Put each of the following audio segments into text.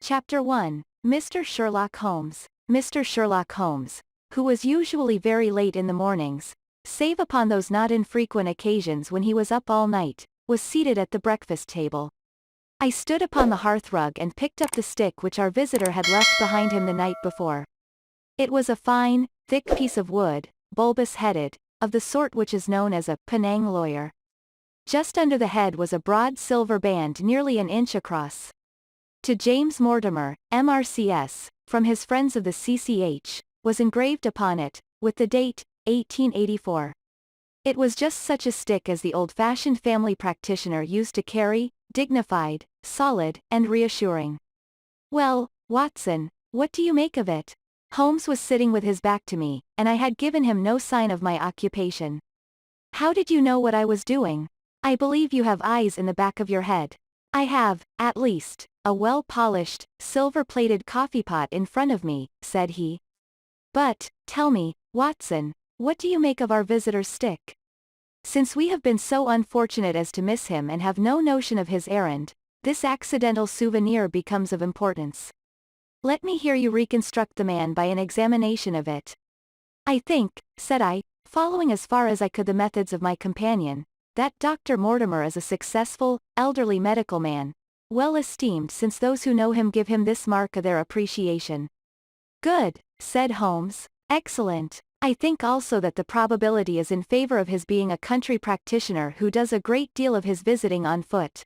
Chapter 1. Mr. Sherlock Holmes. Mr. Sherlock Holmes, who was usually very late in the mornings, save upon those not infrequent occasions when he was up all night, was seated at the breakfast table. I stood upon the hearthrug and picked up the stick which our visitor had left behind him the night before. It was a fine, thick piece of wood, bulbous-headed, of the sort which is known as a Penang lawyer. Just under the head was a broad silver band nearly an inch across. To James Mortimer, M.R.C.S., from his friends of the C.C.H., was engraved upon it, with the date, 1884. It was just such a stick as the old-fashioned family practitioner used to carry, dignified, solid, and reassuring. "Well, Watson, what do you make of it?" Holmes was sitting with his back to me, and I had given him no sign of my occupation. "How did you know what I was doing? I believe you have eyes in the back of your head." "I have, at least, a well-polished, silver-plated coffee-pot in front of me," said he. "But, tell me, Watson, what do you make of our visitor's stick? Since we have been so unfortunate as to miss him and have no notion of his errand, this accidental souvenir becomes of importance. Let me hear you reconstruct the man by an examination of it." "I think," said I, following as far as I could the methods of my companion, "that Dr. Mortimer is a successful, elderly medical man, well esteemed since those who know him give him this mark of their appreciation." "Good," said Holmes. "Excellent. I think also that the probability is in favor of his being a country practitioner who does a great deal of his visiting on foot."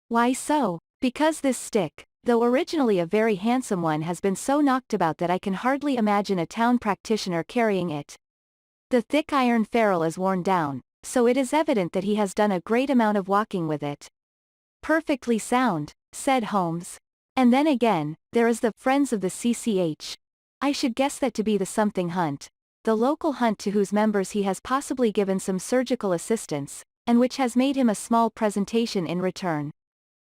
"Why so?" "Because this stick, though originally a very handsome one, has been so knocked about that I can hardly imagine a town practitioner carrying it. The thick iron ferrule is worn down, so it is evident that he has done a great amount of walking with it." "Perfectly sound," said Holmes. "And then again, there is the Friends of the C.C.H. I should guess that to be the something hunt, the local hunt to whose members he has possibly given some surgical assistance, and which has made him a small presentation in return."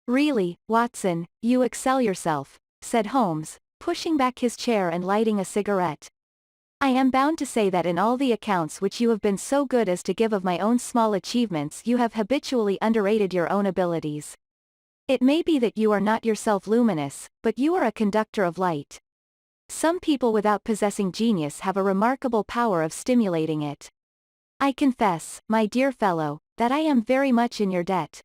"Really, Watson, you excel yourself," said Holmes, pushing back his chair and lighting a cigarette. "I am bound to say that in all the accounts which you have been so good as to give of my own small achievements you have habitually underrated your own abilities. It may be that you are not yourself luminous, but you are a conductor of light. Some people without possessing genius have a remarkable power of stimulating it. I confess, my dear fellow, that I am very much in your debt."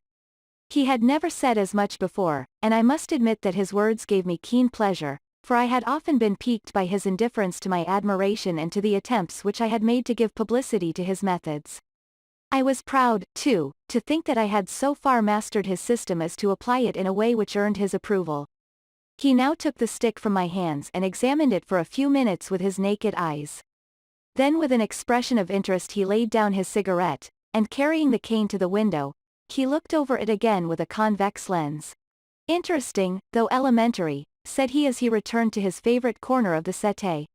He had never said as much before, and I must admit that his words gave me keen pleasure, for I had often been piqued by his indifference to my admiration and to the attempts which I had made to give publicity to his methods. I was proud, too, to think that I had so far mastered his system as to apply it in a way which earned his approval. He now took the stick from my hands and examined it for a few minutes with his naked eyes. Then with an expression of interest he laid down his cigarette, and carrying the cane to the window, he looked over it again with a convex lens. "Interesting, though elementary," said he as he returned to his favorite corner of the settee.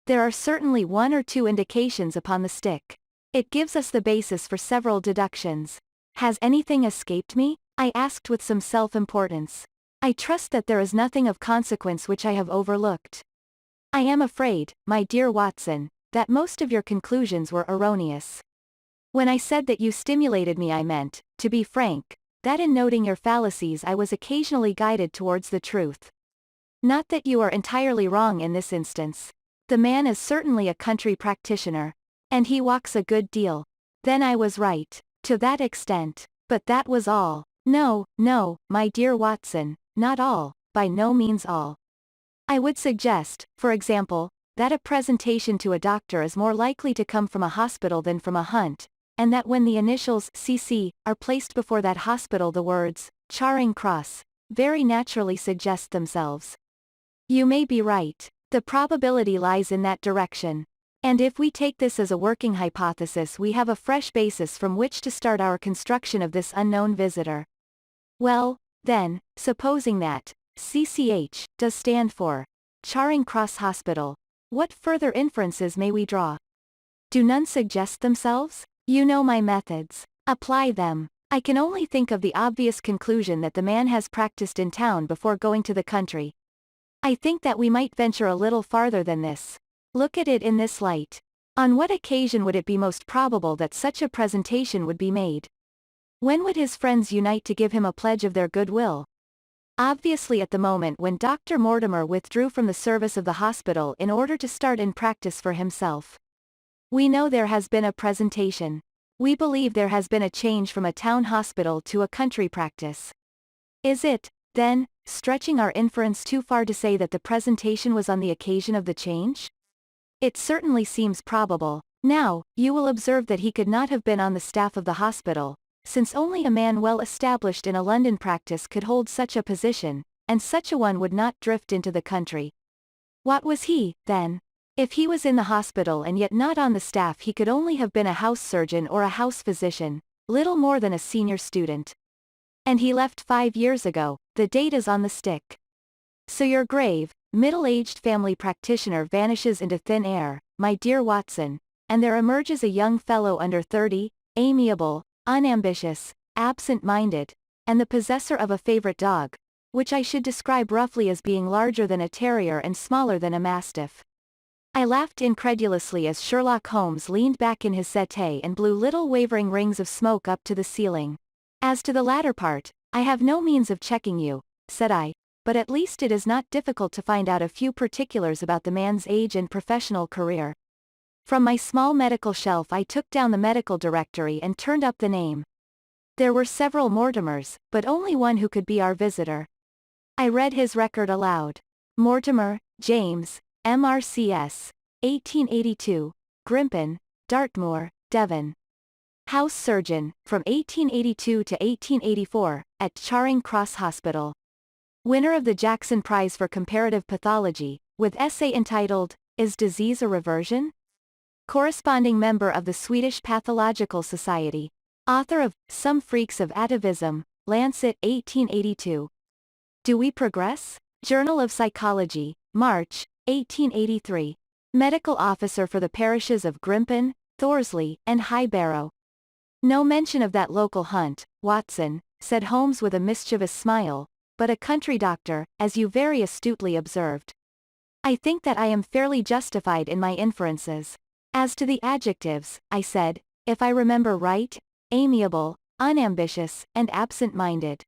"There are certainly one or two indications upon the stick. It gives us the basis for several deductions. Has anything escaped me?" I asked with some self-importance. "I trust that there is nothing of consequence which I have overlooked." "I am afraid, my dear Watson, that most of your conclusions were erroneous. When I said that you stimulated me I meant, to be frank, that in noting your fallacies I was occasionally guided towards the truth. Not that you are entirely wrong in this instance. The man is certainly a country practitioner. And he walks a good deal. Then I was right, to that extent, but that was all. No, no, my dear Watson, not all, by no means all. I would suggest, for example, that a presentation to a doctor is more likely to come from a hospital than from a hunt, and that when the initials C.C. are placed before that hospital the words, Charing Cross, very naturally suggest themselves. You may be right. The probability lies in that direction. And if we take this as a working hypothesis we have a fresh basis from which to start our construction of this unknown visitor. Well, then, supposing that C.C.H. does stand for Charing Cross Hospital, what further inferences may we draw? Do none suggest themselves? You know my methods. Apply them. I can only think of the obvious conclusion that the man has practiced in town before going to the country. I think that we might venture a little farther than this. Look at it in this light. On what occasion would it be most probable that such a presentation would be made? When would his friends unite to give him a pledge of their goodwill? obviously at the moment when Dr. Mortimer withdrew from the service of the hospital in order to start in practice for himself. We know there has been a presentation. We believe there has been a change from a town hospital to a country practice. Is it, then, stretching our inference too far to say that the presentation was on the occasion of the change? It certainly seems probable. Now, you will observe that he could not have been on the staff of the hospital, since only a man well established in a London practice could hold such a position, and such a one would not drift into the country. What was he, then? If he was in the hospital and yet not on the staff, he could only have been a house surgeon or a house physician, little more than a senior student. And he left 5 years ago, the date is on the stick. So your grave, middle-aged family practitioner vanishes into thin air, my dear Watson, and there emerges a young fellow under 30, amiable, unambitious, absent-minded, and the possessor of a favorite dog, which I should describe roughly as being larger than a terrier and smaller than a mastiff. I laughed incredulously as Sherlock Holmes leaned back in his settee and blew little wavering rings of smoke up to the ceiling. As to the latter part, I have no means of checking you, said I, but at least it is not difficult to find out a few particulars about the man's age and professional career. From my small medical shelf I took down the medical directory and turned up the name. There were several Mortimers, but only one who could be our visitor. I read his record aloud. Mortimer, James, MRCS, 1882, Grimpen, Dartmoor, Devon. House surgeon, from 1882 to 1884, at Charing Cross Hospital. Winner of the Jackson Prize for Comparative Pathology, with essay entitled, Is Disease a Reversion? Corresponding member of the Swedish Pathological Society. Author of, Some Freaks of Atavism, Lancet 1882. Do we progress? Journal of Psychology, March, 1883. Medical officer for the parishes of Grimpen, Thorsley, and High Barrow. No mention of that local hunt, Watson, said Holmes with a mischievous smile, but a country doctor, as you very astutely observed. I think that I am fairly justified in my inferences. As to the adjectives, I said, if I remember right, amiable, unambitious, and absent-minded.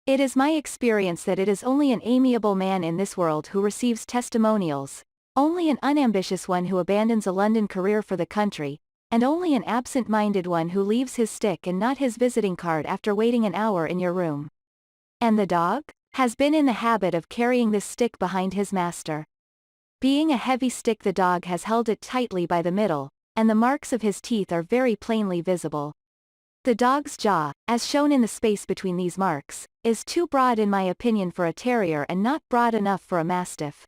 It is my experience that it is only an amiable man in this world who receives testimonials, only an unambitious one who abandons a London career for the country, and only an absent-minded one who leaves his stick and not his visiting card after waiting an hour in your room. And the dog? Has been in the habit of carrying this stick behind his master. Being a heavy stick, the dog has held it tightly by the middle, and the marks of his teeth are very plainly visible. The dog's jaw, as shown in the space between these marks, is too broad in my opinion for a terrier and not broad enough for a mastiff.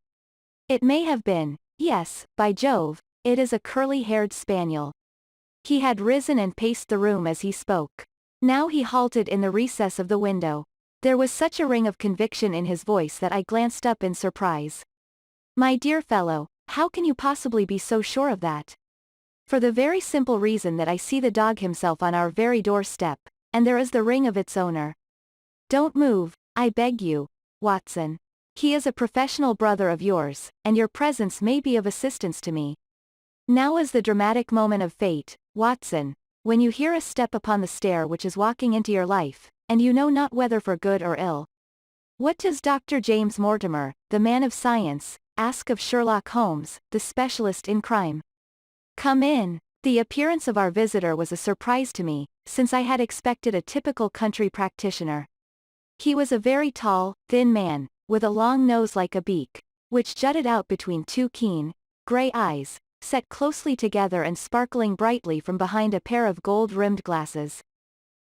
It may have been, yes, by Jove, it is a curly-haired spaniel. He had risen and paced the room as he spoke. Now he halted in the recess of the window. There was such a ring of conviction in his voice that I glanced up in surprise. My dear fellow, how can you possibly be so sure of that? For the very simple reason that I see the dog himself on our very doorstep, and there is the ring of its owner. Don't move, I beg you, Watson. He is a professional brother of yours, and your presence may be of assistance to me. Now is the dramatic moment of fate, Watson, when you hear a step upon the stair which is walking into your life, and you know not whether for good or ill. What does Dr. James Mortimer, the man of science, ask of Sherlock Holmes, the specialist in crime? Come in. The appearance of our visitor was a surprise to me, since I had expected a typical country practitioner. He was a very tall, thin man, with a long nose like a beak, which jutted out between two keen, grey eyes, set closely together and sparkling brightly from behind a pair of gold-rimmed glasses.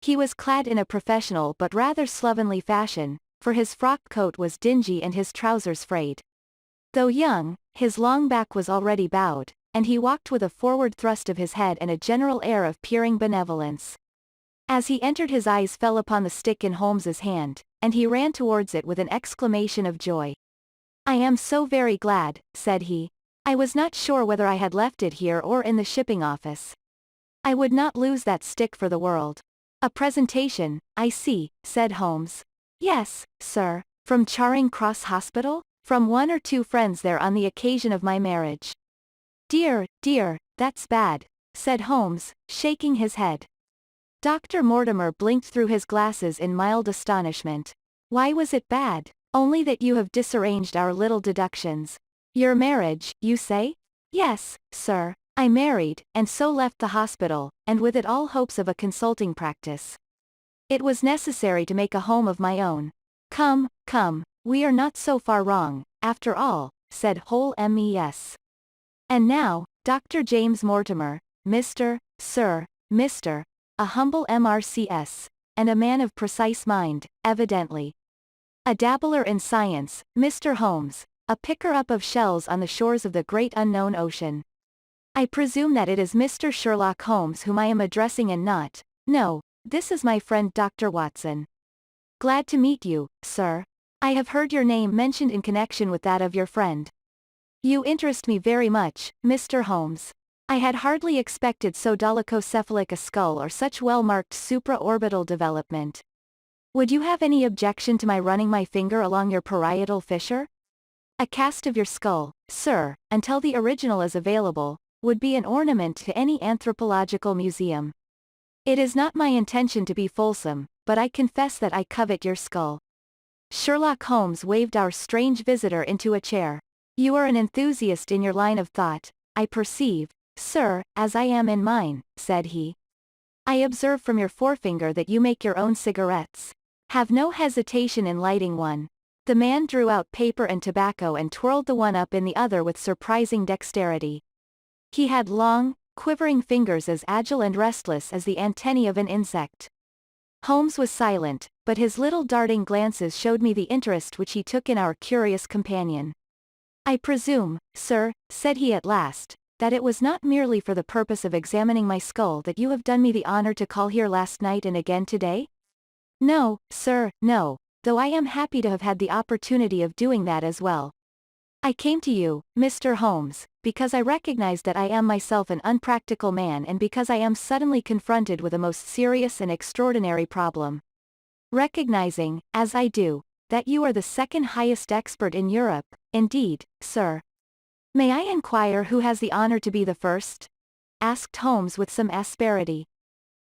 He was clad in a professional but rather slovenly fashion, for his frock coat was dingy and his trousers frayed. Though young, his long back was already bowed, and he walked with a forward thrust of his head and a general air of peering benevolence. As he entered his eyes fell upon the stick in Holmes's hand, and he ran towards it with an exclamation of joy. I am so very glad, said he. I was not sure whether I had left it here or in the shipping office. I would not lose that stick for the world. A presentation, I see, said Holmes. Yes, sir. From Charing Cross Hospital? From one or two friends there on the occasion of my marriage. Dear, dear, that's bad, said Holmes, shaking his head. Dr. Mortimer blinked through his glasses in mild astonishment. Why was it bad? Only that you have disarranged our little deductions. Your marriage, you say? Yes, sir. I married, and so left the hospital, and with it all hopes of a consulting practice. It was necessary to make a home of my own. Come, come, we are not so far wrong, after all, said Holmes. And now, Dr. James Mortimer, Mr., Sir, Mr., a humble MRCS, and a man of precise mind, evidently. A dabbler in science, Mr. Holmes, a picker-up of shells on the shores of the great unknown ocean. I presume that it is Mr. Sherlock Holmes whom I am addressing and not, no, this is my friend Dr. Watson. Glad to meet you, sir. I have heard your name mentioned in connection with that of your friend. You interest me very much, Mr. Holmes. I had hardly expected so dolichocephalic a skull or such well-marked supraorbital development. Would you have any objection to my running my finger along your parietal fissure? A cast of your skull, sir, until the original is available, would be an ornament to any anthropological museum. It is not my intention to be fulsome, but I confess that I covet your skull. Sherlock Holmes waved our strange visitor into a chair. You are an enthusiast in your line of thought, I perceive, sir, as I am in mine, said he. I observe from your forefinger that you make your own cigarettes. Have no hesitation in lighting one. The man drew out paper and tobacco and twirled the one up in the other with surprising dexterity. He had long, quivering fingers as agile and restless as the antennae of an insect. Holmes was silent, but his little darting glances showed me the interest which he took in our curious companion. I presume, sir, said he at last, that it was not merely for the purpose of examining my skull that you have done me the honor to call here last night and again today? No, sir, no, though I am happy to have had the opportunity of doing that as well. I came to you, Mr. Holmes, because I recognize that I am myself an unpractical man and because I am suddenly confronted with a most serious and extraordinary problem. Recognizing, as I do, that you are the second highest expert in Europe, indeed, sir. May I inquire who has the honor to be the first? Asked Holmes with some asperity.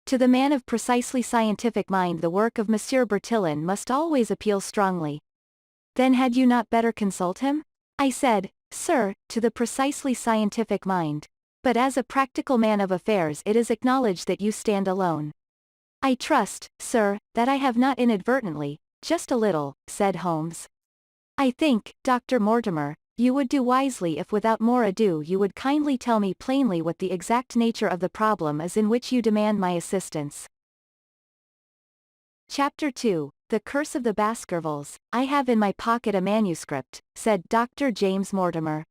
To the man of precisely scientific mind the work of Monsieur Bertillon must always appeal strongly. Then had you not better consult him? I said, sir, to the precisely scientific mind. But as a practical man of affairs it is acknowledged that you stand alone. I trust, sir, that I have not inadvertently, just a little, said Holmes. I think, Dr. Mortimer, you would do wisely if without more ado you would kindly tell me plainly what the exact nature of the problem is in which you demand my assistance. Chapter 2, The Curse of the Baskervilles. I have in my pocket a manuscript, said Dr. James Mortimer.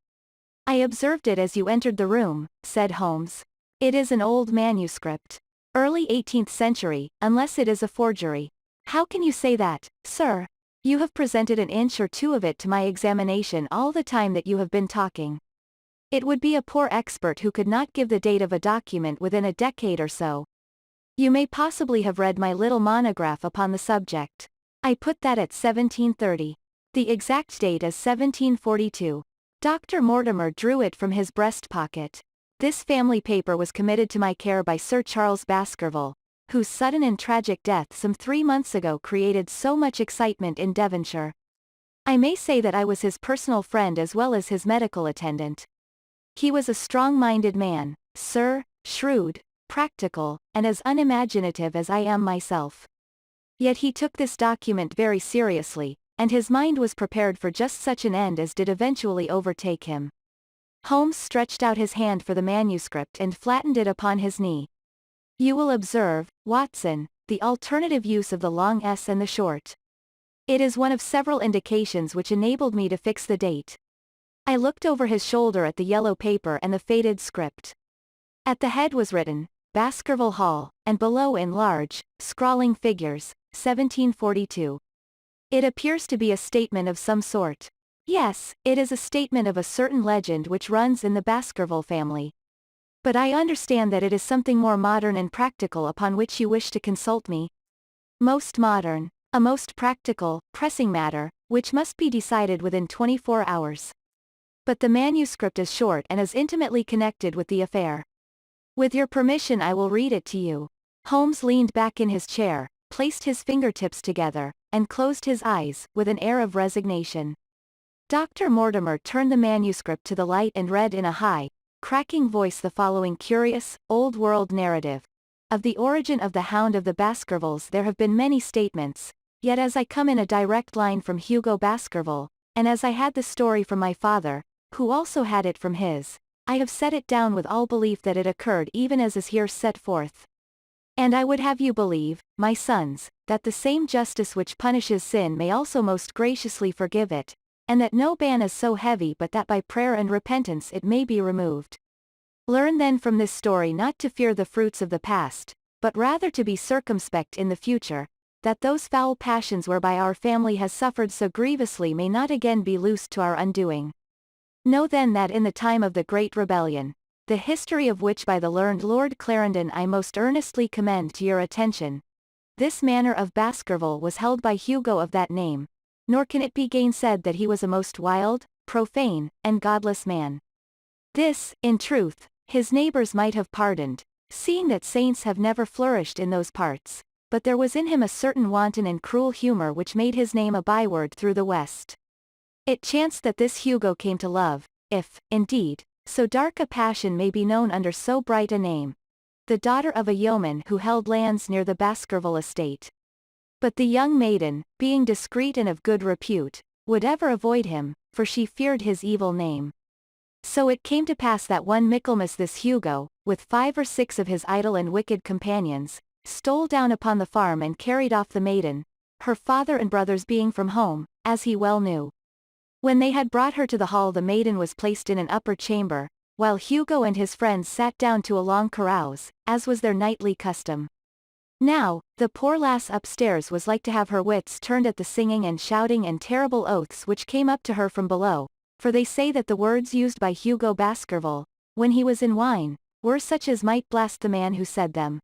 I observed it as you entered the room, said Holmes. It is an old manuscript. Early 18th century, unless it is a forgery. How can you say that, sir? You have presented an inch or two of it to my examination all the time that you have been talking. It would be a poor expert who could not give the date of a document within a decade or so. You may possibly have read my little monograph upon the subject. I put that at 1730. The exact date is 1742. Dr. Mortimer drew it from his breast pocket. This family paper was committed to my care by Sir Charles Baskerville, whose sudden and tragic death some 3 months ago created so much excitement in Devonshire. I may say that I was his personal friend as well as his medical attendant. He was a strong-minded man, sir, shrewd, practical, and as unimaginative as I am myself. Yet he took this document very seriously, and his mind was prepared for just such an end as did eventually overtake him. Holmes stretched out his hand for the manuscript and flattened it upon his knee. You will observe, Watson, the alternative use of the long S and the short. It is one of several indications which enabled me to fix the date. I looked over his shoulder at the yellow paper and the faded script. At the head was written, Baskerville Hall, and below in large, scrawling figures, 1742. It appears to be a statement of some sort. Yes, it is a statement of a certain legend which runs in the Baskerville family. But I understand that it is something more modern and practical upon which you wish to consult me. Most modern, a most practical, pressing matter, which must be decided within 24 hours. But the manuscript is short and is intimately connected with the affair. With your permission I will read it to you. Holmes leaned back in his chair, placed his fingertips together, and closed his eyes, with an air of resignation. Dr. Mortimer turned the manuscript to the light and read in a high, cracking voice the following curious, old-world narrative. Of the origin of the Hound of the Baskervilles there have been many statements, yet as I come in a direct line from Hugo Baskerville, and as I had the story from my father, who also had it from his, I have set it down with all belief that it occurred even as is here set forth. And I would have you believe, my sons, that the same justice which punishes sin may also most graciously forgive it, and that no ban is so heavy but that by prayer and repentance it may be removed. Learn then from this story not to fear the fruits of the past, but rather to be circumspect in the future, that those foul passions whereby our family has suffered so grievously may not again be loosed to our undoing. Know then that in the time of the Great Rebellion, the history of which by the learned Lord Clarendon I most earnestly commend to your attention, this manor of Baskerville was held by Hugo of that name, nor can it be gainsaid that he was a most wild, profane, and godless man. This, in truth, his neighbours might have pardoned, seeing that saints have never flourished in those parts, but there was in him a certain wanton and cruel humour which made his name a byword through the West. It chanced that this Hugo came to love, if, indeed, so dark a passion may be known under so bright a name, the daughter of a yeoman who held lands near the Baskerville estate. But the young maiden, being discreet and of good repute, would ever avoid him, for she feared his evil name. So it came to pass that one Michaelmas this Hugo, with 5 or 6 of his idle and wicked companions, stole down upon the farm and carried off the maiden, her father and brothers being from home, as he well knew. When they had brought her to the hall the maiden was placed in an upper chamber, while Hugo and his friends sat down to a long carouse, as was their nightly custom. Now, the poor lass upstairs was like to have her wits turned at the singing and shouting and terrible oaths which came up to her from below, for they say that the words used by Hugo Baskerville, when he was in wine, were such as might blast the man who said them.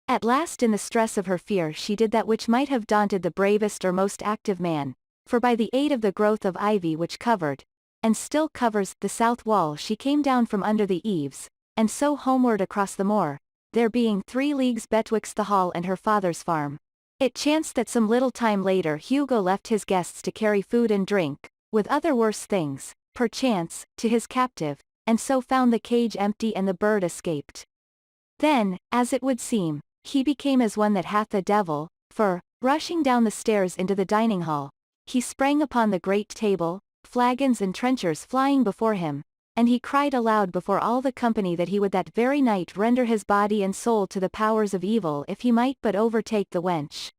At last in the stress of her fear she did that which might have daunted the bravest or most active man, for by the aid of the growth of ivy which covered, and still covers, the south wall she came down from under the eaves, and so homeward across the moor, there being 3 leagues betwixt the hall and her father's farm. It chanced that some little time later Hugo left his guests to carry food and drink, with other worse things, perchance, to his captive, and so found the cage empty and the bird escaped. Then, as it would seem, he became as one that hath a devil, for, rushing down the stairs into the dining hall, he sprang upon the great table, flagons and trenchers flying before him, and he cried aloud before all the company that he would that very night render his body and soul to the powers of evil if he might but overtake the wench.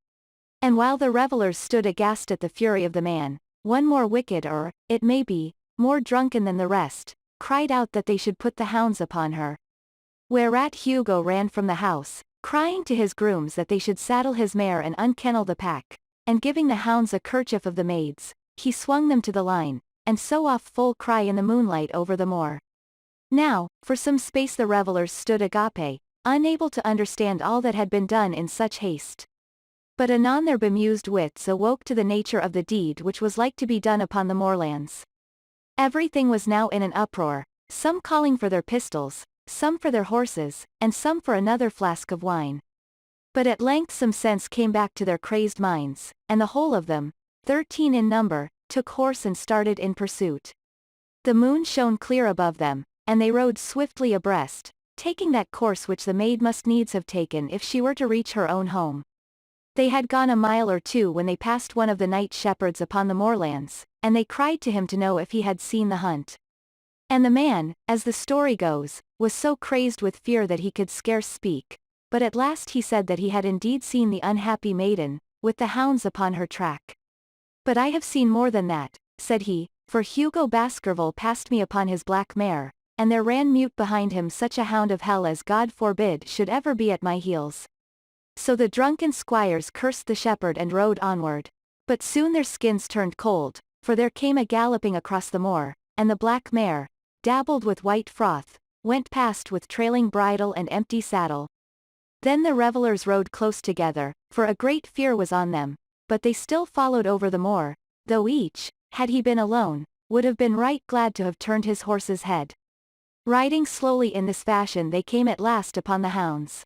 And while the revellers stood aghast at the fury of the man, one more wicked or, it may be, more drunken than the rest, cried out that they should put the hounds upon her. Whereat Hugo ran from the house, crying to his grooms that they should saddle his mare and unkennel the pack, and giving the hounds a kerchief of the maid's, he swung them to the line, and so off full cry in the moonlight over the moor. Now, for some space the revellers stood agape, unable to understand all that had been done in such haste. But anon their bemused wits awoke to the nature of the deed which was like to be done upon the moorlands. Everything was now in an uproar, some calling for their pistols, some for their horses, and some for another flask of wine. But at length some sense came back to their crazed minds, and the whole of them, 13 in number, took horse and started in pursuit. The moon shone clear above them, and they rode swiftly abreast, taking that course which the maid must needs have taken if she were to reach her own home. They had gone a mile or 2 when they passed one of the night shepherds upon the moorlands, and they cried to him to know if he had seen the hunt. And the man, as the story goes, was so crazed with fear that he could scarce speak, but at last he said that he had indeed seen the unhappy maiden, with the hounds upon her track. But I have seen more than that, said he, for Hugo Baskerville passed me upon his black mare, and there ran mute behind him such a hound of hell as God forbid should ever be at my heels. So the drunken squires cursed the shepherd and rode onward. But soon their skins turned cold, for there came a galloping across the moor, and the black mare, dabbled with white froth, went past with trailing bridle and empty saddle. Then the revellers rode close together, for a great fear was on them, but they still followed over the moor, though each, had he been alone, would have been right glad to have turned his horse's head. Riding slowly in this fashion they came at last upon the hounds.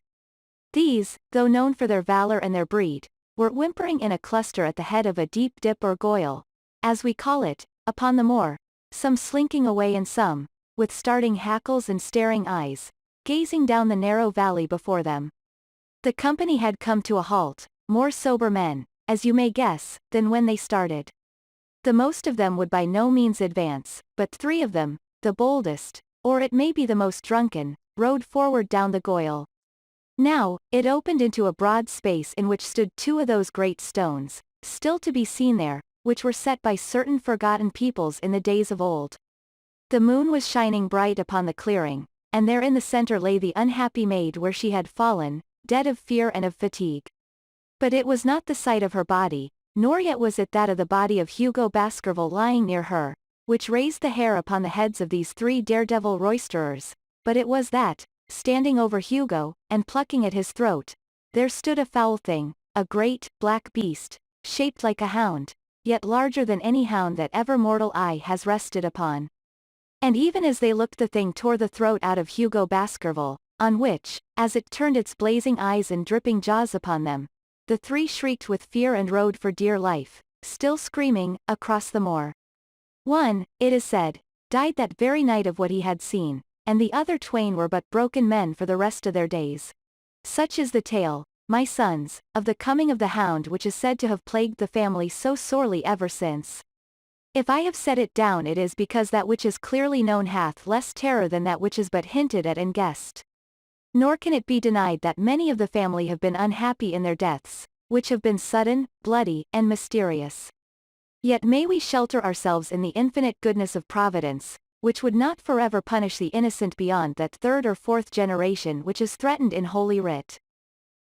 These, though known for their valor and their breed, were whimpering in a cluster at the head of a deep dip or goyle, as we call it, upon the moor, some slinking away and some, with starting hackles and staring eyes, gazing down the narrow valley before them. The company had come to a halt, more sober men, as you may guess, than when they started. The most of them would by no means advance, but 3 of them, the boldest, or it may be the most drunken, rode forward down the goyle. Now, it opened into a broad space in which stood 2 of those great stones, still to be seen there, which were set by certain forgotten peoples in the days of old. The moon was shining bright upon the clearing, and there in the center lay the unhappy maid where she had fallen, dead of fear and of fatigue. But it was not the sight of her body, nor yet was it that of the body of Hugo Baskerville lying near her, which raised the hair upon the heads of these 3 daredevil roisterers, but it was that, standing over Hugo, and plucking at his throat, there stood a foul thing, a great, black beast, shaped like a hound, yet larger than any hound that ever mortal eye has rested upon. And even as they looked the thing tore the throat out of Hugo Baskerville, on which, as it turned its blazing eyes and dripping jaws upon them, the 3 shrieked with fear and rode for dear life, still screaming, across the moor. One, it is said, died that very night of what he had seen, and the other 2 were but broken men for the rest of their days. Such is the tale, my sons, of the coming of the hound which is said to have plagued the family so sorely ever since. If I have set it down it is because that which is clearly known hath less terror than that which is but hinted at and guessed. Nor can it be denied that many of the family have been unhappy in their deaths, which have been sudden, bloody, and mysterious. Yet may we shelter ourselves in the infinite goodness of Providence, which would not forever punish the innocent beyond that 3rd or 4th generation which is threatened in Holy Writ.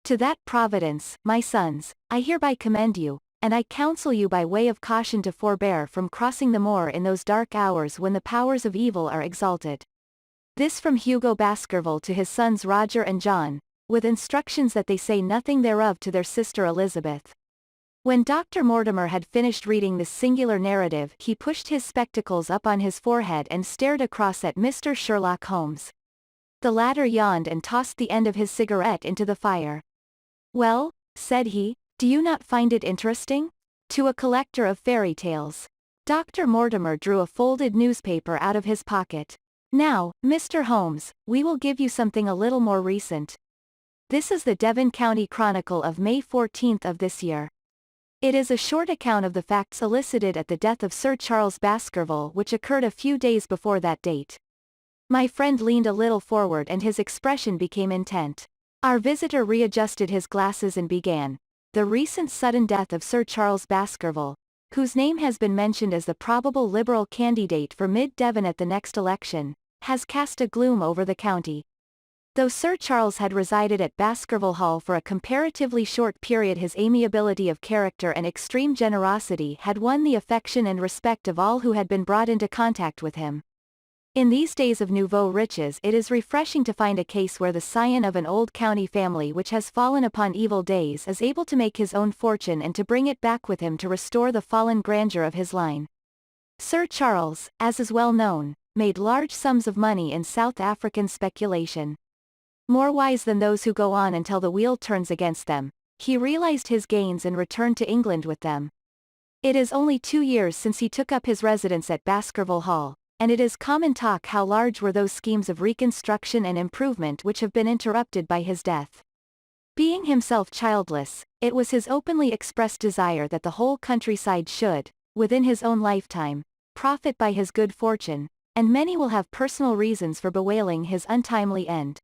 To that Providence, my sons, I hereby commend you, and I counsel you by way of caution to forbear from crossing the moor in those dark hours when the powers of evil are exalted. This from Hugo Baskerville to his sons Roger and John, with instructions that they say nothing thereof to their sister Elizabeth. When Dr. Mortimer had finished reading this singular narrative he pushed his spectacles up on his forehead and stared across at Mr. Sherlock Holmes. The latter yawned and tossed the end of his cigarette into the fire. "Well," said he, "do you not find it interesting?" To a collector of fairy tales. Dr. Mortimer drew a folded newspaper out of his pocket. "Now, Mr. Holmes, we will give you something a little more recent. This is the Devon County Chronicle of May 14th of this year. It is a short account of the facts elicited at the death of Sir Charles Baskerville which occurred a few days before that date." My friend leaned a little forward and his expression became intent. Our visitor readjusted his glasses and began. "The recent sudden death of Sir Charles Baskerville, whose name has been mentioned as the probable Liberal candidate for Mid-Devon at the next election, has cast a gloom over the county. Though Sir Charles had resided at Baskerville Hall for a comparatively short period his amiability of character and extreme generosity had won the affection and respect of all who had been brought into contact with him. In these days of nouveau riches it is refreshing to find a case where the scion of an old county family which has fallen upon evil days is able to make his own fortune and to bring it back with him to restore the fallen grandeur of his line. Sir Charles, as is well known, made large sums of money in South African speculation. More wise than those who go on until the wheel turns against them, he realized his gains and returned to England with them. It is only 2 years since he took up his residence at Baskerville Hall, and it is common talk how large were those schemes of reconstruction and improvement which have been interrupted by his death. Being himself childless, it was his openly expressed desire that the whole countryside should, within his own lifetime, profit by his good fortune, and many will have personal reasons for bewailing his untimely end.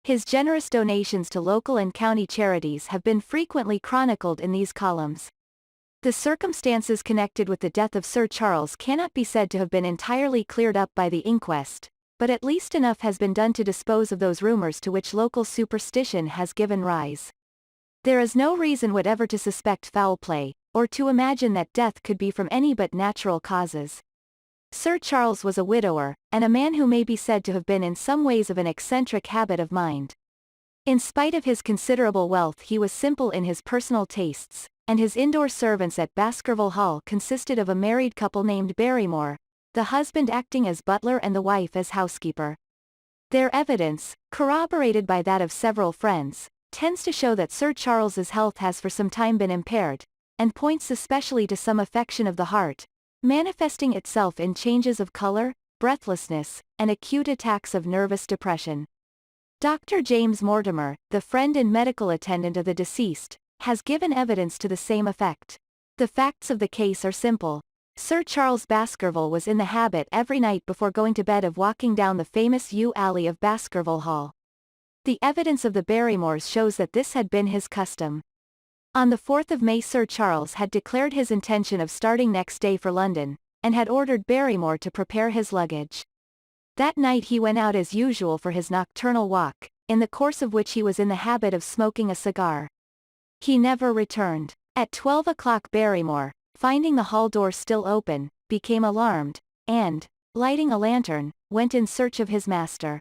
His generous donations to local and county charities have been frequently chronicled in these columns. The circumstances connected with the death of Sir Charles cannot be said to have been entirely cleared up by the inquest, but at least enough has been done to dispose of those rumors to which local superstition has given rise. There is no reason whatever to suspect foul play, or to imagine that death could be from any but natural causes. Sir Charles was a widower, and a man who may be said to have been in some ways of an eccentric habit of mind. In spite of his considerable wealth he was simple in his personal tastes, and his indoor servants at Baskerville Hall consisted of a married couple named Barrymore, the husband acting as butler and the wife as housekeeper. Their evidence, corroborated by that of several friends, tends to show that Sir Charles's health has for some time been impaired, and points especially to some affection of the heart, manifesting itself in changes of color, breathlessness, and acute attacks of nervous depression. Dr. James Mortimer, the friend and medical attendant of the deceased, has given evidence to the same effect. The facts of the case are simple. Sir Charles Baskerville was in the habit every night before going to bed of walking down the famous yew alley of Baskerville Hall. The evidence of the Barrymores shows that this had been his custom. On the 4th of May Sir Charles had declared his intention of starting next day for London, and had ordered Barrymore to prepare his luggage. That night he went out as usual for his nocturnal walk, in the course of which he was in the habit of smoking a cigar. He never returned. At 12 o'clock Barrymore, finding the hall door still open, became alarmed, and, lighting a lantern, went in search of his master.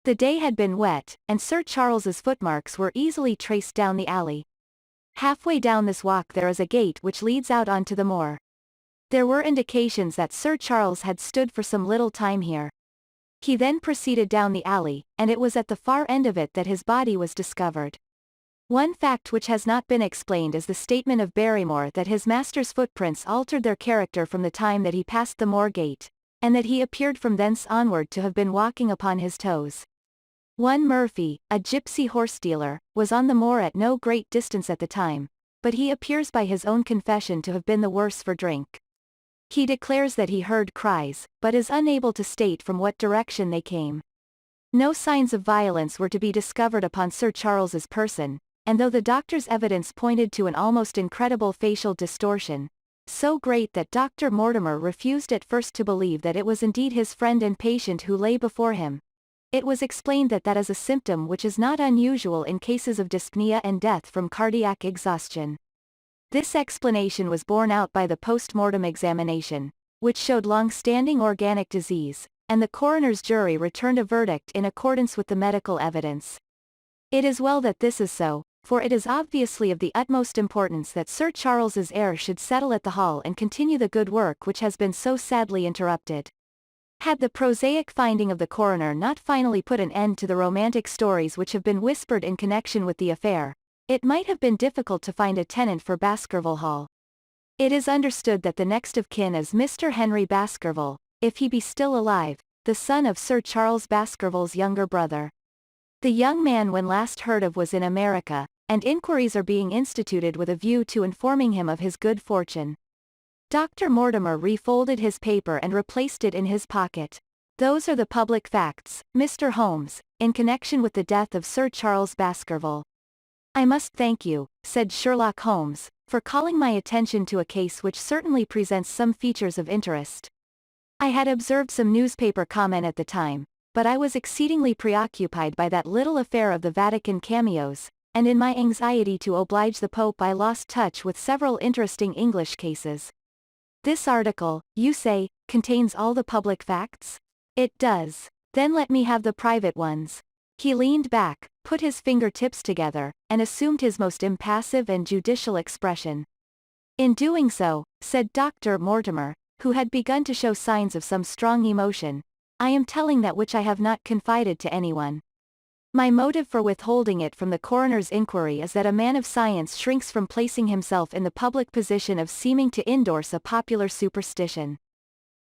The day had been wet, and Sir Charles's footmarks were easily traced down the alley. Halfway down this walk there is a gate which leads out onto the moor. There were indications that Sir Charles had stood for some little time here. He then proceeded down the alley, and it was at the far end of it that his body was discovered. One fact which has not been explained is the statement of Barrymore that his master's footprints altered their character from the time that he passed the moor gate, and that he appeared from thence onward to have been walking upon his toes. One Murphy, a gypsy horse dealer, was on the moor at no great distance at the time, but he appears by his own confession to have been the worse for drink. He declares that he heard cries, but is unable to state from what direction they came. No signs of violence were to be discovered upon Sir Charles's person, and though the doctor's evidence pointed to an almost incredible facial distortion, so great that Dr. Mortimer refused at first to believe that it was indeed his friend and patient who lay before him, it was explained that that is a symptom which is not unusual in cases of dyspnea and death from cardiac exhaustion. This explanation was borne out by the post-mortem examination, which showed long-standing organic disease, and the coroner's jury returned a verdict in accordance with the medical evidence. It is well that this is so, for it is obviously of the utmost importance that Sir Charles's heir should settle at the Hall and continue the good work which has been so sadly interrupted. Had the prosaic finding of the coroner not finally put an end to the romantic stories which have been whispered in connection with the affair, it might have been difficult to find a tenant for Baskerville Hall. It is understood that the next of kin is Mr. Henry Baskerville, if he be still alive, the son of Sir Charles Baskerville's younger brother. The young man when last heard of was in America, and inquiries are being instituted with a view to informing him of his good fortune. Dr. Mortimer refolded his paper and replaced it in his pocket. Those are the public facts, Mr. Holmes, in connection with the death of Sir Charles Baskerville. I must thank you, said Sherlock Holmes, for calling my attention to a case which certainly presents some features of interest. I had observed some newspaper comment at the time, but I was exceedingly preoccupied by that little affair of the Vatican cameos, and in my anxiety to oblige the Pope I lost touch with several interesting English cases. This article, you say, contains all the public facts? It does. Then let me have the private ones. He leaned back, put his fingertips together, and assumed his most impassive and judicial expression. In doing so, said Dr. Mortimer, who had begun to show signs of some strong emotion, I am telling that which I have not confided to anyone. My motive for withholding it from the coroner's inquiry is that a man of science shrinks from placing himself in the public position of seeming to endorse a popular superstition.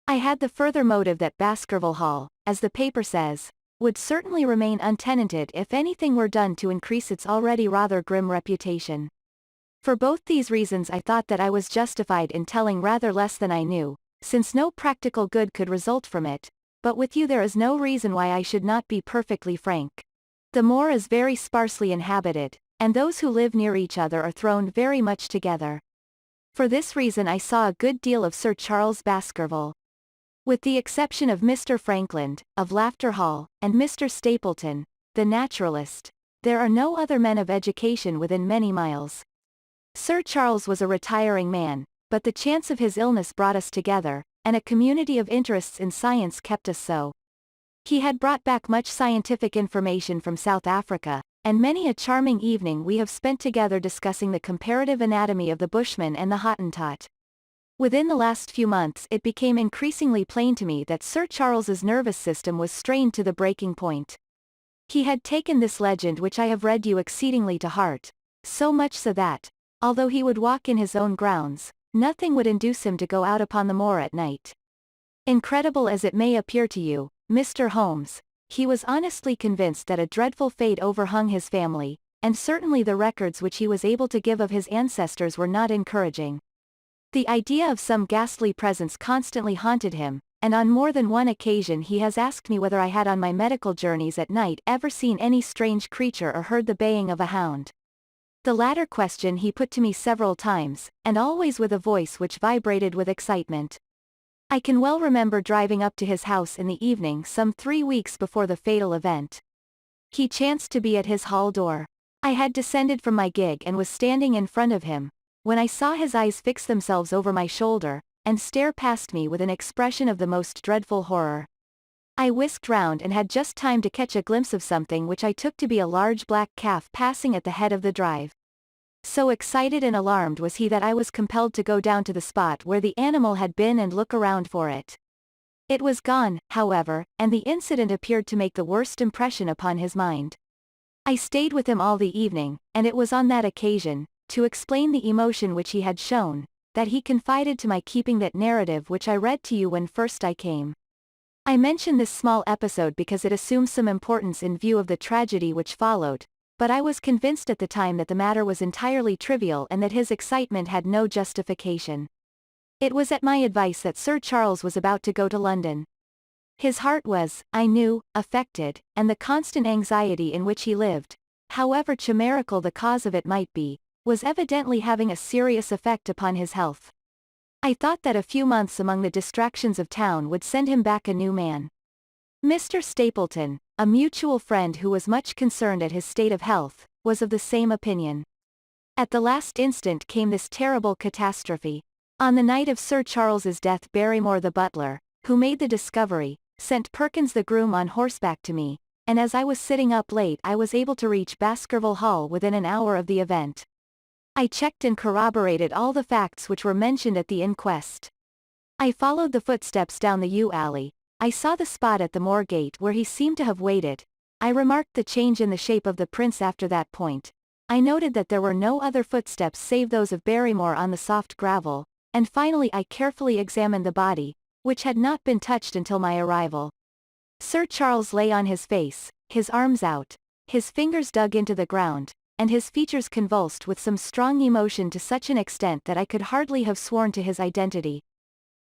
I had the further motive that Baskerville Hall, as the paper says, would certainly remain untenanted if anything were done to increase its already rather grim reputation. For both these reasons I thought that I was justified in telling rather less than I knew, since no practical good could result from it, but with you there is no reason why I should not be perfectly frank. The moor is very sparsely inhabited, and those who live near each other are thrown very much together. For this reason I saw a good deal of Sir Charles Baskerville. With the exception of Mr. Frankland, of Laughter Hall, and Mr. Stapleton, the naturalist, there are no other men of education within many miles. Sir Charles was a retiring man, but the chance of his illness brought us together, and a community of interests in science kept us so. He had brought back much scientific information from South Africa, and many a charming evening we have spent together discussing the comparative anatomy of the Bushman and the Hottentot. Within the last few months it became increasingly plain to me that Sir Charles's nervous system was strained to the breaking point. He had taken this legend which I have read you exceedingly to heart, so much so that, although he would walk in his own grounds, nothing would induce him to go out upon the moor at night. Incredible as it may appear to you, Mr. Holmes, he was honestly convinced that a dreadful fate overhung his family, and certainly the records which he was able to give of his ancestors were not encouraging. The idea of some ghastly presence constantly haunted him, and on more than one occasion he has asked me whether I had on my medical journeys at night ever seen any strange creature or heard the baying of a hound. The latter question he put to me several times, and always with a voice which vibrated with excitement. I can well remember driving up to his house in the evening some 3 weeks before the fatal event. He chanced to be at his hall door. I had descended from my gig and was standing in front of him, when I saw his eyes fix themselves over my shoulder, and stare past me with an expression of the most dreadful horror. I whisked round and had just time to catch a glimpse of something which I took to be a large black calf passing at the head of the drive. So excited and alarmed was he that I was compelled to go down to the spot where the animal had been and look around for it. It was gone, however, and the incident appeared to make the worst impression upon his mind. I stayed with him all the evening, and it was on that occasion, to explain the emotion which he had shown, that he confided to my keeping that narrative which I read to you when first I came. I mention this small episode because it assumes some importance in view of the tragedy which followed, but I was convinced at the time that the matter was entirely trivial and that his excitement had no justification. It was at my advice that Sir Charles was about to go to London. His heart was, I knew, affected, and the constant anxiety in which he lived, however chimerical the cause of it might be, was evidently having a serious effect upon his health. I thought that a few months among the distractions of town would send him back a new man. Mr. Stapleton, a mutual friend who was much concerned at his state of health, was of the same opinion. At the last instant came this terrible catastrophe. On the night of Sir Charles's death, Barrymore the butler, who made the discovery, sent Perkins the groom on horseback to me, and as I was sitting up late I was able to reach Baskerville Hall within an hour of the event. I checked and corroborated all the facts which were mentioned at the inquest. I followed the footsteps down the yew alley. I saw the spot at the moor gate where he seemed to have waited. I remarked the change in the shape of the prints after that point. I noted that there were no other footsteps save those of Barrymore on the soft gravel, and finally I carefully examined the body, which had not been touched until my arrival. Sir Charles lay on his face, his arms out, his fingers dug into the ground, and his features convulsed with some strong emotion to such an extent that I could hardly have sworn to his identity.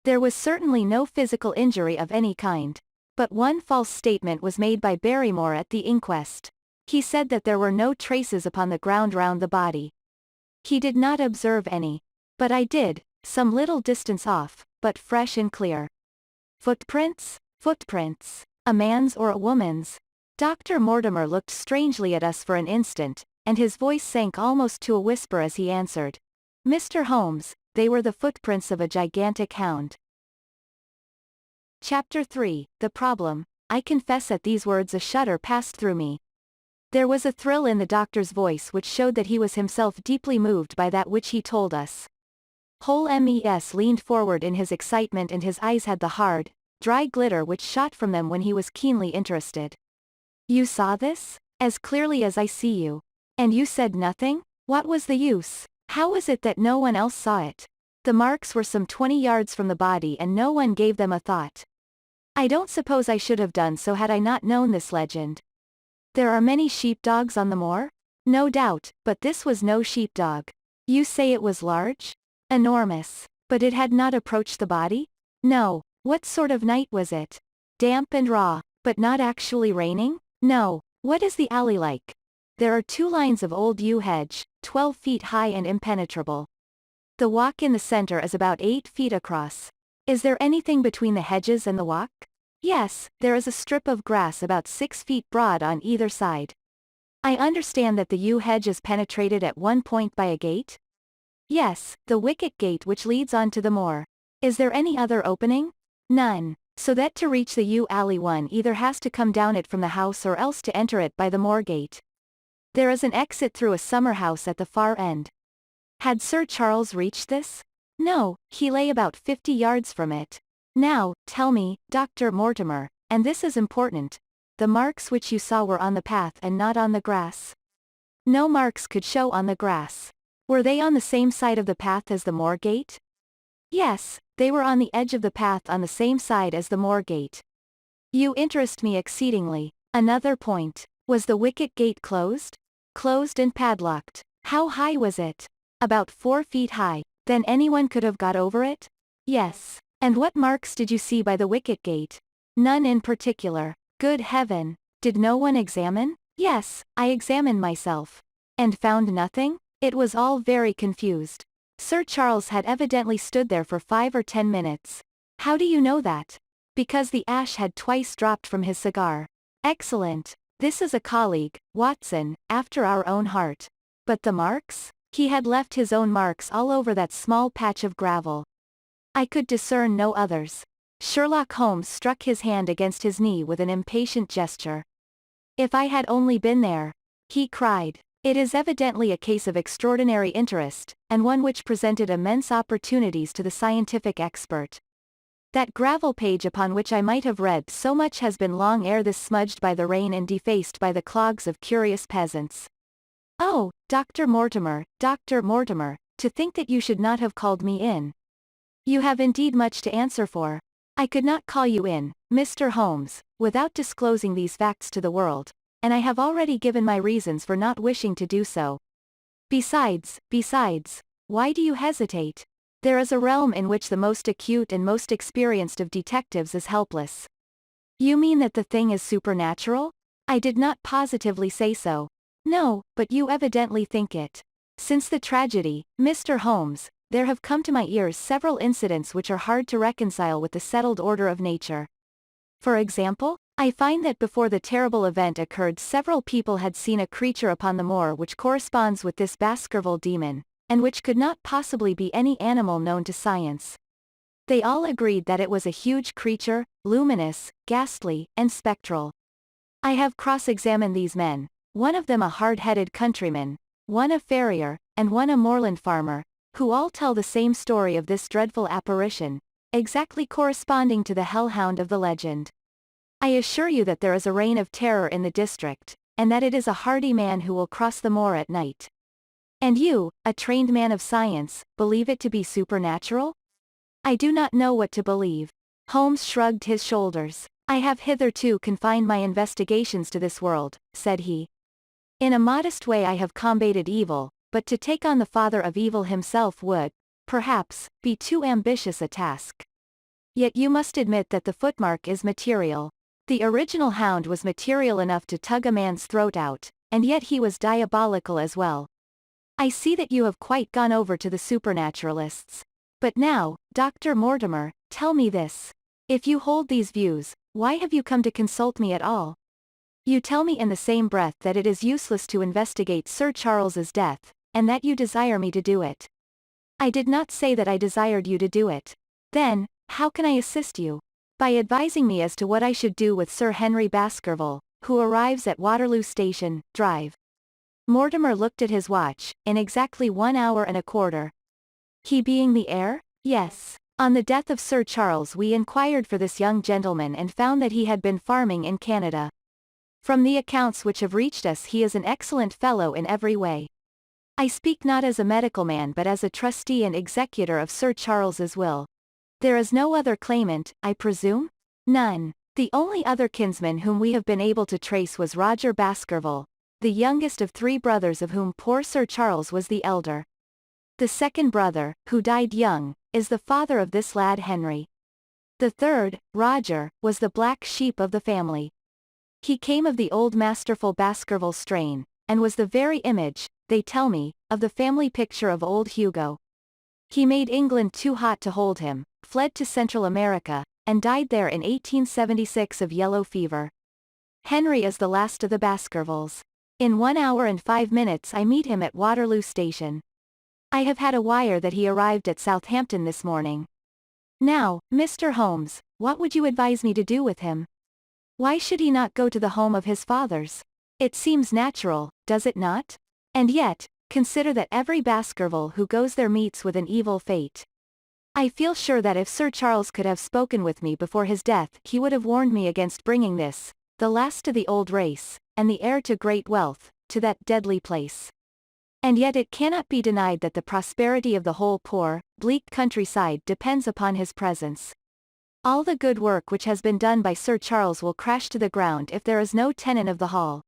There was certainly no physical injury of any kind. But one false statement was made by Barrymore at the inquest. He said that there were no traces upon the ground round the body. He did not observe any. But I did, some little distance off, but fresh and clear. Footprints? Footprints. A man's or a woman's? Dr. Mortimer looked strangely at us for an instant, and his voice sank almost to a whisper as he answered. Mr. Holmes, they were the footprints of a gigantic hound. Chapter 3, The Problem. I confess at these words a shudder passed through me. There was a thrill in the doctor's voice which showed that he was himself deeply moved by that which he told us. Holmes leaned forward in his excitement and his eyes had the hard, dry glitter which shot from them when he was keenly interested. You saw this? As clearly as I see you. And you said nothing? What was the use? How was it that no one else saw it? The marks were some 20 yards from the body and no one gave them a thought. I don't suppose I should have done so had I not known this legend. There are many sheepdogs on the moor? No doubt, but this was no sheepdog. You say it was large? Enormous. But it had not approached the body? No. What sort of night was it? Damp and raw, but not actually raining? No. What is the alley like? There are 2 lines of old yew hedge, 12 feet high and impenetrable. The walk in the center is about 8 feet across. Is there anything between the hedges and the walk? Yes, there is a strip of grass about 6 feet broad on either side. I understand that the yew hedge is penetrated at one point by a gate? Yes, the wicket gate which leads on to the moor. Is there any other opening? None. So that to reach the yew alley one either has to come down it from the house or else to enter it by the moor gate. There is an exit through a summer house at the far end. Had Sir Charles reached this? No, he lay about 50 yards from it. Now, tell me, Dr. Mortimer, and this is important, the marks which you saw were on the path and not on the grass. No marks could show on the grass. Were they on the same side of the path as the Moor gate? Yes, they were on the edge of the path on the same side as the Moor gate. You interest me exceedingly. Another point. Was the wicket gate closed? Closed and padlocked. How high was it? About 4 feet high. Then anyone could have got over it? Yes. And what marks did you see by the wicket gate? None in particular. Good heaven. Did no one examine? Yes, I examined myself. And found nothing? It was all very confused. Sir Charles had evidently stood there for 5 or 10 minutes. How do you know that? Because the ash had twice dropped from his cigar. Excellent. This is a colleague, Watson, after our own heart. But the marks? He had left his own marks all over that small patch of gravel. I could discern no others. Sherlock Holmes struck his hand against his knee with an impatient gesture. If I had only been there! He cried. It is evidently a case of extraordinary interest, and one which presented immense opportunities to the scientific expert. That gravel page upon which I might have read so much has been long ere this smudged by the rain and defaced by the clogs of curious peasants. Oh, Dr. Mortimer, to think that you should not have called me in. You have indeed much to answer for. I could not call you in, Mr. Holmes, without disclosing these facts to the world, and I have already given my reasons for not wishing to do so. Besides, why do you hesitate? There is a realm in which the most acute and most experienced of detectives is helpless. You mean that the thing is supernatural? I did not positively say so. No, but you evidently think it. Since the tragedy, Mr. Holmes, there have come to my ears several incidents which are hard to reconcile with the settled order of nature. For example, I find that before the terrible event occurred several people had seen a creature upon the moor which corresponds with this Baskerville demon, and which could not possibly be any animal known to science. They all agreed that it was a huge creature, luminous, ghastly, and spectral. I have cross-examined these men, one of them a hard-headed countryman, one a farrier, and one a moorland farmer, who all tell the same story of this dreadful apparition, exactly corresponding to the hellhound of the legend. I assure you that there is a reign of terror in the district, and that it is a hardy man who will cross the moor at night. And you, a trained man of science, believe it to be supernatural? I do not know what to believe. Holmes shrugged his shoulders. I have hitherto confined my investigations to this world, said he. In a modest way I have combated evil, but to take on the father of evil himself would, perhaps, be too ambitious a task. Yet you must admit that the footmark is material. The original hound was material enough to tug a man's throat out, and yet he was diabolical as well. I see that you have quite gone over to the supernaturalists. But now, Dr. Mortimer, tell me this. If you hold these views, why have you come to consult me at all? You tell me in the same breath that it is useless to investigate Sir Charles's death, and that you desire me to do it. I did not say that I desired you to do it. Then, how can I assist you? By advising me as to what I should do with Sir Henry Baskerville, who arrives at Waterloo Station, Drive. Mortimer looked at his watch, in exactly 1 hour and a quarter. He being the heir? Yes. On the death of Sir Charles we inquired for this young gentleman and found that he had been farming in Canada. From the accounts which have reached us he is an excellent fellow in every way. I speak not as a medical man but as a trustee and executor of Sir Charles's will. There is no other claimant, I presume? None. The only other kinsman whom we have been able to trace was Roger Baskerville, the youngest of 3 brothers of whom poor Sir Charles was the elder. The second brother, who died young, is the father of this lad Henry. The third, Roger, was the black sheep of the family. He came of the old masterful Baskerville strain, and was the very image, they tell me, of the family picture of old Hugo. He made England too hot to hold him, fled to Central America, and died there in 1876 of yellow fever. Henry is the last of the Baskervilles. In 1 hour and 5 minutes I meet him at Waterloo Station. I have had a wire that he arrived at Southampton this morning. Now, Mr. Holmes, what would you advise me to do with him? Why should he not go to the home of his fathers? It seems natural, does it not? And yet, consider that every Baskerville who goes there meets with an evil fate. I feel sure that if Sir Charles could have spoken with me before his death he would have warned me against bringing this, the last of the old race, and the heir to great wealth, to that deadly place. And yet it cannot be denied that the prosperity of the whole poor, bleak countryside depends upon his presence. All the good work which has been done by Sir Charles will crash to the ground if there is no tenant of the hall.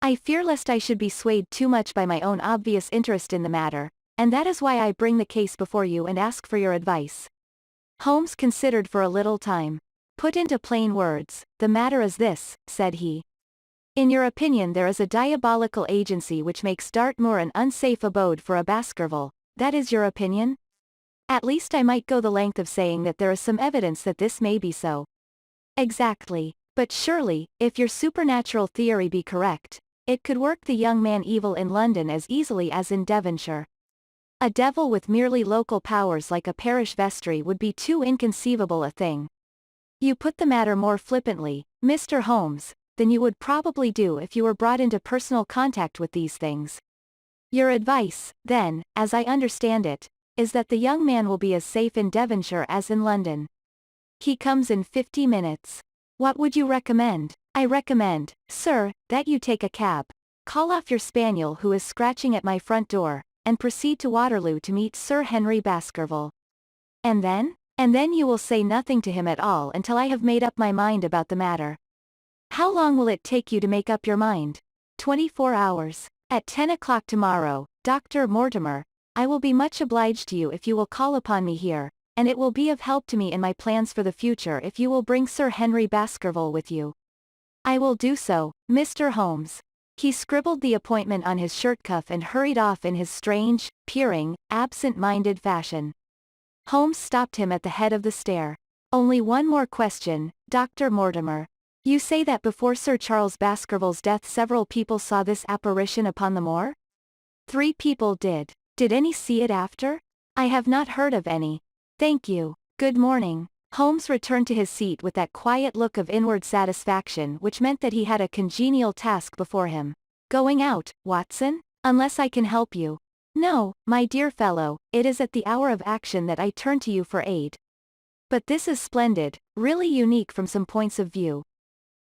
I fear lest I should be swayed too much by my own obvious interest in the matter, and that is why I bring the case before you and ask for your advice." Holmes considered for a little time. "Put into plain words, the matter is this," said he. "In your opinion there is a diabolical agency which makes Dartmoor an unsafe abode for a Baskerville, that is your opinion?" "At least I might go the length of saying that there is some evidence that this may be so." "Exactly. But surely, if your supernatural theory be correct, it could work the young man evil in London as easily as in Devonshire. A devil with merely local powers like a parish vestry would be too inconceivable a thing. You put the matter more flippantly, Mr. Holmes, than you would probably do if you were brought into personal contact with these things. Your advice, then, as I understand it, is that the young man will be as safe in Devonshire as in London. He comes in 50 minutes. What would you recommend?" "I recommend, sir, that you take a cab, call off your spaniel who is scratching at my front door, and proceed to Waterloo to meet Sir Henry Baskerville." "And then?" "And then you will say nothing to him at all until I have made up my mind about the matter." "How long will it take you to make up your mind?" 24 hours. "At 10 o'clock tomorrow, Dr. Mortimer. I will be much obliged to you if you will call upon me here, and it will be of help to me in my plans for the future if you will bring Sir Henry Baskerville with you." "I will do so, Mr. Holmes." He scribbled the appointment on his shirt cuff and hurried off in his strange, peering, absent-minded fashion. Holmes stopped him at the head of the stair. "Only one more question, Dr. Mortimer. You say that before Sir Charles Baskerville's death several people saw this apparition upon the moor?" "3 people did. Did any see it after?" "I have not heard of any." "Thank you. Good morning." Holmes returned to his seat with that quiet look of inward satisfaction which meant that he had a congenial task before him. "Going out, Watson? Unless I can help you." "No, my dear fellow, it is at the hour of action that I turn to you for aid. But this is splendid, really unique from some points of view.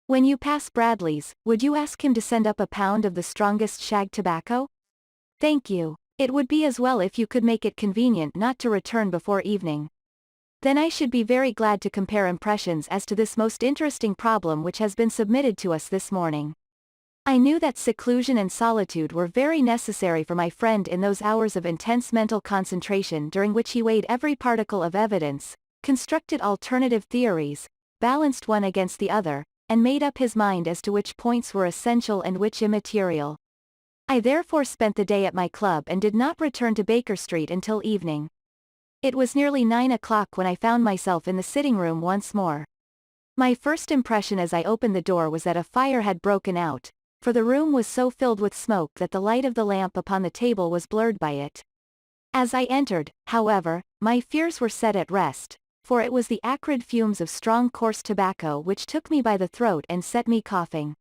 When you pass Bradley's, would you ask him to send up a pound of the strongest shag tobacco?" "Thank you. It would be as well if you could make it convenient not to return before evening. Then I should be very glad to compare impressions as to this most interesting problem which has been submitted to us this morning." I knew that seclusion and solitude were very necessary for my friend in those hours of intense mental concentration during which he weighed every particle of evidence, constructed alternative theories, balanced one against the other, and made up his mind as to which points were essential and which immaterial. I therefore spent the day at my club and did not return to Baker Street until evening. It was nearly 9 o'clock when I found myself in the sitting room once more. My first impression as I opened the door was that a fire had broken out, for the room was so filled with smoke that the light of the lamp upon the table was blurred by it. As I entered, however, my fears were set at rest, for it was the acrid fumes of strong coarse tobacco which took me by the throat and set me coughing.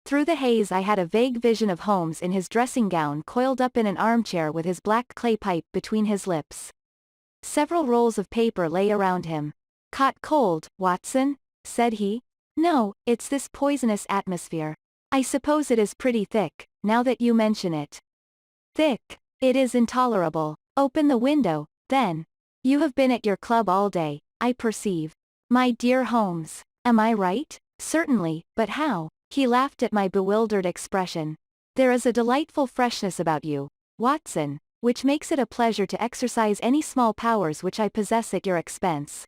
Through the haze I had a vague vision of Holmes in his dressing gown coiled up in an armchair with his black clay pipe between his lips. Several rolls of paper lay around him. "Caught cold, Watson?" said he. "No, it's this poisonous atmosphere. I suppose it is pretty thick, now that you mention it." "Thick? It is intolerable. Open the window, then. You have been at your club all day, I perceive." "My dear Holmes, am I right?" "Certainly, but how?" He laughed at my bewildered expression. "There is a delightful freshness about you, Watson, which makes it a pleasure to exercise any small powers which I possess at your expense.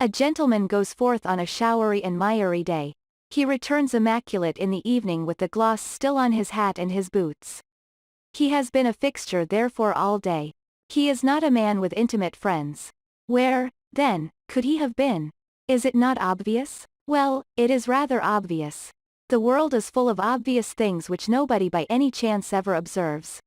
A gentleman goes forth on a showery and miry day. He returns immaculate in the evening with the gloss still on his hat and his boots. He has been a fixture therefore all day. He is not a man with intimate friends. Where, then, could he have been? Is it not obvious? Well, it is rather obvious. The world is full of obvious things which nobody by any chance ever observes.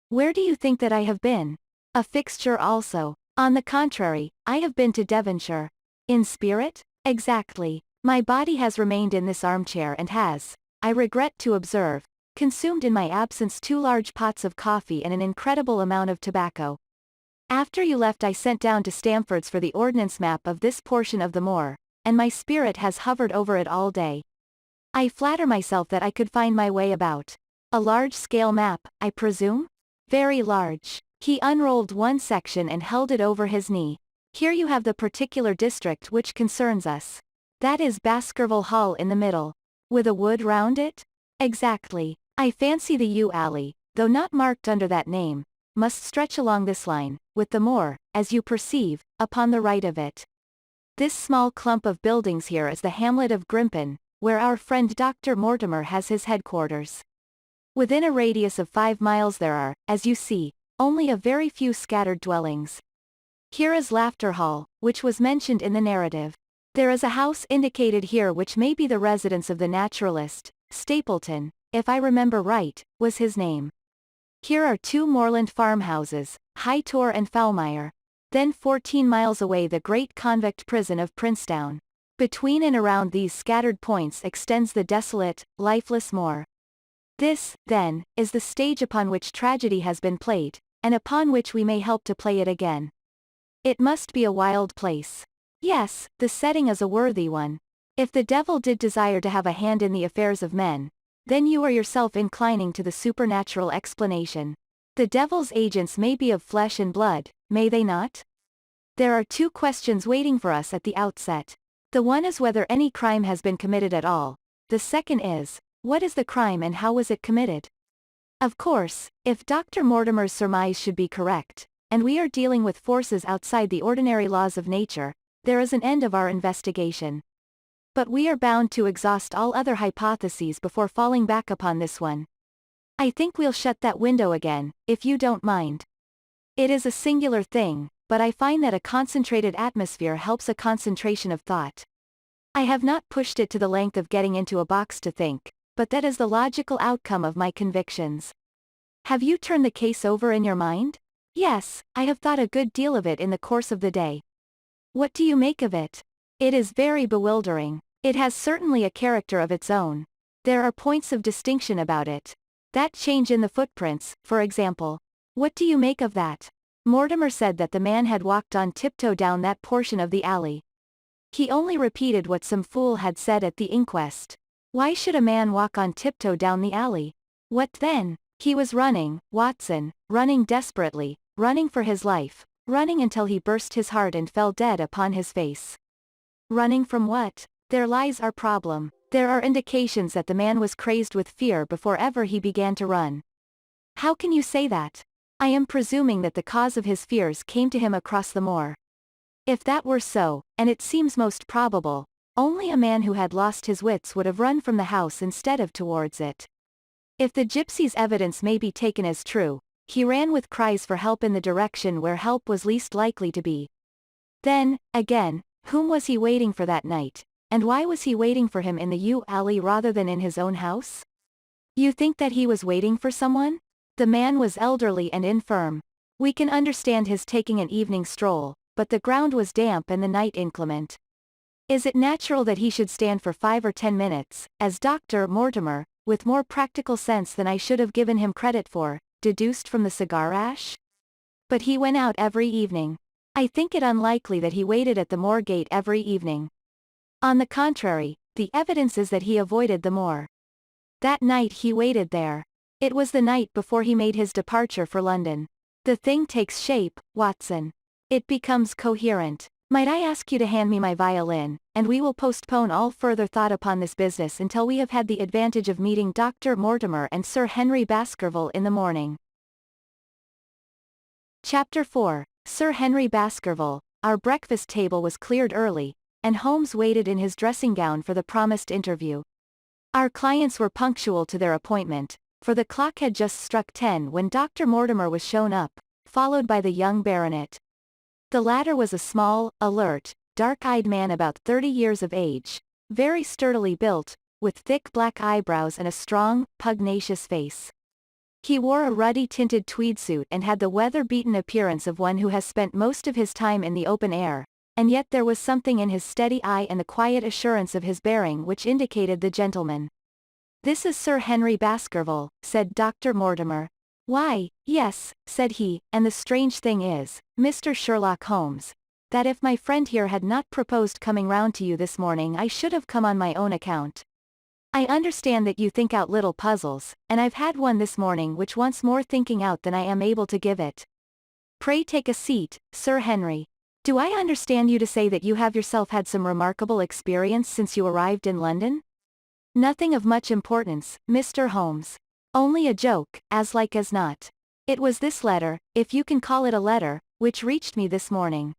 Where do you think that I have been? A fixture also. On the contrary, I have been to Devonshire. In spirit? Exactly. My body has remained in this armchair and has, I regret to observe, consumed in my absence 2 large pots of coffee and an incredible amount of tobacco. After you left I sent down to Stamford's for the ordnance map of this portion of the moor, and my spirit has hovered over it all day. I flatter myself that I could find my way about. A large-scale map, I presume? Very large. He unrolled one section and held it over his knee. Here you have the particular district which concerns us. That is Baskerville Hall in the middle. With a wood round it? Exactly. I fancy the yew alley, though not marked under that name, must stretch along this line, with the moor, as you perceive, upon the right of it. This small clump of buildings here is the hamlet of Grimpen, where our friend Dr. Mortimer has his headquarters. Within a radius of 5 miles there are, as you see, only a very few scattered dwellings. Here is Laughter Hall, which was mentioned in the narrative. There is a house indicated here which may be the residence of the naturalist, Stapleton, if I remember right, was his name. Here are 2 moorland farmhouses, High Tor and Foulmire. Then 14 miles away the great convict prison of Princetown. Between and around these scattered points extends the desolate, lifeless moor. This, then, is the stage upon which tragedy has been played, and upon which we may help to play it again. It must be a wild place. Yes, the setting is a worthy one. If the devil did desire to have a hand in the affairs of men, then you are yourself inclining to the supernatural explanation. The devil's agents may be of flesh and blood, may they not? There are 2 questions waiting for us at the outset. The one is whether any crime has been committed at all. The second is, what is the crime and how was it committed? Of course, if Dr. Mortimer's surmise should be correct, and we are dealing with forces outside the ordinary laws of nature, there is an end of our investigation. But we are bound to exhaust all other hypotheses before falling back upon this one. I think we'll shut that window again, if you don't mind. It is a singular thing, but I find that a concentrated atmosphere helps a concentration of thought. I have not pushed it to the length of getting into a box to think, but that is the logical outcome of my convictions. Have you turned the case over in your mind? Yes, I have thought a good deal of it in the course of the day. What do you make of it? It is very bewildering. It has certainly a character of its own. There are points of distinction about it. That change in the footprints, for example. What do you make of that? Mortimer said that the man had walked on tiptoe down that portion of the alley. He only repeated what some fool had said at the inquest. Why should a man walk on tiptoe down the alley? What then? He was running, Watson, running desperately, running for his life, running until he burst his heart and fell dead upon his face. Running from what? There lies our problem. There are indications that the man was crazed with fear before ever he began to run. How can you say that? I am presuming that the cause of his fears came to him across the moor. If that were so, and it seems most probable, only a man who had lost his wits would have run from the house instead of towards it. If the gypsy's evidence may be taken as true, he ran with cries for help in the direction where help was least likely to be. Then, again, whom was he waiting for that night, and why was he waiting for him in the yew alley rather than in his own house? You think that he was waiting for someone? The man was elderly and infirm. We can understand his taking an evening stroll, but the ground was damp and the night inclement. Is it natural that he should stand for 5 or 10 minutes, as Dr. Mortimer, with more practical sense than I should have given him credit for, deduced from the cigar ash? But he went out every evening. I think it unlikely that he waited at the moor gate every evening. On the contrary, the evidence is that he avoided the moor. That night he waited there. It was the night before he made his departure for London. The thing takes shape, Watson. It becomes coherent. Might I ask you to hand me my violin, and we will postpone all further thought upon this business until we have had the advantage of meeting Dr. Mortimer and Sir Henry Baskerville in the morning. Chapter 4. Sir Henry Baskerville. Our breakfast table was cleared early, and Holmes waited in his dressing gown for the promised interview. Our clients were punctual to their appointment, for the clock had just struck 10 when Dr. Mortimer was shown up, followed by the young baronet. The latter was a small, alert, dark-eyed man about 30 years of age, very sturdily built, with thick black eyebrows and a strong, pugnacious face. He wore a ruddy-tinted tweed suit and had the weather-beaten appearance of one who has spent most of his time in the open air, and yet there was something in his steady eye and the quiet assurance of his bearing which indicated the gentleman. "This is Sir Henry Baskerville," said Dr. Mortimer. "Why, yes," said he, "and the strange thing is, Mr. Sherlock Holmes, that if my friend here had not proposed coming round to you this morning I should have come on my own account. I understand that you think out little puzzles, and I've had one this morning which wants more thinking out than I am able to give it. Pray take a seat, Sir Henry. Do I understand you to say that you have yourself had some remarkable experience since you arrived in London? Nothing of much importance, Mr. Holmes. Only a joke, as like as not. It was this letter, if you can call it a letter, which reached me this morning.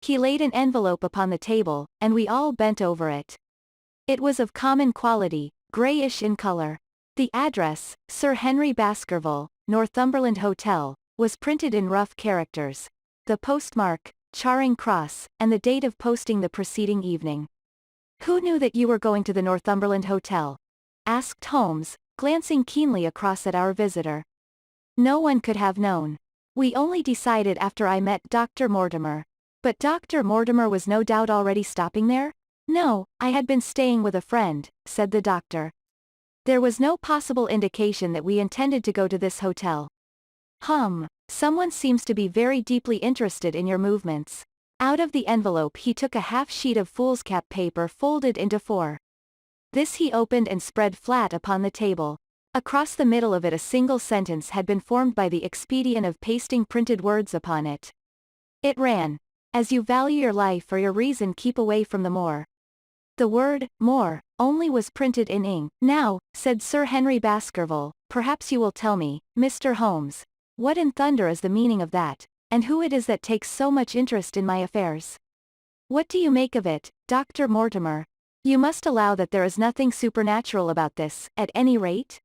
He laid an envelope upon the table, and we all bent over it. It was of common quality, greyish in colour. The address, Sir Henry Baskerville, Northumberland Hotel, was printed in rough characters. The postmark, Charing Cross, and the date of posting the preceding evening. Who knew that you were going to the Northumberland Hotel? Asked Holmes, glancing keenly across at our visitor. No one could have known. We only decided after I met Dr. Mortimer. But Dr. Mortimer was no doubt already stopping there? No, I had been staying with a friend, said the doctor. There was no possible indication that we intended to go to this hotel. Someone seems to be very deeply interested in your movements. Out of the envelope he took a half sheet of foolscap paper folded into four. This he opened and spread flat upon the table. Across the middle of it a single sentence had been formed by the expedient of pasting printed words upon it. It ran, "As you value your life or your reason, keep away from the moor." The word, moor, only was printed in ink. Now, said Sir Henry Baskerville, perhaps you will tell me, Mr. Holmes, what in thunder is the meaning of that, and who it is that takes so much interest in my affairs? What do you make of it, Dr. Mortimer? You must allow that there is nothing supernatural about this, at any rate?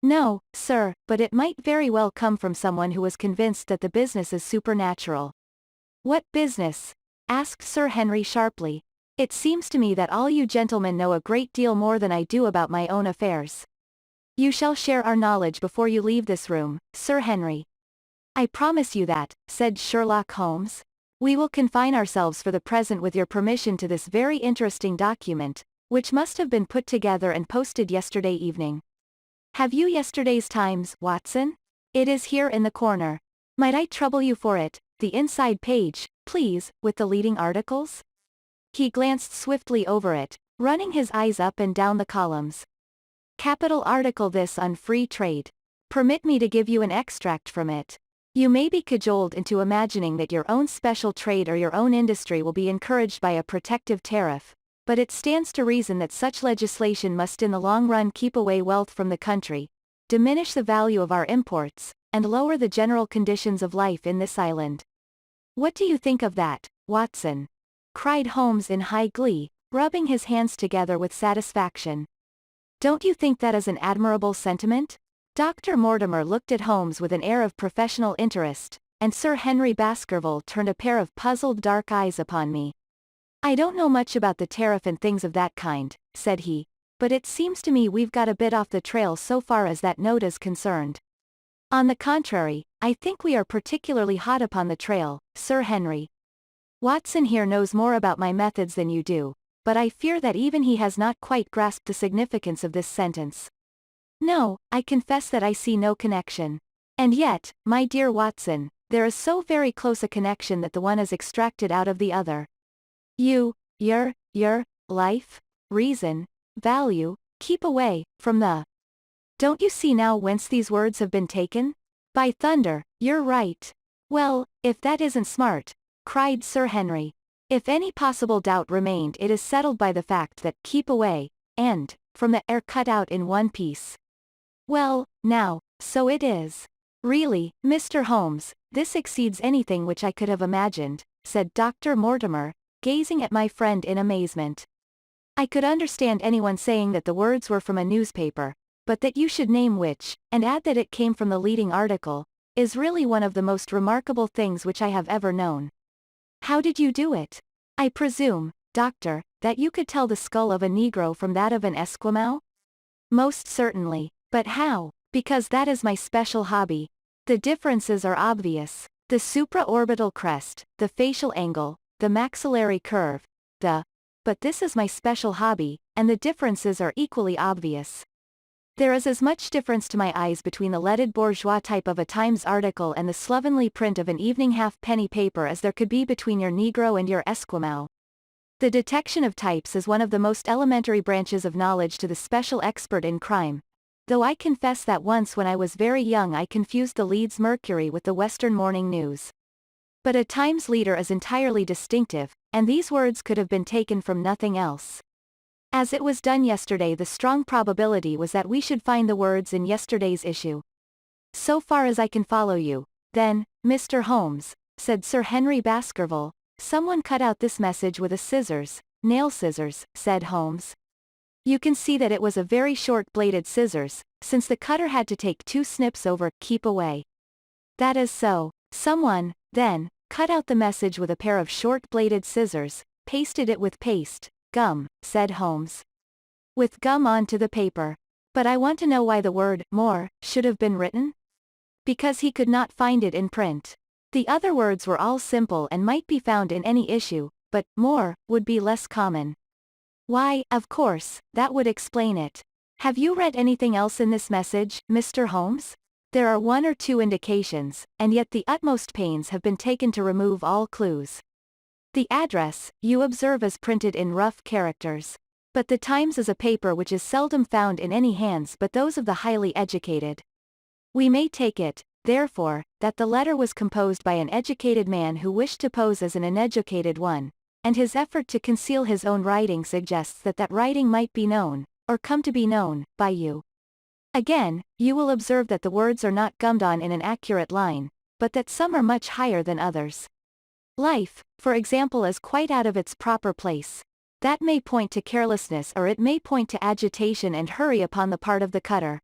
No, sir, but it might very well come from someone who was convinced that the business is supernatural. What business? Asked Sir Henry sharply. It seems to me that all you gentlemen know a great deal more than I do about my own affairs. You shall share our knowledge before you leave this room, Sir Henry. I promise you that, said Sherlock Holmes. We will confine ourselves for the present with your permission to this very interesting document, which must have been put together and posted yesterday evening. Have you yesterday's Times, Watson? It is here in the corner. Might I trouble you for it, the inside page, please, with the leading articles? He glanced swiftly over it, running his eyes up and down the columns. Capital article this on free trade. Permit me to give you an extract from it. You may be cajoled into imagining that your own special trade or your own industry will be encouraged by a protective tariff, but it stands to reason that such legislation must in the long run keep away wealth from the country, diminish the value of our imports, and lower the general conditions of life in this island. What do you think of that, Watson? Cried Holmes in high glee, rubbing his hands together with satisfaction. Don't you think that is an admirable sentiment? Dr. Mortimer looked at Holmes with an air of professional interest, and Sir Henry Baskerville turned a pair of puzzled dark eyes upon me. I don't know much about the tariff and things of that kind, said he, but it seems to me we've got a bit off the trail so far as that note is concerned. On the contrary, I think we are particularly hot upon the trail, Sir Henry. Watson here knows more about my methods than you do, but I fear that even he has not quite grasped the significance of this sentence. No, I confess that I see no connection. And yet, my dear Watson, there is so very close a connection that the one is extracted out of the other. Your life, reason, value, keep away, from the. Don't you see now whence these words have been taken? By thunder, you're right. Well, if that isn't smart, cried Sir Henry. If any possible doubt remained, it is settled by the fact that keep away, and, from the are cut out in one piece. Well, now, so it is. Really, Mr. Holmes, this exceeds anything which I could have imagined, said Dr. Mortimer, gazing at my friend in amazement. I could understand anyone saying that the words were from a newspaper, but that you should name which, and add that it came from the leading article, is really one of the most remarkable things which I have ever known. How did you do it? I presume, doctor, that you could tell the skull of a Negro from that of an Esquimau? Most certainly, but how? Because that is my special hobby. The differences are obvious. The supraorbital crest, the facial angle, the maxillary curve, but this is my special hobby, and the differences are equally obvious. There is as much difference to my eyes between the leaded bourgeois type of a Times article and the slovenly print of an evening halfpenny paper as there could be between your Negro and your Esquimau. The detection of types is one of the most elementary branches of knowledge to the special expert in crime, though I confess that once when I was very young I confused the Leeds Mercury with the Western Morning News. But a Times leader is entirely distinctive, and these words could have been taken from nothing else. As it was done yesterday, the strong probability was that we should find the words in yesterday's issue. So far as I can follow you, then, Mr. Holmes, said Sir Henry Baskerville. Someone cut out this message with a scissors, nail scissors, said Holmes. You can see that it was a very short-bladed scissors, since the cutter had to take 2 snips over, keep away. That is so. Someone, then, cut out the message with a pair of short-bladed scissors, pasted it with paste, gum, said Holmes. With gum onto the paper. But I want to know why the word, Moor, should have been written? Because he could not find it in print. The other words were all simple and might be found in any issue, but, Moor, would be less common. Why, of course, that would explain it. Have you read anything else in this message, Mr. Holmes? There are 1 or 2 indications, and yet the utmost pains have been taken to remove all clues. The address, you observe, is printed in rough characters. But the Times is a paper which is seldom found in any hands but those of the highly educated. We may take it, therefore, that the letter was composed by an educated man who wished to pose as an uneducated one, and his effort to conceal his own writing suggests that that writing might be known, or come to be known, by you. Again, you will observe that the words are not gummed on in an accurate line, but that some are much higher than others. Life, for example, is quite out of its proper place. That may point to carelessness, or it may point to agitation and hurry upon the part of the cutter.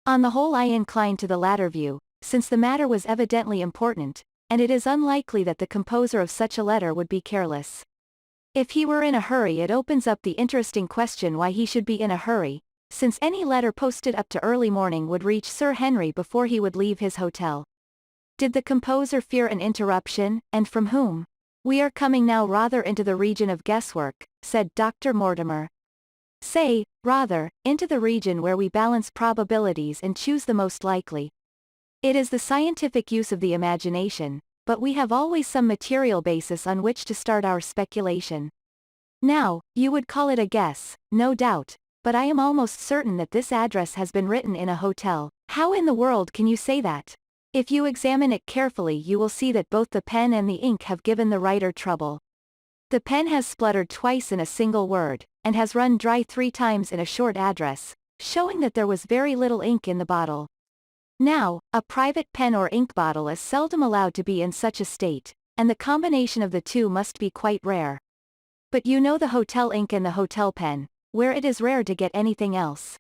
On the whole, I incline to the latter view, since the matter was evidently important, and it is unlikely that the composer of such a letter would be careless. If he were in a hurry, it opens up the interesting question why he should be in a hurry, since any letter posted up to early morning would reach Sir Henry before he would leave his hotel. Did the composer fear an interruption, and from whom? We are coming now rather into the region of guesswork, said Dr. Mortimer. Say, rather, into the region where we balance probabilities and choose the most likely. It is the scientific use of the imagination, but we have always some material basis on which to start our speculation. Now, you would call it a guess, no doubt, but I am almost certain that this address has been written in a hotel. How in the world can you say that? If you examine it carefully, you will see that both the pen and the ink have given the writer trouble. The pen has spluttered twice in a single word, and has run dry 3 times in a short address, showing that there was very little ink in the bottle. Now, a private pen or ink bottle is seldom allowed to be in such a state, and the combination of the two must be quite rare. But you know the hotel ink and the hotel pen, where it is rare to get anything else.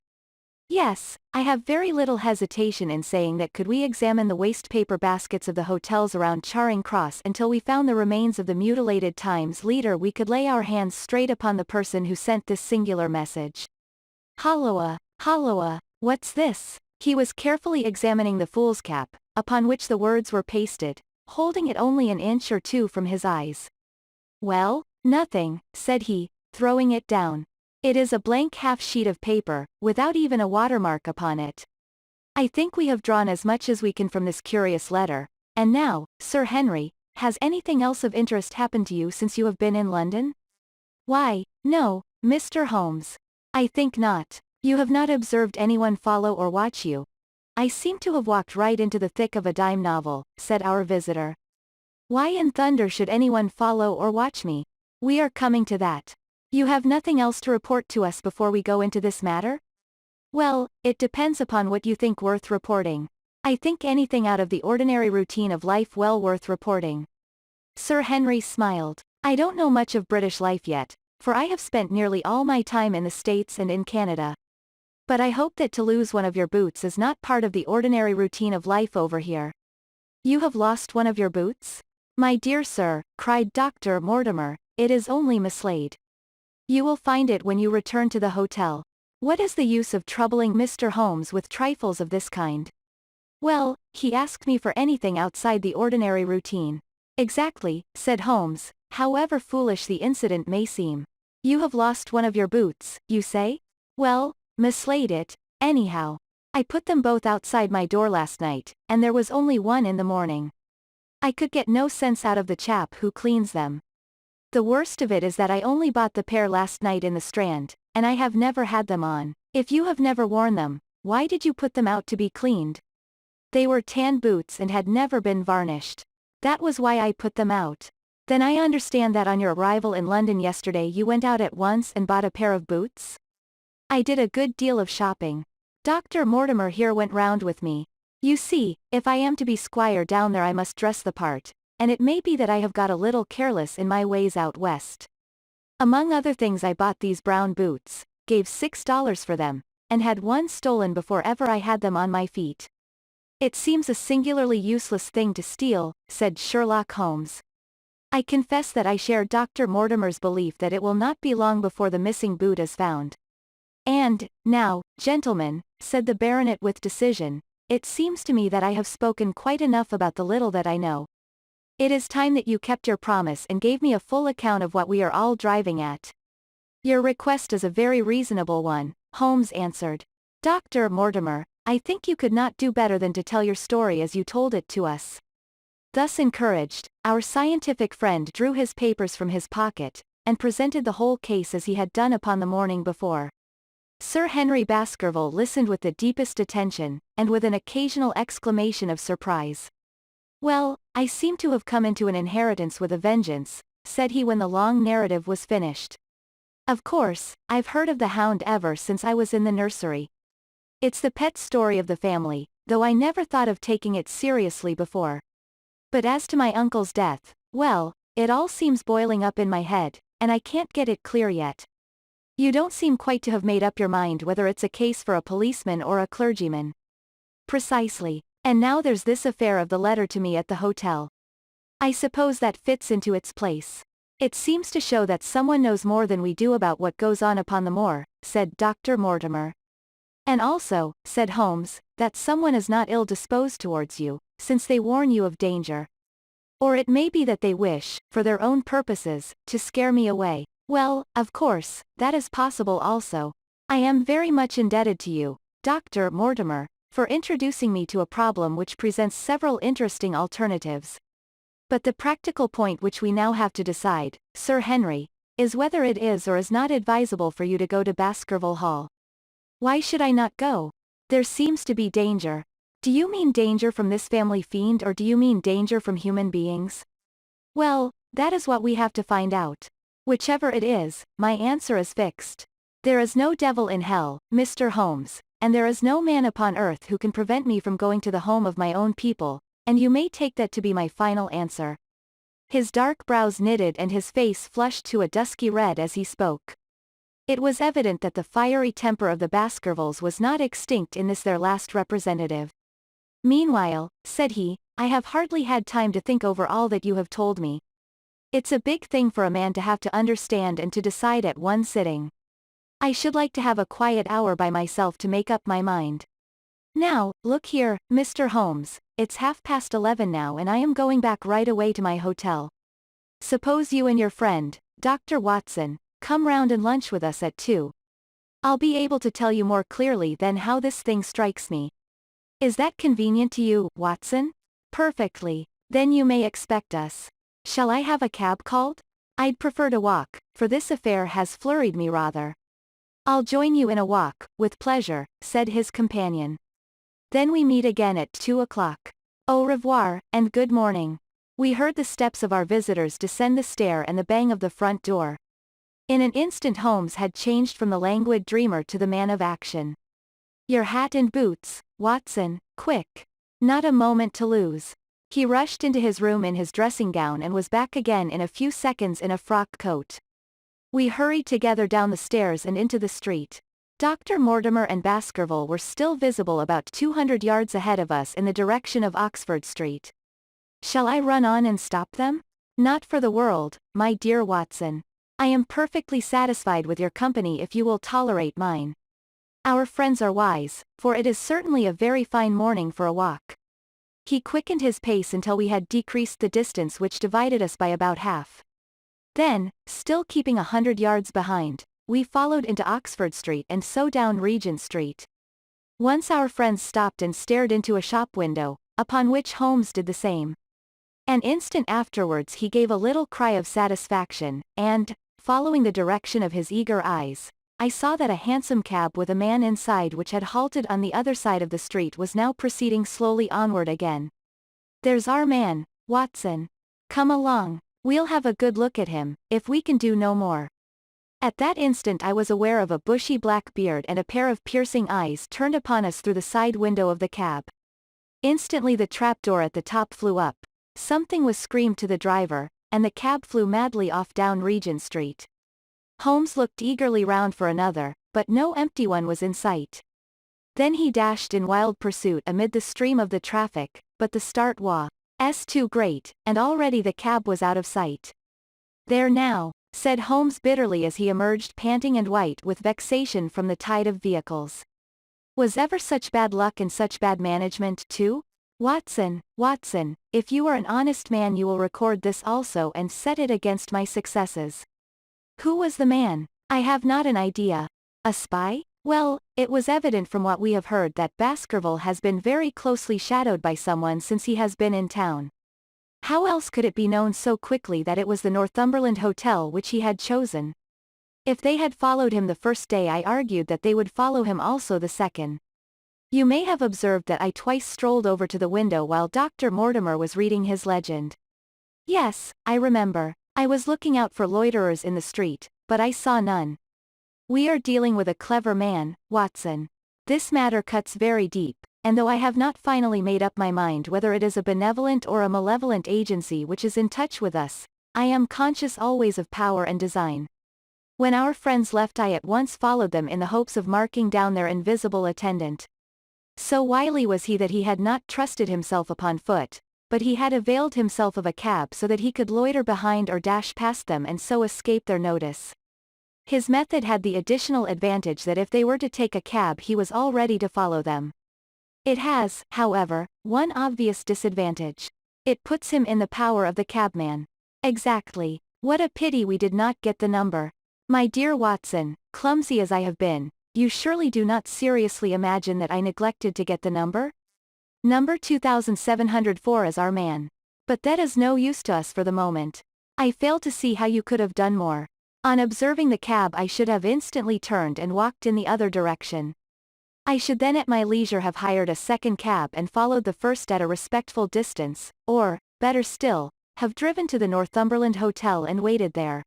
Yes, I have very little hesitation in saying that could we examine the waste paper baskets of the hotels around Charing Cross until we found the remains of the mutilated Times leader, we could lay our hands straight upon the person who sent this singular message. Holloa, what's this? He was carefully examining the foolscap, upon which the words were pasted, holding it only an inch or 2 from his eyes. Well, nothing, said he, throwing it down. It is a blank half-sheet of paper, without even a watermark upon it. I think we have drawn as much as we can from this curious letter, and now, Sir Henry, has anything else of interest happened to you since you have been in London? Why, no, Mr. Holmes. I think not. You have not observed anyone follow or watch you. I seem to have walked right into the thick of a dime novel, said our visitor. Why in thunder should anyone follow or watch me? We are coming to that. You have nothing else to report to us before we go into this matter? Well, it depends upon what you think worth reporting. I think anything out of the ordinary routine of life well worth reporting. Sir Henry smiled. I don't know much of British life yet, for I have spent nearly all my time in the States and in Canada. But I hope that to lose one of your boots is not part of the ordinary routine of life over here. You have lost one of your boots? My dear sir, cried Dr. Mortimer, it is only mislaid. You will find it when you return to the hotel. What is the use of troubling Mr. Holmes with trifles of this kind? Well, he asked me for anything outside the ordinary routine. Exactly, said Holmes, however foolish the incident may seem. You have lost one of your boots, you say? Well, mislaid it, anyhow. I put them both outside my door last night, and there was only one in the morning. I could get no sense out of the chap who cleans them. The worst of it is that I only bought the pair last night in the Strand, and I have never had them on. If you have never worn them, why did you put them out to be cleaned? They were tan boots and had never been varnished. That was why I put them out. Then I understand that on your arrival in London yesterday you went out at once and bought a pair of boots? I did a good deal of shopping. Dr. Mortimer here went round with me. You see, if I am to be squire down there I must dress the part, and it may be that I have got a little careless in my ways out west. Among other things I bought these brown boots, gave $6 for them, and had one stolen before ever I had them on my feet. It seems a singularly useless thing to steal, said Sherlock Holmes. I confess that I share Dr. Mortimer's belief that it will not be long before the missing boot is found. And, now, gentlemen, said the baronet with decision, it seems to me that I have spoken quite enough about the little that I know. It is time that you kept your promise and gave me a full account of what we are all driving at. Your request is a very reasonable one, Holmes answered. Dr. Mortimer, I think you could not do better than to tell your story as you told it to us. Thus encouraged, our scientific friend drew his papers from his pocket, and presented the whole case as he had done upon the morning before. Sir Henry Baskerville listened with the deepest attention, and with an occasional exclamation of surprise. Well, I seem to have come into an inheritance with a vengeance, said he when the long narrative was finished. Of course, I've heard of the hound ever since I was in the nursery. It's the pet story of the family, though I never thought of taking it seriously before. But as to my uncle's death, well, it all seems boiling up in my head, and I can't get it clear yet. You don't seem quite to have made up your mind whether it's a case for a policeman or a clergyman. Precisely. And now there's this affair of the letter to me at the hotel. I suppose that fits into its place. It seems to show that someone knows more than we do about what goes on upon the moor, said Dr. Mortimer. And also, said Holmes, that someone is not ill-disposed towards you, since they warn you of danger. Or it may be that they wish, for their own purposes, to scare me away. Well, of course, that is possible also. I am very much indebted to you, Dr. Mortimer, for introducing me to a problem which presents several interesting alternatives. But the practical point which we now have to decide, Sir Henry, is whether it is or is not advisable for you to go to Baskerville Hall. Why should I not go? There seems to be danger. Do you mean danger from this family fiend or do you mean danger from human beings? Well, that is what we have to find out. Whichever it is, my answer is fixed. There is no devil in hell, Mr. Holmes, and there is no man upon earth who can prevent me from going to the home of my own people, and you may take that to be my final answer. His dark brows knitted and his face flushed to a dusky red as he spoke. It was evident that the fiery temper of the Baskervilles was not extinct in this their last representative. Meanwhile, said he, I have hardly had time to think over all that you have told me. It's a big thing for a man to have to understand and to decide at one sitting. I should like to have a quiet hour by myself to make up my mind. Now, look here, Mr. Holmes, it's 11:30 now and I am going back right away to my hotel. Suppose you and your friend, Dr. Watson, come round and lunch with us at 2. I'll be able to tell you more clearly then how this thing strikes me. Is that convenient to you, Watson? Perfectly. Then you may expect us. Shall I have a cab called? I'd prefer to walk, for this affair has flurried me rather. I'll join you in a walk, with pleasure, said his companion. Then we meet again at 2 o'clock. Au revoir, and good morning. We heard the steps of our visitors descend the stair and the bang of the front door. In an instant Holmes had changed from the languid dreamer to the man of action. Your hat and boots, Watson, quick. Not a moment to lose. He rushed into his room in his dressing gown and was back again in a few seconds in a frock coat. We hurried together down the stairs and into the street. Dr. Mortimer and Baskerville were still visible about 200 yards ahead of us in the direction of Oxford Street. Shall I run on and stop them? Not for the world, my dear Watson. I am perfectly satisfied with your company if you will tolerate mine. Our friends are wise, for it is certainly a very fine morning for a walk. He quickened his pace until we had decreased the distance which divided us by about half. Then, still keeping 100 yards behind, we followed into Oxford Street and so down Regent Street. Once our friends stopped and stared into a shop window, upon which Holmes did the same. An instant afterwards he gave a little cry of satisfaction, and, following the direction of his eager eyes, I saw that a hansom cab with a man inside which had halted on the other side of the street was now proceeding slowly onward again. "There's our man, Watson. Come along. We'll have a good look at him, if we can do no more." At that instant I was aware of a bushy black beard and a pair of piercing eyes turned upon us through the side window of the cab. Instantly the trapdoor at the top flew up, something was screamed to the driver, and the cab flew madly off down Regent Street. Holmes looked eagerly round for another, but no empty one was in sight. Then he dashed in wild pursuit amid the stream of the traffic, but the start was too great, and already the cab was out of sight. "There now," said Holmes bitterly as he emerged panting and white with vexation from the tide of vehicles. "Was ever such bad luck and such bad management, too? Watson, Watson, if you are an honest man you will record this also and set it against my successes." "Who was the man?" "I have not an idea." "A spy?" "Well, it was evident from what we have heard that Baskerville has been very closely shadowed by someone since he has been in town. How else could it be known so quickly that it was the Northumberland Hotel which he had chosen? If they had followed him the first day I argued that they would follow him also the second. You may have observed that I twice strolled over to the window while Dr. Mortimer was reading his legend." "Yes, I remember. I was looking out for loiterers in the street, but I saw none." "We are dealing with a clever man, Watson. This matter cuts very deep, and though I have not finally made up my mind whether it is a benevolent or a malevolent agency which is in touch with us, I am conscious always of power and design. When our friends left I at once followed them in the hopes of marking down their invisible attendant. So wily was he that he had not trusted himself upon foot, but he had availed himself of a cab so that he could loiter behind or dash past them and so escape their notice. His method had the additional advantage that if they were to take a cab he was all ready to follow them. It has, however, one obvious disadvantage. It puts him in the power of the cabman. Exactly. What a pity we did not get the number. My dear Watson, clumsy as I have been, you surely do not seriously imagine that I neglected to get the number? Number 2704 is our man. But that is no use to us for the moment. I fail to see how you could have done more. On observing the cab I should have instantly turned and walked in the other direction. I should then at my leisure have hired a second cab and followed the first at a respectful distance, or, better still, have driven to the Northumberland Hotel and waited there.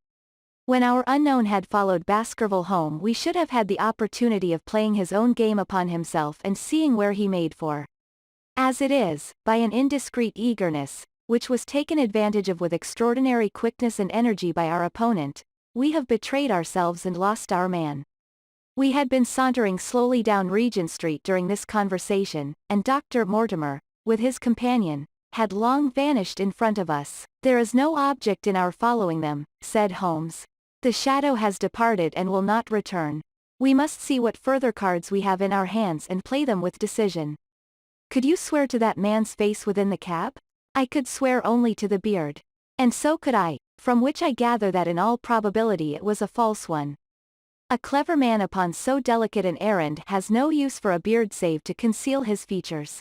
When our unknown had followed Baskerville home we should have had the opportunity of playing his own game upon himself and seeing where he made for. As it is, by an indiscreet eagerness, which was taken advantage of with extraordinary quickness and energy by our opponent, we have betrayed ourselves and lost our man. We had been sauntering slowly down Regent Street during this conversation, and Dr. Mortimer, with his companion, had long vanished in front of us. "There is no object in our following them," said Holmes. "The shadow has departed and will not return. We must see what further cards we have in our hands and play them with decision." "Could you swear to that man's face within the cab?" "I could swear only to the beard." "And so could I, from which I gather that in all probability it was a false one. A clever man upon so delicate an errand has no use for a beard save to conceal his features.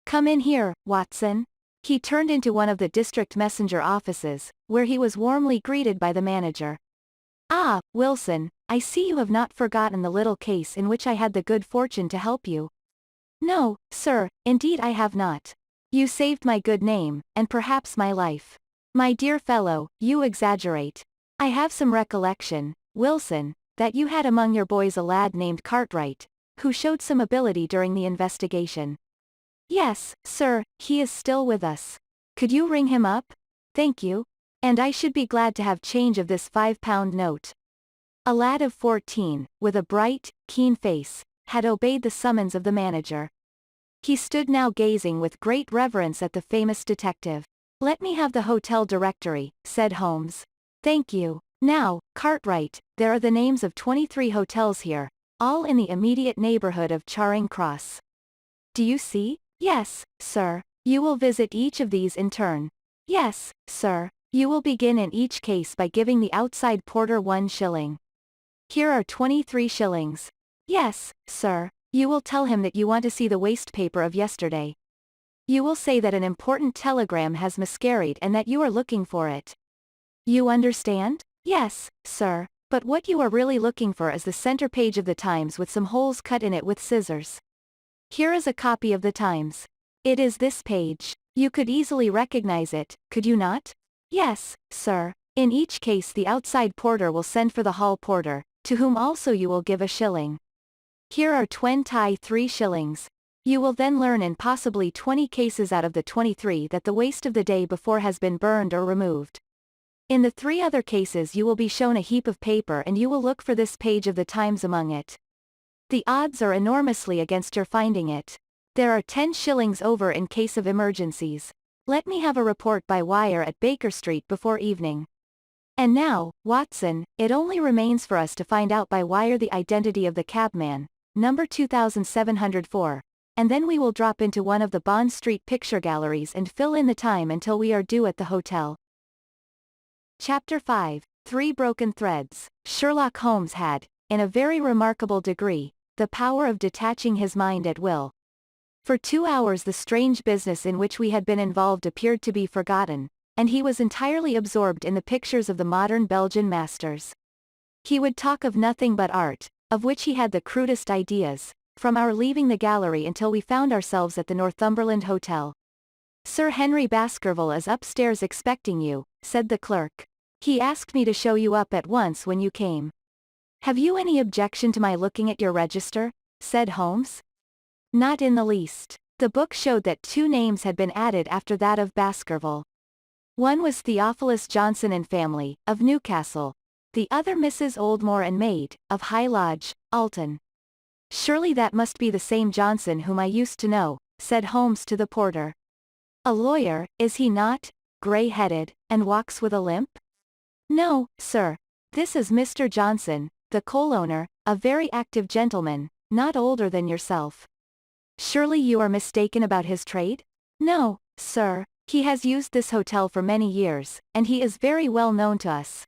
Come in here, Watson." He turned into one of the district messenger offices, where he was warmly greeted by the manager. "Ah, Wilson, I see you have not forgotten the little case in which I had the good fortune to help you." "No, sir, indeed I have not. You saved my good name, and perhaps my life." "My dear fellow, you exaggerate. I have some recollection, Wilson, that you had among your boys a lad named Cartwright, who showed some ability during the investigation." "Yes, sir, he is still with us. Could you ring him up?" "Thank you. And I should be glad to have change of this £5 note." A lad of 14, with a bright, keen face, had obeyed the summons of the manager. He stood now gazing with great reverence at the famous detective. "Let me have the hotel directory," said Holmes. "Thank you. Now, Cartwright, there are the names of 23 hotels here, all in the immediate neighborhood of Charing Cross. Do you see?" "Yes, sir." "You will visit each of these in turn." "Yes, sir." "You will begin in each case by giving the outside porter 1 shilling. Here are 23 shillings. "Yes, sir." "You will tell him that you want to see the waste paper of yesterday." You will say that an important telegram has miscarried and that you are looking for it. You understand? Yes, sir, but what you are really looking for is the center page of the Times with some holes cut in it with scissors. Here is a copy of the Times. It is this page. You could easily recognize it, could you not? Yes, sir. In each case the outside porter will send for the hall porter, to whom also you will give a shilling. Here are 23 shillings. You will then learn in possibly 20 cases out of the 23 that the waste of the day before has been burned or removed. In the 3 other cases you will be shown a heap of paper and you will look for this page of the Times among it. The odds are enormously against your finding it. There are 10 shillings over in case of emergencies. Let me have a report by wire at Baker Street before evening. And now, Watson, it only remains for us to find out by wire the identity of the cabman, number 2704, and then we will drop into one of the Bond Street picture galleries and fill in the time until we are due at the hotel. Chapter 5, 3 Broken Threads. Sherlock Holmes had, in a very remarkable degree, the power of detaching his mind at will. For 2 hours the strange business in which we had been involved appeared to be forgotten, and he was entirely absorbed in the pictures of the modern Belgian masters. He would talk of nothing but art, of which he had the crudest ideas, from our leaving the gallery until we found ourselves at the Northumberland Hotel. "Sir Henry Baskerville is upstairs expecting you," said the clerk. "He asked me to show you up at once when you came." "Have you any objection to my looking at your register?" said Holmes. Not in the least. The book showed that 2 names had been added after that of Baskerville. One was Theophilus Johnson and family, of Newcastle, the other Mrs. Oldmore and maid, of High Lodge, Alton. "Surely that must be the same Johnson whom I used to know," said Holmes to the porter. "A lawyer, is he not, grey-headed, and walks with a limp?" "No, sir. This is Mr. Johnson, the coal owner, a very active gentleman, not older than yourself." "Surely you are mistaken about his trade?" "No, sir. He has used this hotel for many years, and he is very well known to us."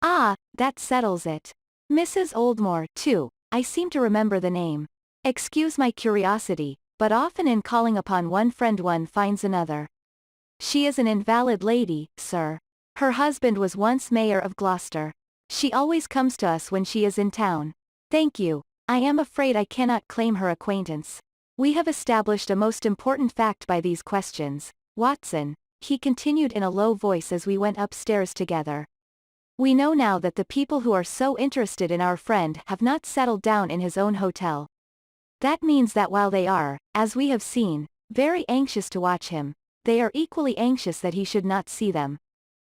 "Ah, that settles it. Mrs. Oldmore, too, I seem to remember the name. Excuse my curiosity, but often in calling upon one friend one finds another." "She is an invalid lady, sir. Her husband was once mayor of Gloucester. She always comes to us when she is in town." "Thank you. I am afraid I cannot claim her acquaintance. We have established a most important fact by these questions, Watson," he continued in a low voice as we went upstairs together. "We know now that the people who are so interested in our friend have not settled down in his own hotel. That means that while they are, as we have seen, very anxious to watch him, they are equally anxious that he should not see them.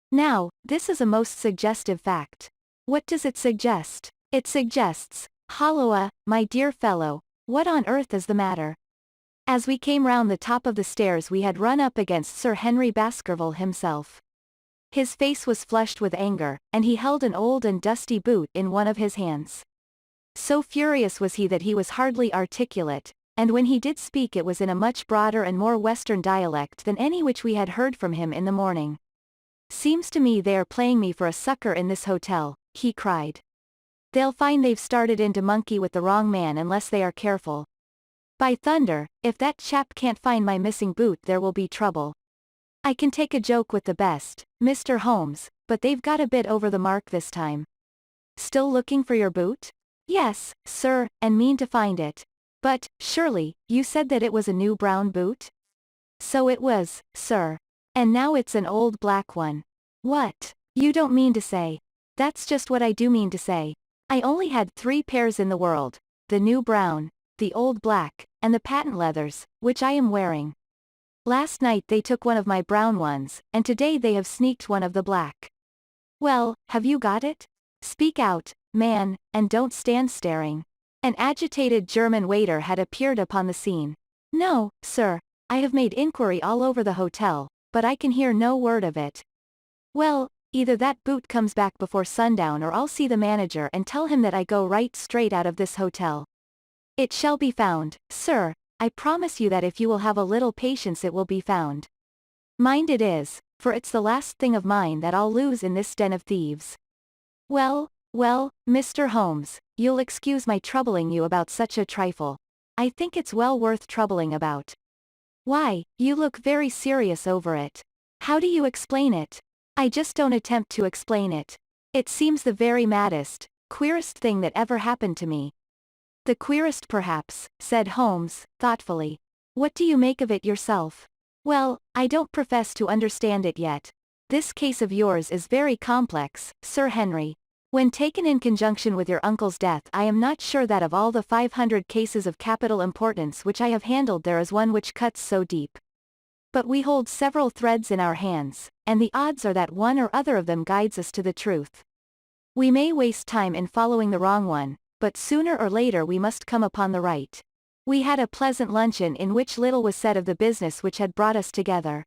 Now, this is a most suggestive fact." "What does it suggest?" "It suggests, Holloa, my dear fellow, what on earth is the matter?" As we came round the top of the stairs we had run up against Sir Henry Baskerville himself. His face was flushed with anger, and he held an old and dusty boot in one of his hands. So furious was he that he was hardly articulate, and when he did speak it was in a much broader and more western dialect than any which we had heard from him in the morning. "Seems to me they are playing me for a sucker in this hotel," he cried. "They'll find they've started in to monkey with the wrong man unless they are careful. By thunder, if that chap can't find my missing boot there will be trouble. I can take a joke with the best, Mr. Holmes, but they've got a bit over the mark this time." "Still looking for your boot?" "Yes, sir, and mean to find it. But, surely, you said that it was a new brown boot?" "So it was, sir. And now it's an old black one." "What? You don't mean to say—" "That's just what I do mean to say. I only had 3 pairs in the world, the new brown, the old black, and the patent leathers, which I am wearing. Last night they took one of my brown ones, and today they have sneaked one of the black." "Well, have you got it? Speak out, man, and don't stand staring." An agitated German waiter had appeared upon the scene. "No, sir, I have made inquiry all over the hotel, but I can hear no word of it." "Well, either that boot comes back before sundown or I'll see the manager and tell him that I go right straight out of this hotel." "It shall be found, sir, I promise you that if you will have a little patience it will be found. Mind it is, for it's the last thing of mine that I'll lose in this den of thieves." "Well, well, Mr. Holmes, you'll excuse my troubling you about such a trifle. I think it's well worth troubling about." Why, you look very serious over it. How do you explain it? I just don't attempt to explain it. It seems the very maddest, queerest thing that ever happened to me. The queerest perhaps, said Holmes, thoughtfully. What do you make of it yourself? Well, I don't profess to understand it yet. This case of yours is very complex, Sir Henry. When taken in conjunction with your uncle's death, I am not sure that of all the 500 cases of capital importance which I have handled there is one which cuts so deep. But we hold several threads in our hands, and the odds are that one or other of them guides us to the truth. We may waste time in following the wrong one, but sooner or later we must come upon the right. We had a pleasant luncheon in which little was said of the business which had brought us together.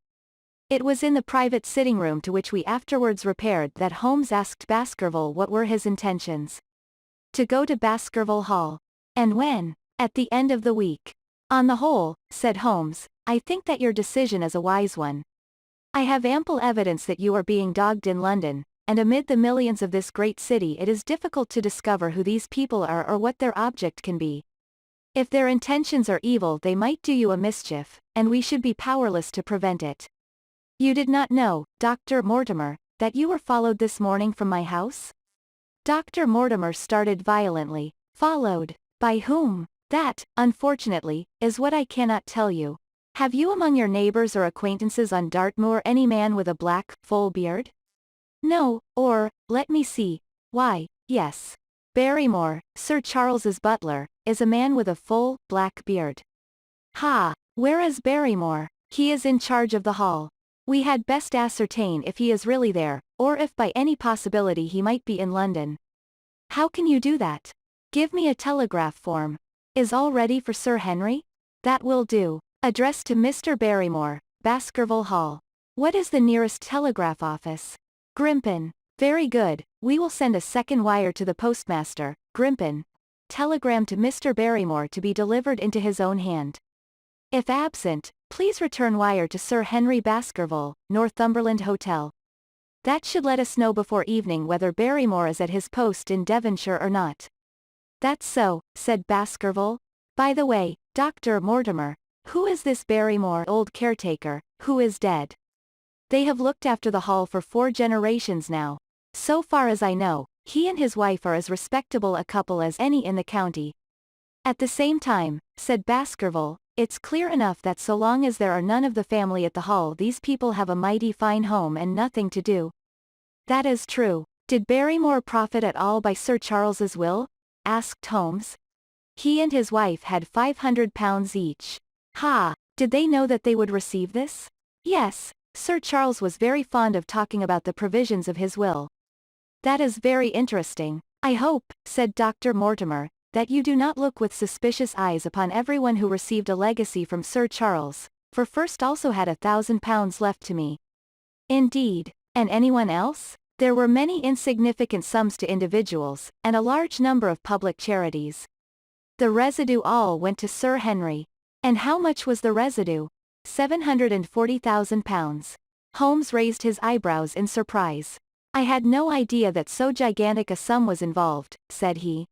It was in the private sitting room to which we afterwards repaired that Holmes asked Baskerville what were his intentions. To go to Baskerville Hall. And when? At the end of the week. On the whole, said Holmes, I think that your decision is a wise one. I have ample evidence that you are being dogged in London, and amid the millions of this great city it is difficult to discover who these people are or what their object can be. If their intentions are evil they might do you a mischief, and we should be powerless to prevent it. You did not know, Dr. Mortimer, that you were followed this morning from my house? Dr. Mortimer started violently. Followed? By whom? That, unfortunately, is what I cannot tell you. Have you among your neighbors or acquaintances on Dartmoor any man with a black, full beard? No, or, let me see. Why, yes. Barrymore, Sir Charles's butler, is a man with a full, black beard. Ha! Where is Barrymore? He is in charge of the hall. We had best ascertain if he is really there, or if by any possibility he might be in London. How can you do that? Give me a telegraph form. Is all ready for Sir Henry? That will do. Addressed to Mr. Barrymore, Baskerville Hall. What is the nearest telegraph office? Grimpen. Very good, we will send a second wire to the postmaster, Grimpen. Telegram to Mr. Barrymore to be delivered into his own hand. If absent, please return wire to Sir Henry Baskerville, Northumberland Hotel. That should let us know before evening whether Barrymore is at his post in Devonshire or not. That's so, said Baskerville. By the way, Dr. Mortimer, who is this Barrymore old caretaker, who is dead? They have looked after the hall for 4 generations now. So far as I know, he and his wife are as respectable a couple as any in the county. At the same time, said Baskerville, it's clear enough that so long as there are none of the family at the hall these people have a mighty fine home and nothing to do. That is true. Did Barrymore profit at all by Sir Charles's will? Asked Holmes. He and his wife had £500 each. Ha! Did they know that they would receive this? Yes, Sir Charles was very fond of talking about the provisions of his will. That is very interesting. I hope, said Dr. Mortimer, that you do not look with suspicious eyes upon everyone who received a legacy from Sir Charles, for first also had £1,000 left to me. Indeed. And anyone else? There were many insignificant sums to individuals, and a large number of public charities. The residue all went to Sir Henry. And how much was the residue? £740,000. Holmes raised his eyebrows in surprise. I had no idea that so gigantic a sum was involved, said he.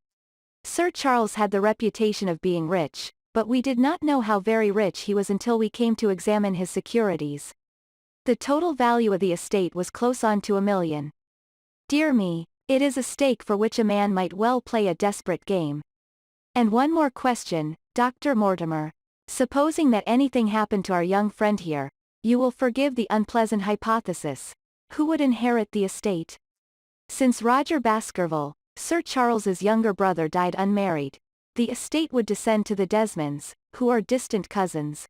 Sir Charles had the reputation of being rich, but we did not know how very rich he was until we came to examine his securities. The total value of the estate was close on to £1 million. Dear me, it is a stake for which a man might well play a desperate game. And one more question, Dr. Mortimer. Supposing that anything happened to our young friend here, you will forgive the unpleasant hypothesis. Who would inherit the estate? Since Roger Baskerville, Sir Charles's younger brother, died unmarried, the estate would descend to the Desmonds, who are distant cousins.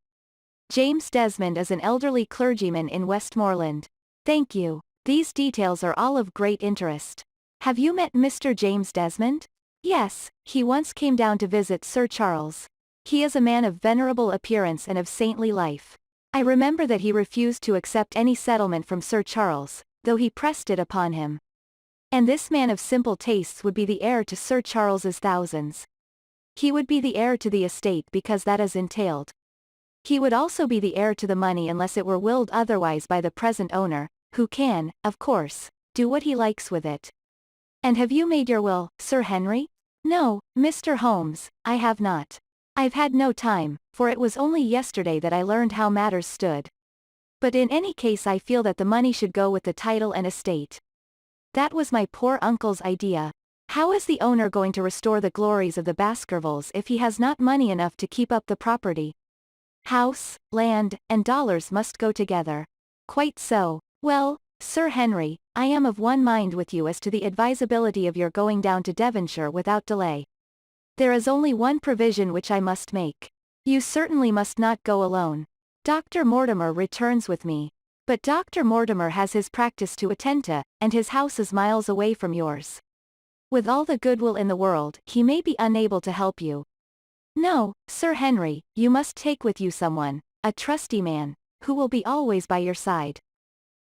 James Desmond is an elderly clergyman in Westmoreland. Thank you. These details are all of great interest. Have you met Mr. James Desmond? Yes, he once came down to visit Sir Charles. He is a man of venerable appearance and of saintly life. I remember that he refused to accept any settlement from Sir Charles, though he pressed it upon him. And this man of simple tastes would be the heir to Sir Charles's thousands. He would be the heir to the estate because that is entailed. He would also be the heir to the money unless it were willed otherwise by the present owner, who can, of course, do what he likes with it. And have you made your will, Sir Henry? No, Mr. Holmes, I have not. I've had no time, for it was only yesterday that I learned how matters stood. But in any case I feel that the money should go with the title and estate. That was my poor uncle's idea. How is the owner going to restore the glories of the Baskervilles if he has not money enough to keep up the property? House, land, and dollars must go together. Quite so. Well, Sir Henry, I am of one mind with you as to the advisability of your going down to Devonshire without delay. There is only one provision which I must make. You certainly must not go alone. Dr. Mortimer returns with me. But Dr. Mortimer has his practice to attend to, and his house is miles away from yours. With all the goodwill in the world, he may be unable to help you. No, Sir Henry, you must take with you someone, a trusty man, who will be always by your side.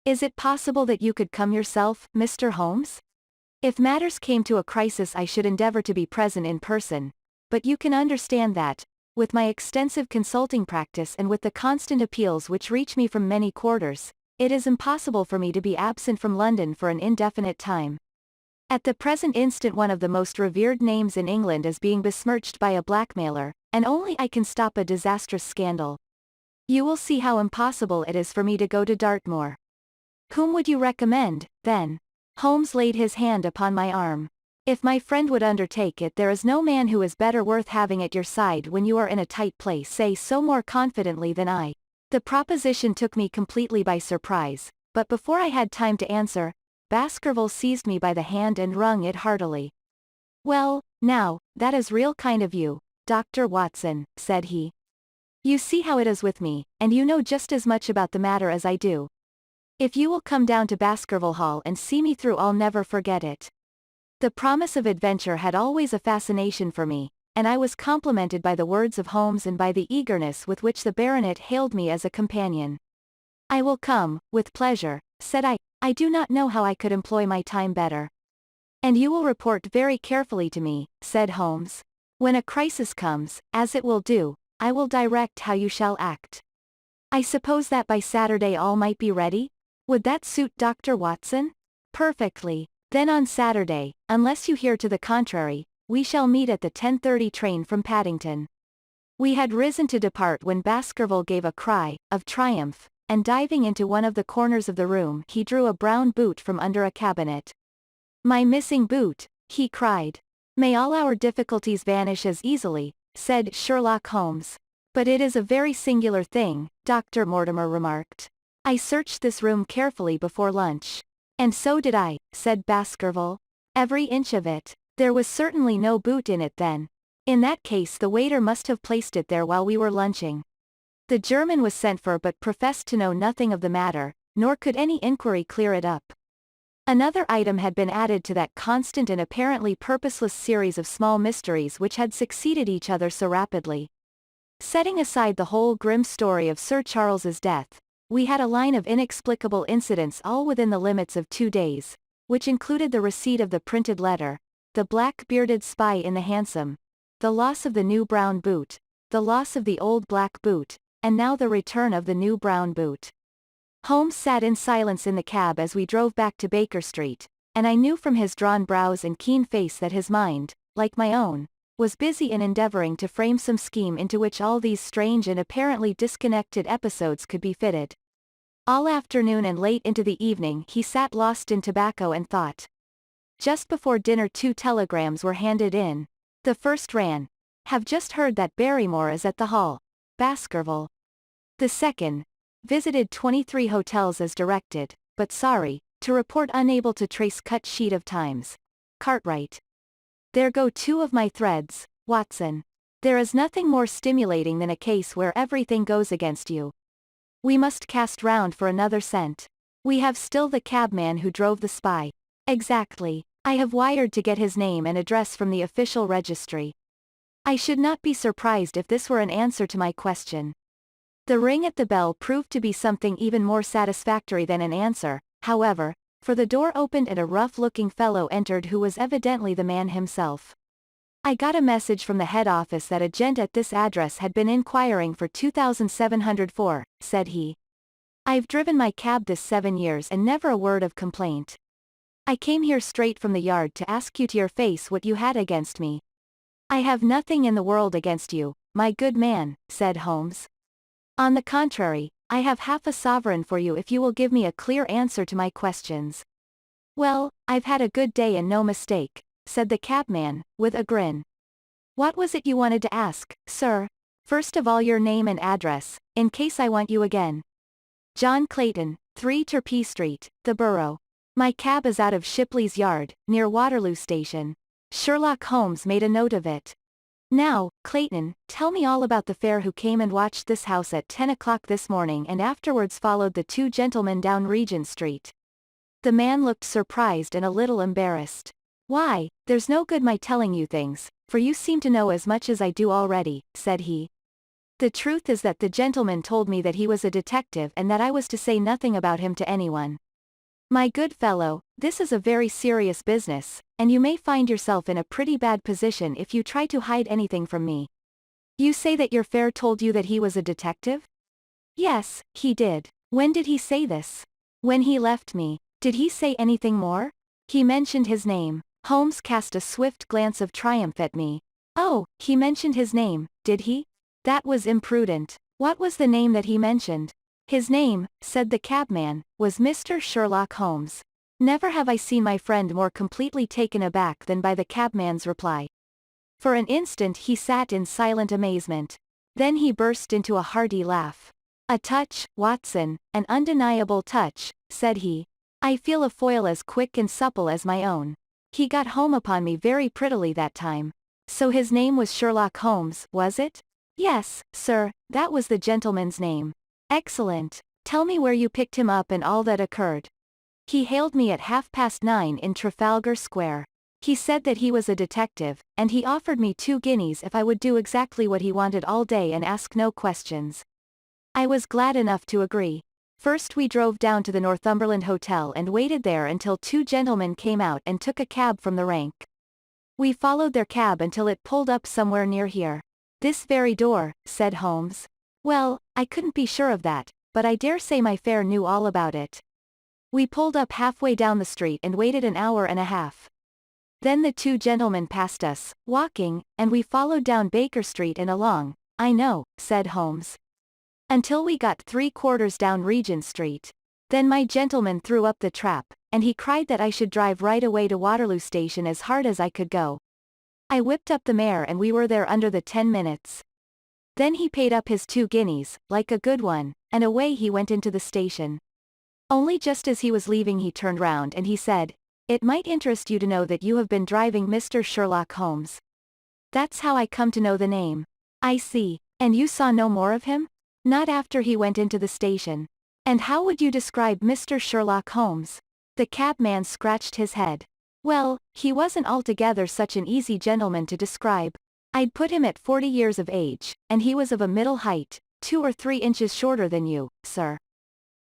Is it possible that you could come yourself, Mr. Holmes? If matters came to a crisis I should endeavor to be present in person, but you can understand that, with my extensive consulting practice and with the constant appeals which reach me from many quarters, it is impossible for me to be absent from London for an indefinite time. At the present instant one of the most revered names in England is being besmirched by a blackmailer, and only I can stop a disastrous scandal. You will see how impossible it is for me to go to Dartmoor. Whom would you recommend, then? Holmes laid his hand upon my arm. If my friend would undertake it, there is no man who is better worth having at your side when you are in a tight place. Say so more confidently than I. The proposition took me completely by surprise, but before I had time to answer, Baskerville seized me by the hand and wrung it heartily. Well, now, that is real kind of you, Dr. Watson, said he. You see how it is with me, and you know just as much about the matter as I do. If you will come down to Baskerville Hall and see me through, I'll never forget it. The promise of adventure had always a fascination for me, and I was complimented by the words of Holmes and by the eagerness with which the baronet hailed me as a companion. I will come, with pleasure, said I. I do not know how I could employ my time better. And you will report very carefully to me, said Holmes. When a crisis comes, as it will do, I will direct how you shall act. I suppose that by Saturday all might be ready? Would that suit Dr. Watson? Perfectly. Then on Saturday, unless you hear to the contrary, we shall meet at the 10:30 train from Paddington. We had risen to depart when Baskerville gave a cry of triumph, and diving into one of the corners of the room he drew a brown boot from under a cabinet. My missing boot, he cried. May all our difficulties vanish as easily, said Sherlock Holmes. But it is a very singular thing, Dr. Mortimer remarked. I searched this room carefully before lunch. And so did I, said Baskerville. Every inch of it. There was certainly no boot in it then. In that case the waiter must have placed it there while we were lunching. The German was sent for but professed to know nothing of the matter, nor could any inquiry clear it up. Another item had been added to that constant and apparently purposeless series of small mysteries which had succeeded each other so rapidly. Setting aside the whole grim story of Sir Charles's death, we had a line of inexplicable incidents all within the limits of 2 days, which included the receipt of the printed letter, the black-bearded spy in the hansom, the loss of the new brown boot, the loss of the old black boot, and now the return of the new brown boot. Holmes sat in silence in the cab as we drove back to Baker Street, and I knew from his drawn brows and keen face that his mind, like my own, was busy in endeavoring to frame some scheme into which all these strange and apparently disconnected episodes could be fitted. All afternoon and late into the evening he sat lost in tobacco and thought. Just before dinner 2 telegrams were handed in. The first ran, "Have just heard that Barrymore is at the Hall, Baskerville." The second, "Visited 23 hotels as directed, but sorry, to report unable to trace cut sheet of Times. Cartwright." There go 2 of my threads, Watson. There is nothing more stimulating than a case where everything goes against you. We must cast round for another scent. We have still the cabman who drove the spy. Exactly. I have wired to get his name and address from the official registry. I should not be surprised if this were an answer to my question. The ring at the bell proved to be something even more satisfactory than an answer, however, for the door opened and a rough-looking fellow entered who was evidently the man himself. I got a message from the head office that a gent at this address had been inquiring for 2704, said he. I've driven my cab this 7 years and never a word of complaint. I came here straight from the yard to ask you to your face what you had against me. I have nothing in the world against you, my good man," said Holmes. "On the contrary, I have half a sovereign for you if you will give me a clear answer to my questions." "Well, I've had a good day and no mistake," said the cabman, with a grin. "What was it you wanted to ask, sir? First of all, your name and address, in case I want you again." "John Clayton, 3 Turpey Street, the Borough. My cab is out of Shipley's Yard, near Waterloo Station." Sherlock Holmes made a note of it. "Now, Clayton, tell me all about the fare who came and watched this house at 10 o'clock this morning and afterwards followed the two gentlemen down Regent Street." The man looked surprised and a little embarrassed. "Why, there's no good my telling you things, for you seem to know as much as I do already," said he. "The truth is that the gentleman told me that he was a detective and that I was to say nothing about him to anyone." "My good fellow, this is a very serious business, and you may find yourself in a pretty bad position if you try to hide anything from me." "You say that your fare told you that he was a detective?" "Yes, he did." "When did he say this?" "When he left me." "Did he say anything more?" "He mentioned his name." Holmes cast a swift glance of triumph at me. "Oh, he mentioned his name, did he? That was imprudent. What was the name that he mentioned?" "His name," said the cabman, "was Mr. Sherlock Holmes." Never have I seen my friend more completely taken aback than by the cabman's reply. For an instant he sat in silent amazement. Then he burst into a hearty laugh. "A touch, Watson, an undeniable touch," said he. "I feel a foil as quick and supple as my own. He got home upon me very prettily that time." "So his name was Sherlock Holmes, was it?" "Yes, sir, that was the gentleman's name." "Excellent. Tell me where you picked him up and all that occurred." "He hailed me at 9:30 in Trafalgar Square. He said that he was a detective, and he offered me 2 guineas if I would do exactly what he wanted all day and ask no questions. I was glad enough to agree. First we drove down to the Northumberland Hotel and waited there until 2 gentlemen came out and took a cab from the rank. We followed their cab until it pulled up somewhere near here." "This very door," said Holmes. "Well, I couldn't be sure of that, but I dare say my fare knew all about it." "We pulled up halfway down the street and waited an hour and a half. Then the 2 gentlemen passed us, walking, and we followed down Baker Street and along." "I know," said Holmes. "Until we got 3/4 down Regent Street. Then my gentleman threw up the trap, and he cried that I should drive right away to Waterloo Station as hard as I could go. I whipped up the mare and we were there under the 10 minutes. Then he paid up his 2 guineas, like a good one, and away he went into the station. Only just as he was leaving he turned round and he said, 'It might interest you to know that you have been driving Mr. Sherlock Holmes.' That's how I come to know the name." "I see. And you saw no more of him?" "Not after he went into the station." "And how would you describe Mr. Sherlock Holmes?" The cabman scratched his head. "Well, he wasn't altogether such an easy gentleman to describe. I'd put him at 40 years of age, and he was of a middle height, 2 or 3 inches shorter than you, sir.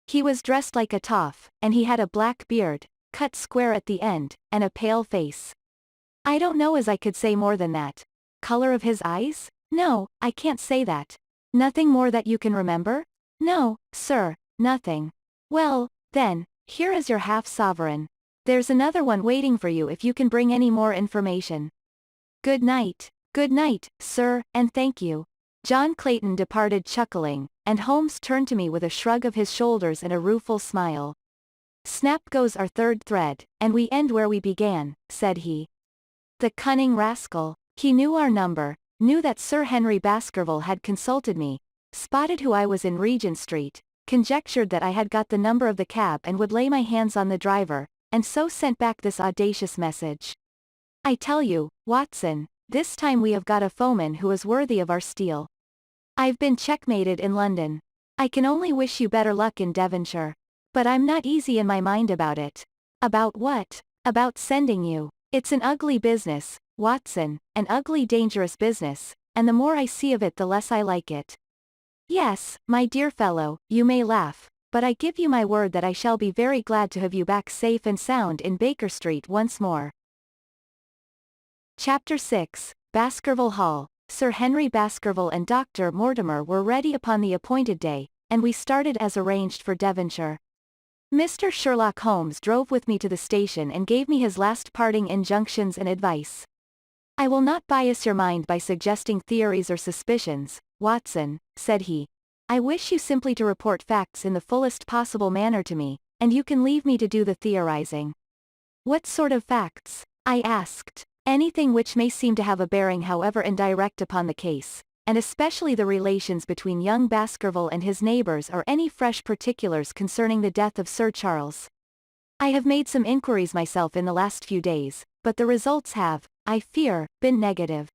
He was dressed like a toff, and he had a black beard, cut square at the end, and a pale face. I don't know as I could say more than that." "Color of his eyes?" "No, I can't say that." "Nothing more that you can remember?" "No, sir, nothing." "Well, then, here is your half-sovereign. There's another one waiting for you if you can bring any more information." "Good night." "Good night, sir, and thank you." John Clayton departed chuckling, and Holmes turned to me with a shrug of his shoulders and a rueful smile. "Snap goes our third thread, and we end where we began," said he. "The cunning rascal. He knew our number, knew that Sir Henry Baskerville had consulted me, spotted who I was in Regent Street, conjectured that I had got the number of the cab and would lay my hands on the driver, and so sent back this audacious message. I tell you, Watson, this time we have got a foeman who is worthy of our steel. I've been checkmated in London. I can only wish you better luck in Devonshire. But I'm not easy in my mind about it." "About what?" "About sending you. It's an ugly business, Watson, an ugly dangerous business, and the more I see of it the less I like it. Yes, my dear fellow, you may laugh, but I give you my word that I shall be very glad to have you back safe and sound in Baker Street once more." Chapter 6, Baskerville Hall. Sir Henry Baskerville and Dr. Mortimer were ready upon the appointed day, and we started as arranged for Devonshire. Mr. Sherlock Holmes drove with me to the station and gave me his last parting injunctions and advice. I will not bias your mind by suggesting theories or suspicions, Watson, said he. I wish you simply to report facts in the fullest possible manner to me, and you can leave me to do the theorizing. What sort of facts? I asked. Anything which may seem to have a bearing however indirect upon the case, and especially the relations between young Baskerville and his neighbors or any fresh particulars concerning the death of Sir Charles. I have made some inquiries myself in the last few days, but the results have, I fear, been negative.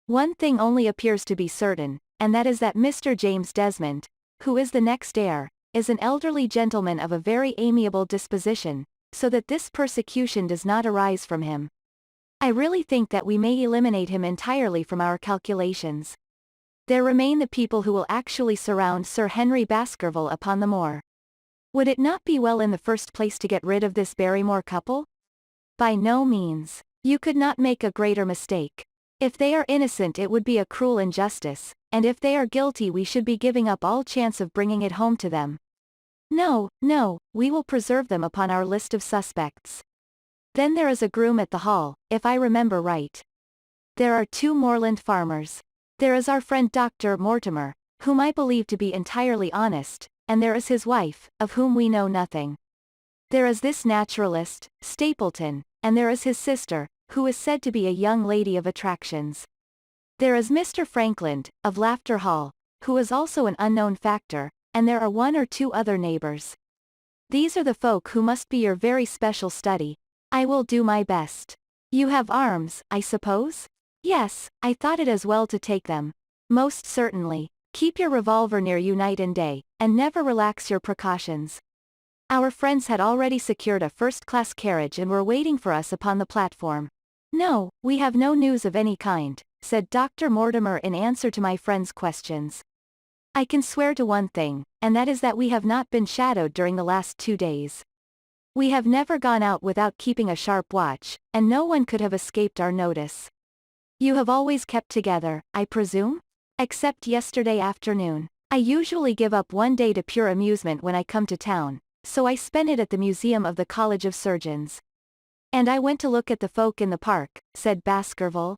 One thing only appears to be certain, and that is that Mr. James Desmond, who is the next heir, is an elderly gentleman of a very amiable disposition, so that this persecution does not arise from him. I really think that we may eliminate him entirely from our calculations. There remain the people who will actually surround Sir Henry Baskerville upon the moor. Would it not be well in the first place to get rid of this Barrymore couple? By no means. You could not make a greater mistake. If they are innocent it would be a cruel injustice, and if they are guilty we should be giving up all chance of bringing it home to them. No, no, we will preserve them upon our list of suspects. Then there is a groom at the Hall, if I remember right. There are 2 moorland farmers. There is our friend Dr. Mortimer, whom I believe to be entirely honest, and there is his wife, of whom we know nothing. There is this naturalist, Stapleton, and there is his sister, who is said to be a young lady of attractions. There is Mr. Frankland, of Laughter Hall, who is also an unknown factor, and there are 1 or 2 other neighbors. These are the folk who must be your very special study. I will do my best. You have arms, I suppose? Yes, I thought it as well to take them. Most certainly. Keep your revolver near you night and day, and never relax your precautions. Our friends had already secured a first-class carriage and were waiting for us upon the platform. No, we have no news of any kind, said Dr. Mortimer in answer to my friend's questions. I can swear to one thing, and that is that we have not been shadowed during the last 2 days. We have never gone out without keeping a sharp watch, and no one could have escaped our notice. You have always kept together, I presume? Except yesterday afternoon. I usually give up one day to pure amusement when I come to town, so I spent it at the Museum of the College of Surgeons. And I went to look at the folk in the park, said Baskerville.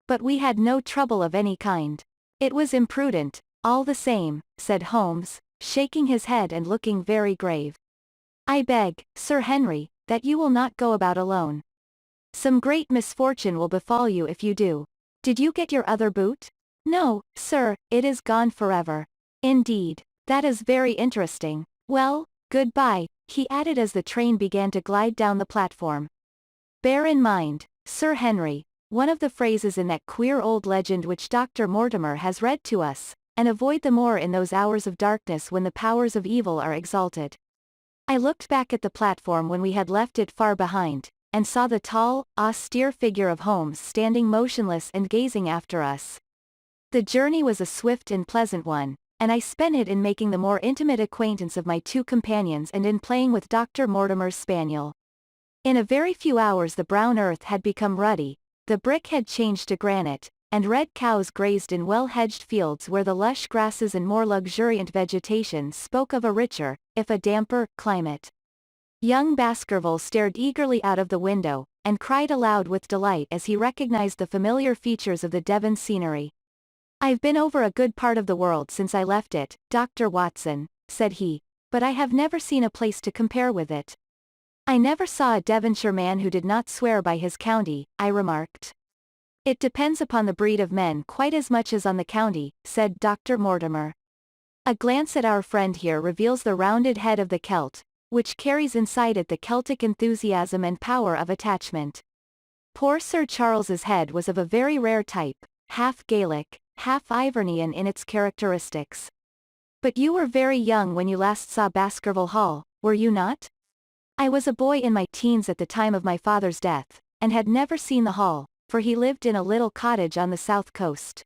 But we had no trouble of any kind. It was imprudent, all the same, said Holmes, shaking his head and looking very grave. I beg, Sir Henry, that you will not go about alone. Some great misfortune will befall you if you do. Did you get your other boot? No, sir, it is gone forever. Indeed. That is very interesting. Well, goodbye, he added as the train began to glide down the platform. Bear in mind, Sir Henry, one of the phrases in that queer old legend which Dr. Mortimer has read to us, and avoid the moor in those hours of darkness when the powers of evil are exalted. I looked back at the platform when we had left it far behind, and saw the tall, austere figure of Holmes standing motionless and gazing after us. The journey was a swift and pleasant one, and I spent it in making the more intimate acquaintance of my 2 companions and in playing with Dr. Mortimer's spaniel. In a very few hours the brown earth had become ruddy, the brick had changed to granite, and red cows grazed in well-hedged fields where the lush grasses and more luxuriant vegetation spoke of a richer, if a damper, climate. Young Baskerville stared eagerly out of the window, and cried aloud with delight as he recognized the familiar features of the Devon scenery. I've been over a good part of the world since I left it, Dr. Watson, said he, but I have never seen a place to compare with it. I never saw a Devonshire man who did not swear by his county, I remarked. It depends upon the breed of men quite as much as on the county, said Dr. Mortimer. A glance at our friend here reveals the rounded head of the Celt, which carries inside it the Celtic enthusiasm and power of attachment. Poor Sir Charles's head was of a very rare type, half Gaelic, half Ivernian in its characteristics. But you were very young when you last saw Baskerville Hall, were you not? I was a boy in my teens at the time of my father's death, and had never seen the Hall, for he lived in a little cottage on the south coast.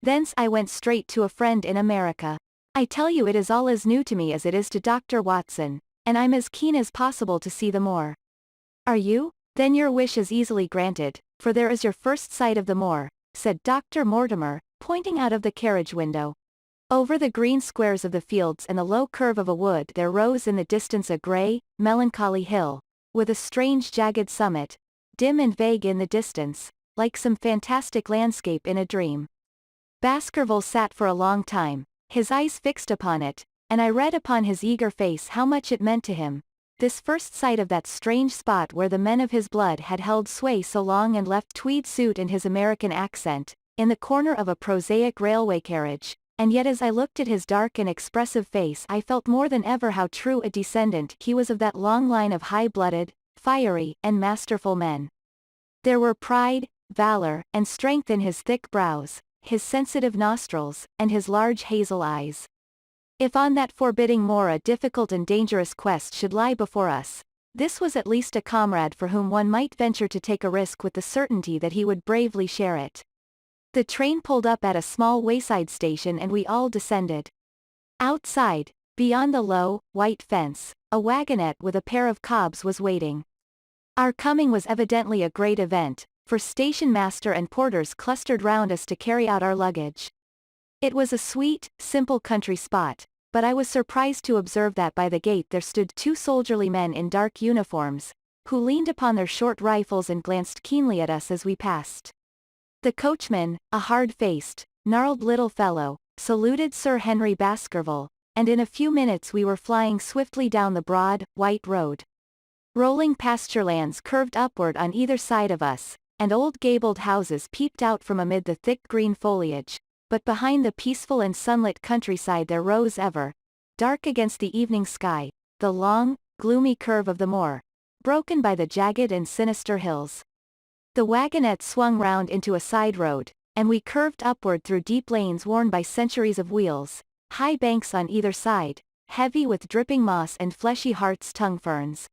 Thence I went straight to a friend in America. I tell you it is all as new to me as it is to Dr. Watson, and I'm as keen as possible to see the moor. Are you? Then your wish is easily granted, for there is your first sight of the moor, said Dr. Mortimer, pointing out of the carriage window. Over the green squares of the fields and the low curve of a wood there rose in the distance a grey, melancholy hill, with a strange jagged summit, dim and vague in the distance, like some fantastic landscape in a dream. Baskerville sat for a long time, his eyes fixed upon it, and I read upon his eager face how much it meant to him, this first sight of that strange spot where the men of his blood had held sway so long, and left tweed suit and his American accent, in the corner of a prosaic railway carriage, and yet as I looked at his dark and expressive face I felt more than ever how true a descendant he was of that long line of high-blooded, fiery, and masterful men. There were pride, valor, and strength in his thick brows, his sensitive nostrils, and his large hazel eyes. If on that forbidding moor a difficult and dangerous quest should lie before us, this was at least a comrade for whom one might venture to take a risk with the certainty that he would bravely share it. The train pulled up at a small wayside station and we all descended. Outside, beyond the low, white fence, a wagonette with a pair of cobs was waiting. Our coming was evidently a great event, for station master and porters clustered round us to carry out our luggage. It was a sweet, simple country spot, but I was surprised to observe that by the gate there stood two soldierly men in dark uniforms, who leaned upon their short rifles and glanced keenly at us as we passed. The coachman, a hard-faced, gnarled little fellow, saluted Sir Henry Baskerville, and in a few minutes we were flying swiftly down the broad, white road. Rolling pasture lands curved upward on either side of us, and old gabled houses peeped out from amid the thick green foliage, but behind the peaceful and sunlit countryside there rose ever, dark against the evening sky, the long, gloomy curve of the moor, broken by the jagged and sinister hills. The wagonette swung round into a side road, and we curved upward through deep lanes worn by centuries of wheels, high banks on either side, heavy with dripping moss and fleshy heart's tongue ferns.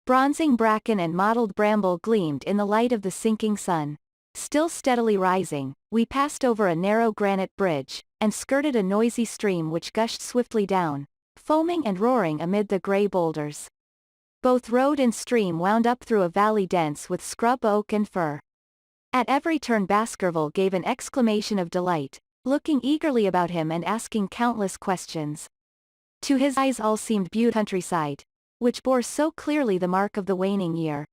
Bronzing bracken and mottled bramble gleamed in the light of the sinking sun. Still steadily rising, we passed over a narrow granite bridge, and skirted a noisy stream which gushed swiftly down, foaming and roaring amid the grey boulders. Both road and stream wound up through a valley dense with scrub oak and fir. At every turn Baskerville gave an exclamation of delight, looking eagerly about him and asking countless questions. To his eyes all seemed beautiful countryside, which bore so clearly the mark of the waning year.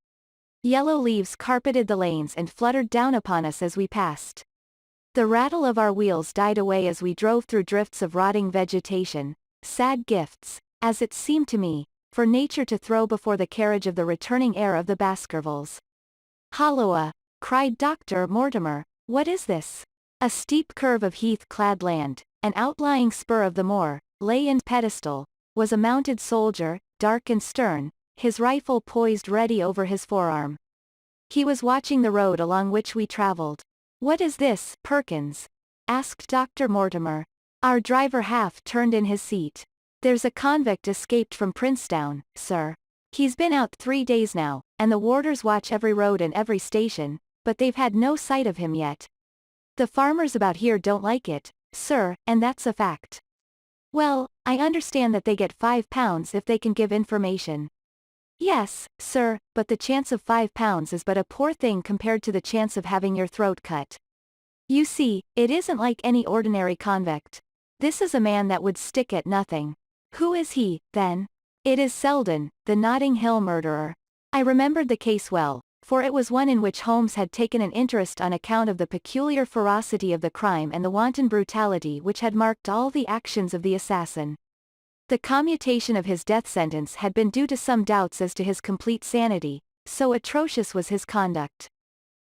Yellow leaves carpeted the lanes and fluttered down upon us as we passed. The rattle of our wheels died away as we drove through drifts of rotting vegetation, sad gifts, as it seemed to me, for nature to throw before the carriage of the returning heir of the Baskervilles. "Halloa!" cried Dr. Mortimer, "what is this?" A steep curve of heath-clad land, an outlying spur of the moor, lay in pedestal, was a mounted soldier, dark and stern, his rifle poised ready over his forearm. He was watching the road along which we travelled. "What is this, Perkins?" asked Dr. Mortimer. Our driver half turned in his seat. "There's a convict escaped from Princetown, sir. He's been out 3 days now, and the warders watch every road and every station, but they've had no sight of him yet. The farmers about here don't like it, sir, and that's a fact." "Well, I understand that they get £5 if they can give information." "Yes, sir, but the chance of £5 is but a poor thing compared to the chance of having your throat cut. You see, it isn't like any ordinary convict. This is a man that would stick at nothing." "Who is he, then?" "It is Selden, the Notting Hill murderer." I remembered the case well, for it was one in which Holmes had taken an interest on account of the peculiar ferocity of the crime and the wanton brutality which had marked all the actions of the assassin. The commutation of his death sentence had been due to some doubts as to his complete sanity, so atrocious was his conduct.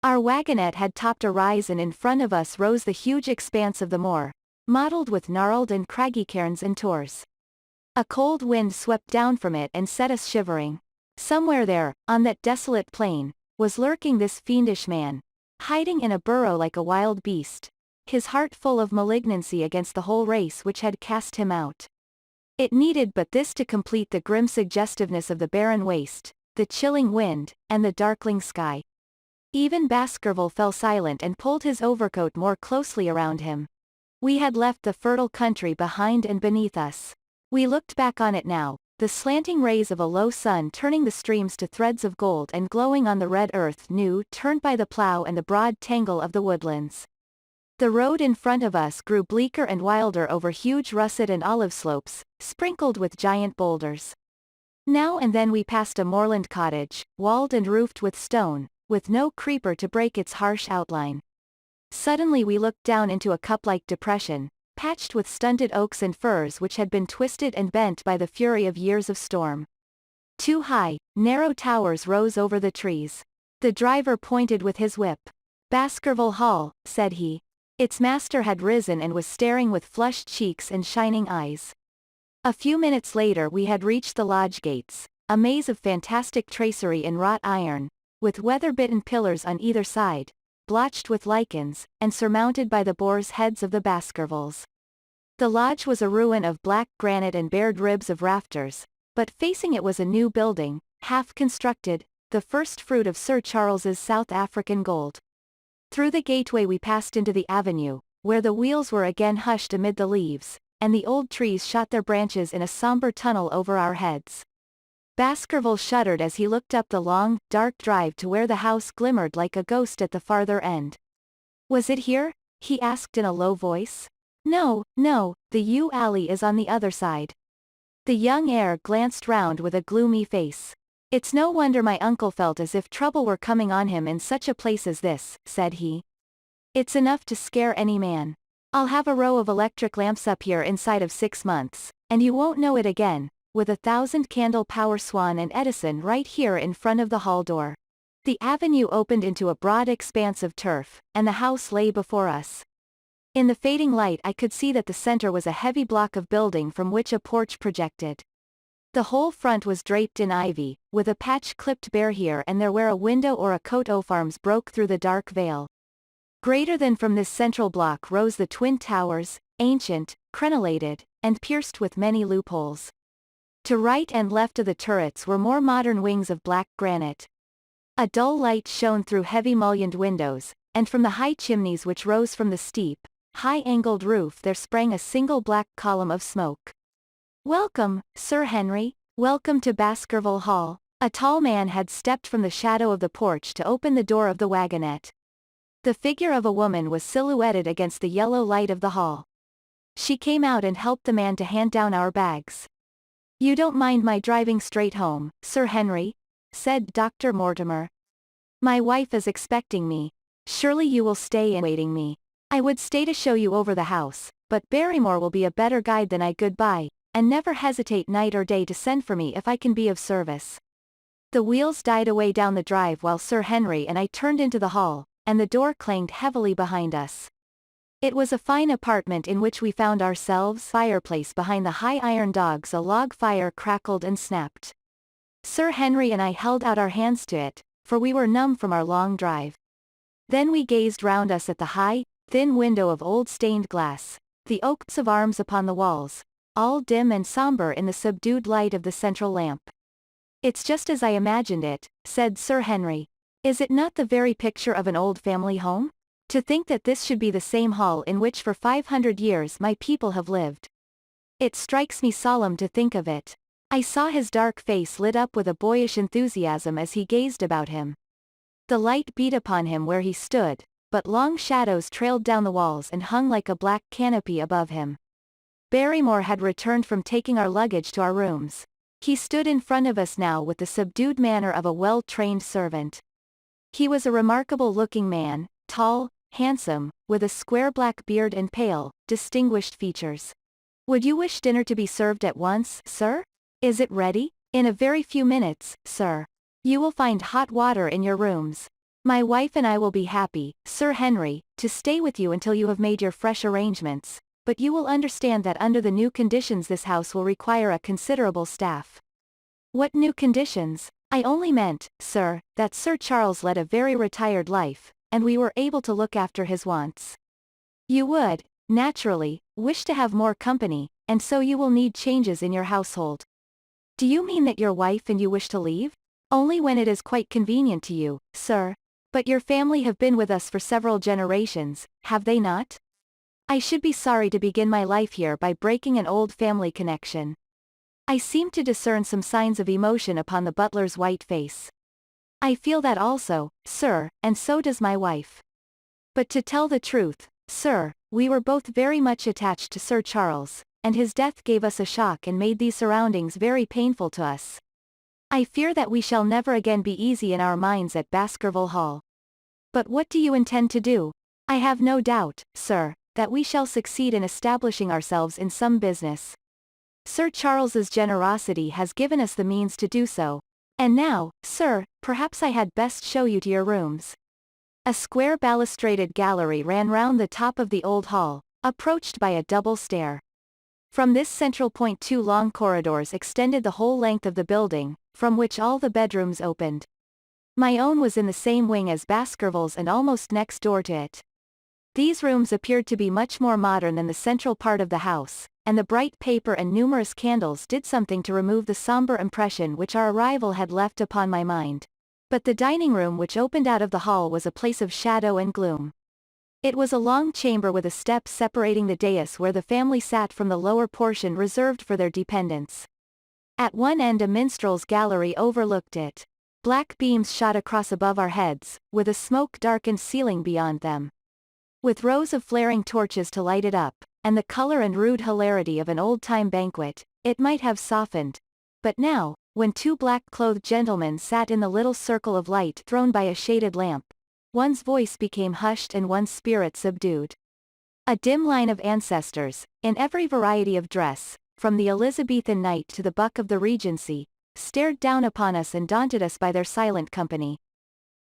Our wagonette had topped a rise and in front of us rose the huge expanse of the moor, mottled with gnarled and craggy cairns and tors. A cold wind swept down from it and set us shivering. Somewhere there, on that desolate plain, was lurking this fiendish man, hiding in a burrow like a wild beast, his heart full of malignancy against the whole race which had cast him out. It needed but this to complete the grim suggestiveness of the barren waste, the chilling wind, and the darkling sky. Even Baskerville fell silent and pulled his overcoat more closely around him. We had left the fertile country behind and beneath us. We looked back on it now, the slanting rays of a low sun turning the streams to threads of gold and glowing on the red earth new turned by the plough and the broad tangle of the woodlands. The road in front of us grew bleaker and wilder over huge russet and olive slopes, sprinkled with giant boulders. Now and then we passed a moorland cottage, walled and roofed with stone, with no creeper to break its harsh outline. Suddenly we looked down into a cup-like depression, patched with stunted oaks and firs which had been twisted and bent by the fury of years of storm. Two high, narrow towers rose over the trees. The driver pointed with his whip. "Baskerville Hall," said he. Its master had risen and was staring with flushed cheeks and shining eyes. A few minutes later we had reached the lodge gates, a maze of fantastic tracery in wrought iron, with weather-bitten pillars on either side, blotched with lichens, and surmounted by the boar's heads of the Baskervilles. The lodge was a ruin of black granite and bared ribs of rafters, but facing it was a new building, half-constructed, the first fruit of Sir Charles's South African gold. Through the gateway we passed into the avenue, where the wheels were again hushed amid the leaves, and the old trees shot their branches in a somber tunnel over our heads. Baskerville shuddered as he looked up the long, dark drive to where the house glimmered like a ghost at the farther end. "Was it here?" he asked in a low voice. "No, no, the yew alley is on the other side." The young heir glanced round with a gloomy face. "It's no wonder my uncle felt as if trouble were coming on him in such a place as this," said he. "It's enough to scare any man. I'll have a row of electric lamps up here inside of 6 months, and you won't know it again, with a 1,000-candle power Swan and Edison right here in front of the hall door." The avenue opened into a broad expanse of turf, and the house lay before us. In the fading light I could see that the center was a heavy block of building from which a porch projected. The whole front was draped in ivy, with a patch clipped bare here and there where a window or a coat of arms broke through the dark veil. Greater than from this central block rose the twin towers, ancient, crenellated, and pierced with many loopholes. To right and left of the turrets were more modern wings of black granite. A dull light shone through heavy mullioned windows, and from the high chimneys which rose from the steep, high-angled roof there sprang a single black column of smoke. "Welcome, Sir Henry, welcome to Baskerville Hall." A tall man had stepped from the shadow of the porch to open the door of the wagonette. The figure of a woman was silhouetted against the yellow light of the hall. She came out and helped the man to hand down our bags. "You don't mind my driving straight home, Sir Henry?" said Dr. Mortimer. "My wife is expecting me. Surely you will stay awaiting me. I would stay to show you over the house, but Barrymore will be a better guide than I. Goodbye, and never hesitate night or day to send for me if I can be of service." The wheels died away down the drive while Sir Henry and I turned into the hall, and the door clanged heavily behind us. It was a fine apartment in which we found ourselves. Fireplace behind the high iron dogs, a log fire crackled and snapped. Sir Henry and I held out our hands to it, for we were numb from our long drive. Then we gazed round us at the high, thin window of old stained glass, the oaks of arms upon the walls, all dim and somber in the subdued light of the central lamp. "It's just as I imagined it," said Sir Henry. "Is it not the very picture of an old family home? To think that this should be the same hall in which for 500 years my people have lived. It strikes me solemn to think of it." I saw his dark face lit up with a boyish enthusiasm as he gazed about him. The light beat upon him where he stood, but long shadows trailed down the walls and hung like a black canopy above him. Barrymore had returned from taking our luggage to our rooms. He stood in front of us now with the subdued manner of a well-trained servant. He was a remarkable-looking man, tall, handsome, with a square black beard and pale, distinguished features. "Would you wish dinner to be served at once, sir? Is it ready?" "In a very few minutes, sir. You will find hot water in your rooms. My wife and I will be happy, Sir Henry, to stay with you until you have made your fresh arrangements, but you will understand that under the new conditions this house will require a considerable staff." "What new conditions?" "I only meant, sir, that Sir Charles led a very retired life, and we were able to look after his wants. You would, naturally, wish to have more company, and so you will need changes in your household." "Do you mean that your wife and you wish to leave?" "Only when it is quite convenient to you, sir. But your family have been with us for several generations, have they not? I should be sorry to begin my life here by breaking an old family connection." I seemed to discern some signs of emotion upon the butler's white face. "I feel that also, sir, and so does my wife. But to tell the truth, sir, we were both very much attached to Sir Charles, and his death gave us a shock and made these surroundings very painful to us. I fear that we shall never again be easy in our minds at Baskerville Hall. But what do you intend to do? I have no doubt, sir, that we shall succeed in establishing ourselves in some business. Sir Charles's generosity has given us the means to do so. And now, sir, perhaps I had best show you to your rooms. A square balustraded gallery ran round the top of the old hall, approached by a double stair. From this central point 2 long corridors extended the whole length of the building, from which all the bedrooms opened. My own was in the same wing as Baskerville's and almost next door to it. These rooms appeared to be much more modern than the central part of the house, and the bright paper and numerous candles did something to remove the somber impression which our arrival had left upon my mind. But the dining room which opened out of the hall was a place of shadow and gloom. It was a long chamber with a step separating the dais where the family sat from the lower portion reserved for their dependents. At one end a minstrel's gallery overlooked it. Black beams shot across above our heads, with a smoke-darkened ceiling beyond them. With rows of flaring torches to light it up, and the color and rude hilarity of an old-time banquet, it might have softened. But now, when two black-clothed gentlemen sat in the little circle of light thrown by a shaded lamp, one's voice became hushed and one's spirit subdued. A dim line of ancestors, in every variety of dress, from the Elizabethan knight to the buck of the Regency, stared down upon us and daunted us by their silent company.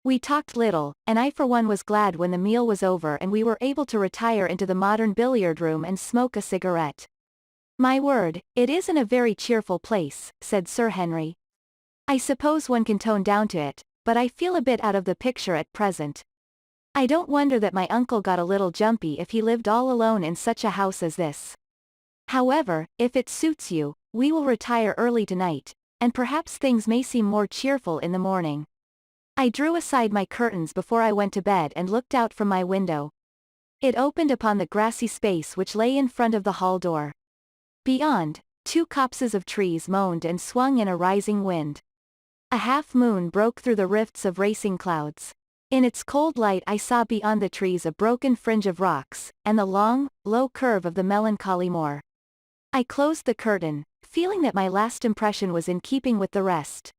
We talked little, and I for one was glad when the meal was over and we were able to retire into the modern billiard room and smoke a cigarette. My word, it isn't a very cheerful place, said Sir Henry. I suppose one can tone down to it, but I feel a bit out of the picture at present. I don't wonder that my uncle got a little jumpy if he lived all alone in such a house as this. However, if it suits you, we will retire early tonight, and perhaps things may seem more cheerful in the morning. I drew aside my curtains before I went to bed and looked out from my window. It opened upon the grassy space which lay in front of the hall door. Beyond, two copses of trees moaned and swung in a rising wind. A half-moon broke through the rifts of racing clouds. In its cold light I saw beyond the trees a broken fringe of rocks, and the long, low curve of the melancholy moor. I closed the curtain, feeling that my last impression was in keeping with the rest.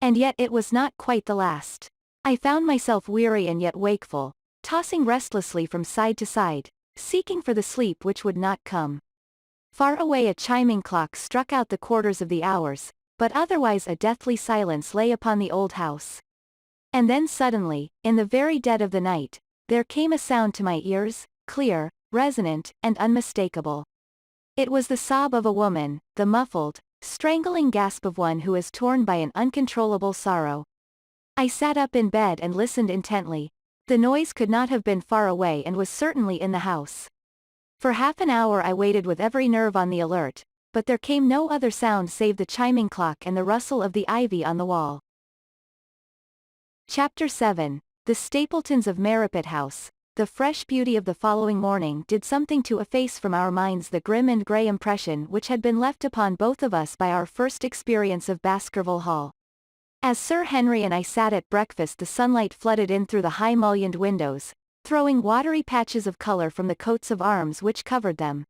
And yet it was not quite the last. I found myself weary and yet wakeful, tossing restlessly from side to side, seeking for the sleep which would not come. Far away a chiming clock struck out the quarters of the hours, but otherwise a deathly silence lay upon the old house. And then suddenly, in the very dead of the night, there came a sound to my ears, clear, resonant, and unmistakable. It was the sob of a woman, the muffled, strangling gasp of one who is torn by an uncontrollable sorrow. I sat up in bed and listened intently. The noise could not have been far away and was certainly in the house. For half an hour I waited with every nerve on the alert, but there came no other sound save the chiming clock and the rustle of the ivy on the wall. Chapter 7. The Stapletons of Merripit House. The fresh beauty of the following morning did something to efface from our minds the grim and grey impression which had been left upon both of us by our first experience of Baskerville Hall. As Sir Henry and I sat at breakfast the sunlight flooded in through the high mullioned windows, throwing watery patches of colour from the coats of arms which covered them.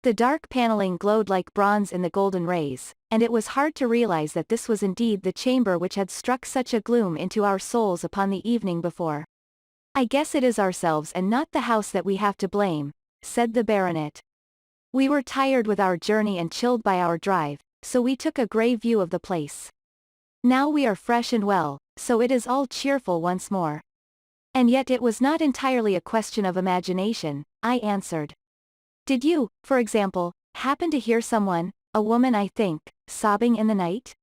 The dark panelling glowed like bronze in the golden rays, and it was hard to realize that this was indeed the chamber which had struck such a gloom into our souls upon the evening before. I guess it is ourselves and not the house that we have to blame, said the baronet. We were tired with our journey and chilled by our drive, so we took a grave view of the place. Now we are fresh and well, so it is all cheerful once more. And yet it was not entirely a question of imagination, I answered. Did you, for example, happen to hear someone, a woman I think, sobbing in the night?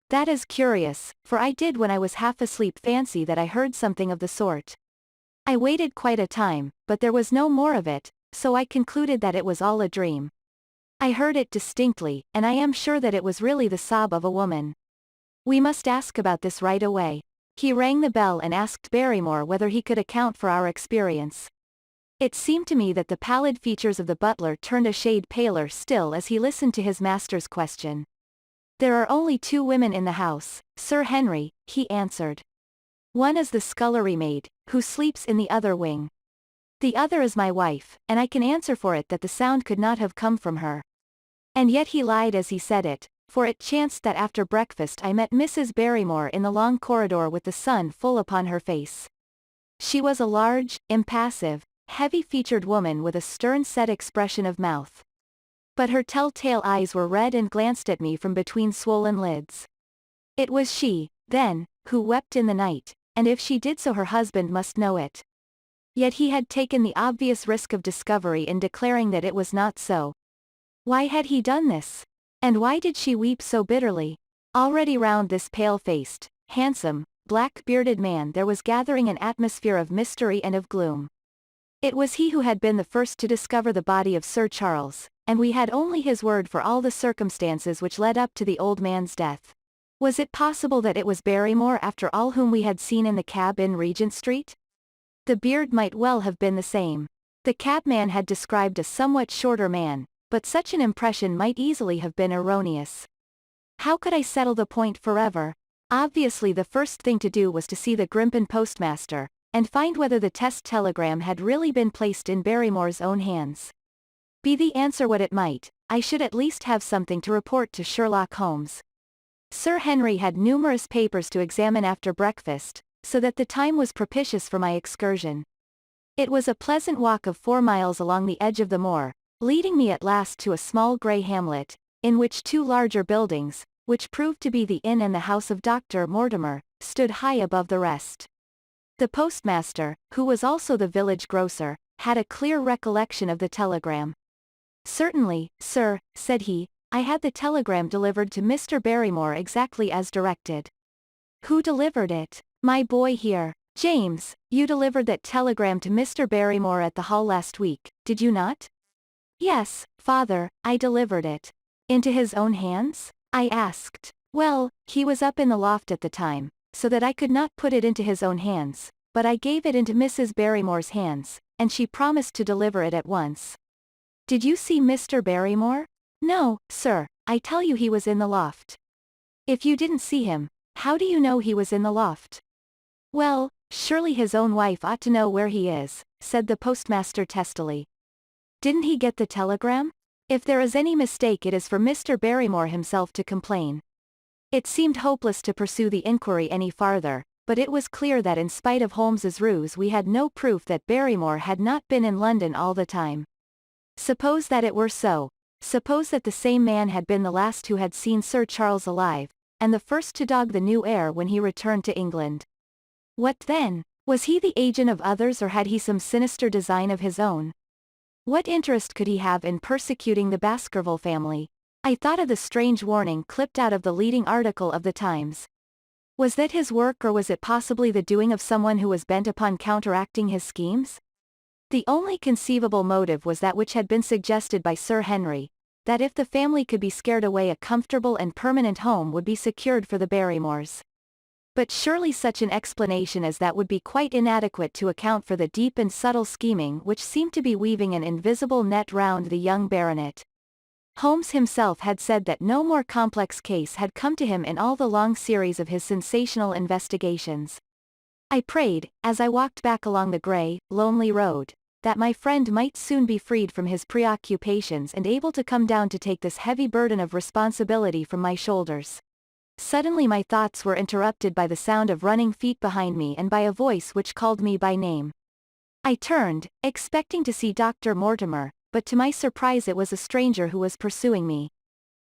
That is curious, for I did when I was half asleep fancy that I heard something of the sort. I waited quite a time, but there was no more of it, so I concluded that it was all a dream. I heard it distinctly, and I am sure that it was really the sob of a woman. We must ask about this right away. He rang the bell and asked Barrymore whether he could account for our experience. It seemed to me that the pallid features of the butler turned a shade paler still as he listened to his master's question. There are only two women in the house, Sir Henry, he answered. One is the scullery maid, who sleeps in the other wing. The other is my wife, and I can answer for it that the sound could not have come from her. And yet he lied as he said it, for it chanced that after breakfast I met Mrs. Barrymore in the long corridor with the sun full upon her face. She was a large, impassive, heavy-featured woman with a stern-set expression of mouth. But her tell-tale eyes were red and glanced at me from between swollen lids. It was she, then, who wept in the night, and if she did so her husband must know it. Yet he had taken the obvious risk of discovery in declaring that it was not so. Why had he done this? And why did she weep so bitterly? Already round this pale-faced, handsome, black-bearded man there was gathering an atmosphere of mystery and of gloom. It was he who had been the first to discover the body of Sir Charles, and we had only his word for all the circumstances which led up to the old man's death. Was it possible that it was Barrymore after all whom we had seen in the cab in Regent Street? The beard might well have been the same. The cabman had described a somewhat shorter man, but such an impression might easily have been erroneous. How could I settle the point forever? Obviously the first thing to do was to see the Grimpen postmaster, and find whether the test telegram had really been placed in Barrymore's own hands. Be the answer what it might, I should at least have something to report to Sherlock Holmes. Sir Henry had numerous papers to examine after breakfast, so that the time was propitious for my excursion. It was a pleasant walk of 4 miles along the edge of the moor, leading me at last to a small grey hamlet, in which 2 larger buildings, which proved to be the inn and the house of Dr. Mortimer, stood high above the rest. The postmaster, who was also the village grocer, had a clear recollection of the telegram. "Certainly, sir," said he, "I had the telegram delivered to Mr. Barrymore exactly as directed." "Who delivered it?" "My boy here. James, you delivered that telegram to Mr. Barrymore at the Hall last week, did you not?" "Yes, father, I delivered it." "Into his own hands?" I asked. "Well, he was up in the loft at the time, so that I could not put it into his own hands, but I gave it into Mrs. Barrymore's hands, and she promised to deliver it at once." "Did you see Mr. Barrymore?" "No, sir, I tell you he was in the loft." "If you didn't see him, how do you know he was in the loft?" "Well, surely his own wife ought to know where he is," said the postmaster testily. "Didn't he get the telegram? If there is any mistake it is for Mr. Barrymore himself to complain." It seemed hopeless to pursue the inquiry any farther, but it was clear that in spite of Holmes's ruse we had no proof that Barrymore had not been in London all the time. Suppose that it were so. Suppose that the same man had been the last who had seen Sir Charles alive, and the first to dog the new heir when he returned to England. What then? Was he the agent of others or had he some sinister design of his own? What interest could he have in persecuting the Baskerville family? I thought of the strange warning clipped out of the leading article of the Times. Was that his work or was it possibly the doing of someone who was bent upon counteracting his schemes? The only conceivable motive was that which had been suggested by Sir Henry, that if the family could be scared away a comfortable and permanent home would be secured for the Barrymores. But surely such an explanation as that would be quite inadequate to account for the deep and subtle scheming which seemed to be weaving an invisible net round the young baronet. Holmes himself had said that no more complex case had come to him in all the long series of his sensational investigations. I prayed, as I walked back along the grey, lonely road, that my friend might soon be freed from his preoccupations and able to come down to take this heavy burden of responsibility from my shoulders. Suddenly my thoughts were interrupted by the sound of running feet behind me and by a voice which called me by name. I turned, expecting to see Dr. Mortimer, but to my surprise it was a stranger who was pursuing me.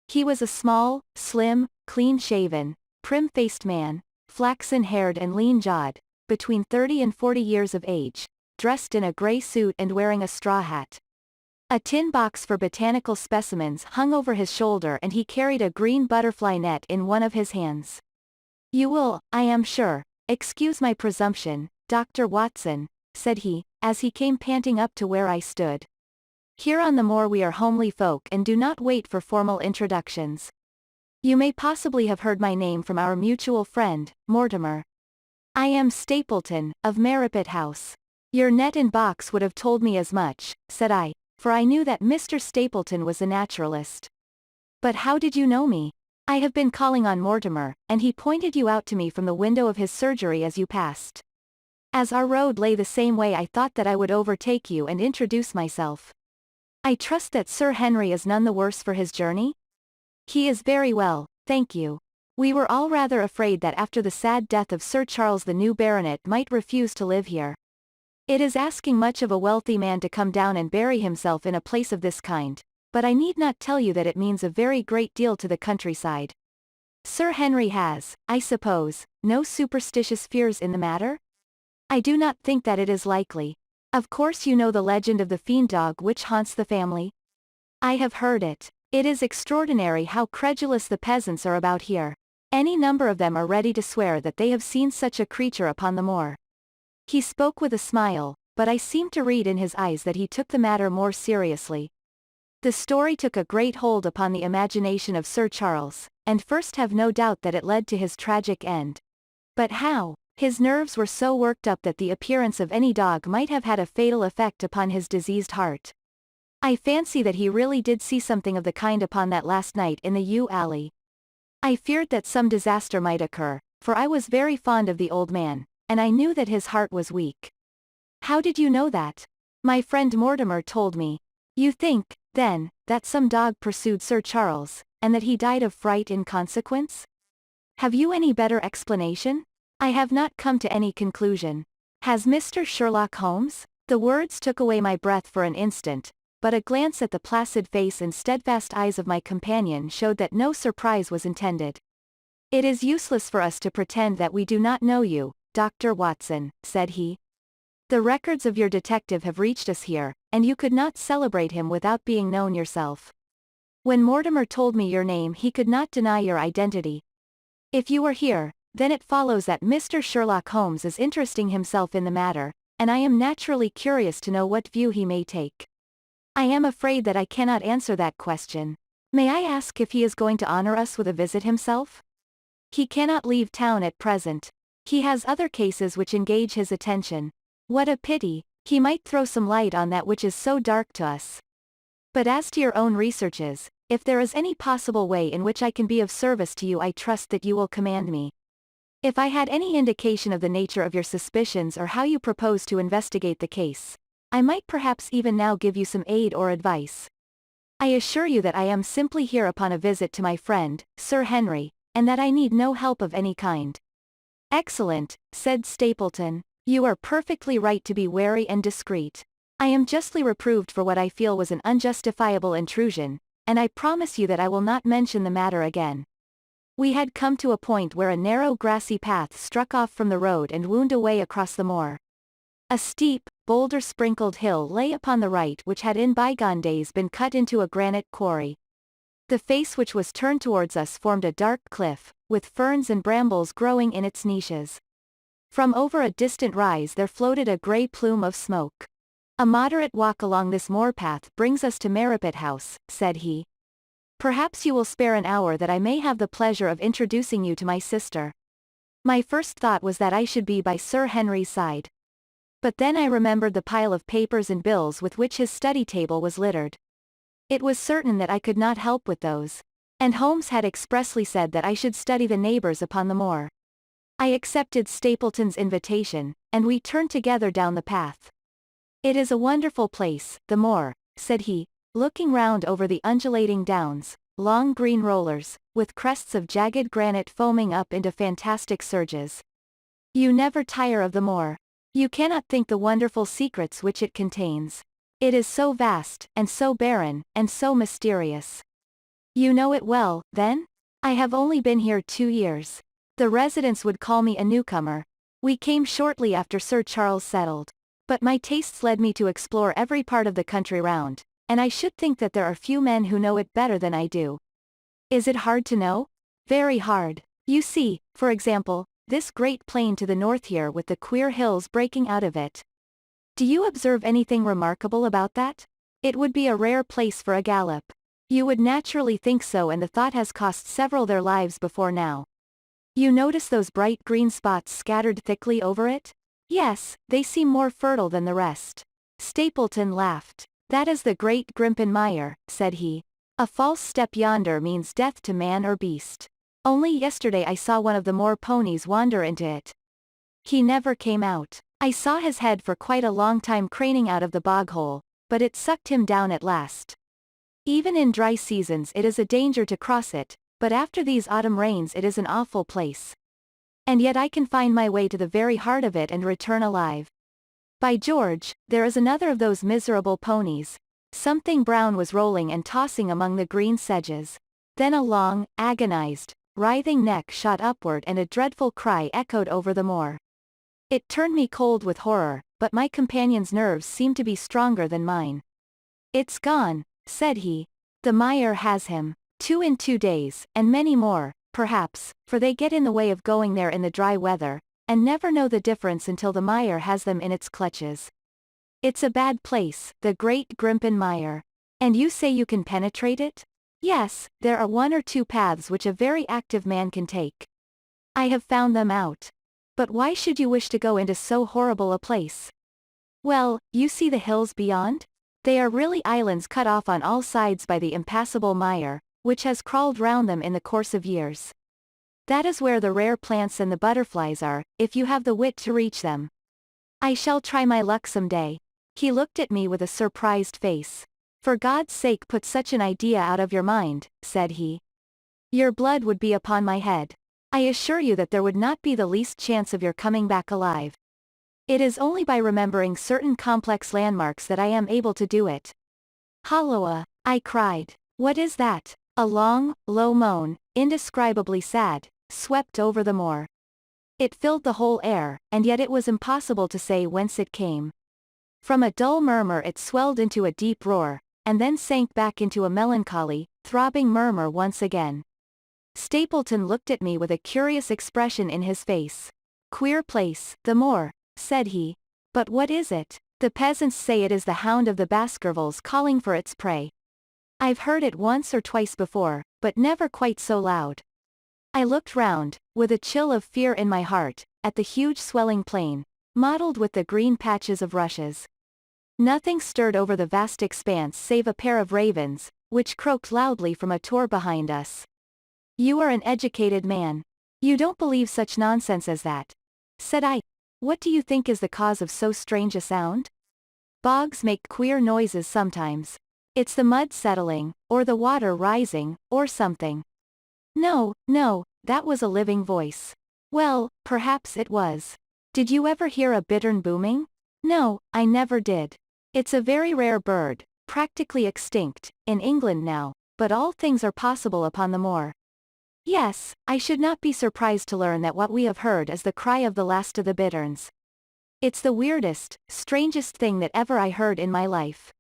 He was a small, slim, clean-shaven, prim-faced man, flaxen-haired and lean-jawed, between 30 and 40 years of age, dressed in a grey suit and wearing a straw hat. A tin box for botanical specimens hung over his shoulder and he carried a green butterfly net in one of his hands. "You will, I am sure, excuse my presumption, Dr. Watson," said he, as he came panting up to where I stood. "Here on the moor we are homely folk and do not wait for formal introductions. You may possibly have heard my name from our mutual friend, Mortimer. I am Stapleton, of Merripit House." "Your net and box would have told me as much," said I, for I knew that Mr. Stapleton was a naturalist. "But how did you know me?" "I have been calling on Mortimer, and he pointed you out to me from the window of his surgery as you passed. As our road lay the same way I thought that I would overtake you and introduce myself." "I trust that Sir Henry is none the worse for his journey?" He is very well, thank you. We were all rather afraid that after the sad death of Sir Charles the new baronet might refuse to live here. It is asking much of a wealthy man to come down and bury himself in a place of this kind, but I need not tell you that it means a very great deal to the countryside. Sir Henry has, I suppose, no superstitious fears in the matter? I do not think that it is likely. Of course you know the legend of the fiend dog which haunts the family? I have heard it. It is extraordinary how credulous the peasants are about here. Any number of them are ready to swear that they have seen such a creature upon the moor. He spoke with a smile, but I seemed to read in his eyes that he took the matter more seriously. The story took a great hold upon the imagination of Sir Charles, and first have no doubt that it led to his tragic end. But how? His nerves were so worked up that the appearance of any dog might have had a fatal effect upon his diseased heart. I fancy that he really did see something of the kind upon that last night in the yew alley. I feared that some disaster might occur, for I was very fond of the old man, and I knew that his heart was weak. How did you know that? My friend Mortimer told me. You think, then, that some dog pursued Sir Charles, and that he died of fright in consequence? Have you any better explanation? I have not come to any conclusion. Has Mr. Sherlock Holmes? The words took away my breath for an instant, but a glance at the placid face and steadfast eyes of my companion showed that no surprise was intended. It is useless for us to pretend that we do not know you, Dr. Watson, said he. The records of your detective have reached us here, and you could not celebrate him without being known yourself. When Mortimer told me your name he could not deny your identity. If you are here, then it follows that Mr. Sherlock Holmes is interesting himself in the matter, and I am naturally curious to know what view he may take. I am afraid that I cannot answer that question. May I ask if he is going to honor us with a visit himself? He cannot leave town at present. He has other cases which engage his attention. What a pity, he might throw some light on that which is so dark to us. But as to your own researches, if there is any possible way in which I can be of service to you I trust that you will command me. If I had any indication of the nature of your suspicions or how you propose to investigate the case, I might perhaps even now give you some aid or advice. I assure you that I am simply here upon a visit to my friend, Sir Henry, and that I need no help of any kind. Excellent, said Stapleton. You are perfectly right to be wary and discreet. I am justly reproved for what I feel was an unjustifiable intrusion, and I promise you that I will not mention the matter again. We had come to a point where a narrow grassy path struck off from the road and wound away across the moor. A steep, boulder-sprinkled hill lay upon the right which had in bygone days been cut into a granite quarry. The face which was turned towards us formed a dark cliff, with ferns and brambles growing in its niches. From over a distant rise there floated a grey plume of smoke. A moderate walk along this moor path brings us to Merripit House, said he. Perhaps you will spare an hour that I may have the pleasure of introducing you to my sister. My first thought was that I should be by Sir Henry's side. But then I remembered the pile of papers and bills with which his study table was littered. It was certain that I could not help with those. And Holmes had expressly said that I should study the neighbours upon the moor. I accepted Stapleton's invitation, and we turned together down the path. It is a wonderful place, the moor, said he, looking round over the undulating downs, long green rollers, with crests of jagged granite foaming up into fantastic surges. You never tire of the moor. You cannot think the wonderful secrets which it contains. It is so vast, and so barren, and so mysterious. You know it well, then? I have only been here 2 years. The residents would call me a newcomer. We came shortly after Sir Charles settled. But my tastes led me to explore every part of the country round, and I should think that there are few men who know it better than I do. Is it hard to know? Very hard. You see, for example, this great plain to the north here with the queer hills breaking out of it. Do you observe anything remarkable about that? It would be a rare place for a gallop. You would naturally think so, and the thought has cost several their lives before now. You notice those bright green spots scattered thickly over it? Yes, they seem more fertile than the rest. Stapleton laughed. That is the great Grimpen Mire, said he. A false step yonder means death to man or beast. Only yesterday I saw one of the moor ponies wander into it. He never came out. I saw his head for quite a long time craning out of the bog hole, but it sucked him down at last. Even in dry seasons it is a danger to cross it, but after these autumn rains it is an awful place. And yet I can find my way to the very heart of it and return alive. By George, there is another of those miserable ponies. Something brown was rolling and tossing among the green sedges. Then a long, agonized, writhing neck shot upward and a dreadful cry echoed over the moor. It turned me cold with horror, but my companion's nerves seemed to be stronger than mine. "It's gone," said he. "The mire has him. 2 in 2 days, and many more, perhaps, for they get in the way of going there in the dry weather, and never know the difference until the mire has them in its clutches. It's a bad place, the Great Grimpen Mire. And you say you can penetrate it?" "Yes, there are 1 or 2 paths which a very active man can take. I have found them out. But why should you wish to go into so horrible a place?" "Well, you see the hills beyond? They are really islands cut off on all sides by the impassable mire, which has crawled round them in the course of years. That is where the rare plants and the butterflies are, if you have the wit to reach them. I shall try my luck some day." He looked at me with a surprised face. "For God's sake put such an idea out of your mind," said he. "Your blood would be upon my head. I assure you that there would not be the least chance of your coming back alive. It is only by remembering certain complex landmarks that I am able to do it." "Halloa!" I cried. "What is that?" A long, low moan, indescribably sad, swept over the moor. It filled the whole air, and yet it was impossible to say whence it came. From a dull murmur it swelled into a deep roar, and then sank back into a melancholy, throbbing murmur once again. Stapleton looked at me with a curious expression in his face. "Queer place, the moor," said he. "But what is it?" "The peasants say it is the hound of the Baskervilles calling for its prey. I've heard it once or twice before, but never quite so loud." I looked round, with a chill of fear in my heart, at the huge swelling plain, mottled with the green patches of rushes. Nothing stirred over the vast expanse save a pair of ravens, which croaked loudly from a tor behind us. "You are an educated man. You don't believe such nonsense as that," said I. "What do you think is the cause of so strange a sound? Bogs make queer noises sometimes. It's the mud settling, or the water rising, or something." "No, no, that was a living voice." "Well, perhaps it was. Did you ever hear a bittern booming?" "No, I never did. It's a very rare bird, practically extinct, in England now, but all things are possible upon the moor." "Yes, I should not be surprised to learn that what we have heard is the cry of the last of the bitterns. It's the weirdest, strangest thing that ever I heard in my life."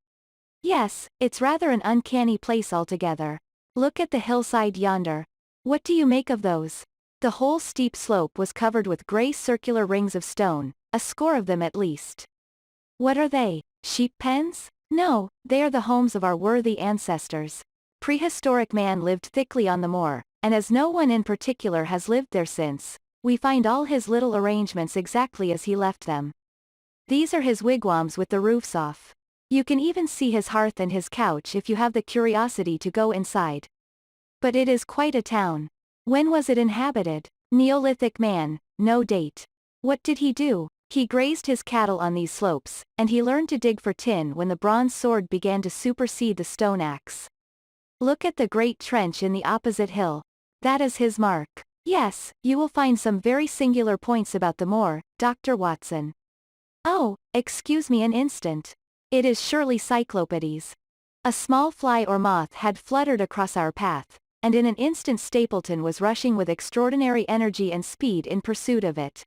"Yes, it's rather an uncanny place altogether. Look at the hillside yonder. What do you make of those?" The whole steep slope was covered with grey circular rings of stone, a score of them at least. "What are they? Sheep pens?" "No, they are the homes of our worthy ancestors. Prehistoric man lived thickly on the moor, and as no one in particular has lived there since, we find all his little arrangements exactly as he left them. These are his wigwams with the roofs off. You can even see his hearth and his couch if you have the curiosity to go inside. But it is quite a town. When was it inhabited? Neolithic man, no date. What did he do? He grazed his cattle on these slopes, and he learned to dig for tin when the bronze sword began to supersede the stone axe. Look at the great trench in the opposite hill. That is his mark. Yes, you will find some very singular points about the moor, Dr. Watson." "Oh, excuse me an instant. It is surely Cyclopedes." A small fly or moth had fluttered across our path, and in an instant Stapleton was rushing with extraordinary energy and speed in pursuit of it.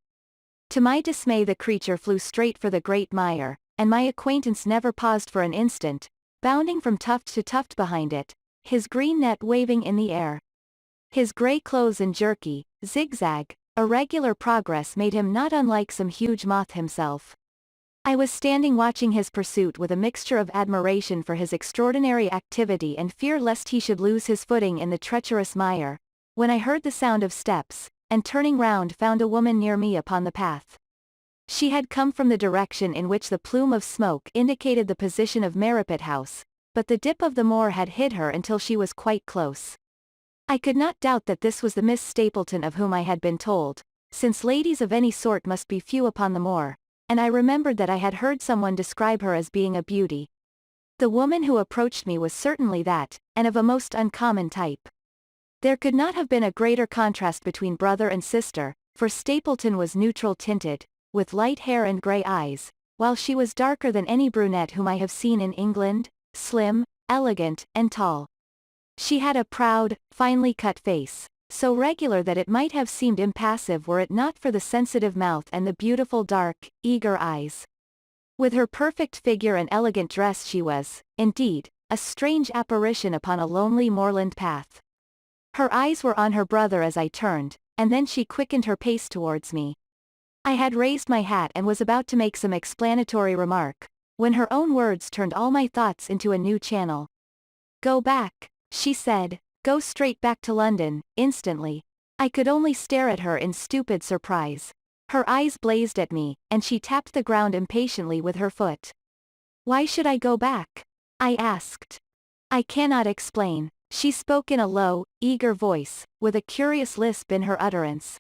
To my dismay the creature flew straight for the great mire, and my acquaintance never paused for an instant, bounding from tuft to tuft behind it, his green net waving in the air. His grey clothes and jerky, zigzag, irregular progress made him not unlike some huge moth himself. I was standing watching his pursuit with a mixture of admiration for his extraordinary activity and fear lest he should lose his footing in the treacherous mire, when I heard the sound of steps, and turning round found a woman near me upon the path. She had come from the direction in which the plume of smoke indicated the position of Merripit House, but the dip of the moor had hid her until she was quite close. I could not doubt that this was the Miss Stapleton of whom I had been told, since ladies of any sort must be few upon the moor, and I remembered that I had heard someone describe her as being a beauty. The woman who approached me was certainly that, and of a most uncommon type. There could not have been a greater contrast between brother and sister, for Stapleton was neutral-tinted, with light hair and grey eyes, while she was darker than any brunette whom I have seen in England, slim, elegant, and tall. She had a proud, finely cut face, so regular that it might have seemed impassive were it not for the sensitive mouth and the beautiful dark, eager eyes. With her perfect figure and elegant dress she was, indeed, a strange apparition upon a lonely moorland path. Her eyes were on her brother as I turned, and then she quickened her pace towards me. I had raised my hat and was about to make some explanatory remark, when her own words turned all my thoughts into a new channel. "Go back," she said, "go straight back to London, instantly." I could only stare at her in stupid surprise. Her eyes blazed at me, and she tapped the ground impatiently with her foot. "Why should I go back?" I asked. "I cannot explain." She spoke in a low, eager voice, with a curious lisp in her utterance.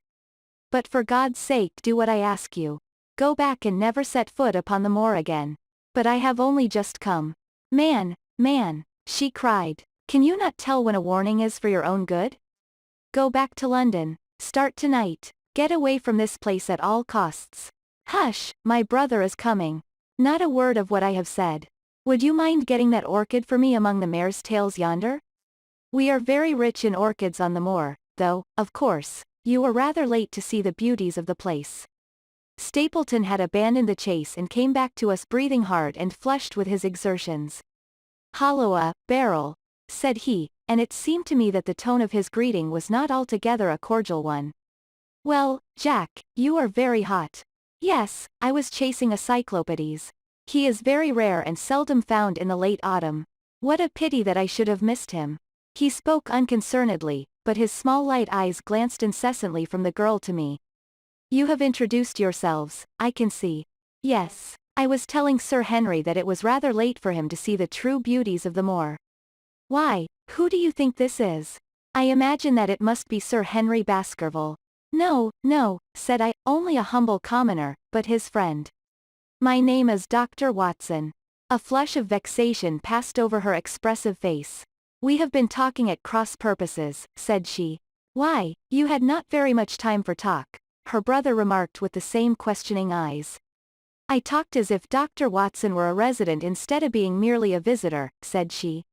"But for God's sake do what I ask you. Go back and never set foot upon the moor again." "But I have only just come." Man, she cried. "Can you not tell when a warning is for your own good? Go back to London. Start tonight. Get away from this place at all costs." "Hush, my brother is coming." "Not a word of what I have said. Would you mind getting that orchid for me among the mare's tails yonder? We are very rich in orchids on the moor, though, of course, you were rather late to see the beauties of the place." Stapleton had abandoned the chase and came back to us breathing hard and flushed with his exertions. "Halloa, Beryl," said he, and it seemed to me that the tone of his greeting was not altogether a cordial one. "Well, Jack, you are very hot." "Yes, I was chasing a cyclopedes. He is very rare and seldom found in the late autumn. What a pity that I should have missed him." He spoke unconcernedly, but his small light eyes glanced incessantly from the girl to me. "You have introduced yourselves, I can see." "Yes, I was telling Sir Henry that it was rather late for him to see the true beauties of the moor." "Why, who do you think this is?" "I imagine that it must be Sir Henry Baskerville." No, said I, "only a humble commoner, but his friend." "My name is Dr. Watson." A flush of vexation passed over her expressive face. "We have been talking at cross purposes," said she. "Why, you had not very much time for talk," her brother remarked with the same questioning eyes. "I talked as if Dr. Watson were a resident instead of being merely a visitor," said she.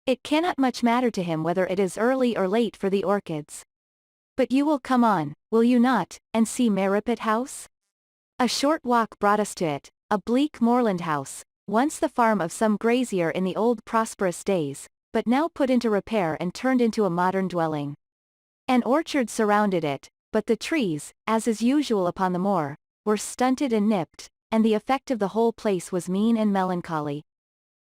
"It cannot much matter to him whether it is early or late for the orchids. But you will come on, will you not, and see Merripit House?" A short walk brought us to it, a bleak moorland house, once the farm of some grazier in the old prosperous days, but now put into repair and turned into a modern dwelling. An orchard surrounded it, but the trees, as is usual upon the moor, were stunted and nipped, and the effect of the whole place was mean and melancholy.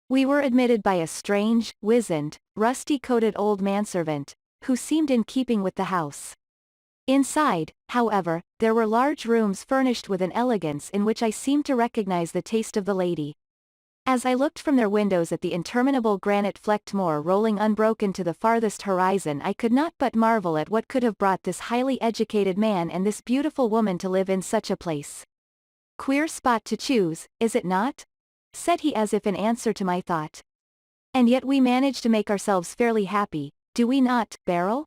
We were admitted by a strange, wizened, rusty-coated old manservant, who seemed in keeping with the house. Inside, however, there were large rooms furnished with an elegance in which I seemed to recognize the taste of the lady. As I looked from their windows at the interminable granite-flecked moor rolling unbroken to the farthest horizon, I could not but marvel at what could have brought this highly educated man and this beautiful woman to live in such a place. "Queer spot to choose, is it not?" said he as if in answer to my thought. "And yet we manage to make ourselves fairly happy, do we not, Beryl?"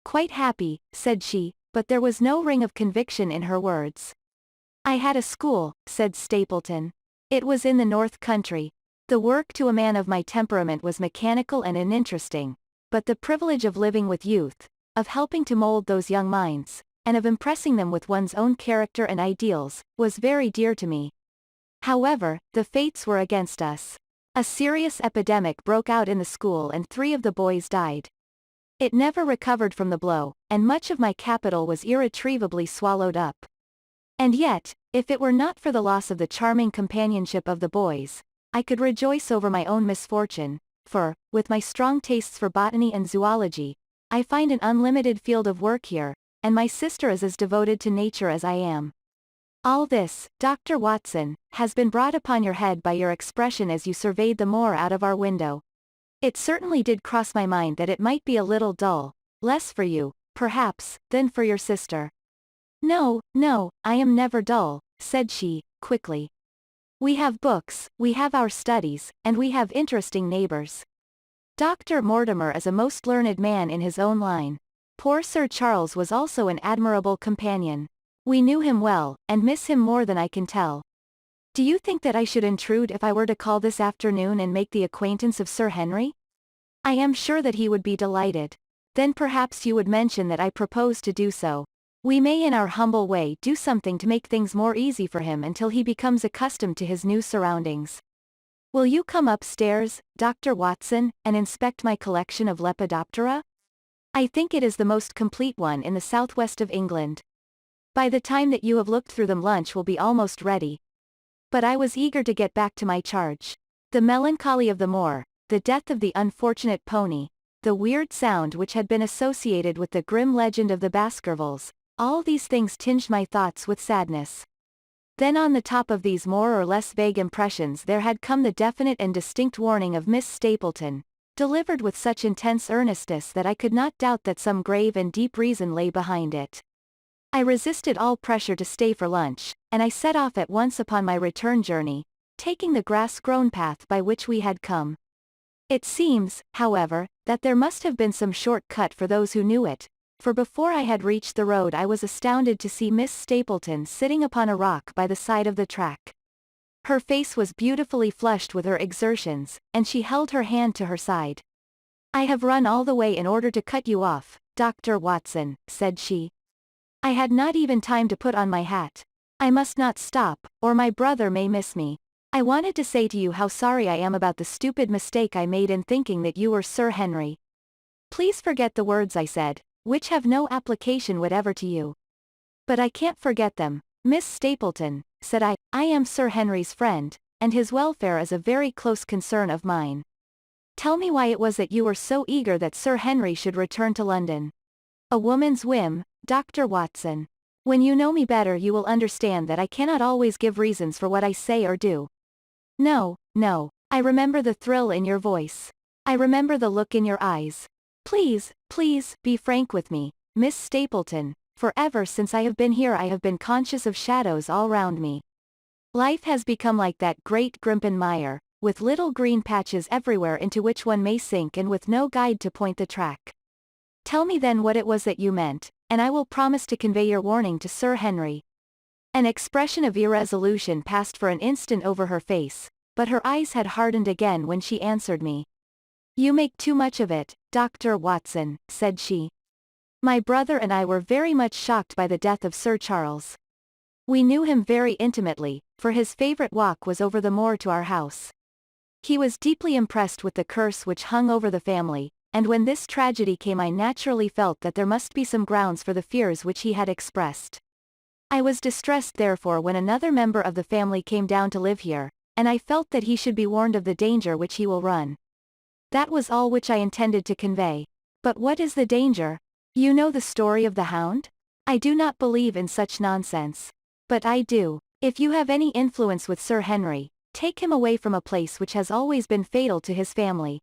"Quite happy," said she, but there was no ring of conviction in her words. "I had a school," said Stapleton. "It was in the North Country. The work to a man of my temperament was mechanical and uninteresting, but the privilege of living with youth, of helping to mold those young minds, and of impressing them with one's own character and ideals, was very dear to me. However, the fates were against us. A serious epidemic broke out in the school and 3 of the boys died. It never recovered from the blow, and much of my capital was irretrievably swallowed up. And yet, if it were not for the loss of the charming companionship of the boys, I could rejoice over my own misfortune, for, with my strong tastes for botany and zoology, I find an unlimited field of work here, and my sister is as devoted to nature as I am. All this, Dr. Watson, has been brought upon your head by your expression as you surveyed the moor out of our window. It certainly did cross my mind that it might be a little dull, less for you, perhaps, than for your sister." No, I am never dull," said she, quickly. We have books, we have our studies, and we have interesting neighbors. Dr. Mortimer is a most learned man in his own line. Poor Sir Charles was also an admirable companion. We knew him well, and miss him more than I can tell. Do you think that I should intrude if I were to call this afternoon and make the acquaintance of Sir Henry? I am sure that he would be delighted. Then perhaps you would mention that I propose to do so. We may in our humble way do something to make things more easy for him until he becomes accustomed to his new surroundings. Will you come upstairs, Dr. Watson, and inspect my collection of Lepidoptera? I think it is the most complete one in the southwest of England. By the time that you have looked through them lunch will be almost ready. But I was eager to get back to my charge. The melancholy of the moor, the death of the unfortunate pony, the weird sound which had been associated with the grim legend of the Baskervilles, all these things tinged my thoughts with sadness. Then on the top of these more or less vague impressions there had come the definite and distinct warning of Miss Stapleton, delivered with such intense earnestness that I could not doubt that some grave and deep reason lay behind it. I resisted all pressure to stay for lunch, and I set off at once upon my return journey, taking the grass-grown path by which we had come. It seems, however, that there must have been some short cut for those who knew it, for before I had reached the road I was astounded to see Miss Stapleton sitting upon a rock by the side of the track. Her face was beautifully flushed with her exertions, and she held her hand to her side. "I have run all the way in order to cut you off, Dr. Watson," said she. "I had not even time to put on my hat. I must not stop, or my brother may miss me. I wanted to say to you how sorry I am about the stupid mistake I made in thinking that you were Sir Henry." "Please forget the words I said, which have no application whatever to you." "But I can't forget them, Miss Stapleton," said I. "I am Sir Henry's friend, and his welfare is a very close concern of mine. Tell me why it was that you were so eager that Sir Henry should return to London." "A woman's whim, Dr. Watson. When you know me better you will understand that I cannot always give reasons for what I say or do." "No, no, I remember the thrill in your voice. I remember the look in your eyes. Please, please, be frank with me, Miss Stapleton, for ever since I have been here I have been conscious of shadows all round me. Life has become like that great Grimpen mire, with little green patches everywhere into which one may sink and with no guide to point the track. Tell me then what it was that you meant, and I will promise to convey your warning to Sir Henry." An expression of irresolution passed for an instant over her face, but her eyes had hardened again when she answered me. "You make too much of it, Dr. Watson," said she. "My brother and I were very much shocked by the death of Sir Charles. We knew him very intimately, for his favorite walk was over the moor to our house. He was deeply impressed with the curse which hung over the family, and when this tragedy came I naturally felt that there must be some grounds for the fears which he had expressed. I was distressed therefore when another member of the family came down to live here, and I felt that he should be warned of the danger which he will run. That was all which I intended to convey. But what is the danger? You know the story of the hound? I do not believe in such nonsense. But I do. If you have any influence with Sir Henry, take him away from a place which has always been fatal to his family.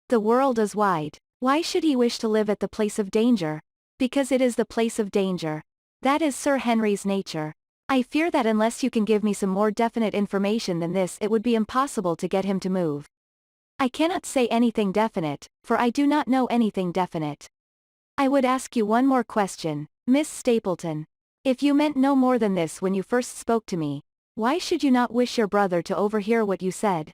The world is wide. Why should he wish to live at the place of danger? Because it is the place of danger. That is Sir Henry's nature. I fear that unless you can give me some more definite information than this it would be impossible to get him to move. I cannot say anything definite, for I do not know anything definite. I would ask you one more question, Miss Stapleton. If you meant no more than this when you first spoke to me, why should you not wish your brother to overhear what you said?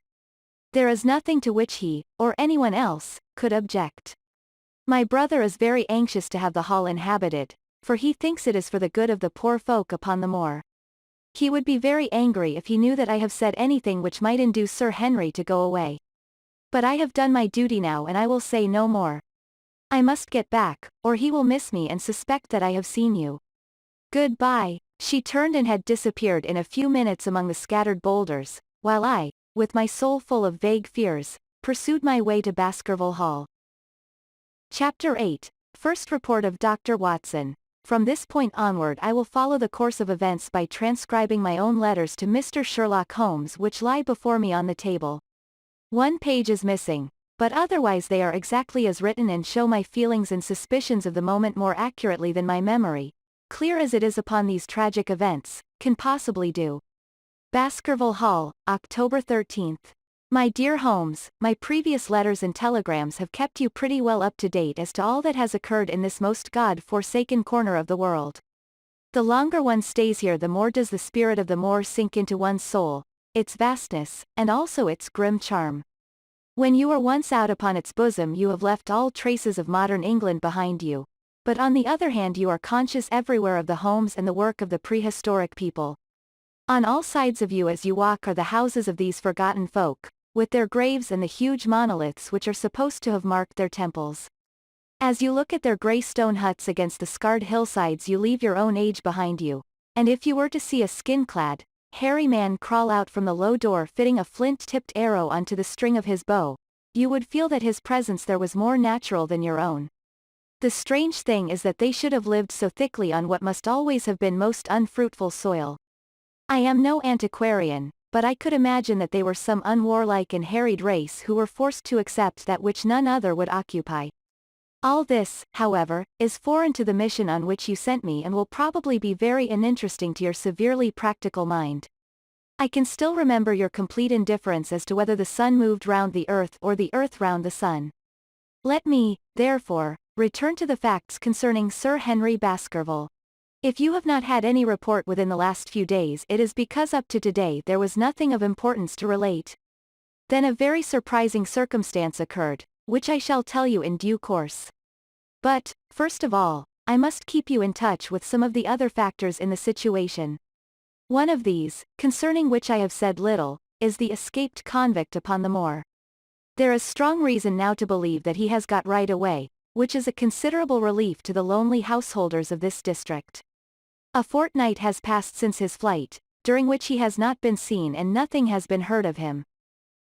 There is nothing to which he, or anyone else, could object. My brother is very anxious to have the hall inhabited, for he thinks it is for the good of the poor folk upon the moor. He would be very angry if he knew that I have said anything which might induce Sir Henry to go away. But I have done my duty now and I will say no more. I must get back, or he will miss me and suspect that I have seen you. Goodbye." She turned and had disappeared in a few minutes among the scattered boulders, while I, with my soul full of vague fears, pursued my way to Baskerville Hall. Chapter 8. First Report of Dr. Watson. From this point onward I will follow the course of events by transcribing my own letters to Mr. Sherlock Holmes which lie before me on the table. One page is missing, but otherwise they are exactly as written and show my feelings and suspicions of the moment more accurately than my memory, clear as it is upon these tragic events, can possibly do. Baskerville Hall, October 13th. My dear Holmes, my previous letters and telegrams have kept you pretty well up to date as to all that has occurred in this most God-forsaken corner of the world. The longer one stays here, the more does the spirit of the moor sink into one's soul, its vastness, and also its grim charm. When you are once out upon its bosom, you have left all traces of modern England behind you, but on the other hand you are conscious everywhere of the homes and the work of the prehistoric people. On all sides of you as you walk are the houses of these forgotten folk, with their graves and the huge monoliths which are supposed to have marked their temples. As you look at their grey stone huts against the scarred hillsides, you leave your own age behind you, and if you were to see a skin-clad, hairy man crawl out from the low door fitting a flint-tipped arrow onto the string of his bow, you would feel that his presence there was more natural than your own. The strange thing is that they should have lived so thickly on what must always have been most unfruitful soil. I am no antiquarian, but I could imagine that they were some unwarlike and harried race who were forced to accept that which none other would occupy. All this, however, is foreign to the mission on which you sent me and will probably be very uninteresting to your severely practical mind. I can still remember your complete indifference as to whether the sun moved round the earth or the earth round the sun. Let me, therefore, return to the facts concerning Sir Henry Baskerville. If you have not had any report within the last few days, it is because up to today there was nothing of importance to relate. Then a very surprising circumstance occurred, which I shall tell you in due course. But, first of all, I must keep you in touch with some of the other factors in the situation. One of these, concerning which I have said little, is the escaped convict upon the moor. There is strong reason now to believe that he has got right away, which is a considerable relief to the lonely householders of this district. A fortnight has passed since his flight, during which he has not been seen and nothing has been heard of him.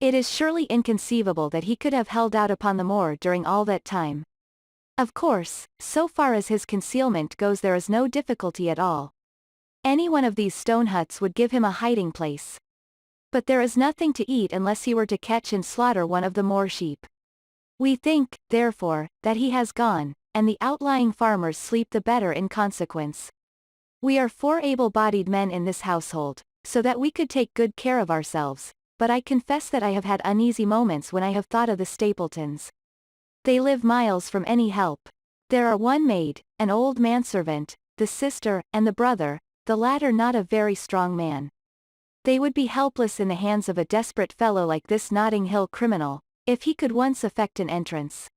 It is surely inconceivable that he could have held out upon the moor during all that time. Of course, so far as his concealment goes there is no difficulty at all. Any one of these stone huts would give him a hiding place. But there is nothing to eat unless he were to catch and slaughter one of the moor sheep. We think, therefore, that he has gone, and the outlying farmers sleep the better in consequence. We are 4 able-bodied men in this household, so that we could take good care of ourselves, but I confess that I have had uneasy moments when I have thought of the Stapletons. They live miles from any help. There are one maid, an old manservant, the sister, and the brother, the latter not a very strong man. They would be helpless in the hands of a desperate fellow like this Notting Hill criminal, if he could once effect an entrance.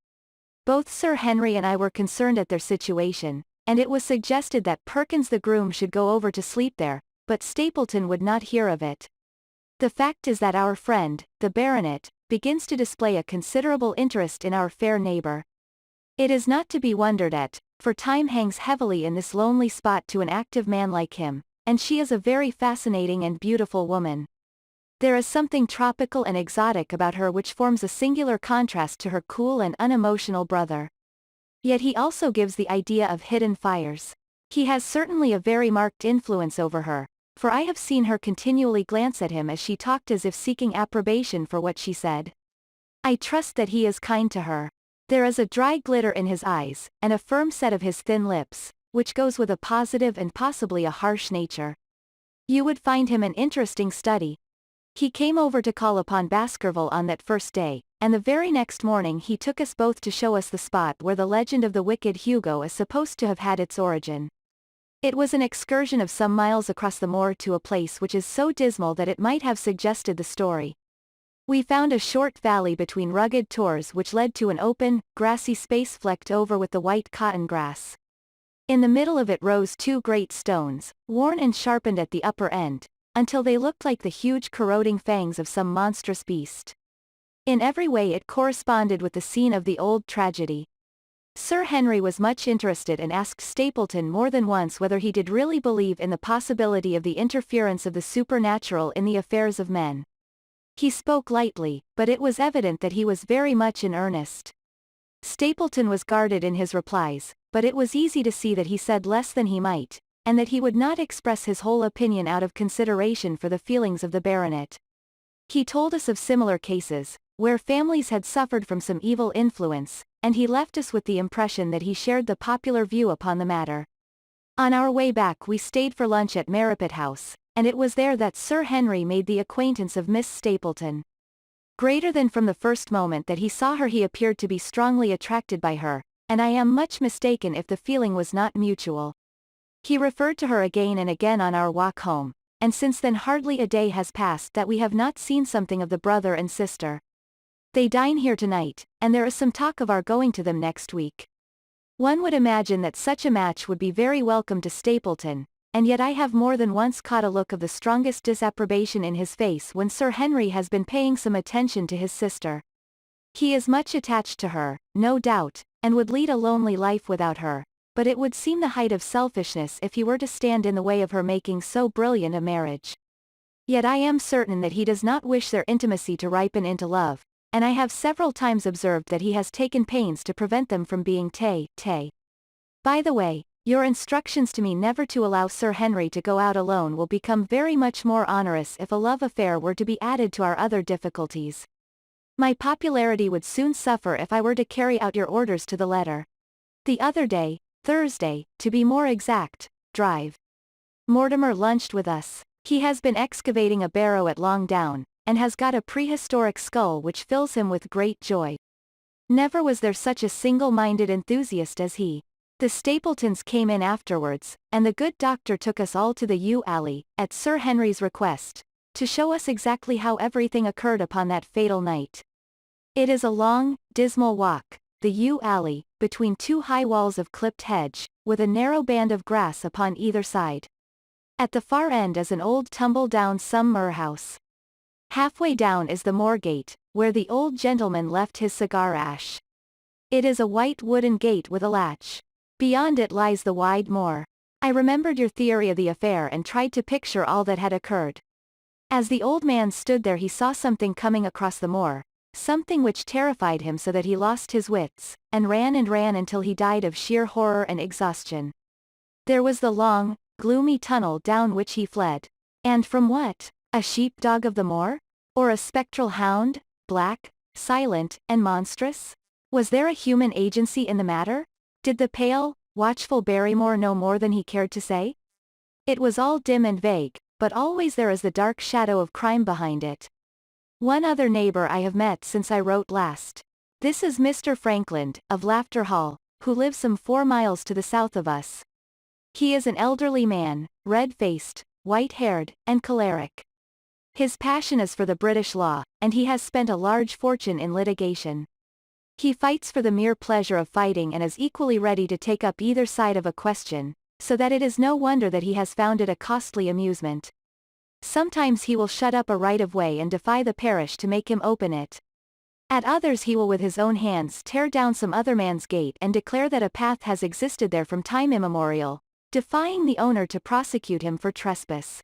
Both Sir Henry and I were concerned at their situation, and it was suggested that Perkins the groom should go over to sleep there, but Stapleton would not hear of it. The fact is that our friend, the baronet, begins to display a considerable interest in our fair neighbor. It is not to be wondered at, for time hangs heavily in this lonely spot to an active man like him, and she is a very fascinating and beautiful woman. There is something tropical and exotic about her which forms a singular contrast to her cool and unemotional brother. Yet he also gives the idea of hidden fires. He has certainly a very marked influence over her, for I have seen her continually glance at him as she talked as if seeking approbation for what she said. I trust that he is kind to her. There is a dry glitter in his eyes, and a firm set of his thin lips, which goes with a positive and possibly a harsh nature. You would find him an interesting study. He came over to call upon Baskerville on that first day, and the very next morning he took us both to show us the spot where the legend of the wicked Hugo is supposed to have had its origin. It was an excursion of some miles across the moor to a place which is so dismal that it might have suggested the story. We found a short valley between rugged tors which led to an open, grassy space flecked over with the white cotton grass. In the middle of it rose 2 great stones, worn and sharpened at the upper end, until they looked like the huge corroding fangs of some monstrous beast. In every way it corresponded with the scene of the old tragedy. Sir Henry was much interested and asked Stapleton more than once whether he did really believe in the possibility of the interference of the supernatural in the affairs of men. He spoke lightly, but it was evident that he was very much in earnest. Stapleton was guarded in his replies, but it was easy to see that he said less than he might, and that he would not express his whole opinion out of consideration for the feelings of the baronet. He told us of similar cases, where families had suffered from some evil influence, and he left us with the impression that he shared the popular view upon the matter. On our way back we stayed for lunch at Merripit House, and it was there that Sir Henry made the acquaintance of Miss Stapleton. Greater than from the first moment that he saw her he appeared to be strongly attracted by her, and I am much mistaken if the feeling was not mutual. He referred to her again and again on our walk home, and since then hardly a day has passed that we have not seen something of the brother and sister. They dine here tonight, and there is some talk of our going to them next week. One would imagine that such a match would be very welcome to Stapleton, and yet I have more than once caught a look of the strongest disapprobation in his face when Sir Henry has been paying some attention to his sister. He is much attached to her, no doubt, and would lead a lonely life without her, but it would seem the height of selfishness if he were to stand in the way of her making so brilliant a marriage. Yet I am certain that he does not wish their intimacy to ripen into love, and I have several times observed that he has taken pains to prevent them from being té. By the way, your instructions to me never to allow Sir Henry to go out alone will become very much more onerous if a love affair were to be added to our other difficulties. My popularity would soon suffer if I were to carry out your orders to the letter. The other day, Thursday, to be more exact, drive. Mortimer lunched with us. He has been excavating a barrow at Long Down, and has got a prehistoric skull which fills him with great joy. Never was there such a single-minded enthusiast as he. The Stapletons came in afterwards, and the good doctor took us all to the yew alley, at Sir Henry's request, to show us exactly how everything occurred upon that fatal night. It is a long, dismal walk, the yew alley, between two high walls of clipped hedge, with a narrow band of grass upon either side. At the far end is an old tumble-down summer house. Halfway down is the Moor gate, where the old gentleman left his cigar ash. It is a white wooden gate with a latch. Beyond it lies the wide moor. I remembered your theory of the affair and tried to picture all that had occurred. As the old man stood there he saw something coming across the moor, something which terrified him so that he lost his wits, and ran until he died of sheer horror and exhaustion. There was the long, gloomy tunnel down which he fled. And from what? A sheepdog of the moor? Or a spectral hound, black, silent, and monstrous? Was there a human agency in the matter? Did the pale, watchful Barrymore know more than he cared to say? It was all dim and vague, but always there is the dark shadow of crime behind it. One other neighbor I have met since I wrote last. This is Mr. Frankland, of Laughter Hall, who lives some 4 miles to the south of us. He is an elderly man, red-faced, white-haired, and choleric. His passion is for the British law, and he has spent a large fortune in litigation. He fights for the mere pleasure of fighting and is equally ready to take up either side of a question, so that it is no wonder that he has found it a costly amusement. Sometimes he will shut up a right-of-way and defy the parish to make him open it. At others he will with his own hands tear down some other man's gate and declare that a path has existed there from time immemorial, defying the owner to prosecute him for trespass.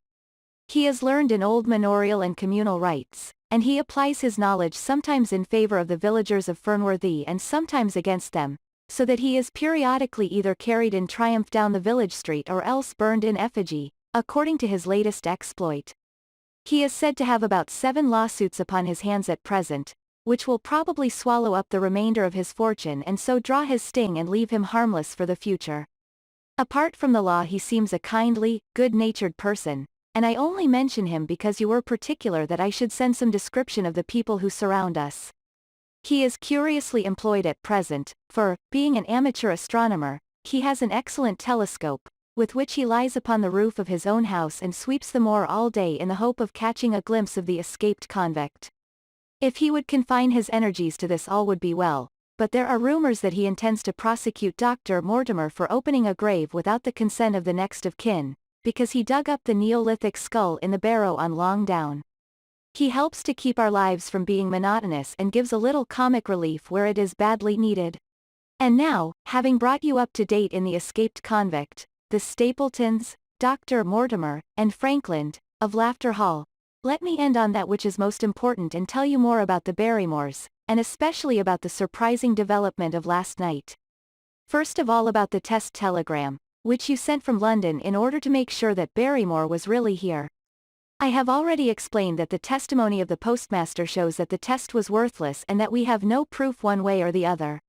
He is learned in old manorial and communal rights, and he applies his knowledge sometimes in favor of the villagers of Fernworthy and sometimes against them, so that he is periodically either carried in triumph down the village street or else burned in effigy, according to his latest exploit. He is said to have about 7 lawsuits upon his hands at present, which will probably swallow up the remainder of his fortune and so draw his sting and leave him harmless for the future. Apart from the law he seems a kindly, good-natured person, and I only mention him because you were particular that I should send some description of the people who surround us. He is curiously employed at present, for, being an amateur astronomer, he has an excellent telescope, with which he lies upon the roof of his own house and sweeps the moor all day in the hope of catching a glimpse of the escaped convict. If he would confine his energies to this all would be well, but there are rumors that he intends to prosecute Dr. Mortimer for opening a grave without the consent of the next of kin, because he dug up the Neolithic skull in the barrow on Long Down. He helps to keep our lives from being monotonous and gives a little comic relief where it is badly needed. And now, having brought you up to date in the escaped convict, the Stapletons, Dr. Mortimer, and Frankland, of Laughter Hall, let me end on that which is most important and tell you more about the Barrymores, and especially about the surprising development of last night. First of all about the test telegram, which you sent from London in order to make sure that Barrymore was really here. I have already explained that the testimony of the postmaster shows that the test was worthless and that we have no proof one way or the other.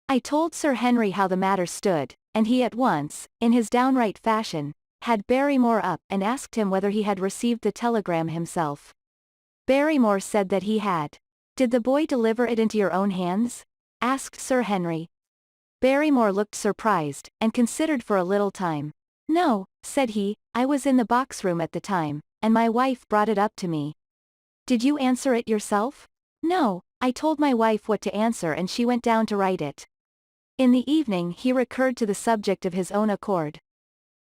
I told Sir Henry how the matter stood, and he at once, in his downright fashion, had Barrymore up and asked him whether he had received the telegram himself. Barrymore said that he had. Did the boy deliver it into your own hands? Asked Sir Henry. Barrymore looked surprised, and considered for a little time. No, said he, I was in the box room at the time, and my wife brought it up to me. Did you answer it yourself? No, I told my wife what to answer and she went down to write it. In the evening he recurred to the subject of his own accord.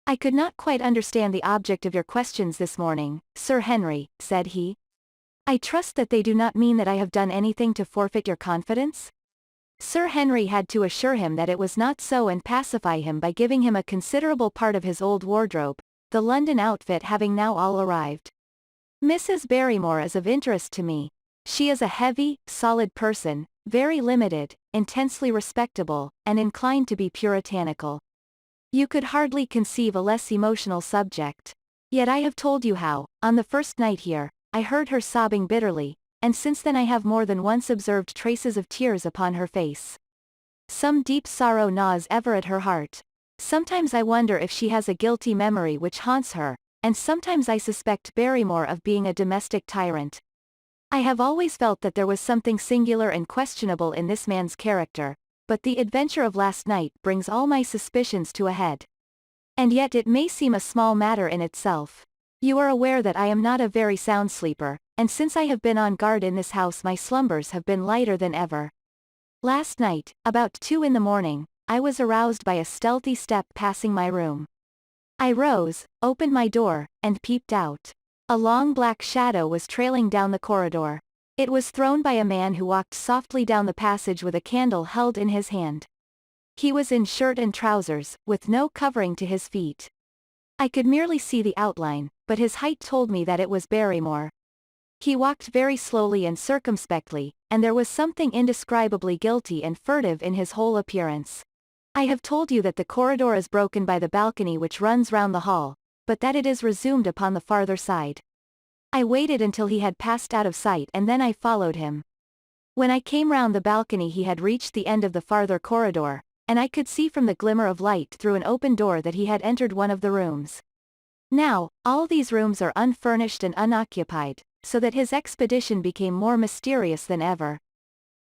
I could not quite understand the object of your questions this morning, Sir Henry, said he. I trust that they do not mean that I have done anything to forfeit your confidence? Sir Henry had to assure him that it was not so and pacify him by giving him a considerable part of his old wardrobe, the London outfit having now all arrived. Mrs. Barrymore is of interest to me. She is a heavy, solid person, very limited, intensely respectable, and inclined to be puritanical. You could hardly conceive a less emotional subject. Yet I have told you how, on the first night here, I heard her sobbing bitterly, and since then I have more than once observed traces of tears upon her face. Some deep sorrow gnaws ever at her heart. Sometimes I wonder if she has a guilty memory which haunts her, and sometimes I suspect Barrymore of being a domestic tyrant. I have always felt that there was something singular and questionable in this man's character, but the adventure of last night brings all my suspicions to a head. And yet it may seem a small matter in itself. You are aware that I am not a very sound sleeper, and since I have been on guard in this house my slumbers have been lighter than ever. Last night, about 2 in the morning, I was aroused by a stealthy step passing my room. I rose, opened my door, and peeped out. A long black shadow was trailing down the corridor. It was thrown by a man who walked softly down the passage with a candle held in his hand. He was in shirt and trousers, with no covering to his feet. I could merely see the outline, but his height told me that it was Barrymore. He walked very slowly and circumspectly, and there was something indescribably guilty and furtive in his whole appearance. I have told you that the corridor is broken by the balcony which runs round the hall, but that it is resumed upon the farther side. I waited until he had passed out of sight and then I followed him. When I came round the balcony he had reached the end of the farther corridor, and I could see from the glimmer of light through an open door that he had entered one of the rooms. Now, all these rooms are unfurnished and unoccupied, so that his expedition became more mysterious than ever.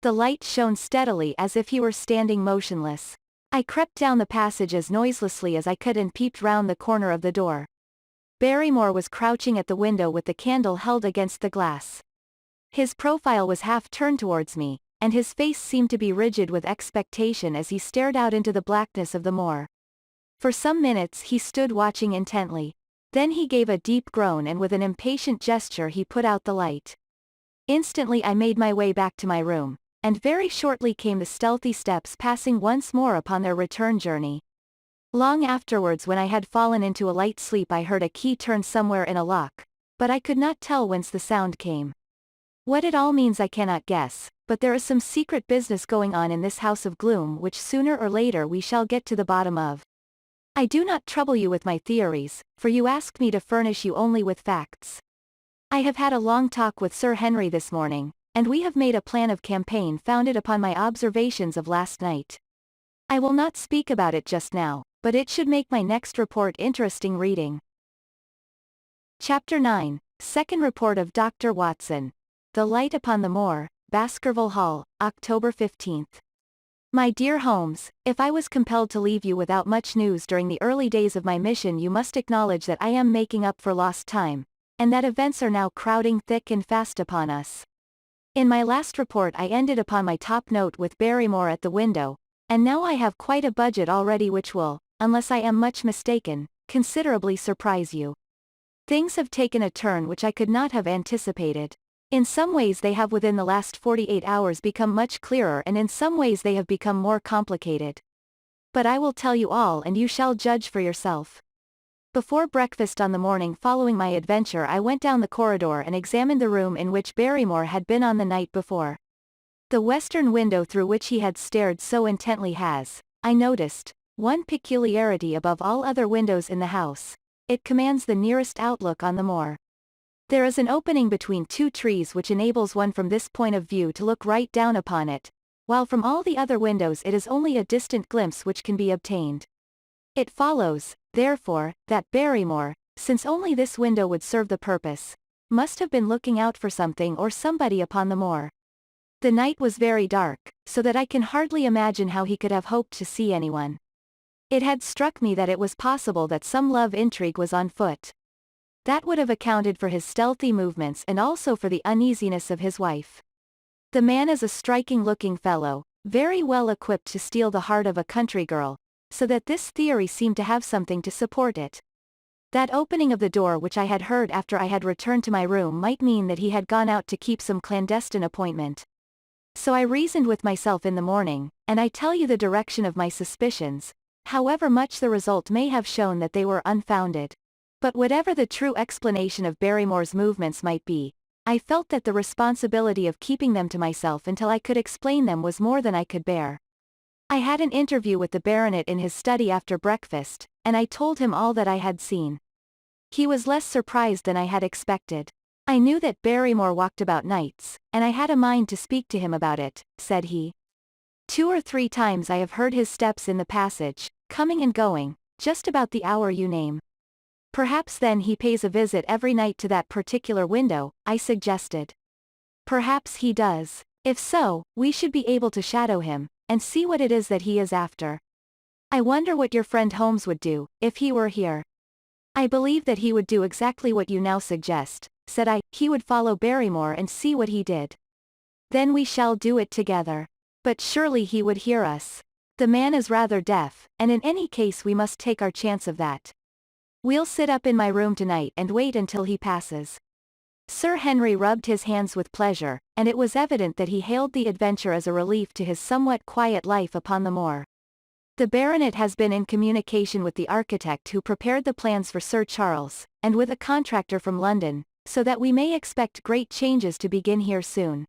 The light shone steadily as if he were standing motionless. I crept down the passage as noiselessly as I could and peeped round the corner of the door. Barrymore was crouching at the window with the candle held against the glass. His profile was half turned towards me, and his face seemed to be rigid with expectation as he stared out into the blackness of the moor. For some minutes he stood watching intently. Then he gave a deep groan and with an impatient gesture he put out the light. Instantly I made my way back to my room, and very shortly came the stealthy steps passing once more upon their return journey. Long afterwards when I had fallen into a light sleep I heard a key turn somewhere in a lock, but I could not tell whence the sound came. What it all means I cannot guess, but there is some secret business going on in this house of gloom which sooner or later we shall get to the bottom of. I do not trouble you with my theories, for you ask me to furnish you only with facts. I have had a long talk with Sir Henry this morning, and we have made a plan of campaign founded upon my observations of last night. I will not speak about it just now, but it should make my next report interesting reading. Chapter 9, Second Report of Dr. Watson. The Light upon the Moor, Baskerville Hall, October 15th. My dear Holmes, if I was compelled to leave you without much news during the early days of my mission you must acknowledge that I am making up for lost time, and that events are now crowding thick and fast upon us. In my last report I ended upon my top note with Barrymore at the window, and now I have quite a budget already which will, unless I am much mistaken, considerably surprise you. Things have taken a turn which I could not have anticipated. In some ways they have within the last 48 hours become much clearer and in some ways they have become more complicated. But I will tell you all and you shall judge for yourself. Before breakfast on the morning following my adventure I went down the corridor and examined the room in which Barrymore had been on the night before. The western window through which he had stared so intently has, I noticed, one peculiarity above all other windows in the house. It commands the nearest outlook on the moor. There is an opening between two trees which enables one from this point of view to look right down upon it, while from all the other windows it is only a distant glimpse which can be obtained. It follows, therefore, that Barrymore, since only this window would serve the purpose, must have been looking out for something or somebody upon the moor. The night was very dark, so that I can hardly imagine how he could have hoped to see anyone. It had struck me that it was possible that some love intrigue was on foot. That would have accounted for his stealthy movements and also for the uneasiness of his wife. The man is a striking-looking fellow, very well equipped to steal the heart of a country girl, so that this theory seemed to have something to support it. That opening of the door which I had heard after I had returned to my room might mean that he had gone out to keep some clandestine appointment. So I reasoned with myself in the morning, and I tell you the direction of my suspicions, however much the result may have shown that they were unfounded. But whatever the true explanation of Barrymore's movements might be, I felt that the responsibility of keeping them to myself until I could explain them was more than I could bear. I had an interview with the baronet in his study after breakfast, and I told him all that I had seen. He was less surprised than I had expected. I knew that Barrymore walked about nights, and I had a mind to speak to him about it, said he. 2 or 3 times I have heard his steps in the passage, coming and going, just about the hour you name. Perhaps then he pays a visit every night to that particular window, I suggested. Perhaps he does. If so, we should be able to shadow him, and see what it is that he is after. I wonder what your friend Holmes would do, if he were here. I believe that he would do exactly what you now suggest, said I. He would follow Barrymore and see what he did. Then we shall do it together. But surely he would hear us. The man is rather deaf, and in any case we must take our chance of that. We'll sit up in my room tonight and wait until he passes. Sir Henry rubbed his hands with pleasure, and it was evident that he hailed the adventure as a relief to his somewhat quiet life upon the moor. The baronet has been in communication with the architect who prepared the plans for Sir Charles, and with a contractor from London, so that we may expect great changes to begin here soon.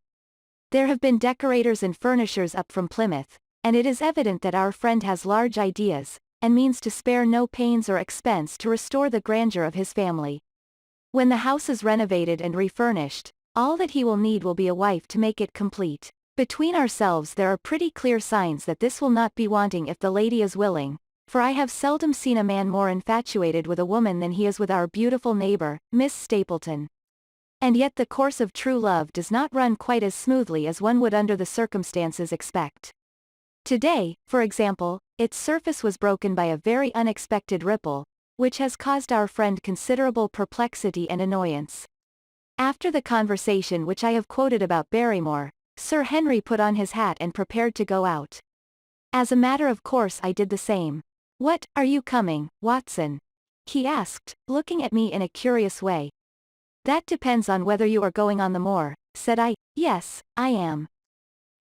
There have been decorators and furnishers up from Plymouth, and it is evident that our friend has large ideas, and means to spare no pains or expense to restore the grandeur of his family. When the house is renovated and refurnished, all that he will need will be a wife to make it complete. Between ourselves there are pretty clear signs that this will not be wanting if the lady is willing, for I have seldom seen a man more infatuated with a woman than he is with our beautiful neighbor, Miss Stapleton. And yet the course of true love does not run quite as smoothly as one would under the circumstances expect. Today, for example, its surface was broken by a very unexpected ripple, which has caused our friend considerable perplexity and annoyance. After the conversation which I have quoted about Barrymore, Sir Henry put on his hat and prepared to go out. As a matter of course I did the same. "What, are you coming, Watson?" he asked, looking at me in a curious way. "That depends on whether you are going on the moor," said I. "Yes, I am."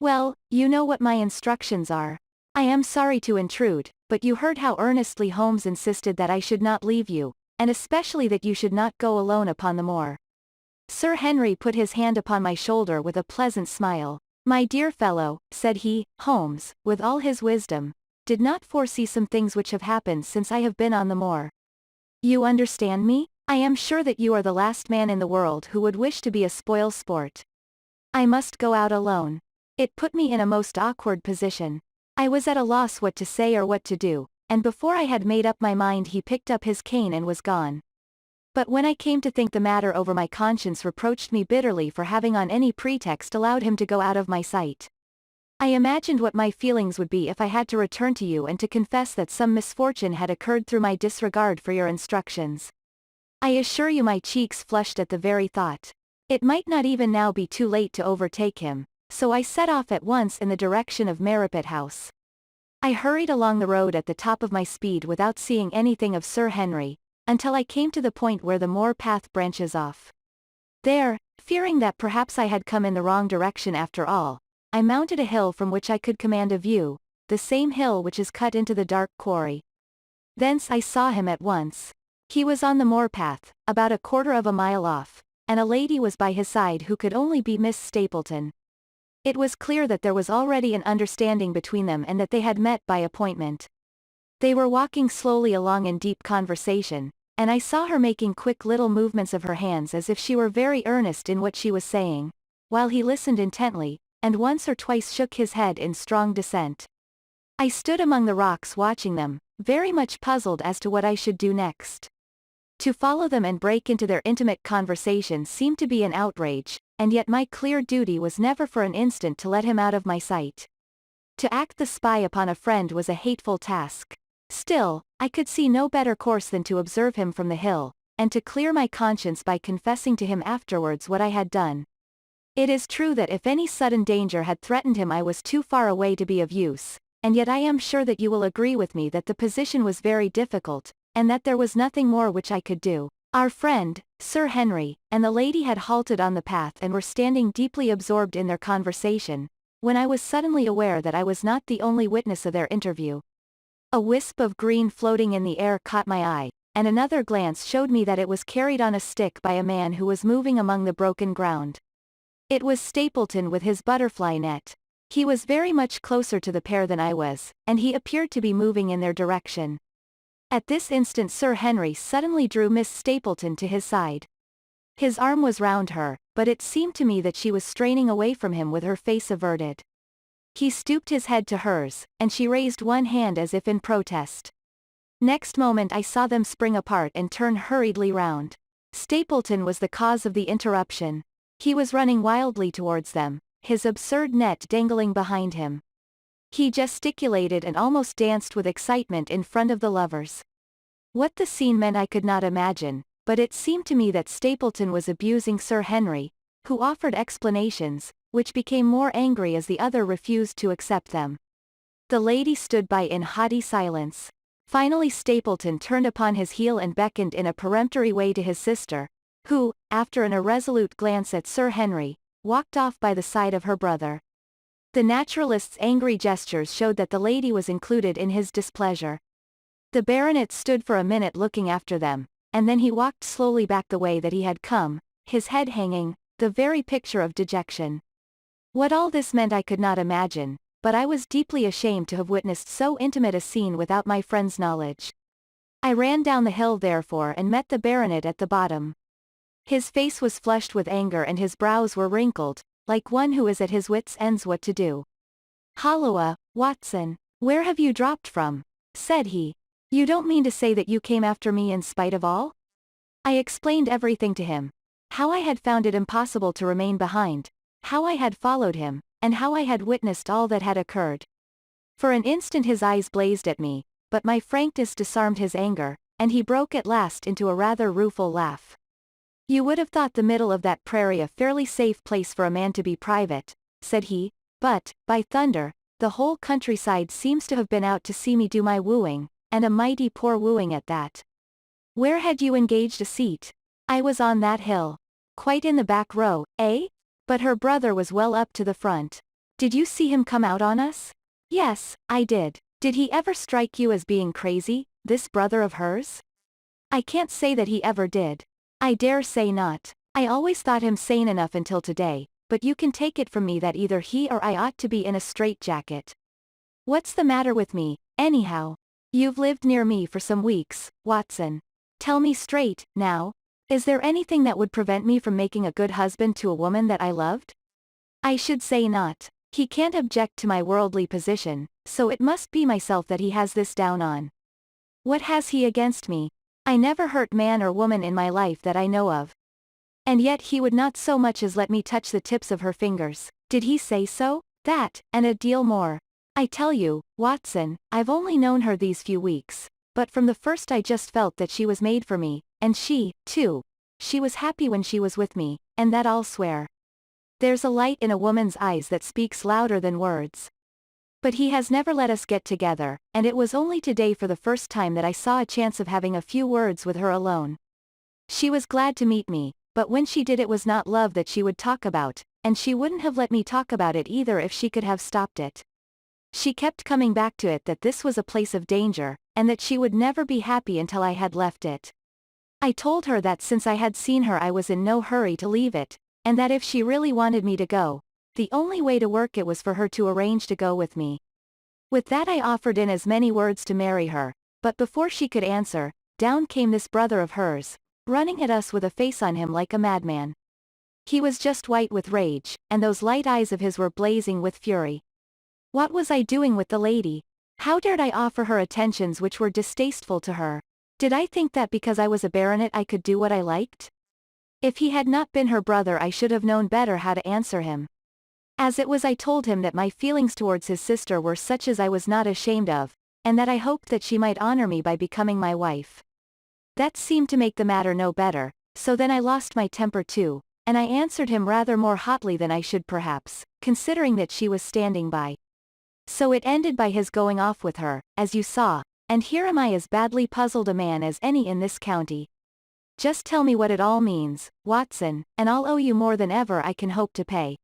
"Well, you know what my instructions are. I am sorry to intrude, but you heard how earnestly Holmes insisted that I should not leave you, and especially that you should not go alone upon the moor." Sir Henry put his hand upon my shoulder with a pleasant smile. "My dear fellow," said he, "Holmes, with all his wisdom, did not foresee some things which have happened since I have been on the moor. You understand me? I am sure that you are the last man in the world who would wish to be a spoil sport. I must go out alone. It put me in a most awkward position. I was at a loss what to say or what to do, and before I had made up my mind he picked up his cane and was gone. But when I came to think the matter over, my conscience reproached me bitterly for having on any pretext allowed him to go out of my sight. I imagined what my feelings would be if I had to return to you and to confess that some misfortune had occurred through my disregard for your instructions. I assure you my cheeks flushed at the very thought. It might not even now be too late to overtake him, so I set off at once in the direction of Merripit House. I hurried along the road at the top of my speed without seeing anything of Sir Henry, until I came to the point where the moor path branches off. There, fearing that perhaps I had come in the wrong direction after all, I mounted a hill from which I could command a view, the same hill which is cut into the dark quarry. Thence I saw him at once. He was on the moor path, about a quarter of a mile off, and a lady was by his side who could only be Miss Stapleton. It was clear that there was already an understanding between them and that they had met by appointment. They were walking slowly along in deep conversation, and I saw her making quick little movements of her hands as if she were very earnest in what she was saying, while he listened intently, and once or twice shook his head in strong dissent. I stood among the rocks watching them, very much puzzled as to what I should do next. To follow them and break into their intimate conversation seemed to be an outrage, and yet my clear duty was never for an instant to let him out of my sight. To act the spy upon a friend was a hateful task. Still, I could see no better course than to observe him from the hill, and to clear my conscience by confessing to him afterwards what I had done. It is true that if any sudden danger had threatened him I was too far away to be of use, and yet I am sure that you will agree with me that the position was very difficult, and that there was nothing more which I could do. Our friend, Sir Henry, and the lady had halted on the path and were standing deeply absorbed in their conversation, when I was suddenly aware that I was not the only witness of their interview. A wisp of green floating in the air caught my eye, and another glance showed me that it was carried on a stick by a man who was moving among the broken ground. It was Stapleton with his butterfly net. He was very much closer to the pair than I was, and he appeared to be moving in their direction. At this instant Sir Henry suddenly drew Miss Stapleton to his side. His arm was round her, but it seemed to me that she was straining away from him with her face averted. He stooped his head to hers, and she raised one hand as if in protest. Next moment I saw them spring apart and turn hurriedly round. Stapleton was the cause of the interruption. He was running wildly towards them, his absurd net dangling behind him. He gesticulated and almost danced with excitement in front of the lovers. What the scene meant I could not imagine, but it seemed to me that Stapleton was abusing Sir Henry, who offered explanations, which became more angry as the other refused to accept them. The lady stood by in haughty silence. Finally Stapleton turned upon his heel and beckoned in a peremptory way to his sister, who, after an irresolute glance at Sir Henry, walked off by the side of her brother. The naturalist's angry gestures showed that the lady was included in his displeasure. The baronet stood for a minute looking after them, and then he walked slowly back the way that he had come, his head hanging, the very picture of dejection. What all this meant I could not imagine, but I was deeply ashamed to have witnessed so intimate a scene without my friend's knowledge. I ran down the hill therefore and met the baronet at the bottom. His face was flushed with anger and his brows were wrinkled, like one who is at his wits' ends what to do. "Halloa, Watson, where have you dropped from?" said he. "You don't mean to say that you came after me in spite of all?" I explained everything to him. How I had found it impossible to remain behind, how I had followed him, and how I had witnessed all that had occurred. For an instant his eyes blazed at me, but my frankness disarmed his anger, and he broke at last into a rather rueful laugh. "You would have thought the middle of that prairie a fairly safe place for a man to be private," said he, "but, by thunder, the whole countryside seems to have been out to see me do my wooing, and a mighty poor wooing at that." "Where had you engaged a seat?" "I was on that hill." "Quite in the back row, eh?" But her brother was well up to the front. "Did you see him come out on us?" "Yes, I did." "Did he ever strike you as being crazy, this brother of hers?" "I can't say that he ever did." "I dare say not. I always thought him sane enough until today, but you can take it from me that either he or I ought to be in a straitjacket. What's the matter with me, anyhow? You've lived near me for some weeks, Watson. Tell me straight, now. Is there anything that would prevent me from making a good husband to a woman that I loved?" "I should say not. He can't object to my worldly position, so it must be myself that he has this down on." "What has he against me? I never hurt man or woman in my life that I know of." "And yet he would not so much as let me touch the tips of her fingers." "Did he say so?" "That, and a deal more. I tell you, Watson, I've only known her these few weeks, but from the first I just felt that she was made for me, and she, too. She was happy when she was with me, and that I'll swear. There's a light in a woman's eyes that speaks louder than words. But he has never let us get together, and it was only today for the first time that I saw a chance of having a few words with her alone. She was glad to meet me, but when she did it was not love that she would talk about, and she wouldn't have let me talk about it either if she could have stopped it. She kept coming back to it that this was a place of danger, and that she would never be happy until I had left it. I told her that since I had seen her I was in no hurry to leave it, and that if she really wanted me to go, the only way to work it was for her to arrange to go with me. With that I offered in as many words to marry her, but before she could answer, down came this brother of hers, running at us with a face on him like a madman. He was just white with rage, and those light eyes of his were blazing with fury. What was I doing with the lady? How dared I offer her attentions which were distasteful to her? Did I think that because I was a baronet I could do what I liked? If he had not been her brother I should have known better how to answer him. As it was I told him that my feelings towards his sister were such as I was not ashamed of, and that I hoped that she might honor me by becoming my wife. That seemed to make the matter no better, so then I lost my temper too, and I answered him rather more hotly than I should perhaps, considering that she was standing by. So it ended by his going off with her, as you saw, and here am I as badly puzzled a man as any in this county. Just tell me what it all means, Watson, and I'll owe you more than ever I can hope to pay.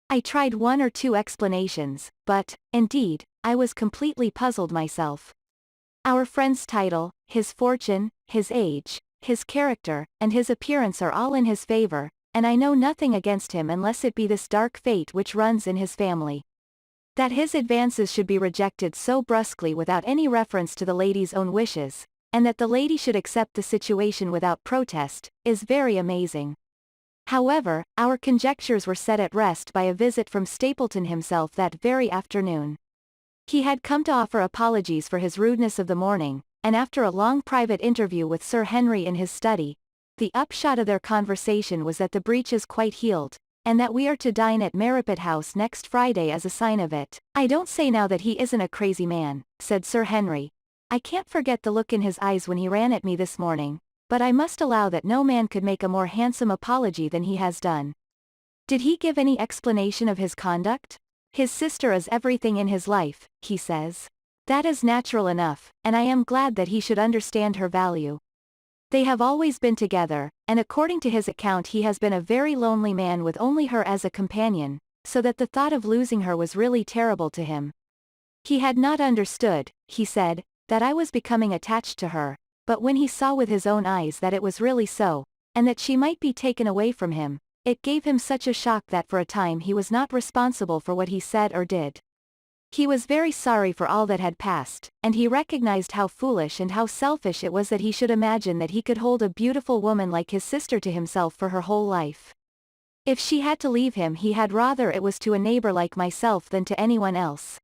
I tried one or two explanations, but, indeed, I was completely puzzled myself. Our friend's title, his fortune, his age, his character, and his appearance are all in his favor, and I know nothing against him unless it be this dark fate which runs in his family. That his advances should be rejected so brusquely without any reference to the lady's own wishes, and that the lady should accept the situation without protest, is very amazing. However, our conjectures were set at rest by a visit from Stapleton himself that very afternoon. He had come to offer apologies for his rudeness of the morning, and after a long private interview with Sir Henry in his study, the upshot of their conversation was that the breach is quite healed, and that we are to dine at Merripit House next Friday as a sign of it. I don't say now that he isn't a crazy man, said Sir Henry. I can't forget the look in his eyes when he ran at me this morning, but I must allow that no man could make a more handsome apology than he has done. Did he give any explanation of his conduct? His sister is everything in his life, he says. That is natural enough, and I am glad that he should understand her value. They have always been together, and according to his account he has been a very lonely man with only her as a companion, so that the thought of losing her was really terrible to him. He had not understood, he said, that I was becoming attached to her, but when he saw with his own eyes that it was really so, and that she might be taken away from him, it gave him such a shock that for a time he was not responsible for what he said or did. He was very sorry for all that had passed, and he recognized how foolish and how selfish it was that he should imagine that he could hold a beautiful woman like his sister to himself for her whole life. If she had to leave him he had rather it was to a neighbor like myself than to anyone else.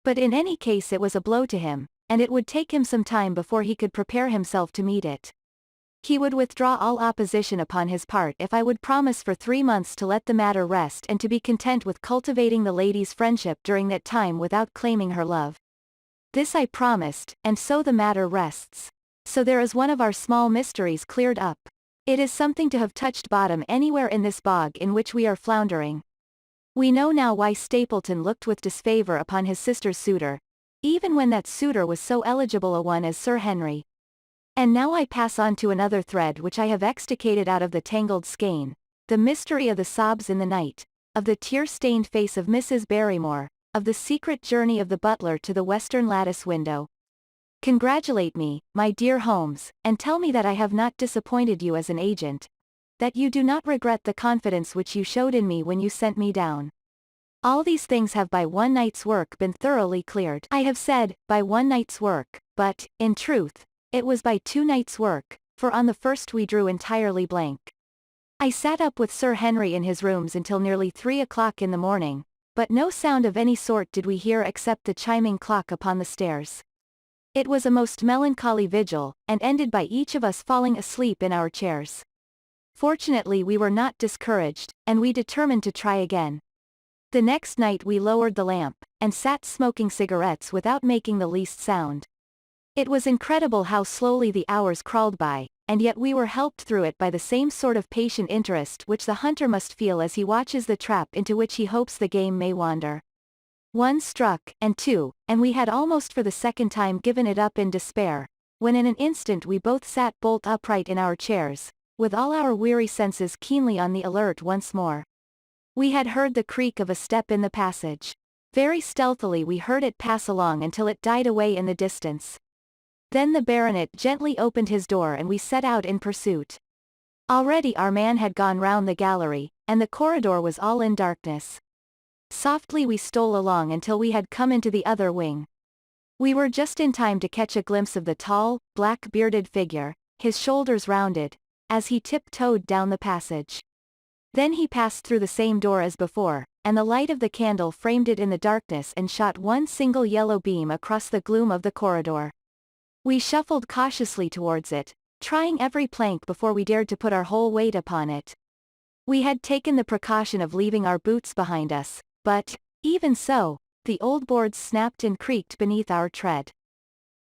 But in any case it was a blow to him, and it would take him some time before he could prepare himself to meet it. He would withdraw all opposition upon his part if I would promise for 3 months to let the matter rest and to be content with cultivating the lady's friendship during that time without claiming her love. This I promised, and so the matter rests. So there is one of our small mysteries cleared up. It is something to have touched bottom anywhere in this bog in which we are floundering. We know now why Stapleton looked with disfavor upon his sister's suitor, even when that suitor was so eligible a one as Sir Henry. And now I pass on to another thread which I have extricated out of the tangled skein, the mystery of the sobs in the night, of the tear-stained face of Mrs. Barrymore, of the secret journey of the butler to the western lattice window. Congratulate me, my dear Holmes, and tell me that I have not disappointed you as an agent, that you do not regret the confidence which you showed in me when you sent me down. All these things have by one night's work been thoroughly cleared. I have said, by one night's work, but, in truth, it was by 2 nights' work, for on the first we drew entirely blank. I sat up with Sir Henry in his rooms until nearly 3 o'clock in the morning, but no sound of any sort did we hear except the chiming clock upon the stairs. It was a most melancholy vigil, and ended by each of us falling asleep in our chairs. Fortunately we were not discouraged, and we determined to try again. The next night we lowered the lamp, and sat smoking cigarettes without making the least sound. It was incredible how slowly the hours crawled by, and yet we were helped through it by the same sort of patient interest which the hunter must feel as he watches the trap into which he hopes the game may wander. 1 struck, and 2, and we had almost for the second time given it up in despair, when in an instant we both sat bolt upright in our chairs, with all our weary senses keenly on the alert once more. We had heard the creak of a step in the passage. Very stealthily we heard it pass along until it died away in the distance. Then the baronet gently opened his door and we set out in pursuit. Already our man had gone round the gallery, and the corridor was all in darkness. Softly we stole along until we had come into the other wing. We were just in time to catch a glimpse of the tall, black-bearded figure, his shoulders rounded, as he tiptoed down the passage. Then he passed through the same door as before, and the light of the candle framed it in the darkness and shot one single yellow beam across the gloom of the corridor. We shuffled cautiously towards it, trying every plank before we dared to put our whole weight upon it. We had taken the precaution of leaving our boots behind us, but, even so, the old boards snapped and creaked beneath our tread.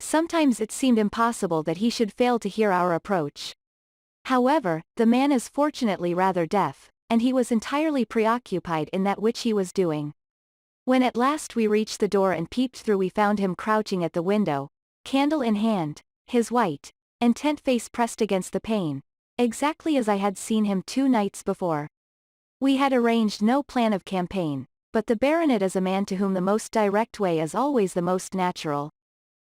Sometimes it seemed impossible that he should fail to hear our approach. However, the man is fortunately rather deaf, and he was entirely preoccupied in that which he was doing. When at last we reached the door and peeped through, we found him crouching at the window, candle in hand, his white, intent face pressed against the pane, exactly as I had seen him 2 nights before. We had arranged no plan of campaign, but the baronet is a man to whom the most direct way is always the most natural.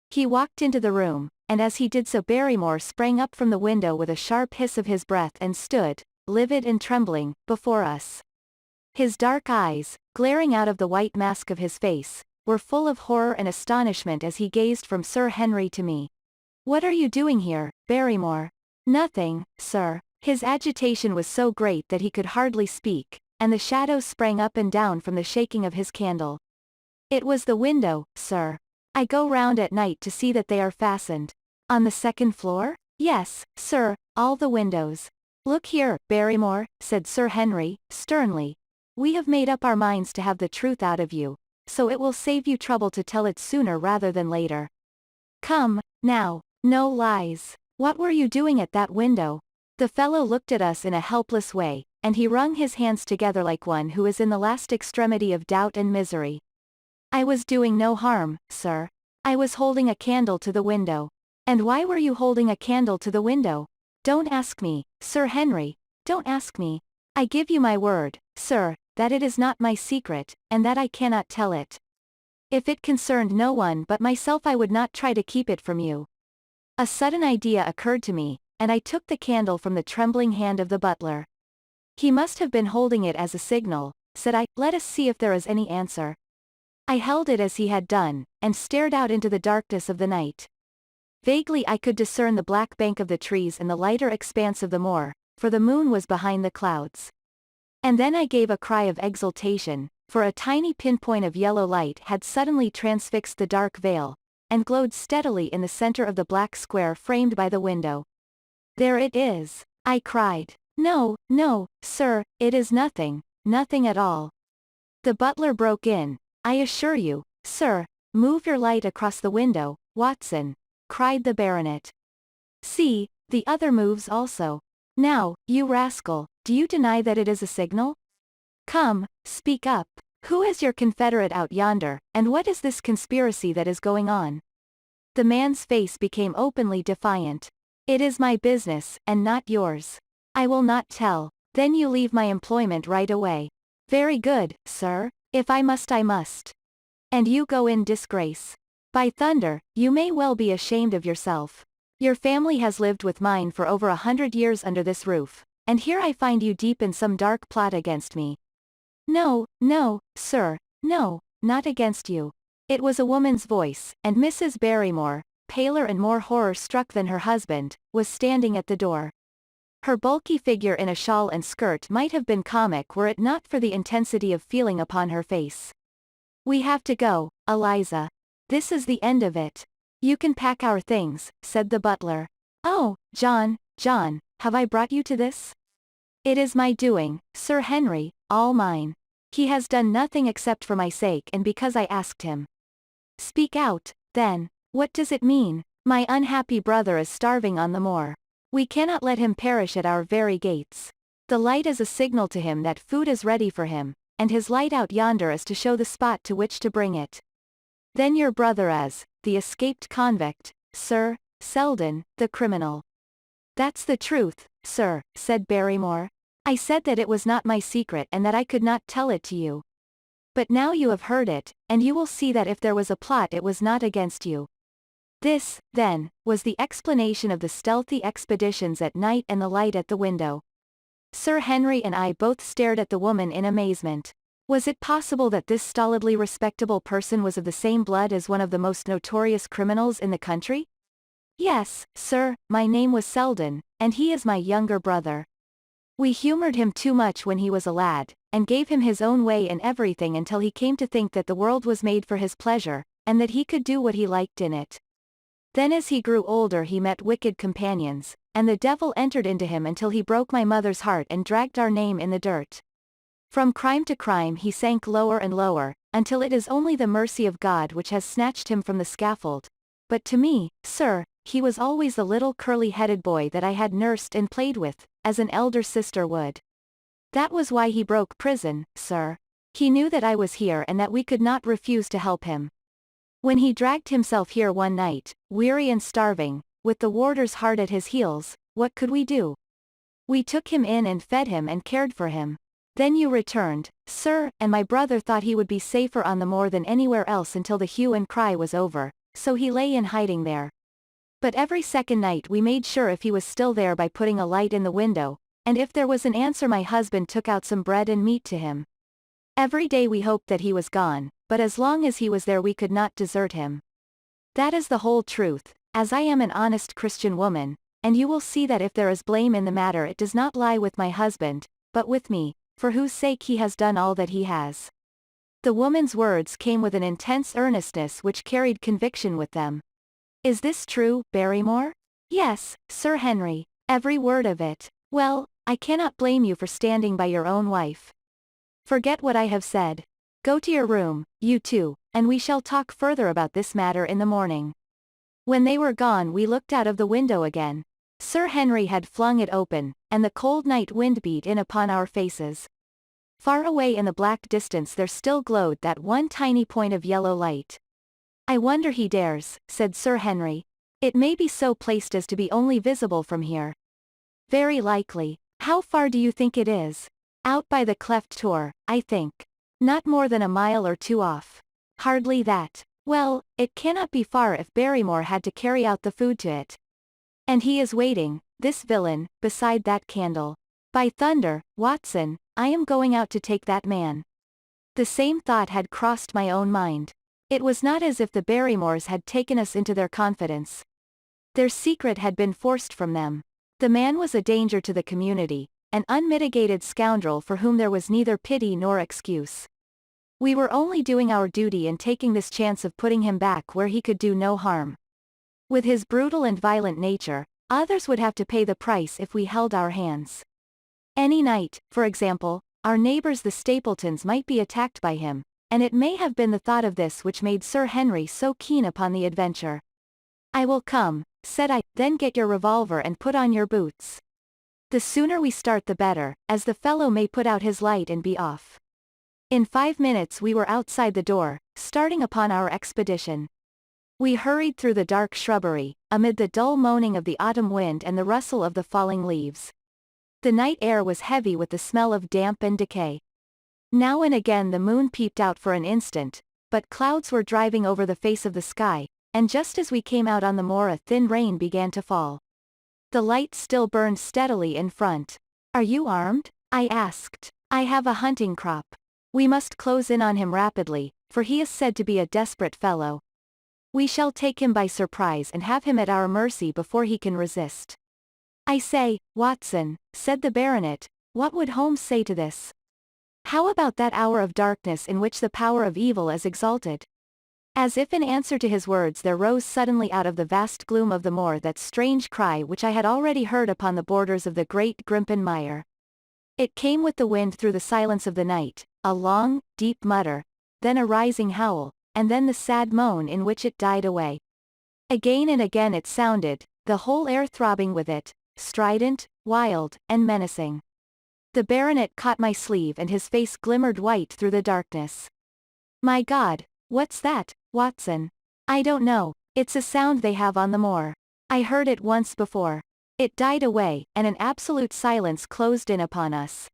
He walked into the room, and as he did so Barrymore sprang up from the window with a sharp hiss of his breath and stood, livid and trembling, before us. His dark eyes, glaring out of the white mask of his face, were full of horror and astonishment as he gazed from Sir Henry to me. "What are you doing here, Barrymore?" "Nothing, sir." His agitation was so great that he could hardly speak, and the shadows sprang up and down from the shaking of his candle. "It was the window, sir. I go round at night to see that they are fastened." "On the 2nd floor?" "Yes, sir, all the windows." "Look here, Barrymore," said Sir Henry, sternly. "We have made up our minds to have the truth out of you, so it will save you trouble to tell it sooner rather than later. Come, now, no lies. What were you doing at that window?" The fellow looked at us in a helpless way, and he wrung his hands together like one who is in the last extremity of doubt and misery. "I was doing no harm, sir. I was holding a candle to the window." "And why were you holding a candle to the window?" "Don't ask me, Sir Henry, don't ask me. I give you my word, sir, that it is not my secret, and that I cannot tell it. If it concerned no one but myself I would not try to keep it from you." A sudden idea occurred to me, and I took the candle from the trembling hand of the butler. "He must have been holding it as a signal," said I. "Let us see if there is any answer." I held it as he had done, and stared out into the darkness of the night. Vaguely I could discern the black bank of the trees and the lighter expanse of the moor, for the moon was behind the clouds. And then I gave a cry of exultation, for a tiny pinpoint of yellow light had suddenly transfixed the dark veil, and glowed steadily in the center of the black square framed by the window. "There it is," I cried. "No, no, sir, it is nothing, nothing at all." The butler broke in. "I assure you, sir, move your light across the window, Watson," cried the baronet. "See, the other moves also. Now, you rascal, do you deny that it is a signal? Come, speak up. Who is your confederate out yonder, and what is this conspiracy that is going on?" The man's face became openly defiant. "It is my business, and not yours. I will not tell." "Then you leave my employment right away." "Very good, sir. If I must I must." "And you go in disgrace. By thunder, you may well be ashamed of yourself. Your family has lived with mine for over 100 years under this roof, and here I find you deep in some dark plot against me." "No, no, sir, no, not against you." It was a woman's voice, and Mrs. Barrymore, paler and more horror-struck than her husband, was standing at the door. Her bulky figure in a shawl and skirt might have been comic were it not for the intensity of feeling upon her face. "We have to go, Eliza. This is the end of it. You can pack our things," said the butler. "Oh, John, John, have I brought you to this?" "It is my doing, Sir Henry, all mine. He has done nothing except for my sake and because I asked him." "Speak out, then. What does it mean?" "My unhappy brother is starving on the moor. We cannot let him perish at our very gates. The light is a signal to him that food is ready for him, and his light out yonder is to show the spot to which to bring it." "Then your brother is, the escaped convict, Sir Selden, the criminal." "That's the truth, sir," said Barrymore. "I said that it was not my secret and that I could not tell it to you. But now you have heard it, and you will see that if there was a plot it was not against you." This, then, was the explanation of the stealthy expeditions at night and the light at the window. Sir Henry and I both stared at the woman in amazement. Was it possible that this stolidly respectable person was of the same blood as one of the most notorious criminals in the country? "Yes, sir, my name was Selden, and he is my younger brother. We humored him too much when he was a lad, and gave him his own way in everything until he came to think that the world was made for his pleasure, and that he could do what he liked in it. Then as he grew older he met wicked companions, and the devil entered into him until he broke my mother's heart and dragged our name in the dirt. From crime to crime he sank lower and lower, until it is only the mercy of God which has snatched him from the scaffold. But to me, sir, he was always the little curly-headed boy that I had nursed and played with, as an elder sister would. That was why he broke prison, sir. He knew that I was here and that we could not refuse to help him. When he dragged himself here one night, weary and starving, with the warder's heart at his heels, what could we do? We took him in and fed him and cared for him. Then you returned, sir, and my brother thought he would be safer on the moor than anywhere else until the hue and cry was over, so he lay in hiding there. But every second night we made sure if he was still there by putting a light in the window, and if there was an answer my husband took out some bread and meat to him. Every day we hoped that he was gone, but as long as he was there we could not desert him. That is the whole truth, as I am an honest Christian woman, and you will see that if there is blame in the matter it does not lie with my husband, but with me, for whose sake he has done all that he has. The woman's words came with an intense earnestness which carried conviction with them. Is this true, Barrymore? Yes, Sir Henry, every word of it. Well, I cannot blame you for standing by your own wife. Forget what I have said. Go to your room, you two, and we shall talk further about this matter in the morning. When they were gone we looked out of the window again. Sir Henry had flung it open, and the cold night wind beat in upon our faces. Far away in the black distance there still glowed that one tiny point of yellow light. I wonder he dares, said Sir Henry. It may be so placed as to be only visible from here. Very likely. How far do you think it is? Out by the cleft tor, I think. Not more than a mile or two off. Hardly that. Well, it cannot be far if Barrymore had to carry out the food to it. And he is waiting, this villain, beside that candle. By thunder, Watson, I am going out to take that man. The same thought had crossed my own mind. It was not as if the Barrymores had taken us into their confidence. Their secret had been forced from them. The man was a danger to the community, an unmitigated scoundrel for whom there was neither pity nor excuse. We were only doing our duty in taking this chance of putting him back where he could do no harm. With his brutal and violent nature, others would have to pay the price if we held our hands. Any night, for example, our neighbors the Stapletons might be attacked by him, and it may have been the thought of this which made Sir Henry so keen upon the adventure. I will come, said I, then get your revolver and put on your boots. The sooner we start the better, as the fellow may put out his light and be off. In 5 minutes we were outside the door, starting upon our expedition. We hurried through the dark shrubbery, amid the dull moaning of the autumn wind and the rustle of the falling leaves. The night air was heavy with the smell of damp and decay. Now and again the moon peeped out for an instant, but clouds were driving over the face of the sky, and just as we came out on the moor a thin rain began to fall. The light still burned steadily in front. Are you armed? I asked. I have a hunting crop. We must close in on him rapidly, for he is said to be a desperate fellow. We shall take him by surprise and have him at our mercy before he can resist. I say, Watson, said the baronet, what would Holmes say to this? How about that hour of darkness in which the power of evil is exalted? As if in answer to his words there rose suddenly out of the vast gloom of the moor that strange cry which I had already heard upon the borders of the great Grimpen Mire. It came with the wind through the silence of the night, a long, deep mutter, then a rising howl, and then the sad moan in which it died away. Again and again it sounded, the whole air throbbing with it, strident, wild, and menacing. The baronet caught my sleeve and his face glimmered white through the darkness. My God, what's that, Watson? I don't know, it's a sound they have on the moor. I heard it once before. It died away, and an absolute silence closed in upon us.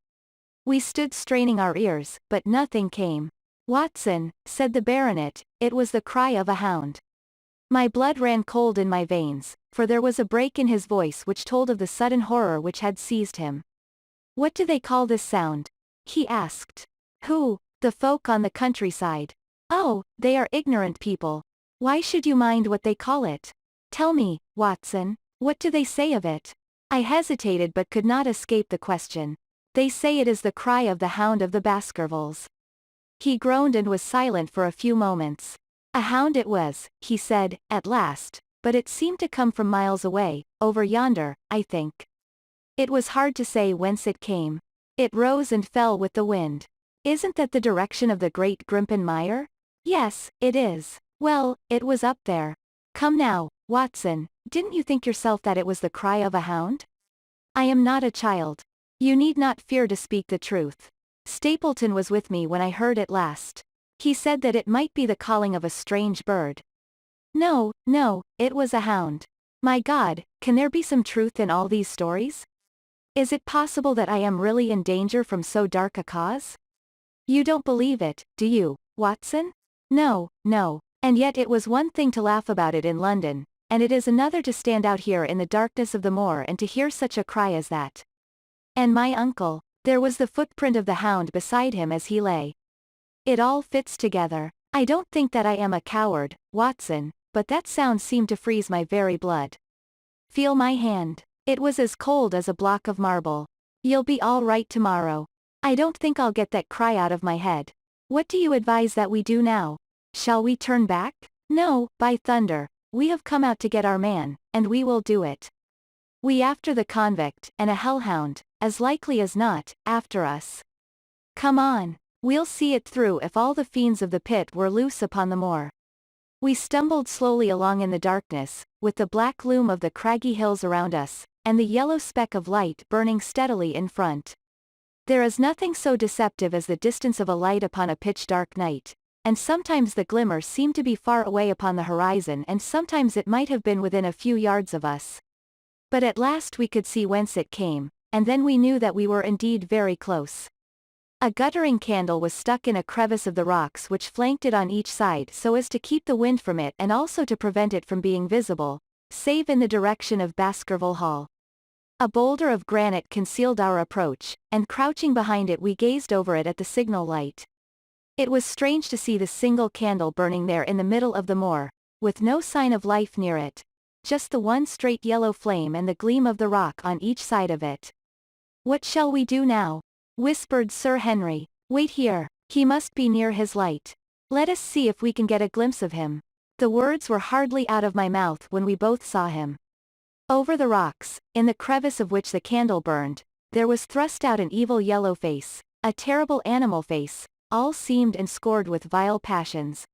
We stood straining our ears, but nothing came. Watson, said the baronet, it was the cry of a hound. My blood ran cold in my veins, for there was a break in his voice which told of the sudden horror which had seized him. What do they call this sound? He asked. Who? The folk on the countryside. Oh, they are ignorant people. Why should you mind what they call it? Tell me, Watson, what do they say of it? I hesitated but could not escape the question. They say it is the cry of the hound of the Baskervilles. He groaned and was silent for a few moments. A hound it was, he said, at last, but it seemed to come from miles away, over yonder, I think. It was hard to say whence it came. It rose and fell with the wind. Isn't that the direction of the great Grimpen Mire? Yes, it is. Well, it was up there. Come now, Watson, didn't you think yourself that it was the cry of a hound? I am not a child. You need not fear to speak the truth. Stapleton was with me when I heard it last. He said that it might be the calling of a strange bird. No, no, it was a hound. My God, can there be some truth in all these stories? Is it possible that I am really in danger from so dark a cause? You don't believe it, do you, Watson? No, no, and yet it was one thing to laugh about it in London, and it is another to stand out here in the darkness of the moor and to hear such a cry as that. And my uncle, there was the footprint of the hound beside him as he lay. It all fits together. I don't think that I am a coward, Watson, but that sound seemed to freeze my very blood. Feel my hand. It was as cold as a block of marble. You'll be all right tomorrow. I don't think I'll get that cry out of my head. What do you advise that we do now? Shall we turn back? No, by thunder, we have come out to get our man, and we will do it. We after the convict, and a hellhound, as likely as not, after us. Come on. We'll see it through if all the fiends of the pit were loose upon the moor. We stumbled slowly along in the darkness, with the black loom of the craggy hills around us, and the yellow speck of light burning steadily in front. There is nothing so deceptive as the distance of a light upon a pitch-dark night, and sometimes the glimmer seemed to be far away upon the horizon and sometimes it might have been within a few yards of us. But at last we could see whence it came, and then we knew that we were indeed very close. A guttering candle was stuck in a crevice of the rocks which flanked it on each side so as to keep the wind from it and also to prevent it from being visible, save in the direction of Baskerville Hall. A boulder of granite concealed our approach, and crouching behind it we gazed over it at the signal light. It was strange to see the single candle burning there in the middle of the moor, with no sign of life near it. Just the one straight yellow flame and the gleam of the rock on each side of it. What shall we do now? Whispered Sir Henry. Wait here, he must be near his light. Let us see if we can get a glimpse of him. The words were hardly out of my mouth when we both saw him. Over the rocks, in the crevice of which the candle burned, there was thrust out an evil yellow face, a terrible animal face, all seamed and scored with vile passions.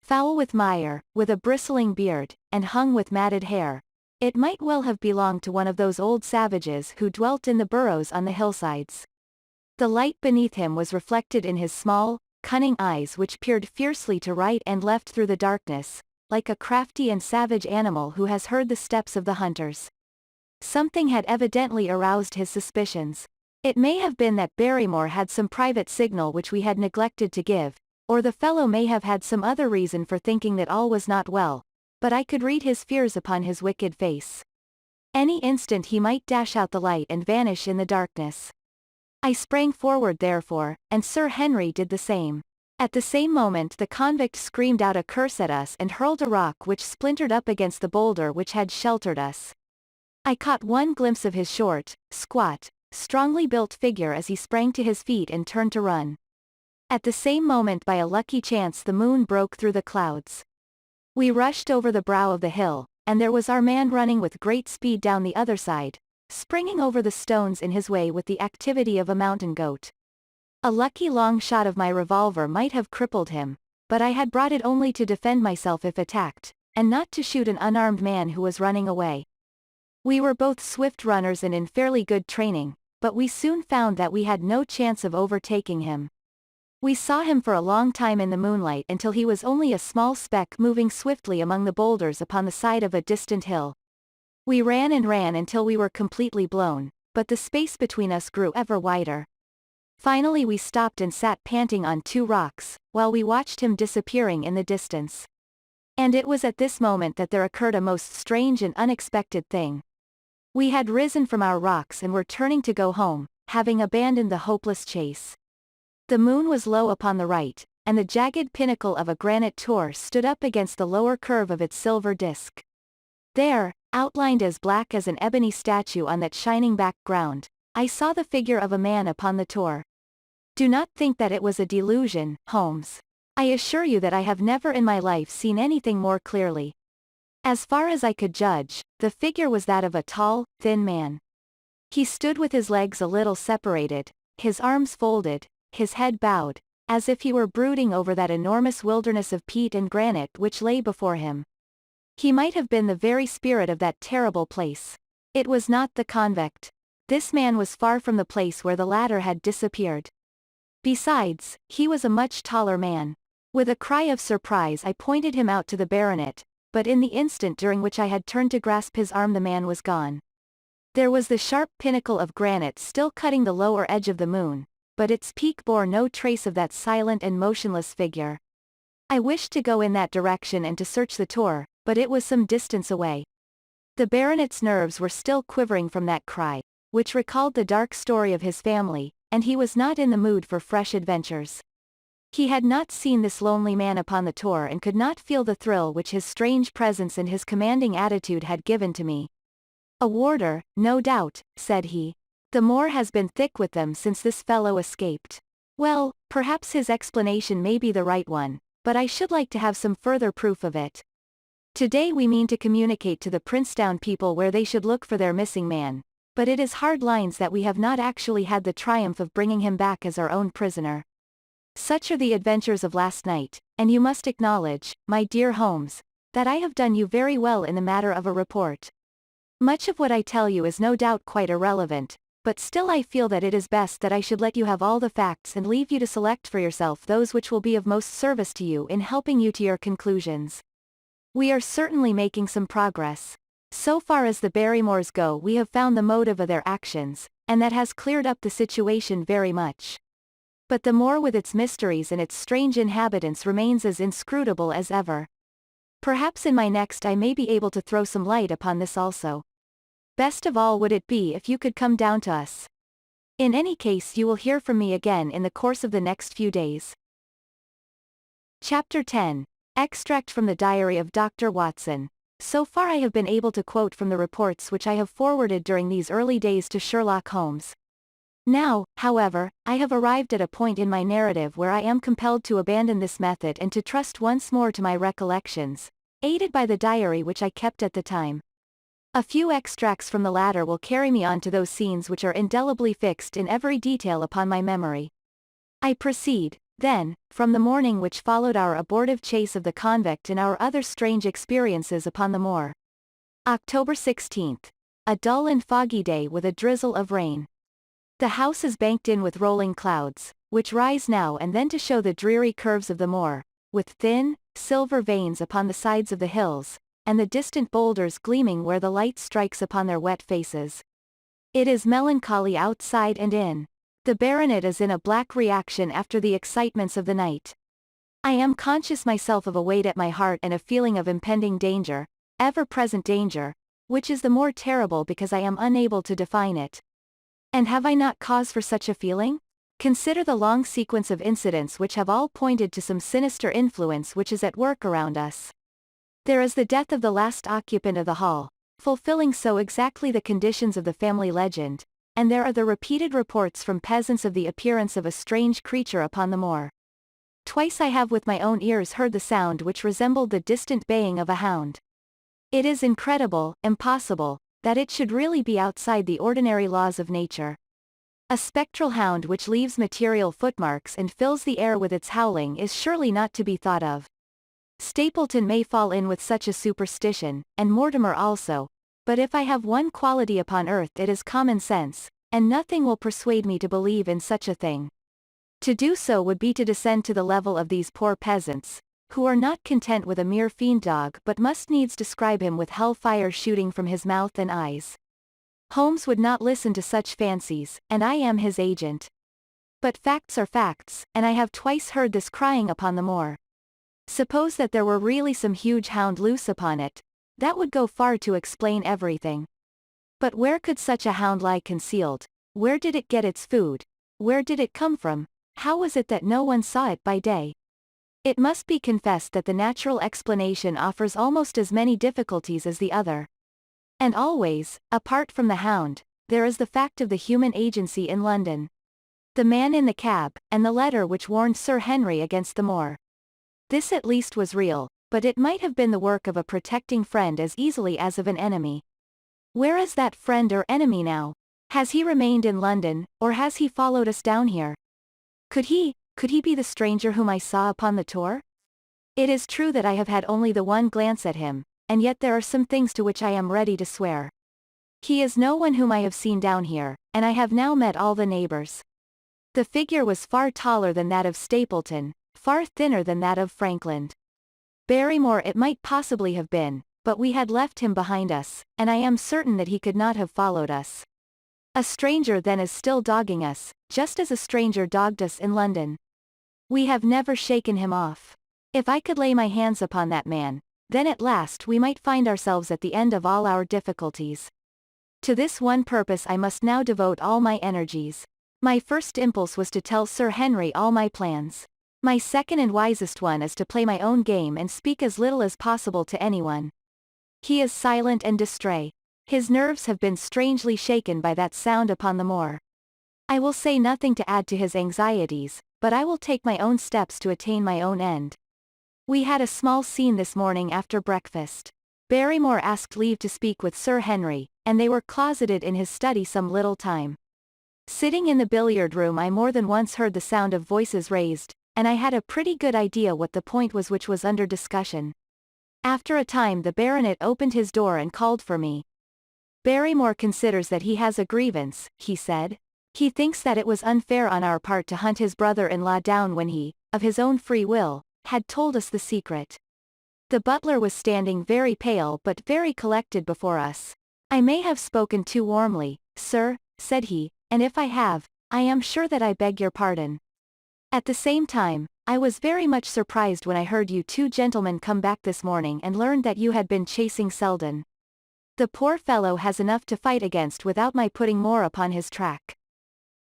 Foul with mire, with a bristling beard, and hung with matted hair. It might well have belonged to one of those old savages who dwelt in the burrows on the hillsides. The light beneath him was reflected in his small, cunning eyes which peered fiercely to right and left through the darkness, like a crafty and savage animal who has heard the steps of the hunters. Something had evidently aroused his suspicions. It may have been that Barrymore had some private signal which we had neglected to give, or the fellow may have had some other reason for thinking that all was not well, but I could read his fears upon his wicked face. Any instant he might dash out the light and vanish in the darkness. I sprang forward therefore, and Sir Henry did the same. At the same moment the convict screamed out a curse at us and hurled a rock which splintered up against the boulder which had sheltered us. I caught one glimpse of his short, squat, strongly built figure as he sprang to his feet and turned to run. At the same moment by a lucky chance the moon broke through the clouds. We rushed over the brow of the hill, and there was our man running with great speed down the other side, springing over the stones in his way with the activity of a mountain goat. A lucky long shot of my revolver might have crippled him, but I had brought it only to defend myself if attacked, and not to shoot an unarmed man who was running away. We were both swift runners and in fairly good training, but we soon found that we had no chance of overtaking him. We saw him for a long time in the moonlight until he was only a small speck moving swiftly among the boulders upon the side of a distant hill. We ran and ran until we were completely blown, but the space between us grew ever wider. Finally we stopped and sat panting on two rocks, while we watched him disappearing in the distance. And it was at this moment that there occurred a most strange and unexpected thing. We had risen from our rocks and were turning to go home, having abandoned the hopeless chase. The moon was low upon the right, and the jagged pinnacle of a granite tor stood up against the lower curve of its silver disk. There, outlined as black as an ebony statue on that shining background, I saw the figure of a man upon the tor. Do not think that it was a delusion, Holmes. I assure you that I have never in my life seen anything more clearly. As far as I could judge, the figure was that of a tall, thin man. He stood with his legs a little separated, his arms folded, his head bowed, as if he were brooding over that enormous wilderness of peat and granite which lay before him. He might have been the very spirit of that terrible place. It was not the convict. This man was far from the place where the latter had disappeared. Besides, he was a much taller man. With a cry of surprise I pointed him out to the baronet, but in the instant during which I had turned to grasp his arm the man was gone. There was the sharp pinnacle of granite still cutting the lower edge of the moon, but its peak bore no trace of that silent and motionless figure. I wished to go in that direction and to search the tor, but it was some distance away. The baronet's nerves were still quivering from that cry, which recalled the dark story of his family, and he was not in the mood for fresh adventures. He had not seen this lonely man upon the tor and could not feel the thrill which his strange presence and his commanding attitude had given to me. "A warder, no doubt," said he. "The Moor has been thick with them since this fellow escaped. Well, perhaps his explanation may be the right one, but I should like to have some further proof of it. Today we mean to communicate to the Princetown people where they should look for their missing man, but it is hard lines that we have not actually had the triumph of bringing him back as our own prisoner. Such are the adventures of last night, and you must acknowledge, my dear Holmes, that I have done you very well in the matter of a report. Much of what I tell you is no doubt quite irrelevant, but still I feel that it is best that I should let you have all the facts and leave you to select for yourself those which will be of most service to you in helping you to your conclusions. We are certainly making some progress. So far as the Barrymores go we have found the motive of their actions, and that has cleared up the situation very much. But the Moor with its mysteries and its strange inhabitants remains as inscrutable as ever. Perhaps in my next I may be able to throw some light upon this also. Best of all would it be if you could come down to us. In any case you will hear from me again in the course of the next few days. Chapter 10. Extract from the Diary of Dr. Watson. So far I have been able to quote from the reports which I have forwarded during these early days to Sherlock Holmes. Now, however, I have arrived at a point in my narrative where I am compelled to abandon this method and to trust once more to my recollections, aided by the diary which I kept at the time. A few extracts from the latter will carry me on to those scenes which are indelibly fixed in every detail upon my memory. I proceed, then, from the morning which followed our abortive chase of the convict and our other strange experiences upon the moor. October 16th. A dull and foggy day with a drizzle of rain. The house is banked in with rolling clouds, which rise now and then to show the dreary curves of the moor, with thin, silver veins upon the sides of the hills, and the distant boulders gleaming where the light strikes upon their wet faces. It is melancholy outside and in. The baronet is in a black reaction after the excitements of the night. I am conscious myself of a weight at my heart and a feeling of impending danger, ever-present danger, which is the more terrible because I am unable to define it. And have I not cause for such a feeling? Consider the long sequence of incidents which have all pointed to some sinister influence which is at work around us. There is the death of the last occupant of the hall, fulfilling so exactly the conditions of the family legend, and there are the repeated reports from peasants of the appearance of a strange creature upon the moor. Twice I have with my own ears heard the sound which resembled the distant baying of a hound. It is incredible, impossible, that it should really be outside the ordinary laws of nature. A spectral hound which leaves material footmarks and fills the air with its howling is surely not to be thought of. Stapleton may fall in with such a superstition, and Mortimer also, but if I have one quality upon earth it is common sense, and nothing will persuade me to believe in such a thing. To do so would be to descend to the level of these poor peasants, who are not content with a mere fiend-dog but must needs describe him with hell-fire shooting from his mouth and eyes. Holmes would not listen to such fancies, and I am his agent. But facts are facts, and I have twice heard this crying upon the moor. Suppose that there were really some huge hound loose upon it, that would go far to explain everything. But where could such a hound lie concealed? Where did it get its food? Where did it come from? How was it that no one saw it by day? It must be confessed that the natural explanation offers almost as many difficulties as the other. And always, apart from the hound, there is the fact of the human agency in London. The man in the cab, and the letter which warned Sir Henry against the Moor. This at least was real, but it might have been the work of a protecting friend as easily as of an enemy. Where is that friend or enemy now? Has he remained in London, or has he followed us down here? Could he be the stranger whom I saw upon the tour? It is true that I have had only the one glance at him, and yet there are some things to which I am ready to swear. He is no one whom I have seen down here, and I have now met all the neighbors. The figure was far taller than that of Stapleton, far thinner than that of Frankland. Barrymore it might possibly have been, but we had left him behind us, and I am certain that he could not have followed us. A stranger then is still dogging us, just as a stranger dogged us in London. We have never shaken him off. If I could lay my hands upon that man, then at last we might find ourselves at the end of all our difficulties. To this one purpose I must now devote all my energies. My first impulse was to tell Sir Henry all my plans. My second and wisest one is to play my own game and speak as little as possible to anyone. He is silent and distrait. His nerves have been strangely shaken by that sound upon the moor. I will say nothing to add to his anxieties, but I will take my own steps to attain my own end. We had a small scene this morning after breakfast. Barrymore asked leave to speak with Sir Henry, and they were closeted in his study some little time. Sitting in the billiard room I more than once heard the sound of voices raised, and I had a pretty good idea what the point was which was under discussion. After a time the baronet opened his door and called for me. Barrymore considers that he has a grievance, he said. He thinks that it was unfair on our part to hunt his brother-in-law down when he, of his own free will, had told us the secret. The butler was standing very pale but very collected before us. I may have spoken too warmly, sir, said he, and if I have, I am sure that I beg your pardon. At the same time, I was very much surprised when I heard you two gentlemen come back this morning and learned that you had been chasing Selden. The poor fellow has enough to fight against without my putting more upon his track.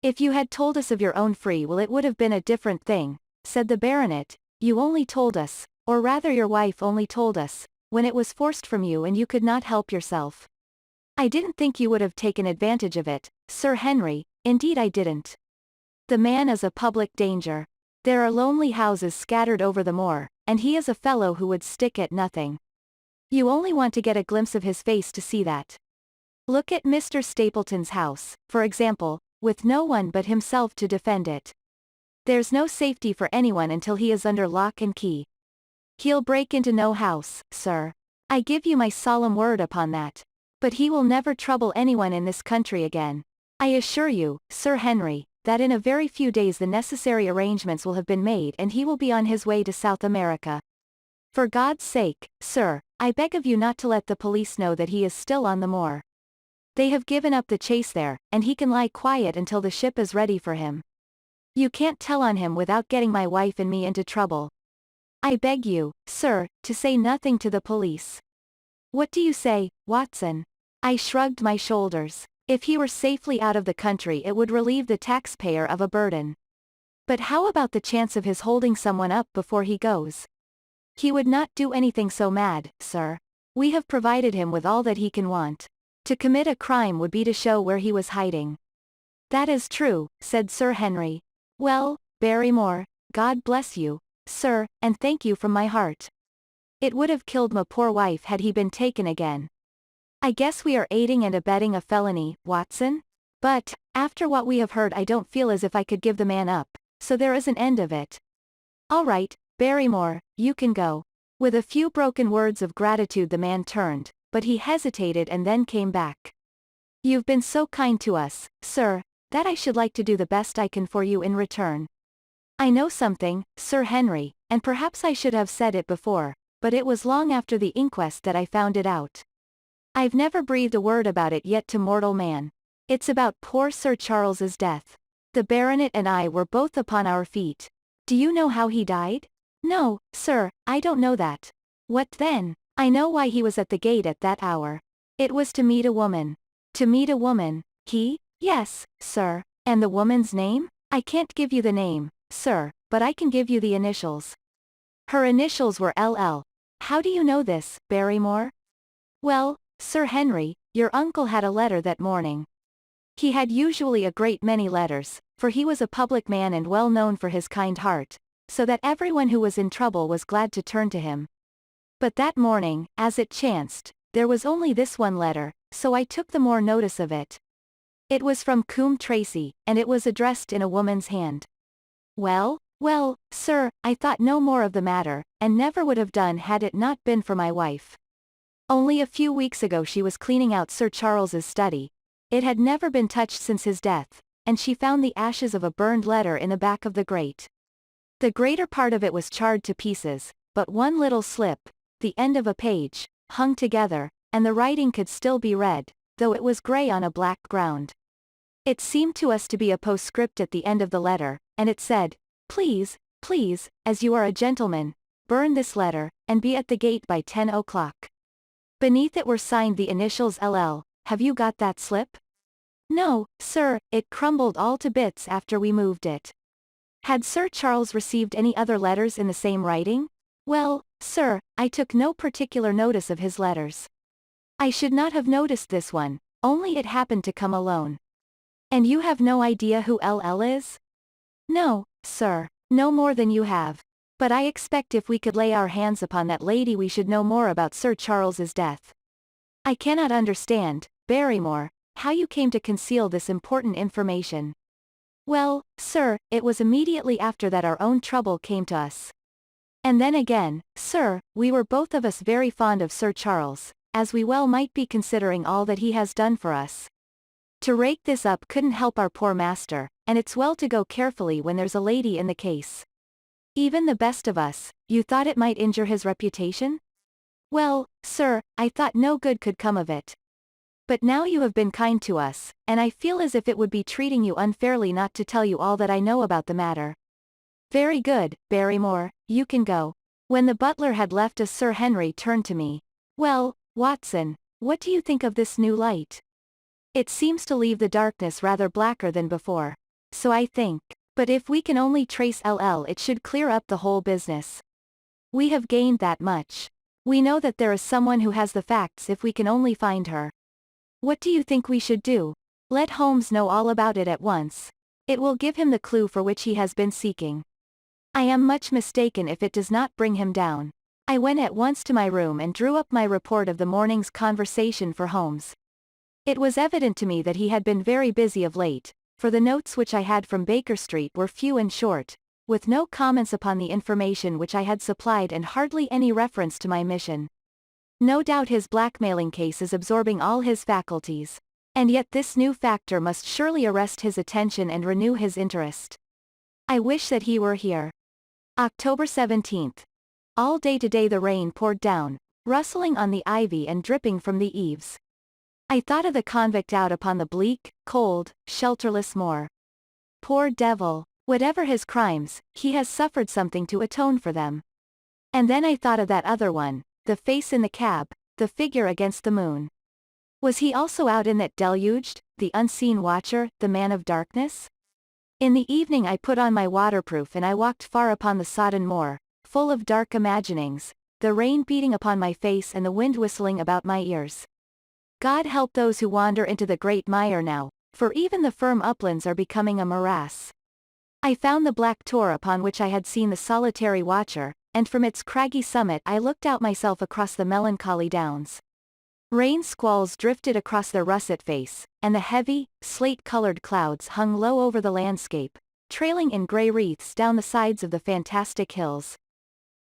If you had told us of your own free will it would have been a different thing, said the baronet. You only told us, or rather your wife only told us, when it was forced from you and you could not help yourself. I didn't think you would have taken advantage of it, Sir Henry, indeed I didn't. The man is a public danger. There are lonely houses scattered over the moor, and he is a fellow who would stick at nothing. You only want to get a glimpse of his face to see that. Look at Mr. Stapleton's house, for example, with no one but himself to defend it. There's no safety for anyone until he is under lock and key. He'll break into no house, sir. I give you my solemn word upon that. But he will never trouble anyone in this country again. I assure you, Sir Henry, that in a very few days the necessary arrangements will have been made and he will be on his way to South America. For God's sake, sir, I beg of you not to let the police know that he is still on the moor. They have given up the chase there, and he can lie quiet until the ship is ready for him. You can't tell on him without getting my wife and me into trouble. I beg you, sir, to say nothing to the police. What do you say, Watson? I shrugged my shoulders. If he were safely out of the country it would relieve the taxpayer of a burden. But how about the chance of his holding someone up before he goes? He would not do anything so mad, sir. We have provided him with all that he can want. To commit a crime would be to show where he was hiding. That is true, said Sir Henry. Well, Barrymore, God bless you, sir, and thank you from my heart. It would have killed my poor wife had he been taken again. I guess we are aiding and abetting a felony, Watson? But, after what we have heard I don't feel as if I could give the man up, so there is an end of it. All right, Barrymore, you can go. With a few broken words of gratitude the man turned, but he hesitated and then came back. You've been so kind to us, sir, that I should like to do the best I can for you in return. I know something, Sir Henry, and perhaps I should have said it before, but it was long after the inquest that I found it out. I've never breathed a word about it yet to mortal man. It's about poor Sir Charles's death. The baronet and I were both upon our feet. Do you know how he died? No, sir, I don't know that. What then? I know why he was at the gate at that hour. It was to meet a woman. To meet a woman, he? Yes, sir. And the woman's name? I can't give you the name, sir, but I can give you the initials. Her initials were LL. How do you know this, Barrymore? Well, Sir Henry, your uncle had a letter that morning. He had usually a great many letters, for he was a public man and well known for his kind heart, so that everyone who was in trouble was glad to turn to him. But that morning, as it chanced, there was only this one letter, so I took the more notice of it. It was from Coombe Tracy, and it was addressed in a woman's hand. Well, sir, I thought no more of the matter, and never would have done had it not been for my wife. Only a few weeks ago she was cleaning out Sir Charles's study. It had never been touched since his death, and she found the ashes of a burned letter in the back of the grate. The greater part of it was charred to pieces, but one little slip, the end of a page, hung together, and the writing could still be read, though it was grey on a black ground. It seemed to us to be a postscript at the end of the letter, and it said, "Please, as you are a gentleman, burn this letter, and be at the gate by 10 o'clock. Beneath it were signed the initials LL. Have you got that slip? No, sir, it crumbled all to bits after we moved it. Had Sir Charles received any other letters in the same writing? Well, sir, I took no particular notice of his letters. I should not have noticed this one, only it happened to come alone. And you have no idea who LL is? No, sir, no more than you have. But I expect if we could lay our hands upon that lady we should know more about Sir Charles's death. I cannot understand, Barrymore, how you came to conceal this important information. Well, sir, it was immediately after that our own trouble came to us. And then again, sir, we were both of us very fond of Sir Charles, as we well might be considering all that he has done for us. To rake this up couldn't help our poor master, and it's well to go carefully when there's a lady in the case. Even the best of us, you thought it might injure his reputation? Well, sir, I thought no good could come of it. But now you have been kind to us, and I feel as if it would be treating you unfairly not to tell you all that I know about the matter. Very good, Barrymore, you can go. When the butler had left us, Sir Henry turned to me. Well, Watson, what do you think of this new light? It seems to leave the darkness rather blacker than before. So I think, but if we can only trace LL it should clear up the whole business. We have gained that much. We know that there is someone who has the facts if we can only find her. What do you think we should do? Let Holmes know all about it at once. It will give him the clue for which he has been seeking. I am much mistaken if it does not bring him down. I went at once to my room and drew up my report of the morning's conversation for Holmes. It was evident to me that he had been very busy of late, for the notes which I had from Baker Street were few and short, with no comments upon the information which I had supplied and hardly any reference to my mission. No doubt his blackmailing case is absorbing all his faculties. And yet this new factor must surely arrest his attention and renew his interest. I wish that he were here. October 17th. All day today the rain poured down, rustling on the ivy and dripping from the eaves. I thought of the convict out upon the bleak, cold, shelterless moor. Poor devil, whatever his crimes, he has suffered something to atone for them. And then I thought of that other one, the face in the cab, the figure against the moon. Was he also out in that deluged, the unseen watcher, the man of darkness? In the evening I put on my waterproof and I walked far upon the sodden moor, full of dark imaginings, the rain beating upon my face and the wind whistling about my ears. God help those who wander into the great mire now, for even the firm uplands are becoming a morass. I found the black tor upon which I had seen the solitary watcher, and from its craggy summit I looked out myself across the melancholy downs. Rain squalls drifted across their russet face, and the heavy, slate-colored clouds hung low over the landscape, trailing in grey wreaths down the sides of the fantastic hills.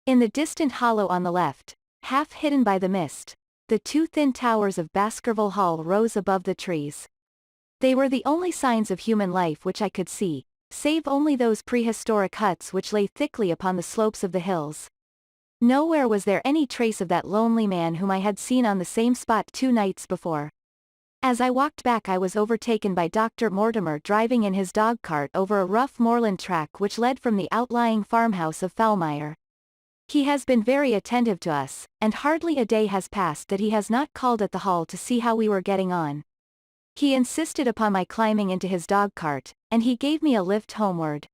In the distant hollow on the left, half hidden by the mist, the two thin towers of Baskerville Hall rose above the trees. They were the only signs of human life which I could see, save only those prehistoric huts which lay thickly upon the slopes of the hills. Nowhere was there any trace of that lonely man whom I had seen on the same spot 2 nights before. As I walked back I was overtaken by Dr. Mortimer driving in his dog-cart over a rough moorland track which led from the outlying farmhouse of Foulmire. He has been very attentive to us, and hardly a day has passed that he has not called at the hall to see how we were getting on. He insisted upon my climbing into his dog-cart, and he gave me a lift homeward.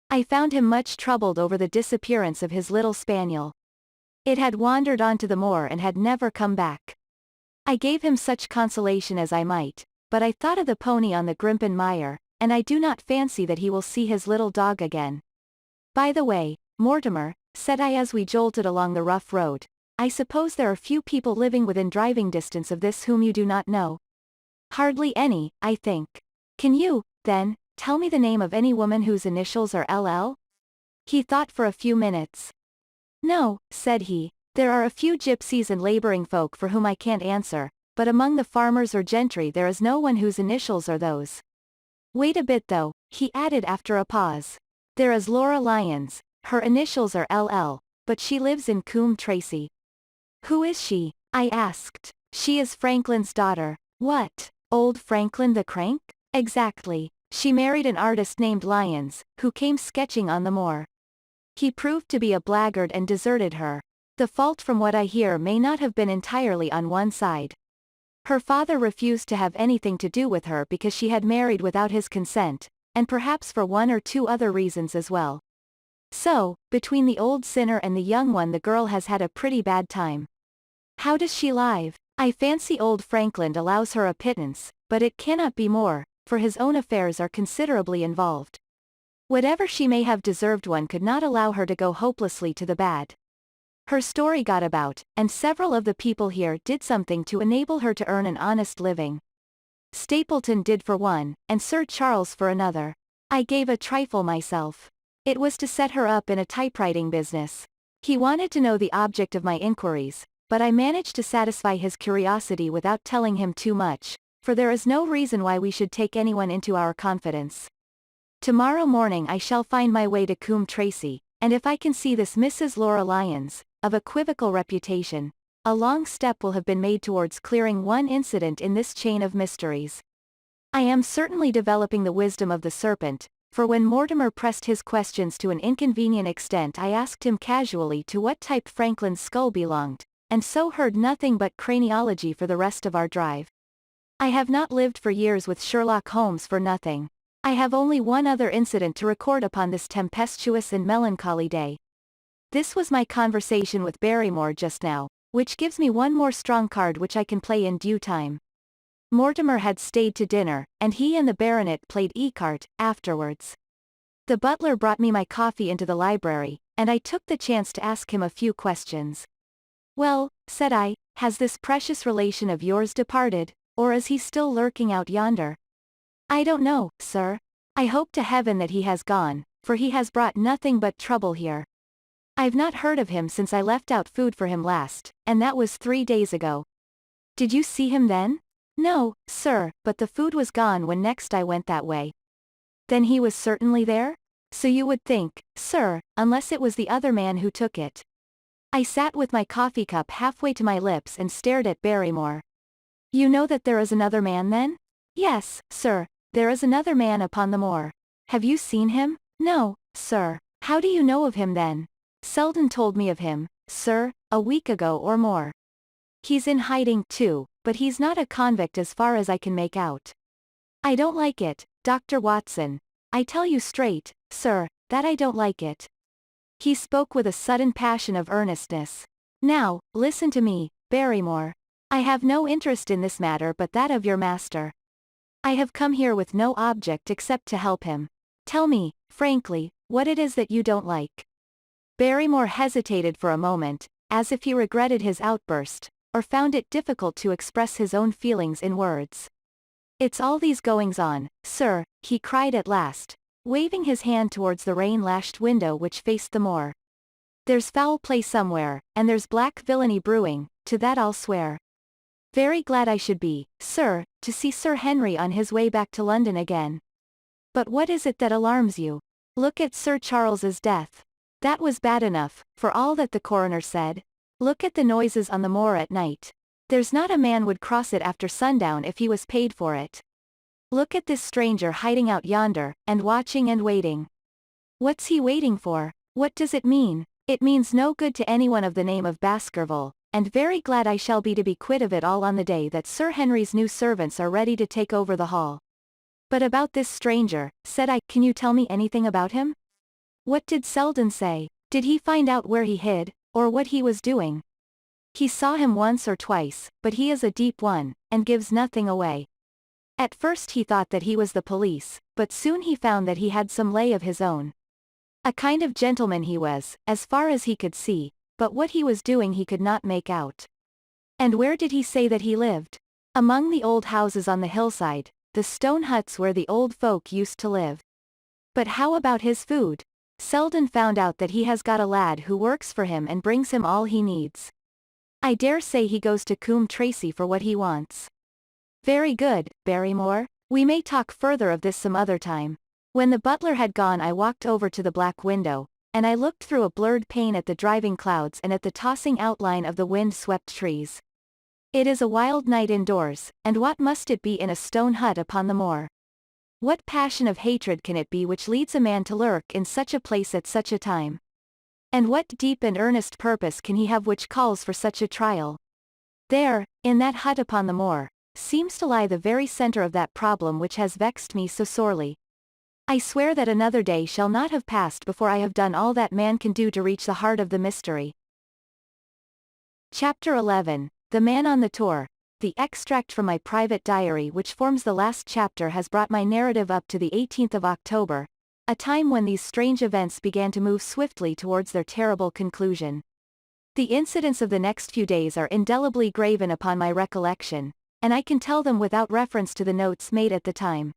I found him much troubled over the disappearance of his little spaniel. It had wandered on to the moor and had never come back. I gave him such consolation as I might, but I thought of the pony on the Grimpen Mire, and I do not fancy that he will see his little dog again. By the way, Mortimer, said I as we jolted along the rough road, I suppose there are few people living within driving distance of this whom you do not know. Hardly any, I think. Can you, then, tell me the name of any woman whose initials are LL? He thought for a few minutes. No, said he, there are a few gypsies and laboring folk for whom I can't answer, but among the farmers or gentry there is no one whose initials are those. Wait a bit though, he added after a pause. There is Laura Lyons, her initials are LL, but she lives in Coombe Tracey. Who is she? I asked. She is Franklin's daughter. What? Old Franklin the Crank? Exactly. She married an artist named Lyons, who came sketching on the moor. He proved to be a blackguard and deserted her. The fault from what I hear may not have been entirely on one side. Her father refused to have anything to do with her because she had married without his consent, and perhaps for one or two other reasons as well. So, between the old sinner and the young one the girl has had a pretty bad time. How does she live? I fancy old Franklin allows her a pittance, but it cannot be more, for his own affairs are considerably involved. Whatever she may have deserved one could not allow her to go hopelessly to the bad. Her story got about, and several of the people here did something to enable her to earn an honest living. Stapleton did for one, and Sir Charles for another. I gave a trifle myself. It was to set her up in a typewriting business. He wanted to know the object of my inquiries, but I managed to satisfy his curiosity without telling him too much, for there is no reason why we should take anyone into our confidence. Tomorrow morning I shall find my way to Coombe Tracey, and if I can see this Mrs. Laura Lyons, of equivocal reputation, a long step will have been made towards clearing one incident in this chain of mysteries. I am certainly developing the wisdom of the serpent, for when Mortimer pressed his questions to an inconvenient extent I asked him casually to what type Franklin's skull belonged, and so heard nothing but craniology for the rest of our drive. I have not lived for years with Sherlock Holmes for nothing. I have only one other incident to record upon this tempestuous and melancholy day. This was my conversation with Barrymore just now, which gives me one more strong card which I can play in due time. Mortimer had stayed to dinner, and he and the baronet played écarté afterwards. The butler brought me my coffee into the library, and I took the chance to ask him a few questions. Well, said I, has this precious relation of yours departed, or is he still lurking out yonder? I don't know, sir. I hope to heaven that he has gone, for he has brought nothing but trouble here. I've not heard of him since I left out food for him last, and that was 3 days ago. Did you see him then? No, sir, but the food was gone when next I went that way. Then he was certainly there? So you would think, sir, unless it was the other man who took it. I sat with my coffee cup halfway to my lips and stared at Barrymore. You know that there is another man then? Yes, sir, there is another man upon the moor. Have you seen him? No, sir. How do you know of him then? Selden told me of him, sir, a week ago or more. He's in hiding too, but he's not a convict as far as I can make out. I don't like it, Dr. Watson. I tell you straight, sir, that I don't like it. He spoke with a sudden passion of earnestness. Now, listen to me, Barrymore. I have no interest in this matter but that of your master. I have come here with no object except to help him. Tell me, frankly, what it is that you don't like. Barrymore hesitated for a moment, as if he regretted his outburst, or found it difficult to express his own feelings in words. It's all these goings-on, sir, he cried at last, waving his hand towards the rain-lashed window which faced the moor. There's foul play somewhere, and there's black villainy brewing, to that I'll swear. Very glad I should be, sir, to see Sir Henry on his way back to London again. But what is it that alarms you? Look at Sir Charles's death. That was bad enough, for all that the coroner said. Look at the noises on the moor at night. There's not a man would cross it after sundown if he was paid for it. Look at this stranger hiding out yonder, and watching and waiting. What's he waiting for? What does it mean? It means no good to anyone of the name of Baskerville, and very glad I shall be to be quit of it all on the day that Sir Henry's new servants are ready to take over the hall. But about this stranger, said I, can you tell me anything about him? What did Selden say? Did he find out where he hid, or what he was doing? He saw him once or twice, but he is a deep one, and gives nothing away. At first he thought that he was the police, but soon he found that he had some lay of his own. A kind of gentleman he was, as far as he could see, but what he was doing he could not make out. And where did he say that he lived? Among the old houses on the hillside, the stone huts where the old folk used to live. But how about his food? Selden found out that he has got a lad who works for him and brings him all he needs. I dare say he goes to Coombe Tracey for what he wants. Very good, Barrymore. We may talk further of this some other time. When the butler had gone I walked over to the black window, and I looked through a blurred pane at the driving clouds and at the tossing outline of the wind-swept trees. It is a wild night indoors, and what must it be in a stone hut upon the moor? What passion of hatred can it be which leads a man to lurk in such a place at such a time? And what deep and earnest purpose can he have which calls for such a trial? There, in that hut upon the moor, seems to lie the very centre of that problem which has vexed me so sorely. I swear that another day shall not have passed before I have done all that man can do to reach the heart of the mystery. Chapter 11. The Man on the Tour. The extract from my private diary which forms the last chapter has brought my narrative up to the 18th of October, a time when these strange events began to move swiftly towards their terrible conclusion. The incidents of the next few days are indelibly graven upon my recollection, and I can tell them without reference to the notes made at the time.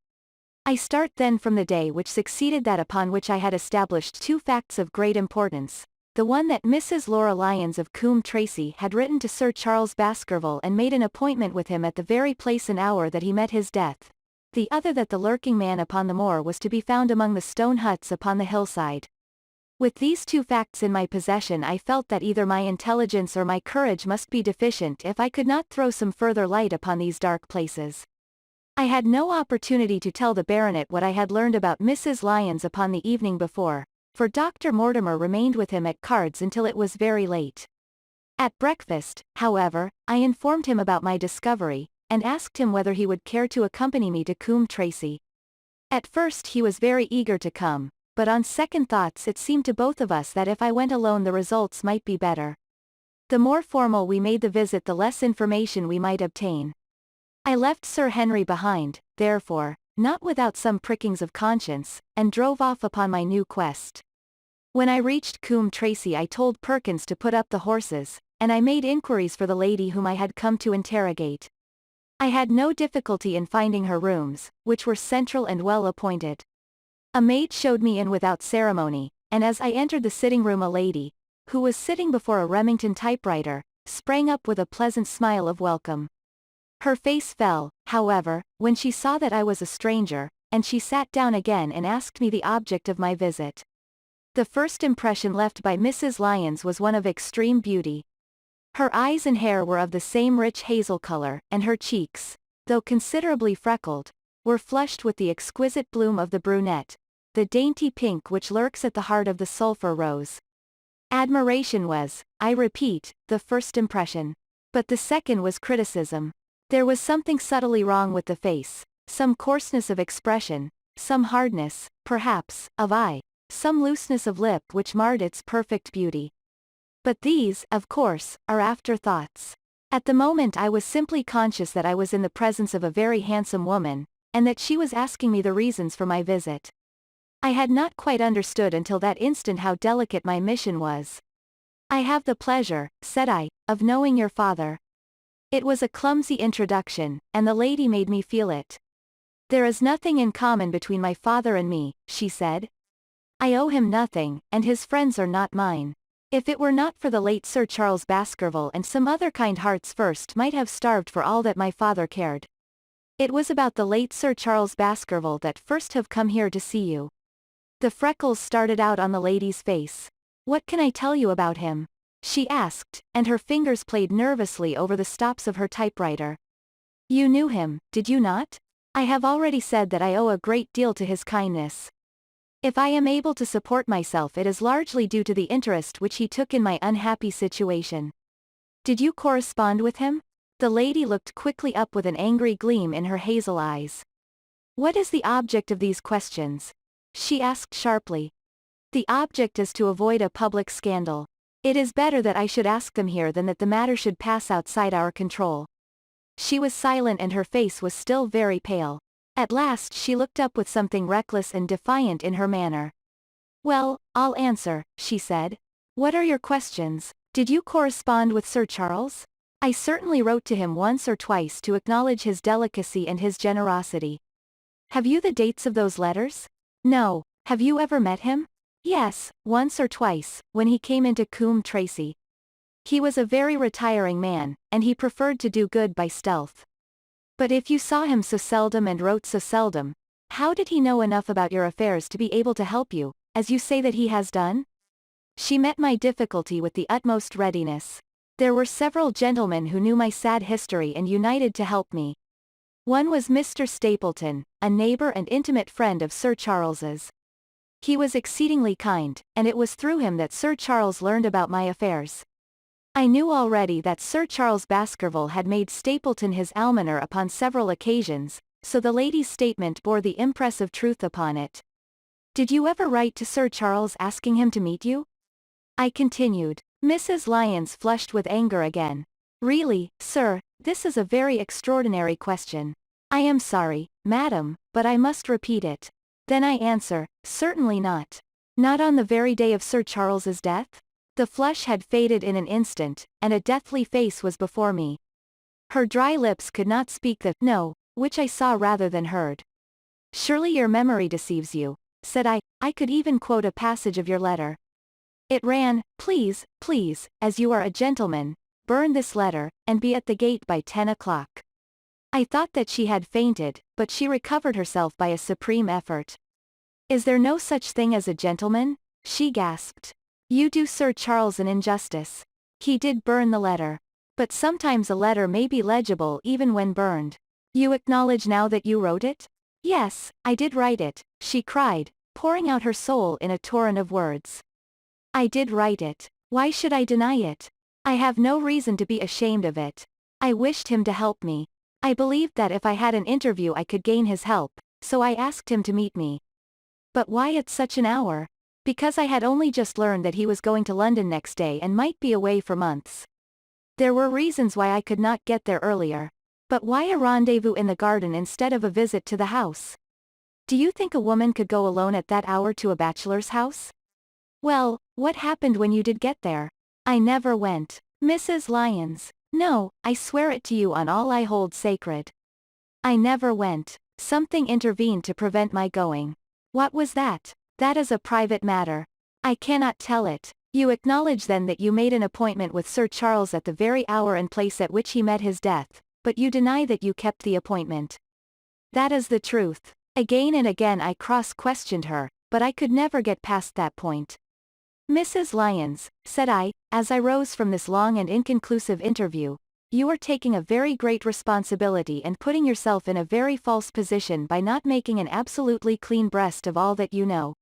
I start then from the day which succeeded that upon which I had established two facts of great importance. The one that Mrs. Laura Lyons of Coombe Tracey had written to Sir Charles Baskerville and made an appointment with him at the very place and hour that he met his death. The other that the lurking man upon the moor was to be found among the stone huts upon the hillside. With these two facts in my possession I felt that either my intelligence or my courage must be deficient if I could not throw some further light upon these dark places. I had no opportunity to tell the baronet what I had learned about Mrs. Lyons upon the evening before, for Dr. Mortimer remained with him at cards until it was very late. At breakfast, however, I informed him about my discovery, and asked him whether he would care to accompany me to Coombe Tracey. At first he was very eager to come, but on second thoughts it seemed to both of us that if I went alone the results might be better. The more formal we made the visit the less information we might obtain. I left Sir Henry behind, therefore, not without some prickings of conscience, and drove off upon my new quest. When I reached Coombe Tracey I told Perkins to put up the horses, and I made inquiries for the lady whom I had come to interrogate. I had no difficulty in finding her rooms, which were central and well appointed. A maid showed me in without ceremony, and as I entered the sitting-room a lady, who was sitting before a Remington typewriter, sprang up with a pleasant smile of welcome. Her face fell, however, when she saw that I was a stranger, and she sat down again and asked me the object of my visit. The first impression left by Mrs. Lyons was one of extreme beauty. Her eyes and hair were of the same rich hazel color, and her cheeks, though considerably freckled, were flushed with the exquisite bloom of the brunette, the dainty pink which lurks at the heart of the sulphur rose. Admiration was, I repeat, the first impression. But the second was criticism. There was something subtly wrong with the face, some coarseness of expression, some hardness, perhaps, of eye, some looseness of lip which marred its perfect beauty. But these, of course, are afterthoughts. At the moment I was simply conscious that I was in the presence of a very handsome woman, and that she was asking me the reasons for my visit. I had not quite understood until that instant how delicate my mission was. "I have the pleasure," said I, "of knowing your father." It was a clumsy introduction, and the lady made me feel it. "There is nothing in common between my father and me," she said. "I owe him nothing, and his friends are not mine. If it were not for the late Sir Charles Baskerville and some other kind hearts first might have starved for all that my father cared. It was about the late Sir Charles Baskerville that first have come here to see you." The freckles started out on the lady's face. "What can I tell you about him?" she asked, and her fingers played nervously over the stops of her typewriter. "You knew him, did you not? I have already said that I owe a great deal to his kindness. If I am able to support myself it is largely due to the interest which he took in my unhappy situation." "Did you correspond with him?" The lady looked quickly up with an angry gleam in her hazel eyes. "What is the object of these questions?" she asked sharply. "The object is to avoid a public scandal. It is better that I should ask them here than that the matter should pass outside our control." She was silent and her face was still very pale. At last she looked up with something reckless and defiant in her manner. "Well, I'll answer," she said. "What are your questions? Did you correspond with Sir Charles?" "I certainly wrote to him once or twice to acknowledge his delicacy and his generosity." "Have you the dates of those letters?" "No." "Have you ever met him?" "Yes, once or twice, when he came into Coombe Tracey. He was a very retiring man, and he preferred to do good by stealth." "But if you saw him so seldom and wrote so seldom, how did he know enough about your affairs to be able to help you, as you say that he has done?" She met my difficulty with the utmost readiness. There were several gentlemen who knew my sad history and united to help me. One was Mr. Stapleton, a neighbor and intimate friend of Sir Charles's. He was exceedingly kind, and it was through him that Sir Charles learned about my affairs. I knew already that Sir Charles Baskerville had made Stapleton his almoner upon several occasions, so the lady's statement bore the impress of truth upon it. "Did you ever write to Sir Charles asking him to meet you?" I continued. Mrs. Lyons flushed with anger again. "Really, sir, this is a very extraordinary question. I am sorry, madam, but I must repeat it. Then I answer, certainly not. Not on the very day of Sir Charles's death?" The flush had faded in an instant, and a deathly face was before me. Her dry lips could not speak the "no," which I saw rather than heard. "Surely your memory deceives you," said I. "I could even quote a passage of your letter. It ran, 'Please, please, as you are a gentleman, burn this letter, and be at the gate by 10 o'clock. I thought that she had fainted, but she recovered herself by a supreme effort. "Is there no such thing as a gentleman?" she gasped. "You do Sir Charles an injustice. He did burn the letter. But sometimes a letter may be legible even when burned. You acknowledge now that you wrote it?" "Yes, I did write it," she cried, pouring out her soul in a torrent of words. "I did write it. Why should I deny it? I have no reason to be ashamed of it. I wished him to help me. I believed that if I had an interview I could gain his help, so I asked him to meet me." "But why at such an hour?" "Because I had only just learned that he was going to London next day and might be away for months. There were reasons why I could not get there earlier. But why a rendezvous in the garden instead of a visit to the house? Do you think a woman could go alone at that hour to a bachelor's house?" "Well, what happened when you did get there?" "I never went." "Mrs. Lyons." "No, I swear it to you on all I hold sacred. I never went. Something intervened to prevent my going." "What was that?" "That is a private matter. I cannot tell it." "You acknowledge then that you made an appointment with Sir Charles at the very hour and place at which he met his death, but you deny that you kept the appointment." "That is the truth." Again and again I cross-questioned her, but I could never get past that point. "Mrs. Lyons," said I, as I rose from this long and inconclusive interview, "you are taking a very great responsibility and putting yourself in a very false position by not making an absolutely clean breast of all that you know.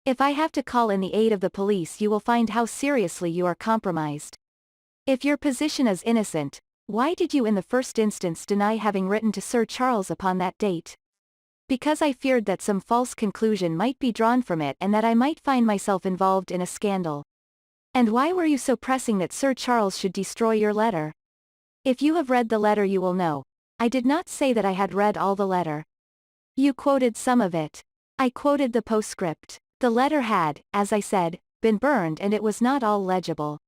If I have to call in the aid of the police you will find how seriously you are compromised. If your position is innocent, why did you in the first instance deny having written to Sir Charles upon that date?" "Because I feared that some false conclusion might be drawn from it and that I might find myself involved in a scandal." "And why were you so pressing that Sir Charles should destroy your letter?" "If you have read the letter you will know. I did not say that I had read all the letter. You quoted some of it. I quoted the postscript. The letter had, as I said, been burned and it was not all legible.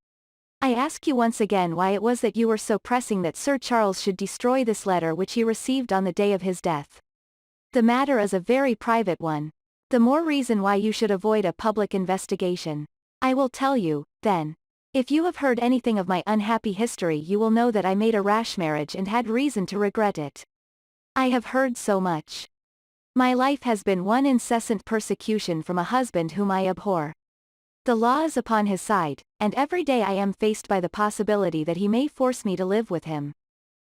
I ask you once again why it was that you were so pressing that Sir Charles should destroy this letter which he received on the day of his death. The matter is a very private one. The more reason why you should avoid a public investigation. I will tell you, then. If you have heard anything of my unhappy history you will know that I made a rash marriage and had reason to regret it. I have heard so much. My life has been one incessant persecution from a husband whom I abhor. The law is upon his side, and every day I am faced by the possibility that he may force me to live with him.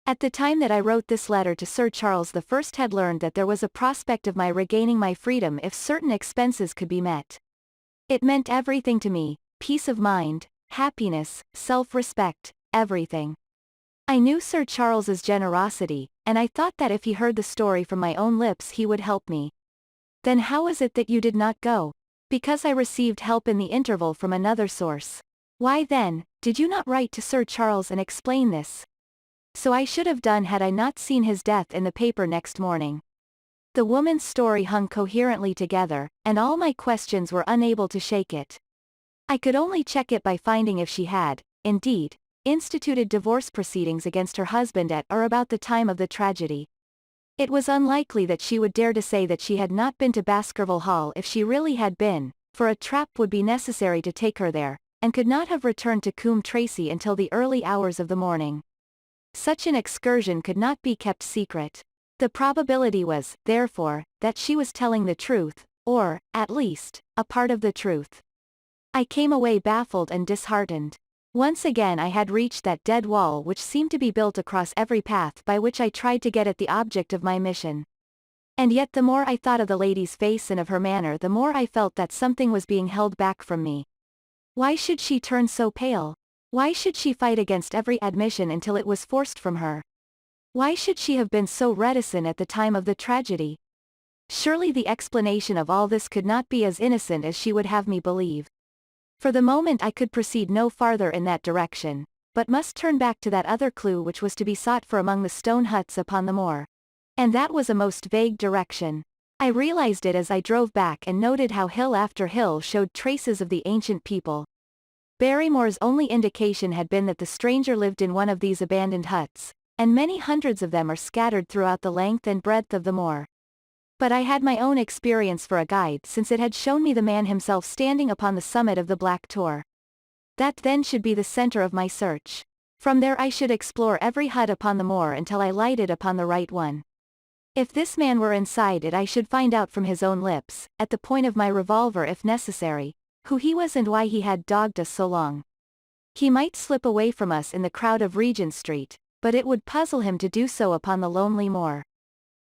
At the time that I wrote this letter to Sir Charles the First had learned that there was a prospect of my regaining my freedom if certain expenses could be met. It meant everything to me, peace of mind, happiness, self-respect, everything. I knew Sir Charles's generosity, and I thought that if he heard the story from my own lips he would help me. Then how is it that you did not go? Because I received help in the interval from another source. Why then, did you not write to Sir Charles and explain this? So I should have done had I not seen his death in the paper next morning. The woman's story hung coherently together, and all my questions were unable to shake it. I could only check it by finding if she had, indeed, instituted divorce proceedings against her husband at or about the time of the tragedy. It was unlikely that she would dare to say that she had not been to Baskerville Hall if she really had been, for a trap would be necessary to take her there, and could not have returned to Coombe Tracey until the early hours of the morning. Such an excursion could not be kept secret. The probability was, therefore, that she was telling the truth, or, at least, a part of the truth. I came away baffled and disheartened. Once again I had reached that dead wall which seemed to be built across every path by which I tried to get at the object of my mission. And yet the more I thought of the lady's face and of her manner, the more I felt that something was being held back from me. Why should she turn so pale? Why should she fight against every admission until it was forced from her? Why should she have been so reticent at the time of the tragedy? Surely the explanation of all this could not be as innocent as she would have me believe. For the moment I could proceed no farther in that direction, but must turn back to that other clue which was to be sought for among the stone huts upon the moor. And that was a most vague direction. I realized it as I drove back and noted how hill after hill showed traces of the ancient people. Barrymore's only indication had been that the stranger lived in one of these abandoned huts, and many hundreds of them are scattered throughout the length and breadth of the moor. But I had my own experience for a guide, since it had shown me the man himself standing upon the summit of the Black Tor. That then should be the center of my search. From there I should explore every hut upon the moor until I lighted upon the right one. If this man were inside it, I should find out from his own lips, at the point of my revolver if necessary, who he was and why he had dogged us so long. He might slip away from us in the crowd of Regent Street, but it would puzzle him to do so upon the lonely moor.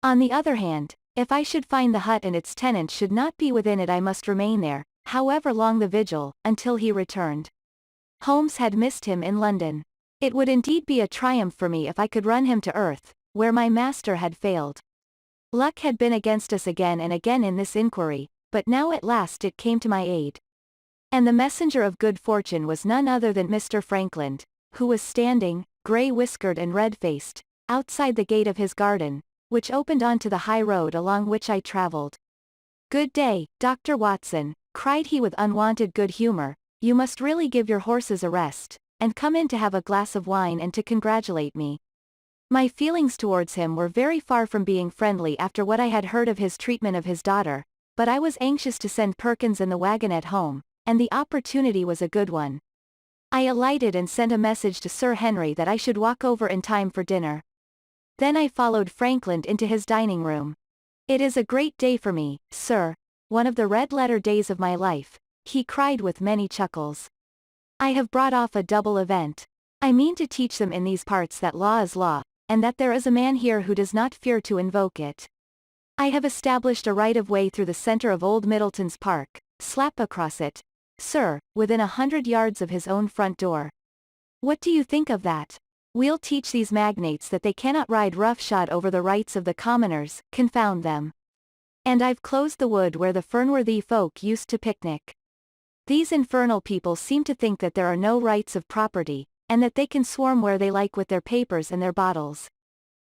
On the other hand, if I should find the hut and its tenant should not be within it, I must remain there, however long the vigil, until he returned. Holmes had missed him in London. It would indeed be a triumph for me if I could run him to earth, where my master had failed. Luck had been against us again and again in this inquiry, but now at last it came to my aid. And the messenger of good fortune was none other than Mr. Frankland, who was standing, grey-whiskered and red-faced, outside the gate of his garden, which opened onto the high road along which I travelled. "Good day, Dr. Watson," cried he with unwonted good humour, "you must really give your horses a rest, and come in to have a glass of wine and to congratulate me." My feelings towards him were very far from being friendly after what I had heard of his treatment of his daughter, but I was anxious to send Perkins and the wagonette home, and the opportunity was a good one. I alighted and sent a message to Sir Henry that I should walk over in time for dinner. Then I followed Frankland into his dining room. "It is a great day for me, sir, one of the red-letter days of my life," he cried with many chuckles. "I have brought off a double event. I mean to teach them in these parts that law is law, and that there is a man here who does not fear to invoke it. I have established a right-of-way through the centre of Old Middleton's Park, slap across it, sir, within 100 yards of his own front door. What do you think of that? We'll teach these magnates that they cannot ride roughshod over the rights of the commoners, confound them. And I've closed the wood where the Fernworthy folk used to picnic. These infernal people seem to think that there are no rights of property, and that they can swarm where they like with their papers and their bottles.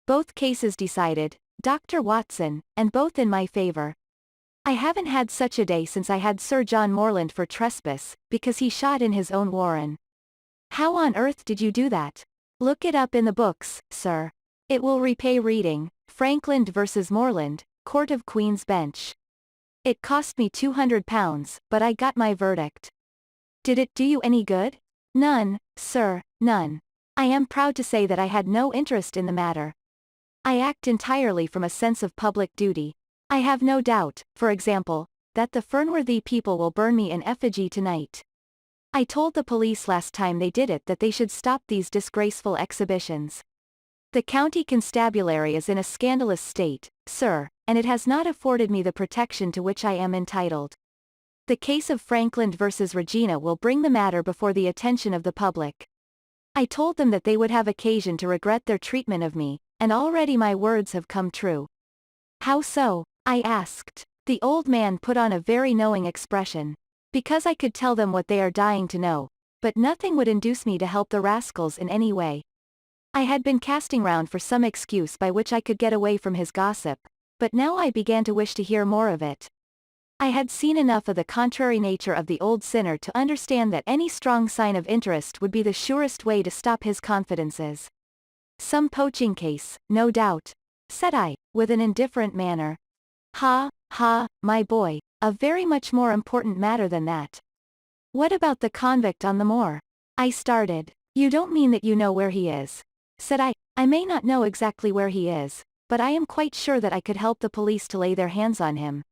Both cases decided, Dr. Watson, and both in my favour. I haven't had such a day since I had Sir John Morland for trespass, because he shot in his own warren. How on earth did you do that? Look it up in the books, sir. It will repay reading, Frankland versus Morland, Court of Queen's Bench. It cost me £200, but I got my verdict. Did it do you any good? None, sir, none. I am proud to say that I had no interest in the matter. I act entirely from a sense of public duty. I have no doubt, for example, that the Fernworthy people will burn me in effigy tonight. I told the police last time they did it that they should stop these disgraceful exhibitions. The county constabulary is in a scandalous state, sir, and it has not afforded me the protection to which I am entitled. The case of Frankland versus Regina will bring the matter before the attention of the public. I told them that they would have occasion to regret their treatment of me, and already my words have come true. How so? I asked. The old man put on a very knowing expression. Because I could tell them what they are dying to know, but nothing would induce me to help the rascals in any way. I had been casting round for some excuse by which I could get away from his gossip, but now I began to wish to hear more of it. I had seen enough of the contrary nature of the old sinner to understand that any strong sign of interest would be the surest way to stop his confidences. Some poaching case, no doubt, said I, with an indifferent manner. Ha, my boy, a very much more important matter than that. What about the convict on the moor? I started. You don't mean that you know where he is? Said I. I may not know exactly where he is, but I am quite sure that I could help the police to lay their hands on him.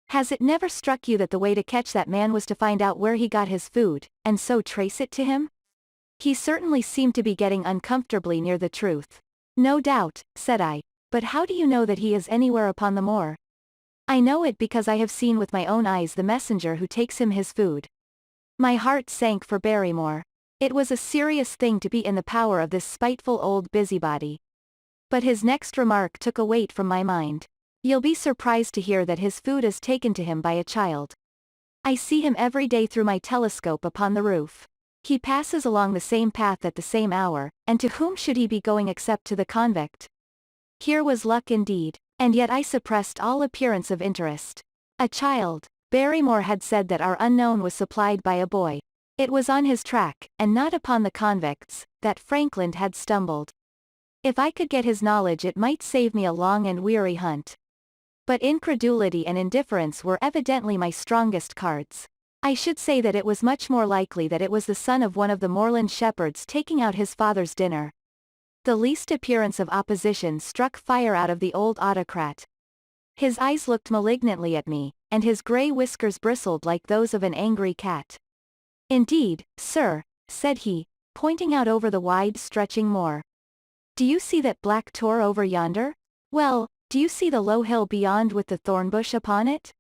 Has it never struck you that the way to catch that man was to find out where he got his food, and so trace it to him? He certainly seemed to be getting uncomfortably near the truth. No doubt, said I, but how do you know that he is anywhere upon the moor? I know it because I have seen with my own eyes the messenger who takes him his food. My heart sank for Barrymore. It was a serious thing to be in the power of this spiteful old busybody. But his next remark took a weight from my mind. You'll be surprised to hear that his food is taken to him by a child. I see him every day through my telescope upon the roof. He passes along the same path at the same hour, and to whom should he be going except to the convict? Here was luck indeed, and yet I suppressed all appearance of interest. A child. Barrymore had said that our unknown was supplied by a boy. It was on his track, and not upon the convict's, that Franklin had stumbled. If I could get his knowledge it might save me a long and weary hunt. But incredulity and indifference were evidently my strongest cards. I should say that it was much more likely that it was the son of one of the moorland shepherds taking out his father's dinner. The least appearance of opposition struck fire out of the old autocrat. His eyes looked malignantly at me, and his grey whiskers bristled like those of an angry cat. Indeed, sir, said he, pointing out over the wide-stretching moor. Do you see that black tor over yonder? Well, do you see the low hill beyond with the thornbush upon it?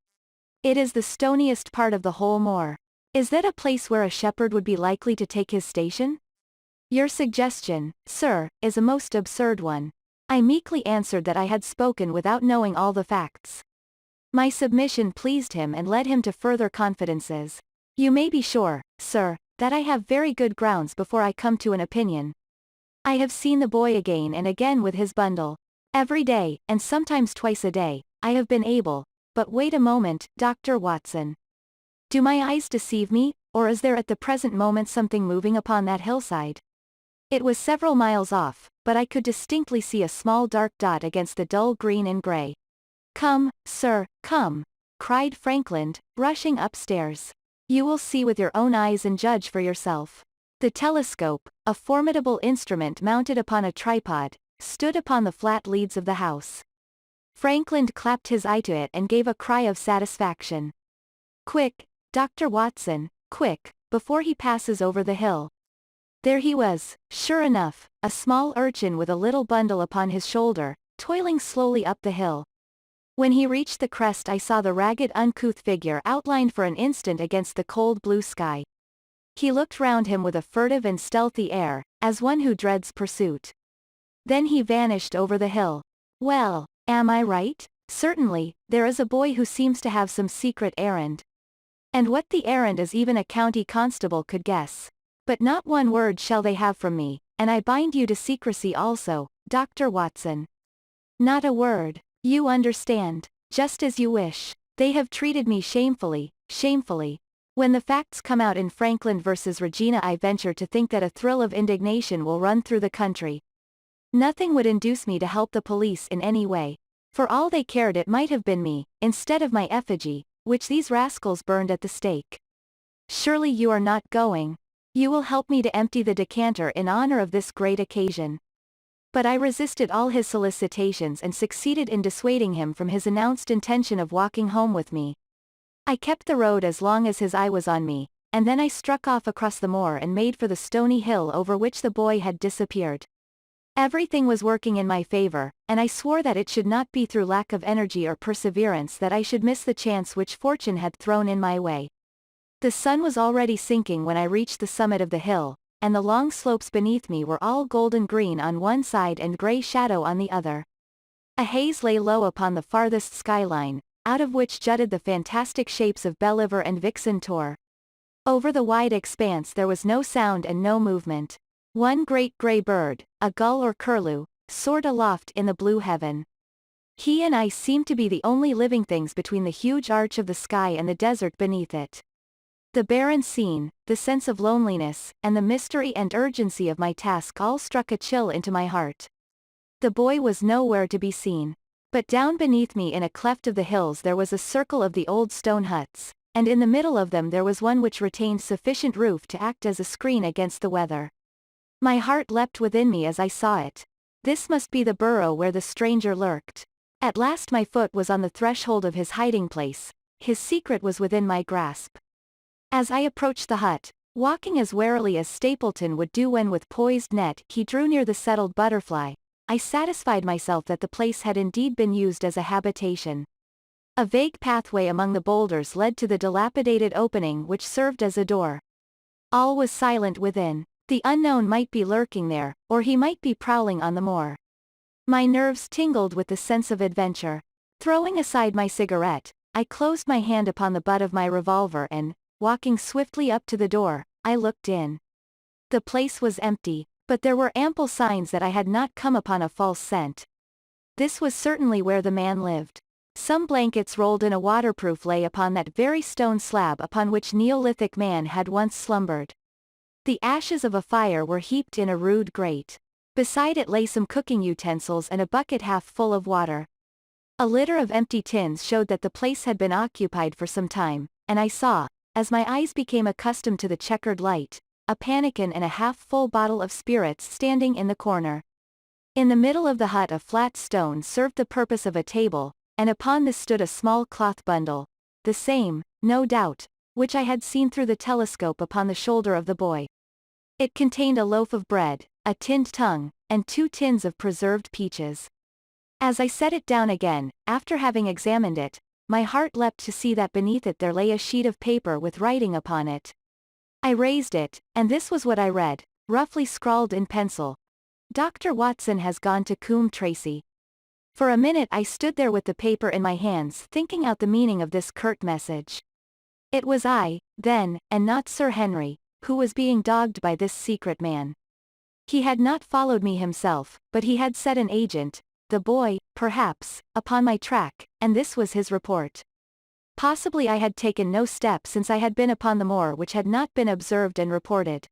It is the stoniest part of the whole moor. Is that a place where a shepherd would be likely to take his station? Your suggestion, sir, is a most absurd one. I meekly answered that I had spoken without knowing all the facts. My submission pleased him and led him to further confidences. You may be sure, sir, that I have very good grounds before I come to an opinion. I have seen the boy again and again with his bundle. Every day, and sometimes twice a day, I have been able. But wait a moment, Dr. Watson. Do my eyes deceive me, or is there at the present moment something moving upon that hillside? It was several miles off, but I could distinctly see a small dark dot against the dull green and grey. Come, sir, come, cried Franklin, rushing upstairs. You will see with your own eyes and judge for yourself. The telescope, a formidable instrument mounted upon a tripod, stood upon the flat leads of the house. Franklin clapped his eye to it and gave a cry of satisfaction. Quick, Dr. Watson, quick, before he passes over the hill. There he was, sure enough, a small urchin with a little bundle upon his shoulder, toiling slowly up the hill. When he reached the crest I saw the ragged uncouth figure outlined for an instant against the cold blue sky. He looked round him with a furtive and stealthy air, as one who dreads pursuit. Then he vanished over the hill. Well, am I right? Certainly, there is a boy who seems to have some secret errand. And what the errand is even a county constable could guess. But not one word shall they have from me, and I bind you to secrecy also, Dr. Watson. Not a word. You understand. Just as you wish. They have treated me shamefully, shamefully. When the facts come out in Franklin versus Regina I venture to think that a thrill of indignation will run through the country. Nothing would induce me to help the police in any way. For all they cared it might have been me, instead of my effigy, which these rascals burned at the stake. Surely you are not going. You will help me to empty the decanter in honor of this great occasion. But I resisted all his solicitations and succeeded in dissuading him from his announced intention of walking home with me. I kept the road as long as his eye was on me, and then I struck off across the moor and made for the stony hill over which the boy had disappeared. Everything was working in my favor, and I swore that it should not be through lack of energy or perseverance that I should miss the chance which fortune had thrown in my way. The sun was already sinking when I reached the summit of the hill, and the long slopes beneath me were all golden green on one side and grey shadow on the other. A haze lay low upon the farthest skyline, out of which jutted the fantastic shapes of Belliver and Vixen Tor. Over the wide expanse there was no sound and no movement. One great grey bird, a gull or curlew, soared aloft in the blue heaven. He and I seemed to be the only living things between the huge arch of the sky and the desert beneath it. The barren scene, the sense of loneliness, and the mystery and urgency of my task all struck a chill into my heart. The boy was nowhere to be seen. But down beneath me in a cleft of the hills there was a circle of the old stone huts, and in the middle of them there was one which retained sufficient roof to act as a screen against the weather. My heart leapt within me as I saw it. This must be the burrow where the stranger lurked. At last my foot was on the threshold of his hiding place. His secret was within my grasp. As I approached the hut, walking as warily as Stapleton would do when with poised net he drew near the settled butterfly, I satisfied myself that the place had indeed been used as a habitation. A vague pathway among the boulders led to the dilapidated opening which served as a door. All was silent within. The unknown might be lurking there, or he might be prowling on the moor. My nerves tingled with the sense of adventure. Throwing aside my cigarette, I closed my hand upon the butt of my revolver and, walking swiftly up to the door, I looked in. The place was empty, but there were ample signs that I had not come upon a false scent. This was certainly where the man lived. Some blankets rolled in a waterproof lay upon that very stone slab upon which Neolithic man had once slumbered. The ashes of a fire were heaped in a rude grate. Beside it lay some cooking utensils and a bucket half full of water. A litter of empty tins showed that the place had been occupied for some time, and I saw, as my eyes became accustomed to the checkered light, a pannikin and a half-full bottle of spirits standing in the corner. In the middle of the hut a flat stone served the purpose of a table, and upon this stood a small cloth bundle, the same, no doubt, which I had seen through the telescope upon the shoulder of the boy. It contained a loaf of bread, a tinned tongue, and 2 tins of preserved peaches. As I set it down again, after having examined it, my heart leapt to see that beneath it there lay a sheet of paper with writing upon it. I raised it, and this was what I read, roughly scrawled in pencil. Dr. Watson has gone to Coombe Tracey. For a minute I stood there with the paper in my hands thinking out the meaning of this curt message. It was I, then, and not Sir Henry, who was being dogged by this secret man. He had not followed me himself, but he had set an agent, the boy, perhaps, upon my track, and this was his report. Possibly I had taken no step since I had been upon the moor which had not been observed and reported.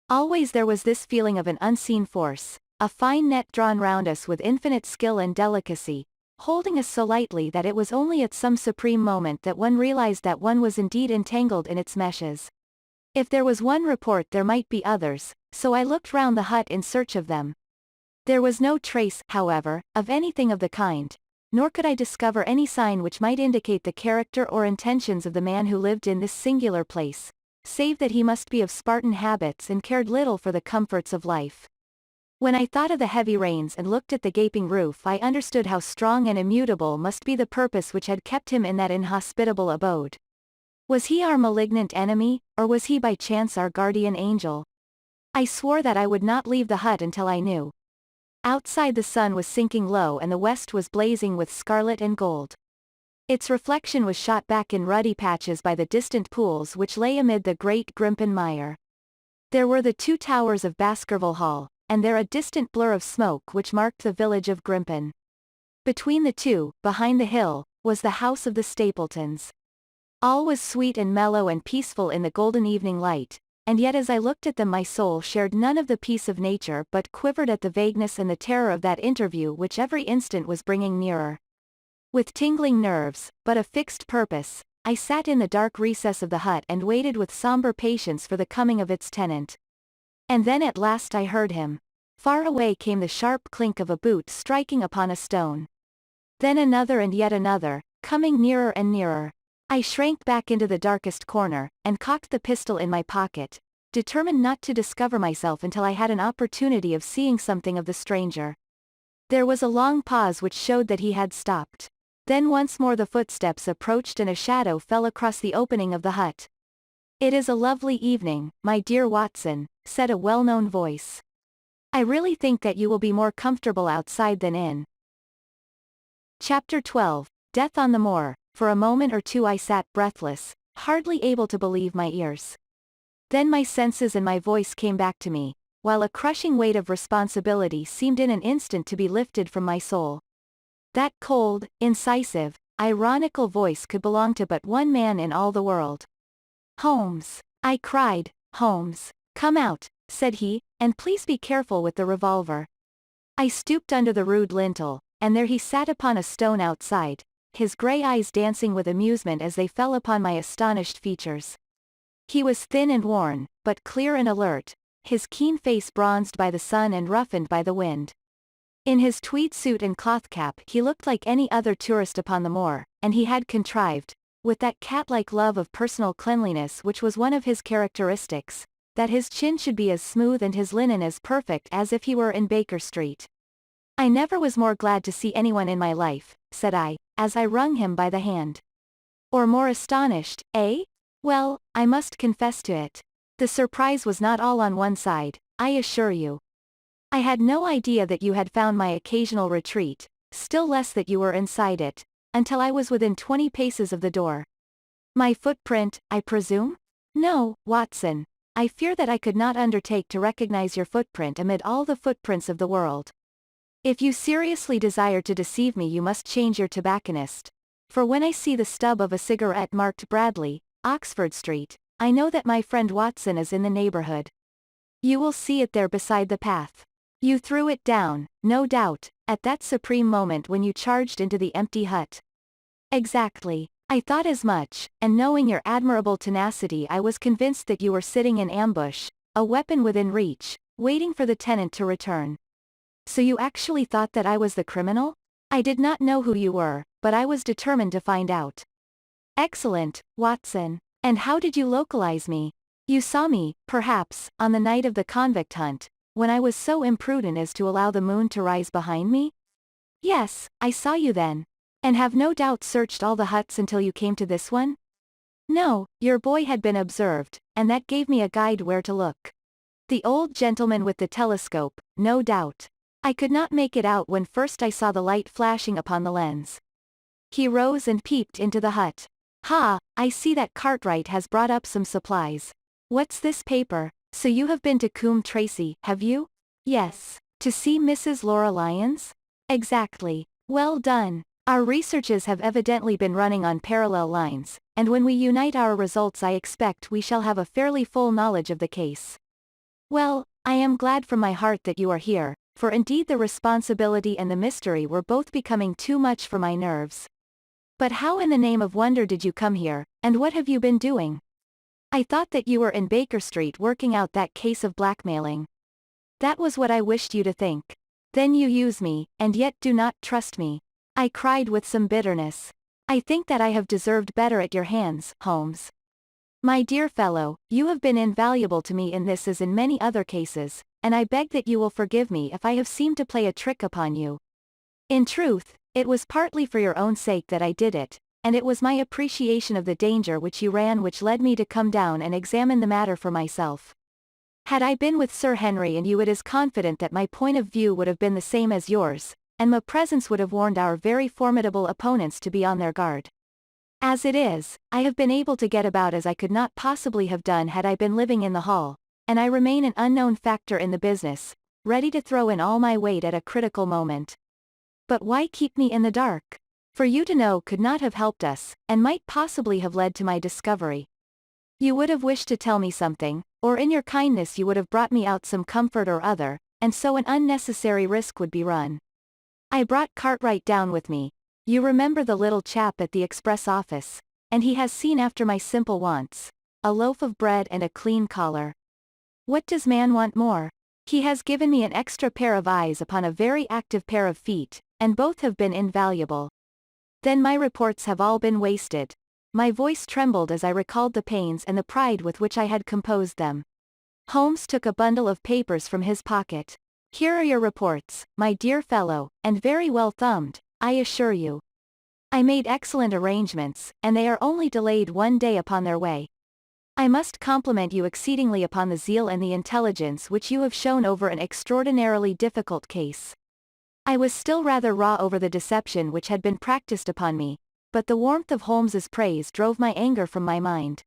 Always there was this feeling of an unseen force, a fine net drawn round us with infinite skill and delicacy, holding us so lightly that it was only at some supreme moment that one realized that one was indeed entangled in its meshes. If there was one report there might be others, so I looked round the hut in search of them. There was no trace, however, of anything of the kind, nor could I discover any sign which might indicate the character or intentions of the man who lived in this singular place, save that he must be of Spartan habits and cared little for the comforts of life. When I thought of the heavy rains and looked at the gaping roof I understood how strong and immutable must be the purpose which had kept him in that inhospitable abode. Was he our malignant enemy, or was he by chance our guardian angel? I swore that I would not leave the hut until I knew. Outside the sun was sinking low and the west was blazing with scarlet and gold. Its reflection was shot back in ruddy patches by the distant pools which lay amid the great Grimpen mire. There were the 2 towers of Baskerville Hall, and there a distant blur of smoke which marked the village of Grimpen. Between the two, behind the hill, was the house of the Stapletons. All was sweet and mellow and peaceful in the golden evening light, and yet as I looked at them my soul shared none of the peace of nature but quivered at the vagueness and the terror of that interview which every instant was bringing nearer. With tingling nerves, but a fixed purpose, I sat in the dark recess of the hut and waited with somber patience for the coming of its tenant. And then at last I heard him. Far away came the sharp clink of a boot striking upon a stone. Then another and yet another, coming nearer and nearer. I shrank back into the darkest corner, and cocked the pistol in my pocket, determined not to discover myself until I had an opportunity of seeing something of the stranger. There was a long pause which showed that he had stopped. Then once more the footsteps approached and a shadow fell across the opening of the hut. "It is a lovely evening, my dear Watson," said a well-known voice. "I really think that you will be more comfortable outside than in." Chapter 12, Death on the Moor. For a moment or two I sat breathless, hardly able to believe my ears. Then my senses and my voice came back to me. while a crushing weight of responsibility seemed in an instant to be lifted from my soul. That cold, incisive, ironical voice could belong to but one man in all the world. "Holmes!" I cried. "Holmes! Come out," said he, "and please be careful with the revolver." I stooped under the rude lintel, and there he sat upon a stone outside, his grey eyes dancing with amusement as they fell upon my astonished features. He was thin and worn, but clear and alert, his keen face bronzed by the sun and roughened by the wind. In his tweed suit and cloth cap he looked like any other tourist upon the moor, and he had contrived, with that cat-like love of personal cleanliness which was one of his characteristics, that his chin should be as smooth and his linen as perfect as if he were in Baker Street. "I never was more glad to see anyone in my life," said I, as I wrung him by the hand. "Or more astonished, eh? Well, I must confess to it. The surprise was not all on one side, I assure you. I had no idea that you had found my occasional retreat, still less that you were inside it, until I was within 20 paces of the door." "My footprint, I presume?" "No, Watson. I fear that I could not undertake to recognize your footprint amid all the footprints of the world. If you seriously desire to deceive me you must change your tobacconist. For when I see the stub of a cigarette marked Bradley, Oxford Street, I know that my friend Watson is in the neighborhood. You will see it there beside the path. You threw it down, no doubt, at that supreme moment when you charged into the empty hut." "Exactly. I thought as much, and knowing your admirable tenacity I was convinced that you were sitting in ambush, a weapon within reach, waiting for the tenant to return." "So you actually thought that I was the criminal?" "I did not know who you were, but I was determined to find out." "Excellent, Watson. And how did you localize me? You saw me, perhaps, on the night of the convict hunt, when I was so imprudent as to allow the moon to rise behind me?" "Yes, I saw you then. And have no doubt searched all the huts until you came to this one?" "No, your boy had been observed, and that gave me a guide where to look. The old gentleman with the telescope, no doubt. I could not make it out when first I saw the light flashing upon the lens." He rose and peeped into the hut. "Ha, I see that Cartwright has brought up some supplies. What's this paper? So you have been to Coombe Tracey, have you?" "Yes. To see Mrs. Laura Lyons?" "Exactly. Well done. Our researches have evidently been running on parallel lines, and when we unite our results I expect we shall have a fairly full knowledge of the case. Well, I am glad from my heart that you are here, for indeed the responsibility and the mystery were both becoming too much for my nerves. But how in the name of wonder did you come here, and what have you been doing?" "I thought that you were in Baker Street working out that case of blackmailing." "That was what I wished you to think. Then you use me, and yet do not trust me." I cried with some bitterness. "I think that I have deserved better at your hands, Holmes. My dear fellow, you have been invaluable to me in this as in many other cases, and I beg that you will forgive me if I have seemed to play a trick upon you. In truth, it was partly for your own sake that I did it, and it was my appreciation of the danger which you ran which led me to come down and examine the matter for myself. Had I been with Sir Henry and you it is confident that my point of view would have been the same as yours, and my presence would have warned our very formidable opponents to be on their guard. As it is, I have been able to get about as I could not possibly have done had I been living in the hall, and I remain an unknown factor in the business, ready to throw in all my weight at a critical moment. But why keep me in the dark? For you to know could not have helped us, and might possibly have led to my discovery. You would have wished to tell me something, or in your kindness you would have brought me out some comfort or other, and so an unnecessary risk would be run. I brought Cartwright down with me. You remember the little chap at the express office, and he has seen after my simple wants. A loaf of bread and a clean collar. What does man want more? He has given me an extra pair of eyes upon a very active pair of feet, and both have been invaluable. Then my reports have all been wasted. My voice trembled as I recalled the pains and the pride with which I had composed them. Holmes took a bundle of papers from his pocket. Here are your reports, my dear fellow, and very well thumbed, I assure you. I made excellent arrangements, and they are only delayed 1 day upon their way. I must compliment you exceedingly upon the zeal and the intelligence which you have shown over an extraordinarily difficult case. I was still rather raw over the deception which had been practiced upon me, but the warmth of Holmes's praise drove my anger from my mind.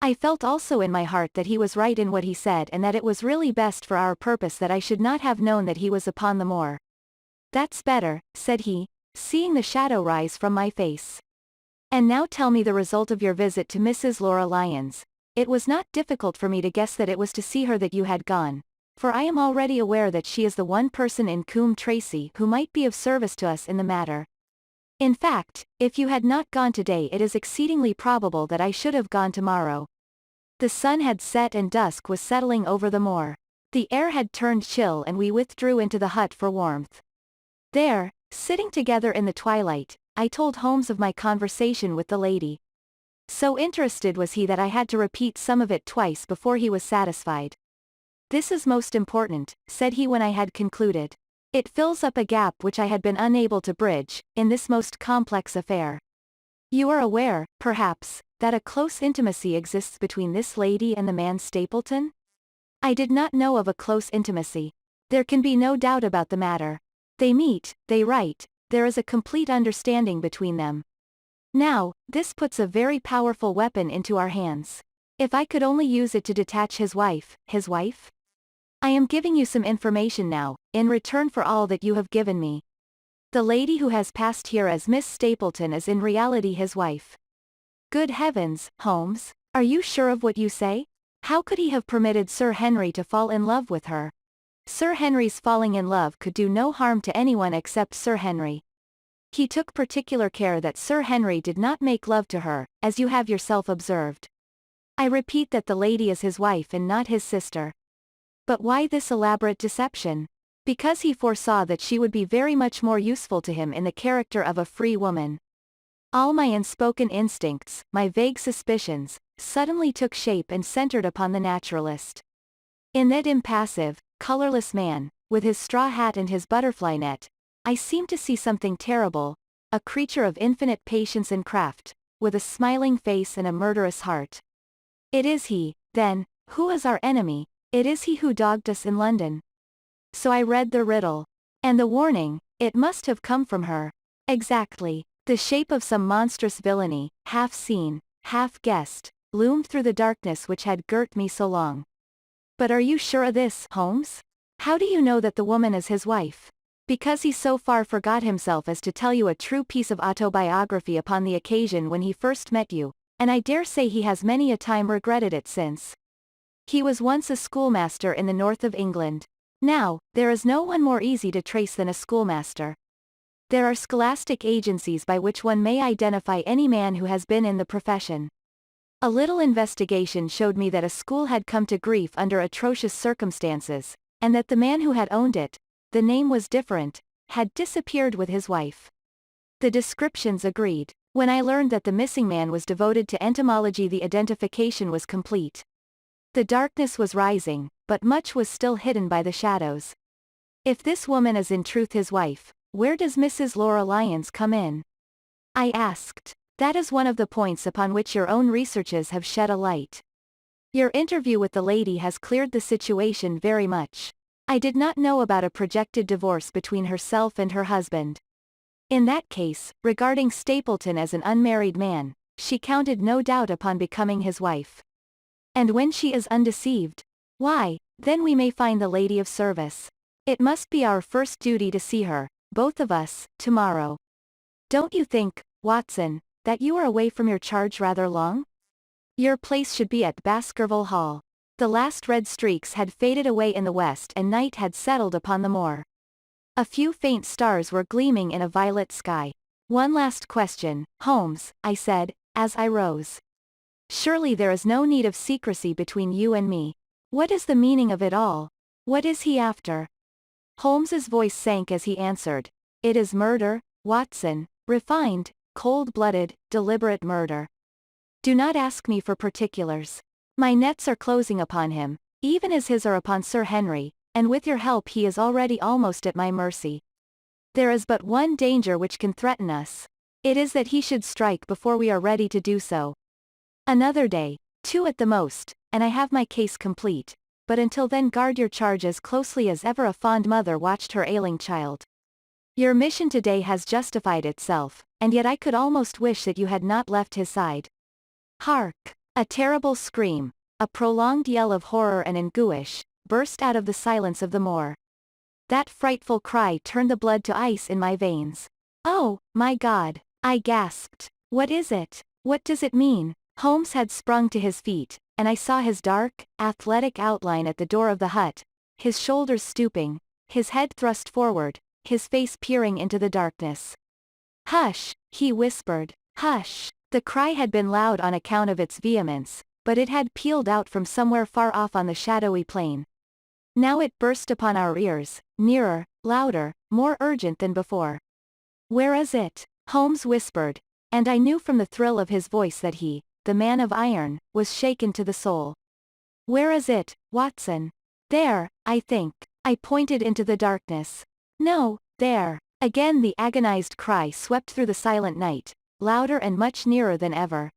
I felt also in my heart that he was right in what he said and that it was really best for our purpose that I should not have known that he was upon the moor. "That's better," said he, seeing the shadow rise from my face. "And now tell me the result of your visit to Mrs. Laura Lyons. It was not difficult for me to guess that it was to see her that you had gone, for I am already aware that she is the one person in Coombe Tracey who might be of service to us in the matter. In fact, if you had not gone today it is exceedingly probable that I should have gone tomorrow." The sun had set and dusk was settling over the moor. The air had turned chill and we withdrew into the hut for warmth. There, sitting together in the twilight, I told Holmes of my conversation with the lady. So interested was he that I had to repeat some of it twice before he was satisfied. "This is most important," said he when I had concluded. "It fills up a gap which I had been unable to bridge, in this most complex affair. You are aware, perhaps, that a close intimacy exists between this lady and the man Stapleton?" I did not know of a close intimacy. There can be no doubt about the matter. They meet, they write, there is a complete understanding between them. Now, this puts a very powerful weapon into our hands. If I could only use it to detach his wife. I am giving you some information now, in return for all that you have given me. The lady who has passed here as Miss Stapleton is in reality his wife." "Good heavens, Holmes, are you sure of what you say? How could he have permitted Sir Henry to fall in love with her?" "Sir Henry's falling in love could do no harm to anyone except Sir Henry. He took particular care that Sir Henry did not make love to her, as you have yourself observed. I repeat that the lady is his wife and not his sister." "But why this elaborate deception?" "Because he foresaw that she would be very much more useful to him in the character of a free woman." All my unspoken instincts, my vague suspicions, suddenly took shape and centered upon the naturalist. In that impassive, colorless man, with his straw hat and his butterfly net, I seemed to see something terrible, a creature of infinite patience and craft, with a smiling face and a murderous heart. "It is he, then, who is our enemy, it is he who dogged us in London." So I read the riddle. And the warning, it must have come from her. Exactly. The shape of some monstrous villainy, half seen, half guessed, loomed through the darkness which had girt me so long. "But are you sure of this, Holmes? How do you know that the woman is his wife?" "Because he so far forgot himself as to tell you a true piece of autobiography upon the occasion when he first met you, and I dare say he has many a time regretted it since. He was once a schoolmaster in the north of England. Now, there is no one more easy to trace than a schoolmaster. There are scholastic agencies by which one may identify any man who has been in the profession. A little investigation showed me that a school had come to grief under atrocious circumstances, and that the man who had owned it, the name was different, had disappeared with his wife. The descriptions agreed. When I learned that the missing man was devoted to entomology, the identification was complete. The darkness was rising, but much was still hidden by the shadows. If this woman is in truth his wife, where does Mrs. Laura Lyons come in?" I asked. "That is one of the points upon which your own researches have shed a light. Your interview with the lady has cleared the situation very much. I did not know about a projected divorce between herself and her husband. In that case, regarding Stapleton as an unmarried man, she counted no doubt upon becoming his wife. And when she is undeceived, why, then we may find the lady of service. It must be our first duty to see her, both of us, tomorrow. Don't you think, Watson, that you are away from your charge rather long? Your place should be at Baskerville Hall." The last red streaks had faded away in the west and night had settled upon the moor. A few faint stars were gleaming in a violet sky. "One last question, Holmes," I said, as I rose. "Surely there is no need of secrecy between you and me. What is the meaning of it all? What is he after?" Holmes's voice sank as he answered. "It is murder, Watson, refined, cold-blooded, deliberate murder. Do not ask me for particulars. My nets are closing upon him, even as his are upon Sir Henry, and with your help he is already almost at my mercy. There is but one danger which can threaten us. It is that he should strike before we are ready to do so. Another day, 2 at the most, and I have my case complete, but until then guard your charge as closely as ever a fond mother watched her ailing child. Your mission today has justified itself, and yet I could almost wish that you had not left his side. Hark! A terrible scream, a prolonged yell of horror and anguish, burst out of the silence of the moor. That frightful cry turned the blood to ice in my veins. "Oh, my God!" I gasped. "What is it? What does it mean?" Holmes had sprung to his feet, and I saw his dark, athletic outline at the door of the hut, his shoulders stooping, his head thrust forward, his face peering into the darkness. "Hush," he whispered. "Hush." The cry had been loud on account of its vehemence, but it had pealed out from somewhere far off on the shadowy plain. Now it burst upon our ears, nearer, louder, more urgent than before. "Where is it?" Holmes whispered, and I knew from the thrill of his voice that he, the man of iron, was shaken to the soul. "Where is it, Watson?" "There, I think." I pointed into the darkness. "No, there." Again the agonized cry swept through the silent night, louder and much nearer than ever.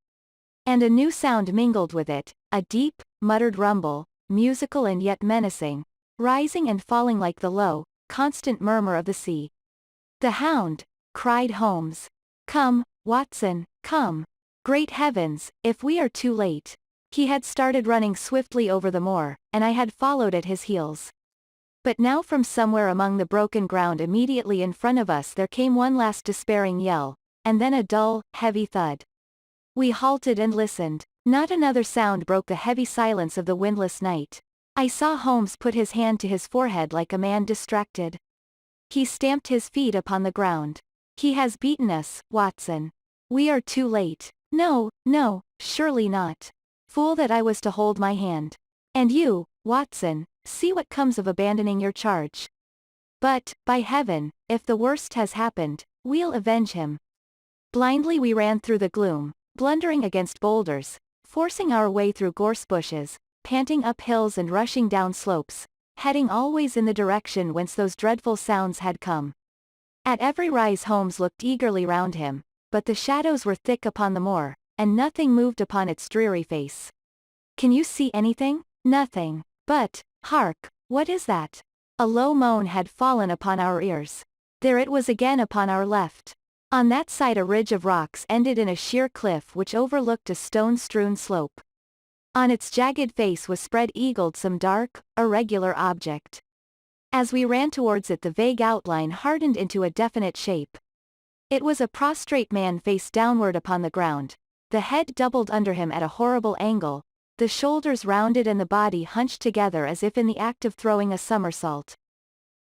And a new sound mingled with it, a deep, muttered rumble, musical and yet menacing, rising and falling like the low, constant murmur of the sea. "The hound!" cried Holmes. "Come, Watson, come. Great heavens, if we are too late." He had started running swiftly over the moor, and I had followed at his heels. But now from somewhere among the broken ground immediately in front of us there came one last despairing yell, and then a dull, heavy thud. We halted and listened. Not another sound broke the heavy silence of the windless night. I saw Holmes put his hand to his forehead like a man distracted. He stamped his feet upon the ground. "He has beaten us, Watson. We are too late." "No, no, surely not. Fool that I was to hold my hand. And you, Watson, see what comes of abandoning your charge. But, by heaven, if the worst has happened, we'll avenge him." Blindly we ran through the gloom, blundering against boulders, forcing our way through gorse bushes, panting up hills and rushing down slopes, heading always in the direction whence those dreadful sounds had come. At every rise Holmes looked eagerly round him, but the shadows were thick upon the moor, and nothing moved upon its dreary face. "Can you see anything?" "Nothing. But, hark, what is that?" A low moan had fallen upon our ears. There it was again upon our left. On that side a ridge of rocks ended in a sheer cliff which overlooked a stone-strewn slope. On its jagged face was spread-eagled some dark, irregular object. As we ran towards it the vague outline hardened into a definite shape. It was a prostrate man face downward upon the ground, the head doubled under him at a horrible angle, the shoulders rounded and the body hunched together as if in the act of throwing a somersault.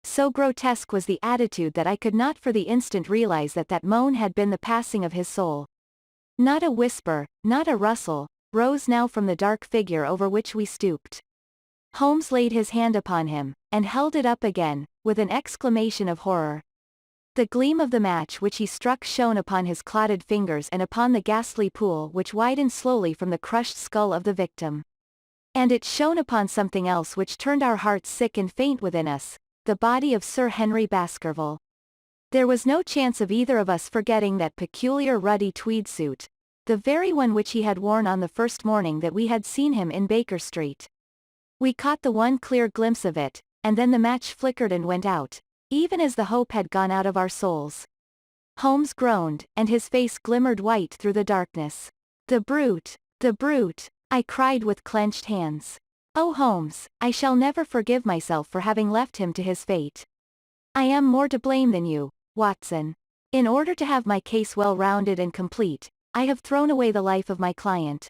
So grotesque was the attitude that I could not for the instant realize that that moan had been the passing of his soul. Not a whisper, not a rustle, rose now from the dark figure over which we stooped. Holmes laid his hand upon him, and held it up again, with an exclamation of horror. The gleam of the match which he struck shone upon his clotted fingers and upon the ghastly pool which widened slowly from the crushed skull of the victim. And it shone upon something else which turned our hearts sick and faint within us, the body of Sir Henry Baskerville. There was no chance of either of us forgetting that peculiar ruddy tweed suit, the very one which he had worn on the first morning that we had seen him in Baker Street. We caught the one clear glimpse of it, and then the match flickered and went out, even as the hope had gone out of our souls. Holmes groaned, and his face glimmered white through the darkness. "The brute! The brute!" I cried with clenched hands. "Oh Holmes, I shall never forgive myself for having left him to his fate. I am more to blame than you, Watson. In order to have my case well rounded and complete, I have thrown away the life of my client.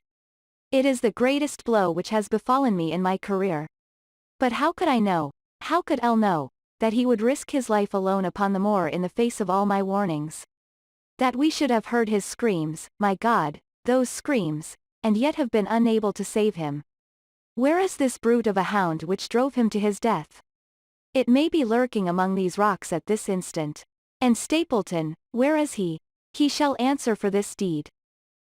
It is the greatest blow which has befallen me in my career. But how could I know, how could L know, that he would risk his life alone upon the moor in the face of all my warnings? That we should have heard his screams, my God, those screams, and yet have been unable to save him. Where is this brute of a hound which drove him to his death? It may be lurking among these rocks at this instant. And Stapleton, where is he? He shall answer for this deed.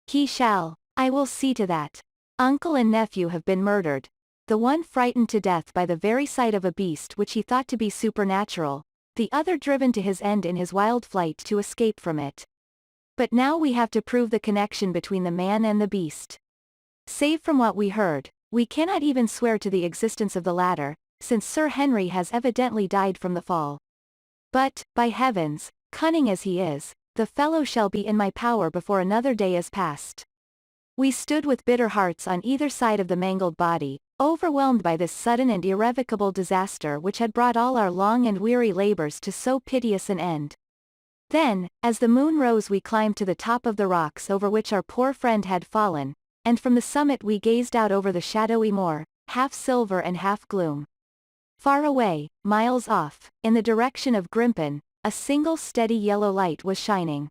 He shall. I will see to that. Uncle and nephew have been murdered. The one frightened to death by the very sight of a beast which he thought to be supernatural, the other driven to his end in his wild flight to escape from it. But now we have to prove the connection between the man and the beast. Save from what we heard, we cannot even swear to the existence of the latter, since Sir Henry has evidently died from the fall. But, by heavens, cunning as he is, the fellow shall be in my power before another day is past. We stood with bitter hearts on either side of the mangled body, overwhelmed by this sudden and irrevocable disaster which had brought all our long and weary labors to so piteous an end. Then, as the moon rose, we climbed to the top of the rocks over which our poor friend had fallen, and from the summit we gazed out over the shadowy moor, half silver and half gloom. Far away, miles off, in the direction of Grimpen, a single steady yellow light was shining.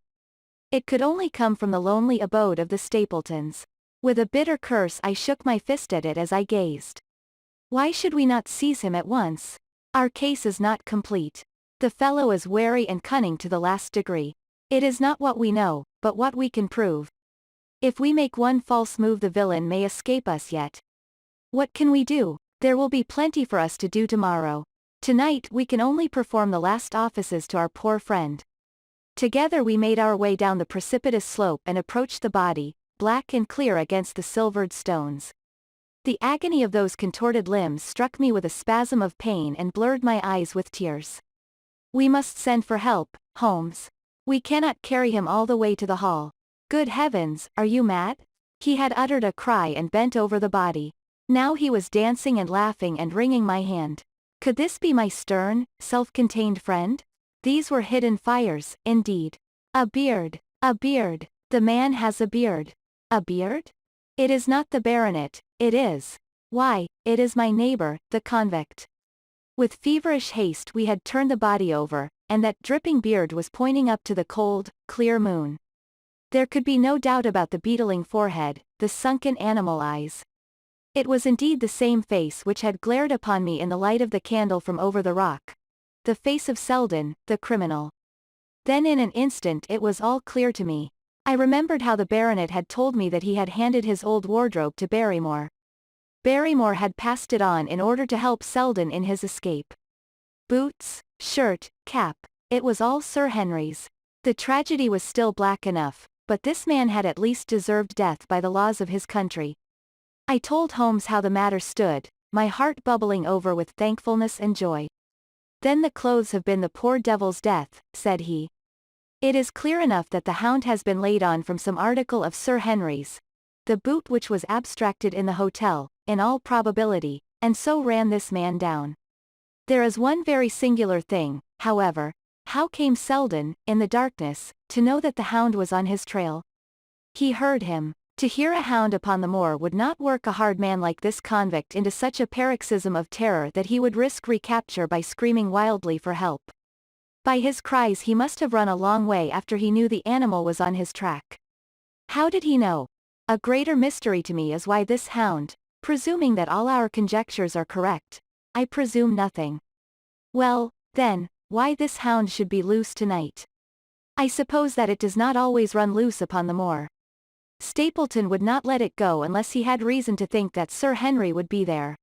It could only come from the lonely abode of the Stapletons. With a bitter curse I shook my fist at it as I gazed. Why should we not seize him at once? Our case is not complete. The fellow is wary and cunning to the last degree. It is not what we know, but what we can prove. If we make one false move the villain may escape us yet. What can we do? There will be plenty for us to do tomorrow. Tonight we can only perform the last offices to our poor friend. Together we made our way down the precipitous slope and approached the body, black and clear against the silvered stones. The agony of those contorted limbs struck me with a spasm of pain and blurred my eyes with tears. We must send for help, Holmes. We cannot carry him all the way to the hall. Good heavens, are you mad? He had uttered a cry and bent over the body. Now he was dancing and laughing and wringing my hand. Could this be my stern, self-contained friend? These were hidden fires, indeed. A beard. A beard. The man has a beard. A beard? It is not the baronet, it is. Why, it is my neighbor, the convict. With feverish haste we had turned the body over, and that dripping beard was pointing up to the cold, clear moon. There could be no doubt about the beetling forehead, the sunken animal eyes. It was indeed the same face which had glared upon me in the light of the candle from over the rock. The face of Selden, the criminal. Then in an instant it was all clear to me. I remembered how the baronet had told me that he had handed his old wardrobe to Barrymore. Barrymore had passed it on in order to help Selden in his escape. Boots, shirt, cap, it was all Sir Henry's. The tragedy was still black enough, but this man had at least deserved death by the laws of his country. I told Holmes how the matter stood, my heart bubbling over with thankfulness and joy. Then the clothes have been the poor devil's death, said he. It is clear enough that the hound has been laid on from some article of Sir Henry's. The boot which was abstracted in the hotel, in all probability, and so ran this man down. There is one very singular thing, however. How came Selden, in the darkness, to know that the hound was on his trail? He heard him. To hear a hound upon the moor would not work a hard man like this convict into such a paroxysm of terror that he would risk recapture by screaming wildly for help. By his cries he must have run a long way after he knew the animal was on his track. How did he know? A greater mystery to me is why this hound, presuming that all our conjectures are correct, I presume nothing. Well, then, why this hound should be loose tonight. I suppose that it does not always run loose upon the moor. Stapleton would not let it go unless he had reason to think that Sir Henry would be there.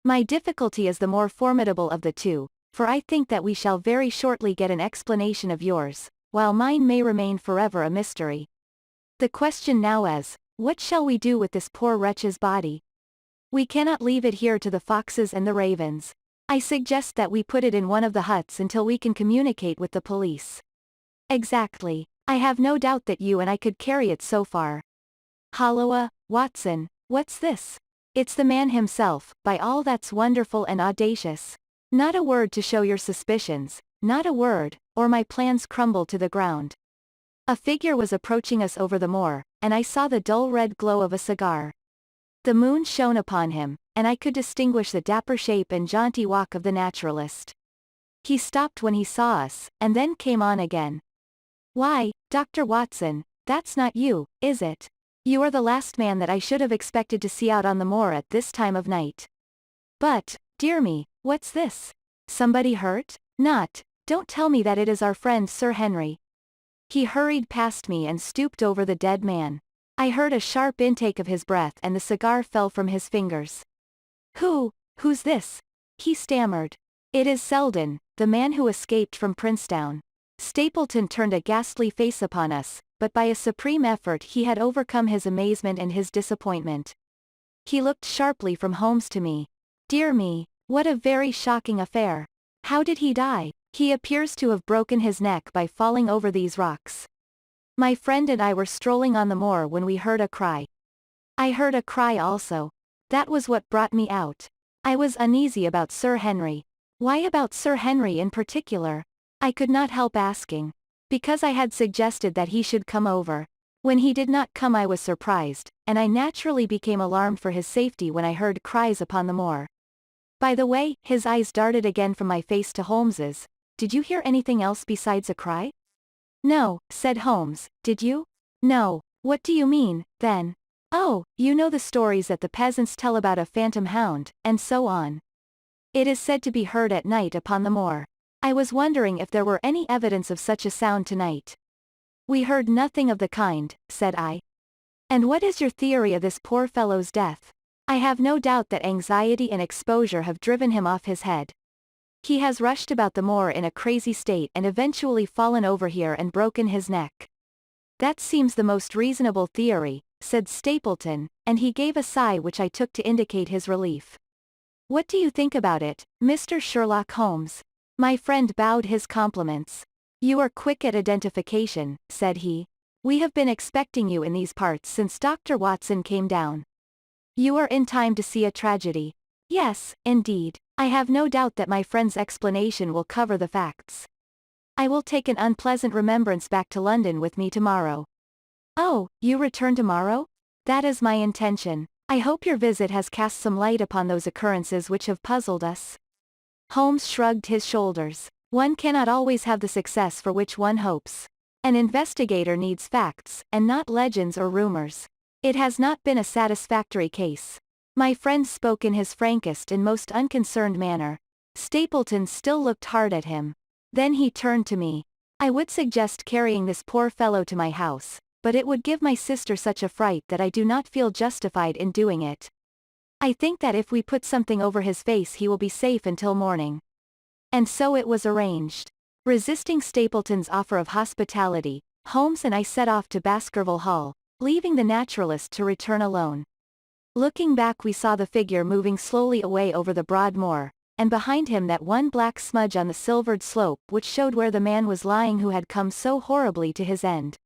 My difficulty is the more formidable of the two, for I think that we shall very shortly get an explanation of yours, while mine may remain forever a mystery. The question now is, what shall we do with this poor wretch's body? We cannot leave it here to the foxes and the ravens. I suggest that we put it in one of the huts until we can communicate with the police. Exactly. I have no doubt that you and I could carry it so far. Halloa, Watson, what's this? It's the man himself, by all that's wonderful and audacious. Not a word to show your suspicions, not a word, or my plans crumble to the ground. A figure was approaching us over the moor, and I saw the dull red glow of a cigar. The moon shone upon him, and I could distinguish the dapper shape and jaunty walk of the naturalist. He stopped when he saw us, and then came on again. Why, Dr. Watson, that's not you, is it? You are the last man that I should have expected to see out on the moor at this time of night. But, dear me, what's this? Somebody hurt? Not, don't tell me that it is our friend Sir Henry. He hurried past me and stooped over the dead man. I heard a sharp intake of his breath and the cigar fell from his fingers. Who's this? He stammered. It is Selden, the man who escaped from Princetown. Stapleton turned a ghastly face upon us, but by a supreme effort he had overcome his amazement and his disappointment. He looked sharply from Holmes to me. Dear me, what a very shocking affair. How did he die? He appears to have broken his neck by falling over these rocks. My friend and I were strolling on the moor when we heard a cry. I heard a cry also. That was what brought me out. I was uneasy about Sir Henry. Why about Sir Henry in particular? I could not help asking. Because I had suggested that he should come over. When he did not come I was surprised, and I naturally became alarmed for his safety when I heard cries upon the moor. By the way, his eyes darted again from my face to Holmes's. Did you hear anything else besides a cry? No, said Holmes, did you? No. What do you mean, then? Oh, you know the stories that the peasants tell about a phantom hound, and so on. It is said to be heard at night upon the moor. I was wondering if there were any evidence of such a sound tonight. We heard nothing of the kind, said I. And what is your theory of this poor fellow's death? I have no doubt that anxiety and exposure have driven him off his head. He has rushed about the moor in a crazy state and eventually fallen over here and broken his neck. That seems the most reasonable theory, said Stapleton, and he gave a sigh which I took to indicate his relief. What do you think about it, Mr. Sherlock Holmes? My friend bowed his compliments. You are quick at identification, said he. We have been expecting you in these parts since Dr. Watson came down. You are in time to see a tragedy. Yes, indeed. I have no doubt that my friend's explanation will cover the facts. I will take an unpleasant remembrance back to London with me tomorrow. Oh, you return tomorrow? That is my intention. I hope your visit has cast some light upon those occurrences which have puzzled us. Holmes shrugged his shoulders. One cannot always have the success for which one hopes. An investigator needs facts, and not legends or rumors. It has not been a satisfactory case. My friend spoke in his frankest and most unconcerned manner. Stapleton still looked hard at him. Then he turned to me. I would suggest carrying this poor fellow to my house, but it would give my sister such a fright that I do not feel justified in doing it. I think that if we put something over his face he will be safe until morning. And so it was arranged. Resisting Stapleton's offer of hospitality, Holmes and I set off to Baskerville Hall, leaving the naturalist to return alone. Looking back we saw the figure moving slowly away over the broad moor, and behind him that one black smudge on the silvered slope which showed where the man was lying who had come so horribly to his end.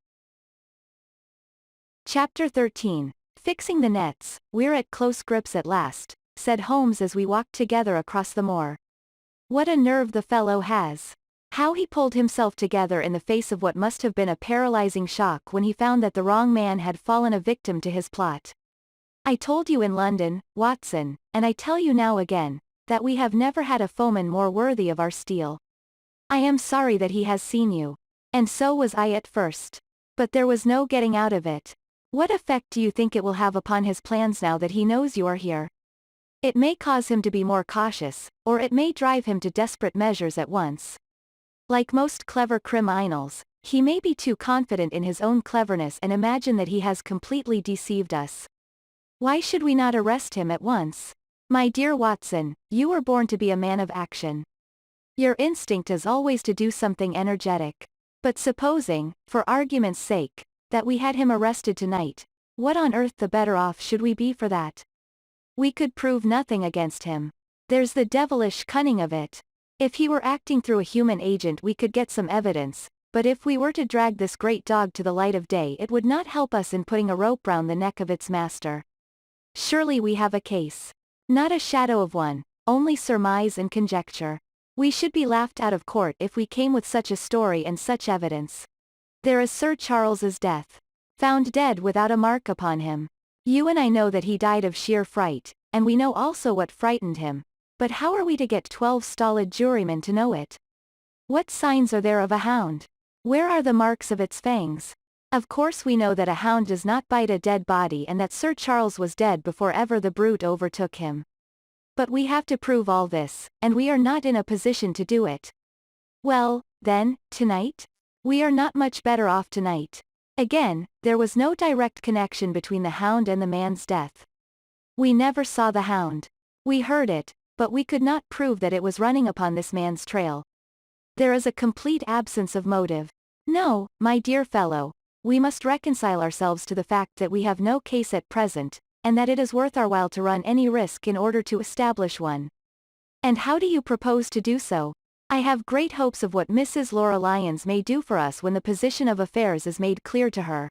Chapter 13. Fixing the nets. We're at close grips at last, said Holmes as we walked together across the moor. What a nerve the fellow has. How he pulled himself together in the face of what must have been a paralyzing shock when he found that the wrong man had fallen a victim to his plot. I told you in London, Watson, and I tell you now again, that we have never had a foeman more worthy of our steel. I am sorry that he has seen you. And so was I at first. But there was no getting out of it. What effect do you think it will have upon his plans now that he knows you are here? It may cause him to be more cautious, or it may drive him to desperate measures at once. Like most clever criminals, he may be too confident in his own cleverness and imagine that he has completely deceived us. Why should we not arrest him at once? My dear Watson, you were born to be a man of action. Your instinct is always to do something energetic. But supposing, for argument's sake, that we had him arrested tonight, what on earth the better off should we be for that? We could prove nothing against him. There's the devilish cunning of it. If he were acting through a human agent we could get some evidence, but if we were to drag this great dog to the light of day it would not help us in putting a rope round the neck of its master. Surely we have a case. Not a shadow of one, only surmise and conjecture. We should be laughed out of court if we came with such a story and such evidence. There is Sir Charles's death. Found dead without a mark upon him. You and I know that he died of sheer fright, and we know also what frightened him. But how are we to get 12 stolid jurymen to know it? What signs are there of a hound? Where are the marks of its fangs? Of course we know that a hound does not bite a dead body and that Sir Charles was dead before ever the brute overtook him. But we have to prove all this, and we are not in a position to do it. Well, then, tonight? We are not much better off tonight. Again, there was no direct connection between the hound and the man's death. We never saw the hound. We heard it, but we could not prove that it was running upon this man's trail. There is a complete absence of motive. No, my dear fellow, we must reconcile ourselves to the fact that we have no case at present, and that it is worth our while to run any risk in order to establish one. And how do you propose to do so? I have great hopes of what Mrs. Laura Lyons may do for us when the position of affairs is made clear to her.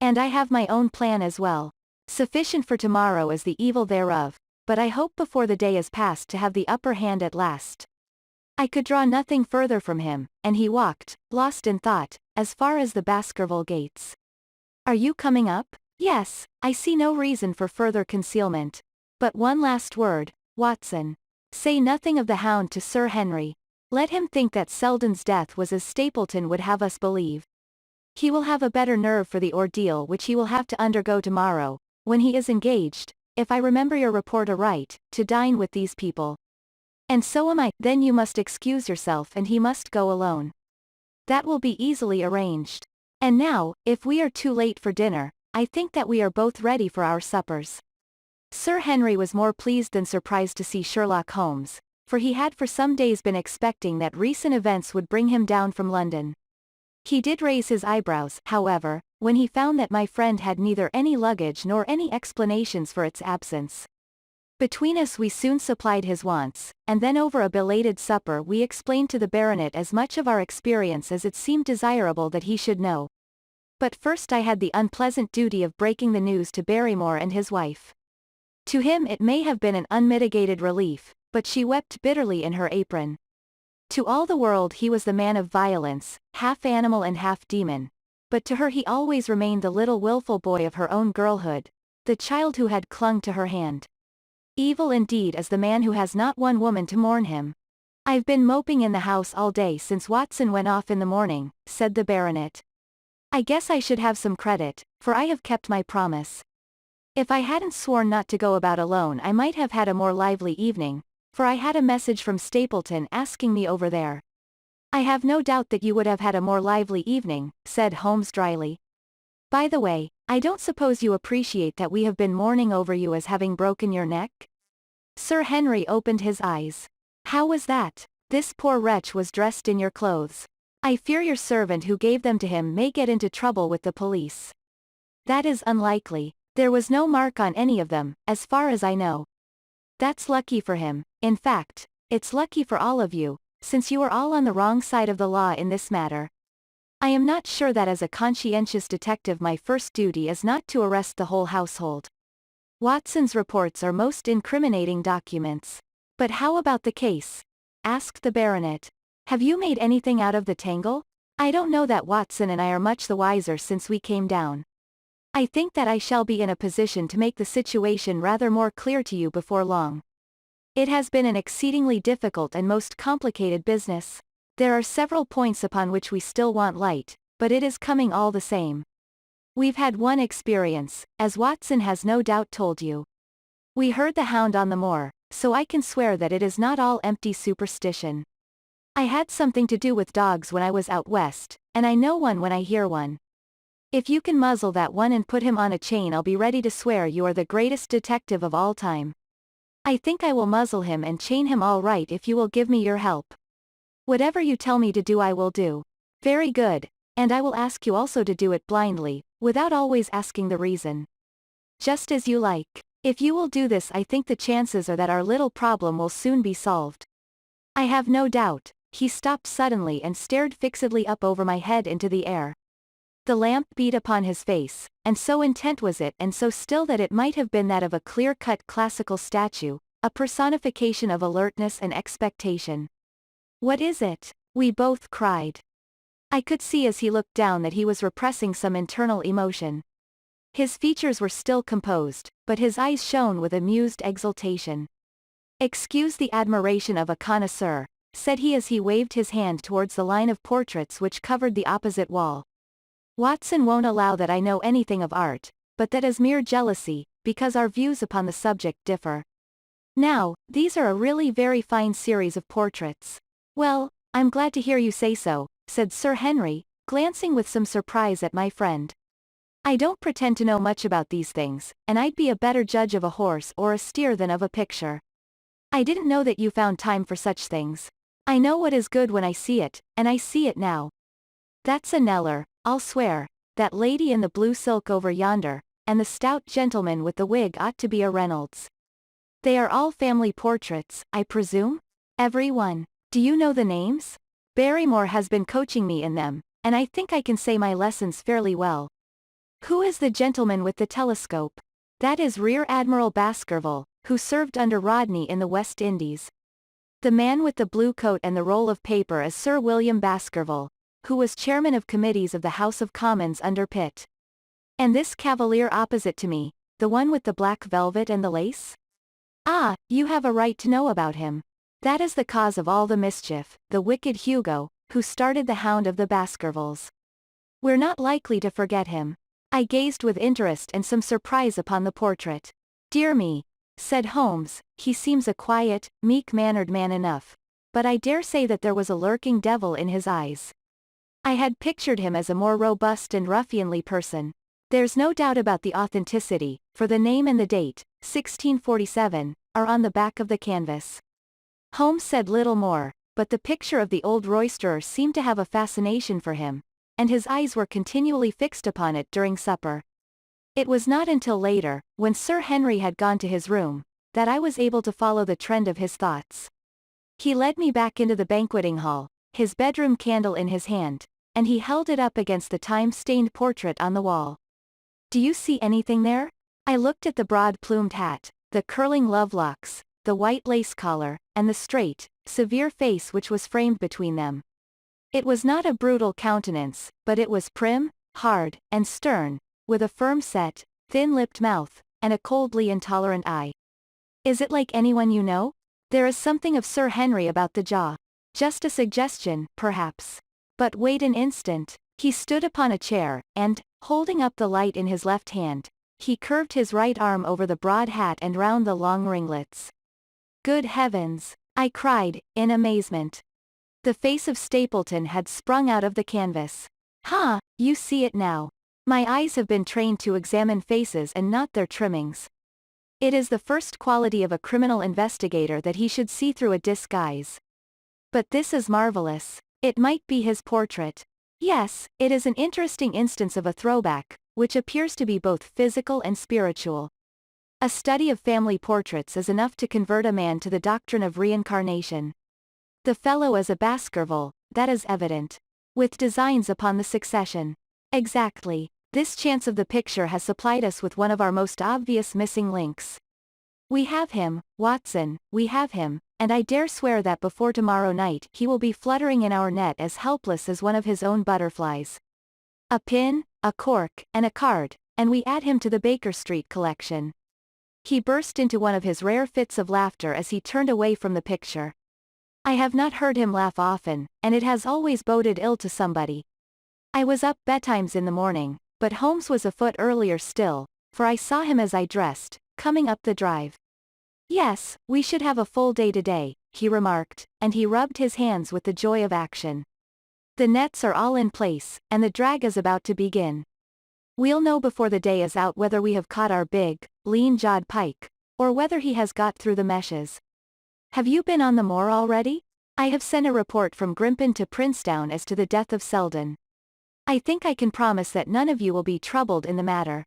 And I have my own plan as well. Sufficient for tomorrow is the evil thereof, but I hope before the day is past to have the upper hand at last. I could draw nothing further from him, and he walked, lost in thought, as far as the Baskerville gates. Are you coming up? Yes, I see no reason for further concealment. But one last word, Watson. Say nothing of the Hound to Sir Henry. Let him think that Selden's death was as Stapleton would have us believe. He will have a better nerve for the ordeal which he will have to undergo tomorrow, when he is engaged, if I remember your report aright, to dine with these people. And so am I. Then you must excuse yourself and he must go alone. That will be easily arranged. And now, if we are too late for dinner, I think that we are both ready for our suppers. Sir Henry was more pleased than surprised to see Sherlock Holmes, for he had for some days been expecting that recent events would bring him down from London. He did raise his eyebrows, however, when he found that my friend had neither any luggage nor any explanations for its absence. Between us we soon supplied his wants, and then over a belated supper we explained to the baronet as much of our experience as it seemed desirable that he should know. But first I had the unpleasant duty of breaking the news to Barrymore and his wife. To him it may have been an unmitigated relief, but she wept bitterly in her apron. To all the world he was the man of violence, half animal and half demon, but to her he always remained the little wilful boy of her own girlhood, the child who had clung to her hand. Evil indeed is the man who has not one woman to mourn him. I've been moping in the house all day since Watson went off in the morning, said the baronet. I guess I should have some credit, for I have kept my promise. If I hadn't sworn not to go about alone I might have had a more lively evening, for I had a message from Stapleton asking me over there. I have no doubt that you would have had a more lively evening, said Holmes dryly. By the way, I don't suppose you appreciate that we have been mourning over you as having broken your neck? Sir Henry opened his eyes. How was that? This poor wretch was dressed in your clothes. I fear your servant who gave them to him may get into trouble with the police. That is unlikely. There was no mark on any of them, as far as I know. That's lucky for him. In fact, it's lucky for all of you, since you are all on the wrong side of the law in this matter. I am not sure that as a conscientious detective my first duty is not to arrest the whole household. Watson's reports are most incriminating documents. But how about the case? Asked the baronet. Have you made anything out of the tangle? I don't know that Watson and I are much the wiser since we came down. I think that I shall be in a position to make the situation rather more clear to you before long. It has been an exceedingly difficult and most complicated business. There are several points upon which we still want light, but it is coming all the same. We've had one experience, as Watson has no doubt told you. We heard the Hound on the moor, so I can swear that it is not all empty superstition. I had something to do with dogs when I was out west, and I know one when I hear one. If you can muzzle that one and put him on a chain I'll be ready to swear you are the greatest detective of all time. I think I will muzzle him and chain him all right if you will give me your help. Whatever you tell me to do I will do. Very good, and I will ask you also to do it blindly, without always asking the reason. Just as you like. If you will do this I think the chances are that our little problem will soon be solved. I have no doubt. He stopped suddenly and stared fixedly up over my head into the air. The lamp beat upon his face, and so intent was it and so still that it might have been that of a clear-cut classical statue, a personification of alertness and expectation. What is it? We both cried. I could see as he looked down that he was repressing some internal emotion. His features were still composed, but his eyes shone with amused exultation. Excuse the admiration of a connoisseur, said he as he waved his hand towards the line of portraits which covered the opposite wall. Watson won't allow that I know anything of art, but that is mere jealousy, because our views upon the subject differ. Now, these are a really very fine series of portraits. Well, I'm glad to hear you say so, said Sir Henry, glancing with some surprise at my friend. I don't pretend to know much about these things, and I'd be a better judge of a horse or a steer than of a picture. I didn't know that you found time for such things. I know what is good when I see it, and I see it now. That's a Kneller, I'll swear. That lady in the blue silk over yonder, and the stout gentleman with the wig ought to be a Reynolds. They are all family portraits, I presume? Every one. Do you know the names? Barrymore has been coaching me in them, and I think I can say my lessons fairly well. Who is the gentleman with the telescope? That is Rear Admiral Baskerville, who served under Rodney in the West Indies. The man with the blue coat and the roll of paper is Sir William Baskerville, who was chairman of committees of the House of Commons under Pitt. And this cavalier opposite to me, the one with the black velvet and the lace? Ah, you have a right to know about him. That is the cause of all the mischief, the wicked Hugo, who started the Hound of the Baskervilles. We're not likely to forget him. I gazed with interest and some surprise upon the portrait. Dear me, said Holmes, he seems a quiet, meek-mannered man enough, but I dare say that there was a lurking devil in his eyes. I had pictured him as a more robust and ruffianly person. There's no doubt about the authenticity, for the name and the date, 1647, are on the back of the canvas. Holmes said little more, but the picture of the old roisterer seemed to have a fascination for him, and his eyes were continually fixed upon it during supper. It was not until later, when Sir Henry had gone to his room, that I was able to follow the trend of his thoughts. He led me back into the banqueting hall, his bedroom candle in his hand, and he held it up against the time-stained portrait on the wall. Do you see anything there? I looked at the broad-plumed hat, the curling love-locks, the white lace collar, and the straight, severe face which was framed between them. It was not a brutal countenance, but it was prim, hard, and stern, with a firm-set, thin-lipped mouth, and a coldly intolerant eye. Is it like anyone you know? There is something of Sir Henry about the jaw. Just a suggestion, perhaps. But wait an instant. He stood upon a chair, and, holding up the light in his left hand, he curved his right arm over the broad hat and round the long ringlets. Good heavens! I cried, in amazement. The face of Stapleton had sprung out of the canvas. Ha! You see it now. My eyes have been trained to examine faces and not their trimmings. It is the first quality of a criminal investigator that he should see through a disguise. But this is marvelous. It might be his portrait. Yes, it is an interesting instance of a throwback, which appears to be both physical and spiritual. A study of family portraits is enough to convert a man to the doctrine of reincarnation. The fellow is a Baskerville, that is evident. With designs upon the succession. Exactly. This chance of the picture has supplied us with one of our most obvious missing links. We have him, Watson, we have him, and I dare swear that before tomorrow night he will be fluttering in our net as helpless as one of his own butterflies. A pin, a cork, and a card, and we add him to the Baker Street collection. He burst into one of his rare fits of laughter as he turned away from the picture. I have not heard him laugh often, and it has always boded ill to somebody. I was up betimes in the morning, but Holmes was afoot earlier still, for I saw him as I dressed, coming up the drive. Yes, we should have a full day today, he remarked, and he rubbed his hands with the joy of action. The nets are all in place, and the drag is about to begin. We'll know before the day is out whether we have caught our big, lean-jawed pike, or whether he has got through the meshes. Have you been on the moor already? I have sent a report from Grimpen to Princetown as to the death of Selden. I think I can promise that none of you will be troubled in the matter.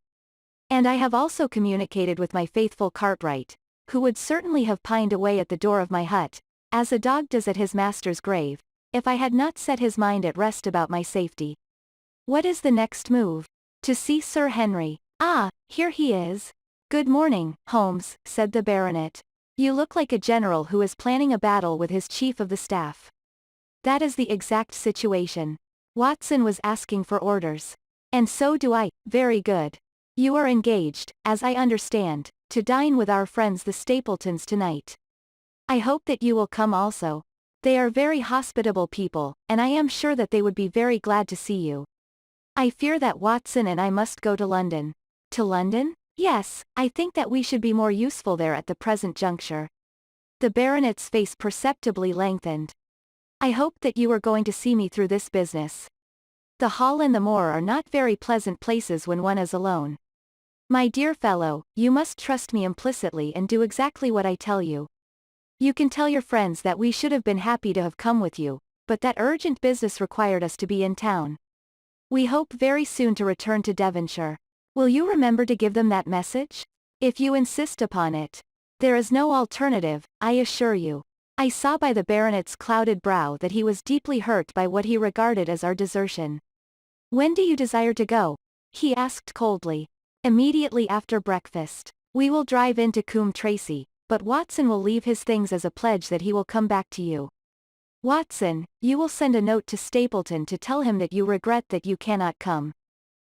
And I have also communicated with my faithful Cartwright, who would certainly have pined away at the door of my hut, as a dog does at his master's grave, if I had not set his mind at rest about my safety. What is the next move? To see Sir Henry. Ah, here he is. Good morning, Holmes, said the baronet. You look like a general who is planning a battle with his chief of the staff. That is the exact situation. Watson was asking for orders. And so do I. Very good. You are engaged, as I understand, to dine with our friends the Stapletons tonight. I hope that you will come also. They are very hospitable people, and I am sure that they would be very glad to see you. I fear that Watson and I must go to London. To London? Yes, I think that we should be more useful there at the present juncture. The baronet's face perceptibly lengthened. I hope that you are going to see me through this business. The hall and the moor are not very pleasant places when one is alone. My dear fellow, you must trust me implicitly and do exactly what I tell you. You can tell your friends that we should have been happy to have come with you, but that urgent business required us to be in town. We hope very soon to return to Devonshire. Will you remember to give them that message? If you insist upon it. There is no alternative, I assure you. I saw by the baronet's clouded brow that he was deeply hurt by what he regarded as our desertion. When do you desire to go? He asked coldly. Immediately after breakfast. We will drive into Coombe Tracy, but Watson will leave his things as a pledge that he will come back to you. Watson, you will send a note to Stapleton to tell him that you regret that you cannot come.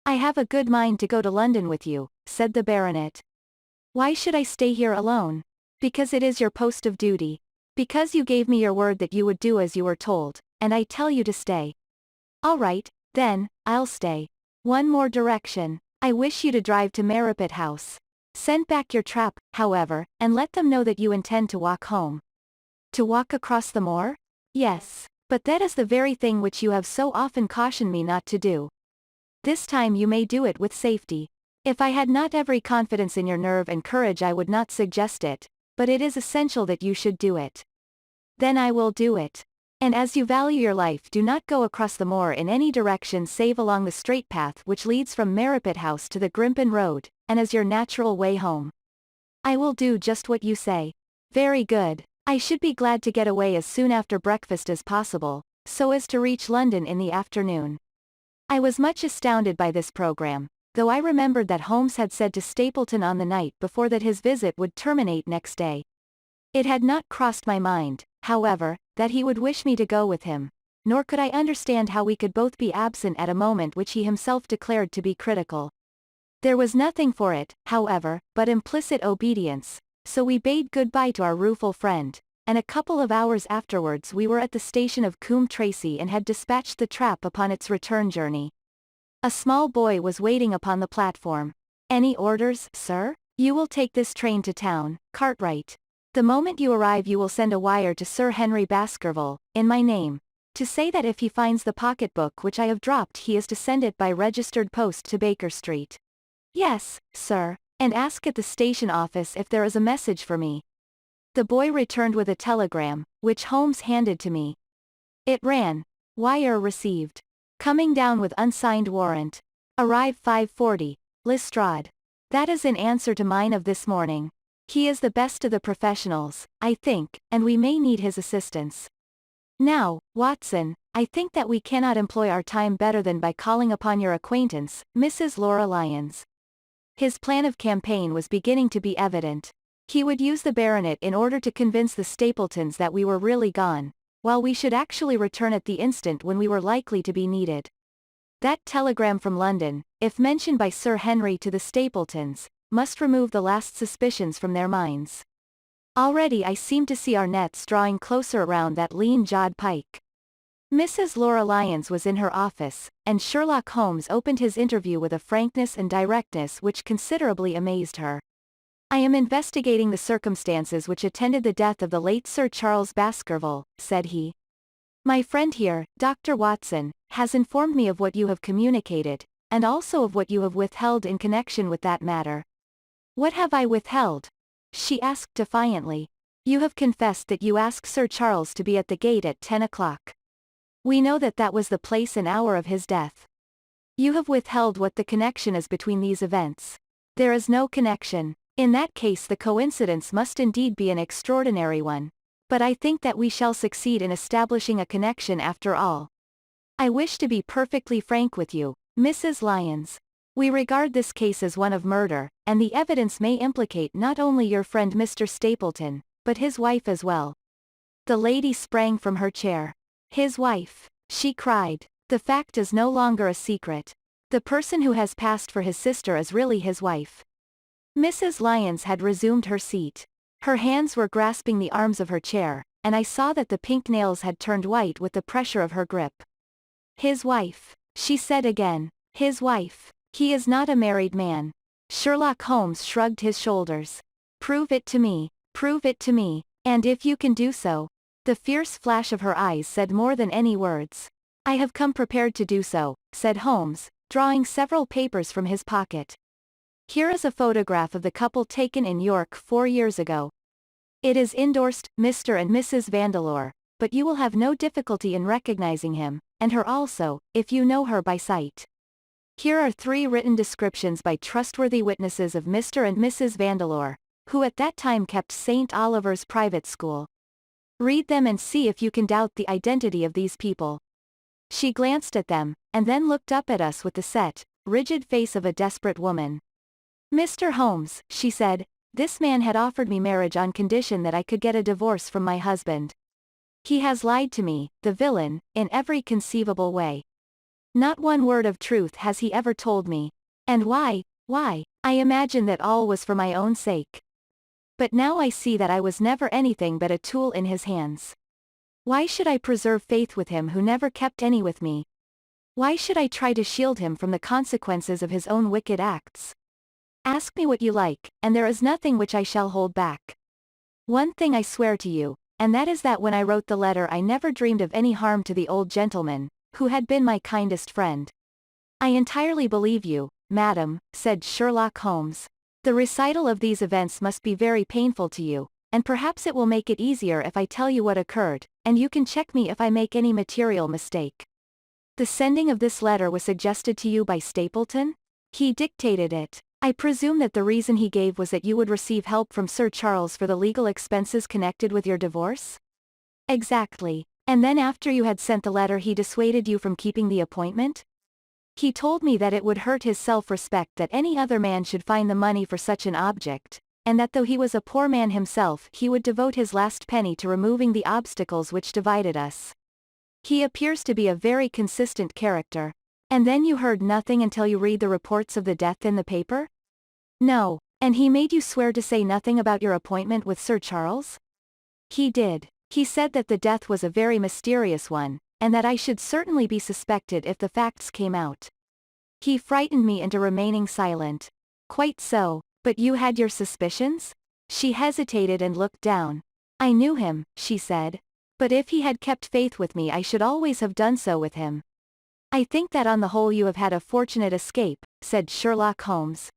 I have a good mind to go to London with you, said the baronet. Why should I stay here alone? Because it is your post of duty. Because you gave me your word that you would do as you were told, and I tell you to stay. All right, then, I'll stay. One more direction. I wish you to drive to Merripit House. Send back your trap, however, and let them know that you intend to walk home. To walk across the moor? Yes, but that is the very thing which you have so often cautioned me not to do. This time you may do it with safety. If I had not every confidence in your nerve and courage I would not suggest it, but it is essential that you should do it. Then I will do it. And as you value your life, do not go across the moor in any direction save along the straight path which leads from Merripit House to the Grimpen Road, and as your natural way home. I will do just what you say. Very good. I should be glad to get away as soon after breakfast as possible, so as to reach London in the afternoon. I was much astounded by this program, though I remembered that Holmes had said to Stapleton on the night before that his visit would terminate next day. It had not crossed my mind, however, that he would wish me to go with him, nor could I understand how we could both be absent at a moment which he himself declared to be critical. There was nothing for it, however, but implicit obedience, so we bade goodbye to our rueful friend, and a couple of hours afterwards we were at the station of Coombe Tracy and had dispatched the trap upon its return journey. A small boy was waiting upon the platform. Any orders, sir? You will take this train to town, Cartwright. The moment you arrive you will send a wire to Sir Henry Baskerville, in my name, to say that if he finds the pocketbook which I have dropped he is to send it by registered post to Baker Street. Yes, sir, and ask at the station office if there is a message for me. The boy returned with a telegram, which Holmes handed to me. It ran, wire received. Coming down with unsigned warrant. Arrive 5:40, Lestrade. That is in answer to mine of this morning. He is the best of the professionals, I think, and we may need his assistance. Now, Watson, I think that we cannot employ our time better than by calling upon your acquaintance, Mrs. Laura Lyons. His plan of campaign was beginning to be evident. He would use the baronet in order to convince the Stapletons that we were really gone, while we should actually return at the instant when we were likely to be needed. That telegram from London, if mentioned by Sir Henry to the Stapletons, must remove the last suspicions from their minds. Already I seem to see our nets drawing closer around that lean-jawed pike. Mrs. Laura Lyons was in her office, and Sherlock Holmes opened his interview with a frankness and directness which considerably amazed her. I am investigating the circumstances which attended the death of the late Sir Charles Baskerville, said he. My friend here, Dr. Watson, has informed me of what you have communicated, and also of what you have withheld in connection with that matter. What have I withheld? She asked defiantly. You have confessed that you asked Sir Charles to be at the gate at 10 o'clock. We know that that was the place and hour of his death. You have withheld what the connection is between these events. There is no connection. In that case the coincidence must indeed be an extraordinary one. But I think that we shall succeed in establishing a connection after all. I wish to be perfectly frank with you, Mrs. Lyons. We regard this case as one of murder, and the evidence may implicate not only your friend Mr. Stapleton, but his wife as well. The lady sprang from her chair. His wife, she cried. The fact is no longer a secret. The person who has passed for his sister is really his wife. Mrs. Lyons had resumed her seat. Her hands were grasping the arms of her chair, and I saw that the pink nails had turned white with the pressure of her grip. His wife, she said again. His wife. He is not a married man. Sherlock Holmes shrugged his shoulders. Prove it to me. Prove it to me. And if you can do so. The fierce flash of her eyes said more than any words. I have come prepared to do so, said Holmes, drawing several papers from his pocket. Here is a photograph of the couple taken in York 4 years ago. It is endorsed, Mr. and Mrs. Vandeleur, but you will have no difficulty in recognizing him, and her also, if you know her by sight. Here are 3 written descriptions by trustworthy witnesses of Mr. and Mrs. Vandeleur, who at that time kept St. Oliver's private school. Read them and see if you can doubt the identity of these people. She glanced at them, and then looked up at us with the set, rigid face of a desperate woman. Mr. Holmes, she said, this man had offered me marriage on condition that I could get a divorce from my husband. He has lied to me, the villain, in every conceivable way. Not one word of truth has he ever told me. And why? I imagine that all was for my own sake. But now I see that I was never anything but a tool in his hands. Why should I preserve faith with him who never kept any with me? Why should I try to shield him from the consequences of his own wicked acts? Ask me what you like, and there is nothing which I shall hold back. One thing I swear to you, and that is that when I wrote the letter I never dreamed of any harm to the old gentleman, who had been my kindest friend. I entirely believe you, madam, said Sherlock Holmes. The recital of these events must be very painful to you, and perhaps it will make it easier if I tell you what occurred, and you can check me if I make any material mistake. The sending of this letter was suggested to you by Stapleton? He dictated it. I presume that the reason he gave was that you would receive help from Sir Charles for the legal expenses connected with your divorce? Exactly. And then after you had sent the letter he dissuaded you from keeping the appointment? He told me that it would hurt his self-respect that any other man should find the money for such an object, and that though he was a poor man himself he would devote his last penny to removing the obstacles which divided us. He appears to be a very consistent character. And then you heard nothing until you read the reports of the death in the paper? No. And he made you swear to say nothing about your appointment with Sir Charles? He did. He said that the death was a very mysterious one, and that I should certainly be suspected if the facts came out. He frightened me into remaining silent. Quite so, but you had your suspicions? She hesitated and looked down. I knew him, she said. But if he had kept faith with me I should always have done so with him. I think that on the whole you have had a fortunate escape, said Sherlock Holmes.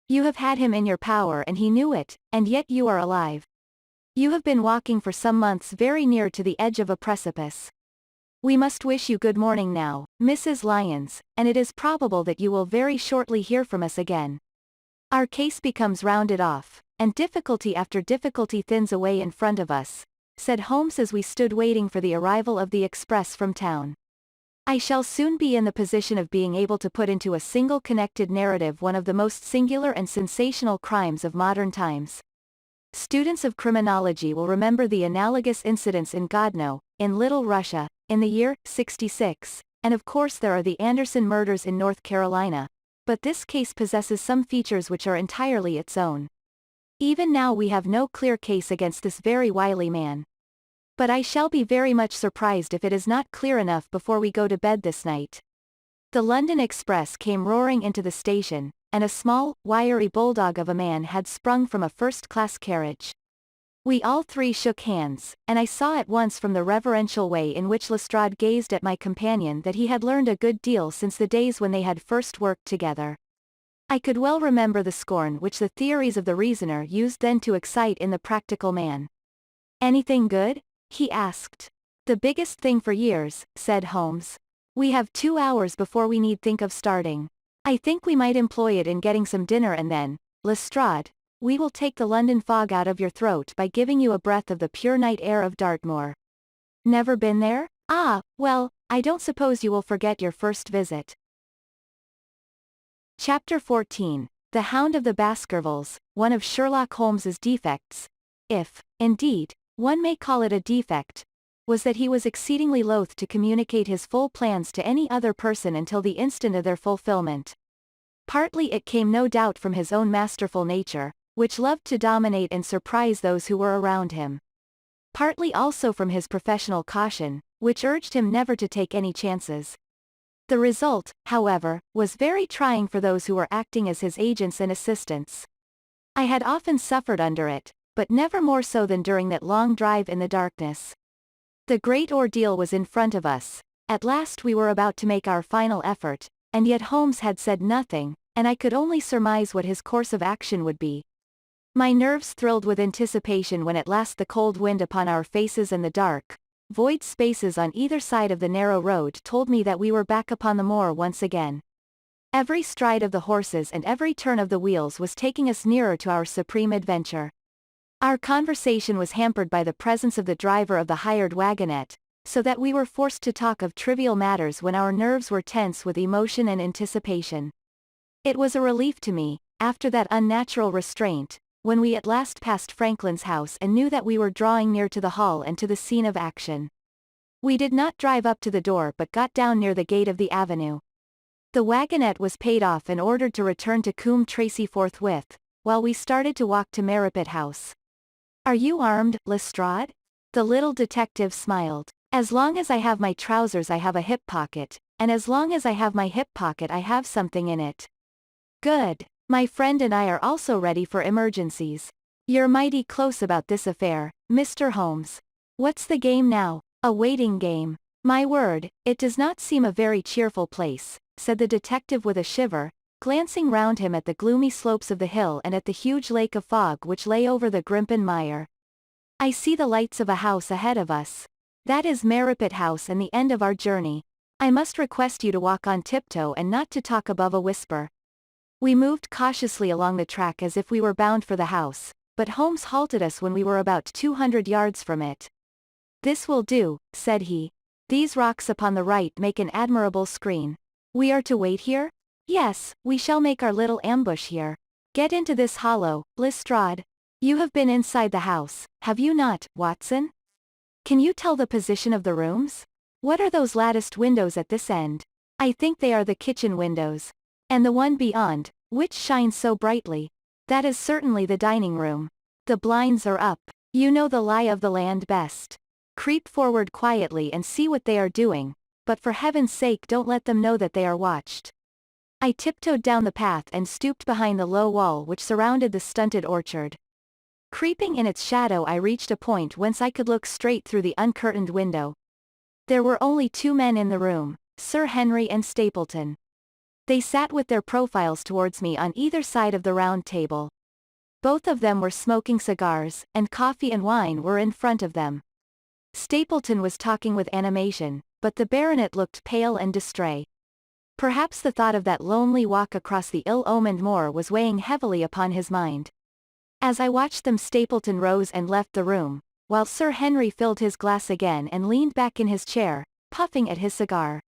You have had him in your power and he knew it, and yet you are alive. You have been walking for some months very near to the edge of a precipice. We must wish you good morning now, Mrs. Lyons, and it is probable that you will very shortly hear from us again. Our case becomes rounded off, and difficulty after difficulty thins away in front of us, said Holmes as we stood waiting for the arrival of the express from town. I shall soon be in the position of being able to put into a single connected narrative one of the most singular and sensational crimes of modern times. Students of criminology will remember the analogous incidents in Godno, in Little Russia, in the year 66, and of course there are the Anderson murders in North Carolina, but this case possesses some features which are entirely its own. Even now we have no clear case against this very wily man. But I shall be very much surprised if it is not clear enough before we go to bed this night. The London Express came roaring into the station, and a small, wiry bulldog of a man had sprung from a first-class carriage. We all three shook hands, and I saw at once from the reverential way in which Lestrade gazed at my companion that he had learned a good deal since the days when they had first worked together. I could well remember the scorn which the theories of the reasoner used then to excite in the practical man. Anything good? He asked. The biggest thing for years, said Holmes. We have 2 hours before we need think of starting. I think we might employ it in getting some dinner and then, Lestrade, we will take the London fog out of your throat by giving you a breath of the pure night air of Dartmoor. Never been there? Ah, well, I don't suppose you will forget your first visit. Chapter 14, The Hound of the Baskervilles, one of Sherlock Holmes's defects, if, indeed, one may call it a defect, was that he was exceedingly loath to communicate his full plans to any other person until the instant of their fulfillment. Partly it came no doubt from his own masterful nature, which loved to dominate and surprise those who were around him. Partly also from his professional caution, which urged him never to take any chances. The result, however, was very trying for those who were acting as his agents and assistants. I had often suffered under it, but never more so than during that long drive in the darkness. The great ordeal was in front of us. At last we were about to make our final effort, and yet Holmes had said nothing, and I could only surmise what his course of action would be. My nerves thrilled with anticipation when at last the cold wind upon our faces and the dark, void spaces on either side of the narrow road told me that we were back upon the moor once again. Every stride of the horses and every turn of the wheels was taking us nearer to our supreme adventure. Our conversation was hampered by the presence of the driver of the hired wagonette, so that we were forced to talk of trivial matters when our nerves were tense with emotion and anticipation. It was a relief to me, after that unnatural restraint, when we at last passed Franklin's house and knew that we were drawing near to the hall and to the scene of action. We did not drive up to the door but got down near the gate of the avenue. The wagonette was paid off and ordered to return to Coombe Tracey forthwith, while we started to walk to Merripit House. "Are you armed, Lestrade?" The little detective smiled. "As long as I have my trousers I have a hip pocket, and as long as I have my hip pocket I have something in it." "Good. My friend and I are also ready for emergencies. You're mighty close about this affair, Mr. Holmes. What's the game now?" "A waiting game. My word, it does not seem a very cheerful place," said the detective with a shiver, glancing round him at the gloomy slopes of the hill and at the huge lake of fog which lay over the Grimpen Mire. "I see the lights of a house ahead of us. That is Merripit House and the end of our journey. I must request you to walk on tiptoe and not to talk above a whisper." We moved cautiously along the track as if we were bound for the house, but Holmes halted us when we were about 200 yards from it. "This will do," said he. "These rocks upon the right make an admirable screen. We are to wait here?" "Yes, we shall make our little ambush here. Get into this hollow, Lestrade. You have been inside the house, have you not, Watson? Can you tell the position of the rooms? What are those latticed windows at this end?" "I think they are the kitchen windows. And the one beyond, which shines so brightly? That is certainly the dining room. The blinds are up. You know the lie of the land best. Creep forward quietly and see what they are doing, but for heaven's sake don't let them know that they are watched." I tiptoed down the path and stooped behind the low wall which surrounded the stunted orchard. Creeping in its shadow I reached a point whence I could look straight through the uncurtained window. There were only two men in the room, Sir Henry and Stapleton. They sat with their profiles towards me on either side of the round table. Both of them were smoking cigars, and coffee and wine were in front of them. Stapleton was talking with animation, but the baronet looked pale and distrait. Perhaps the thought of that lonely walk across the ill-omened moor was weighing heavily upon his mind. As I watched them Stapleton rose and left the room, while Sir Henry filled his glass again and leaned back in his chair, puffing at his cigar.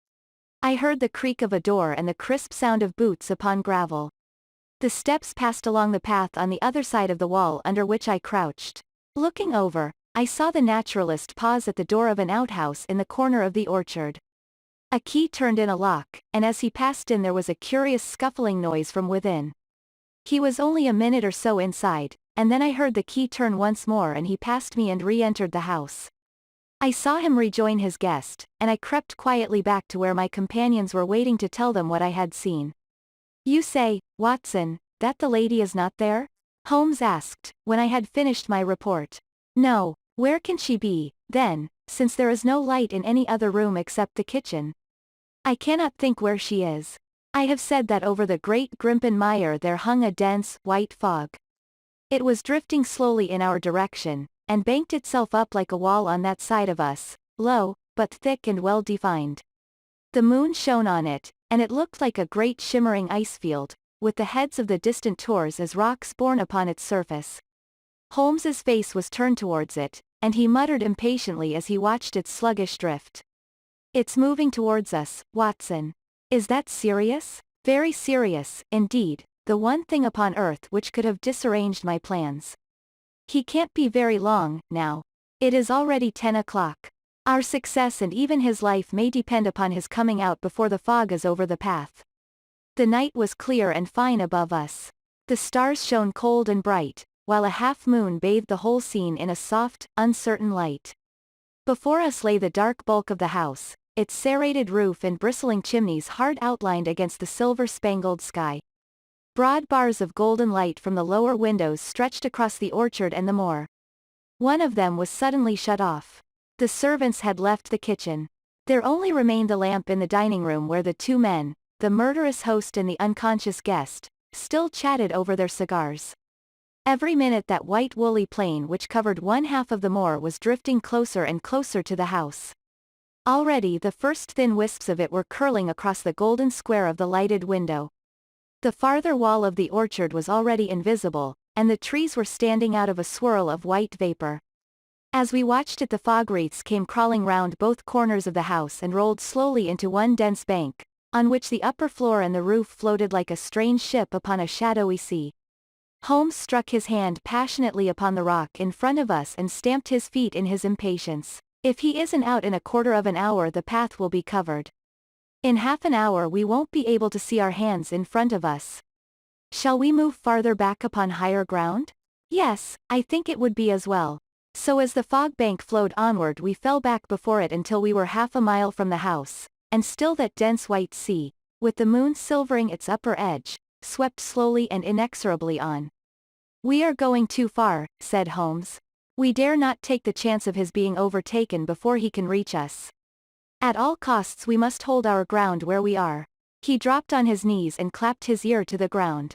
I heard the creak of a door and the crisp sound of boots upon gravel. The steps passed along the path on the other side of the wall under which I crouched. Looking over, I saw the naturalist pause at the door of an outhouse in the corner of the orchard. A key turned in a lock, and as he passed in there was a curious scuffling noise from within. He was only a minute or so inside, and then I heard the key turn once more and he passed me and re-entered the house. I saw him rejoin his guest, and I crept quietly back to where my companions were waiting to tell them what I had seen. "You say, Watson, that the lady is not there?" Holmes asked, when I had finished my report. "No, where can she be, then, since there is no light in any other room except the kitchen? I cannot think where she is. I have said that over the great Grimpen Mire there hung a dense, white fog. It was drifting slowly in our direction, and banked itself up like a wall on that side of us, low, but thick and well defined. The moon shone on it, and it looked like a great shimmering ice field, with the heads of the distant tors as rocks borne upon its surface. Holmes's face was turned towards it, and he muttered impatiently as he watched its sluggish drift. "It's moving towards us, Watson. Is that serious?" "Very serious, indeed, the one thing upon earth which could have disarranged my plans. He can't be very long, now. It is already 10 o'clock. Our success and even his life may depend upon his coming out before the fog is over the path." The night was clear and fine above us. The stars shone cold and bright, while a half-moon bathed the whole scene in a soft, uncertain light. Before us lay the dark bulk of the house, its serrated roof and bristling chimneys hard outlined against the silver-spangled sky. Broad bars of golden light from the lower windows stretched across the orchard and the moor. One of them was suddenly shut off. The servants had left the kitchen. There only remained the lamp in the dining room where the two men, the murderous host and the unconscious guest, still chatted over their cigars. Every minute that white woolly plain which covered one half of the moor was drifting closer and closer to the house. Already the first thin wisps of it were curling across the golden square of the lighted window. The farther wall of the orchard was already invisible, and the trees were standing out of a swirl of white vapor. As we watched it the fog wreaths came crawling round both corners of the house and rolled slowly into one dense bank, on which the upper floor and the roof floated like a strange ship upon a shadowy sea. Holmes struck his hand passionately upon the rock in front of us and stamped his feet in his impatience. If he isn't out in a quarter of an hour, the path will be covered. In half an hour we won't be able to see our hands in front of us. Shall we move farther back upon higher ground? Yes, I think it would be as well. So as the fog bank flowed onward, we fell back before it until we were half a mile from the house, and still that dense white sea, with the moon silvering its upper edge, swept slowly and inexorably on. "We are going too far," said Holmes. "We dare not take the chance of his being overtaken before he can reach us. At all costs we must hold our ground where we are." He dropped on his knees and clapped his ear to the ground.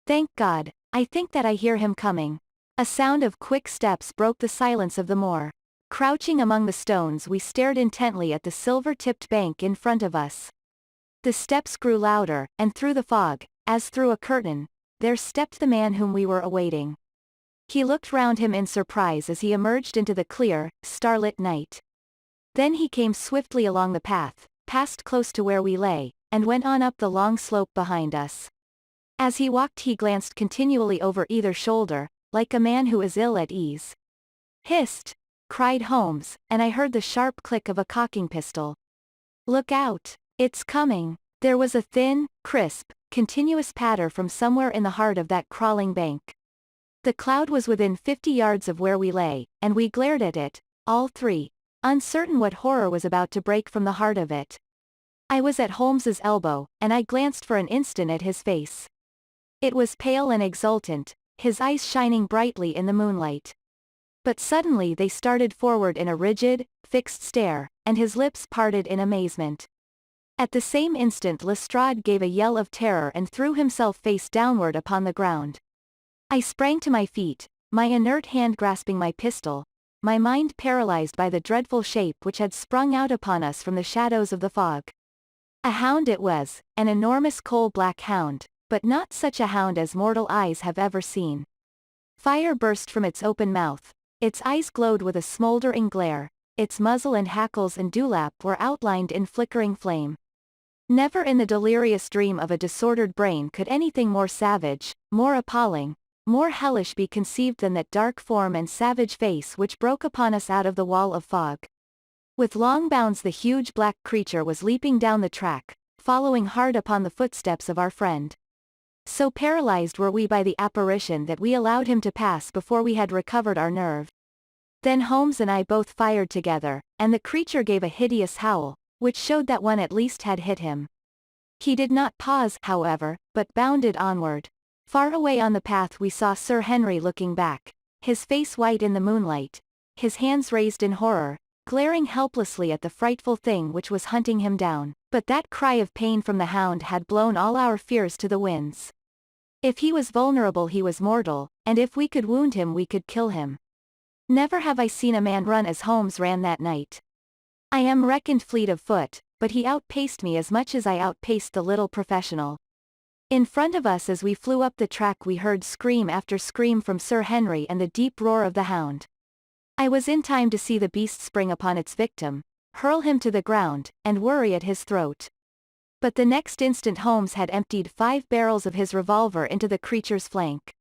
"Thank God, I think that I hear him coming." A sound of quick steps broke the silence of the moor. Crouching among the stones, we stared intently at the silver-tipped bank in front of us. The steps grew louder, and through the fog, as through a curtain, there stepped the man whom we were awaiting. He looked round him in surprise as he emerged into the clear, starlit night. Then he came swiftly along the path, passed close to where we lay, and went on up the long slope behind us. As he walked he glanced continually over either shoulder, like a man who is ill at ease. "Hist!" cried Holmes, and I heard the sharp click of a cocking pistol. "Look out! It's coming!" There was a thin, crisp, continuous patter from somewhere in the heart of that crawling bank. The cloud was within 50 yards of where we lay, and we glared at it, all three, uncertain what horror was about to break from the heart of it. I was at Holmes's elbow, and I glanced for an instant at his face. It was pale and exultant, his eyes shining brightly in the moonlight. But suddenly they started forward in a rigid, fixed stare, and his lips parted in amazement. At the same instant Lestrade gave a yell of terror and threw himself face downward upon the ground. I sprang to my feet, my inert hand grasping my pistol, my mind paralyzed by the dreadful shape which had sprung out upon us from the shadows of the fog. A hound it was, an enormous coal-black hound, but not such a hound as mortal eyes have ever seen. Fire burst from its open mouth, its eyes glowed with a smoldering glare, its muzzle and hackles and dewlap were outlined in flickering flame. Never in the delirious dream of a disordered brain could anything more savage, more appalling, more hellish be conceived than that dark form and savage face which broke upon us out of the wall of fog. With long bounds the huge black creature was leaping down the track, following hard upon the footsteps of our friend. So paralyzed were we by the apparition that we allowed him to pass before we had recovered our nerve. Then Holmes and I both fired together, and the creature gave a hideous howl, which showed that one at least had hit him. He did not pause, however, but bounded onward. Far away on the path we saw Sir Henry looking back, his face white in the moonlight, his hands raised in horror, glaring helplessly at the frightful thing which was hunting him down. But that cry of pain from the hound had blown all our fears to the winds. If he was vulnerable he was mortal, and if we could wound him we could kill him. Never have I seen a man run as Holmes ran that night. I am reckoned fleet of foot, but he outpaced me as much as I outpaced the little professional. In front of us as we flew up the track we heard scream after scream from Sir Henry and the deep roar of the hound. I was in time to see the beast spring upon its victim, hurl him to the ground, and worry at his throat. But the next instant Holmes had emptied 5 barrels of his revolver into the creature's flank.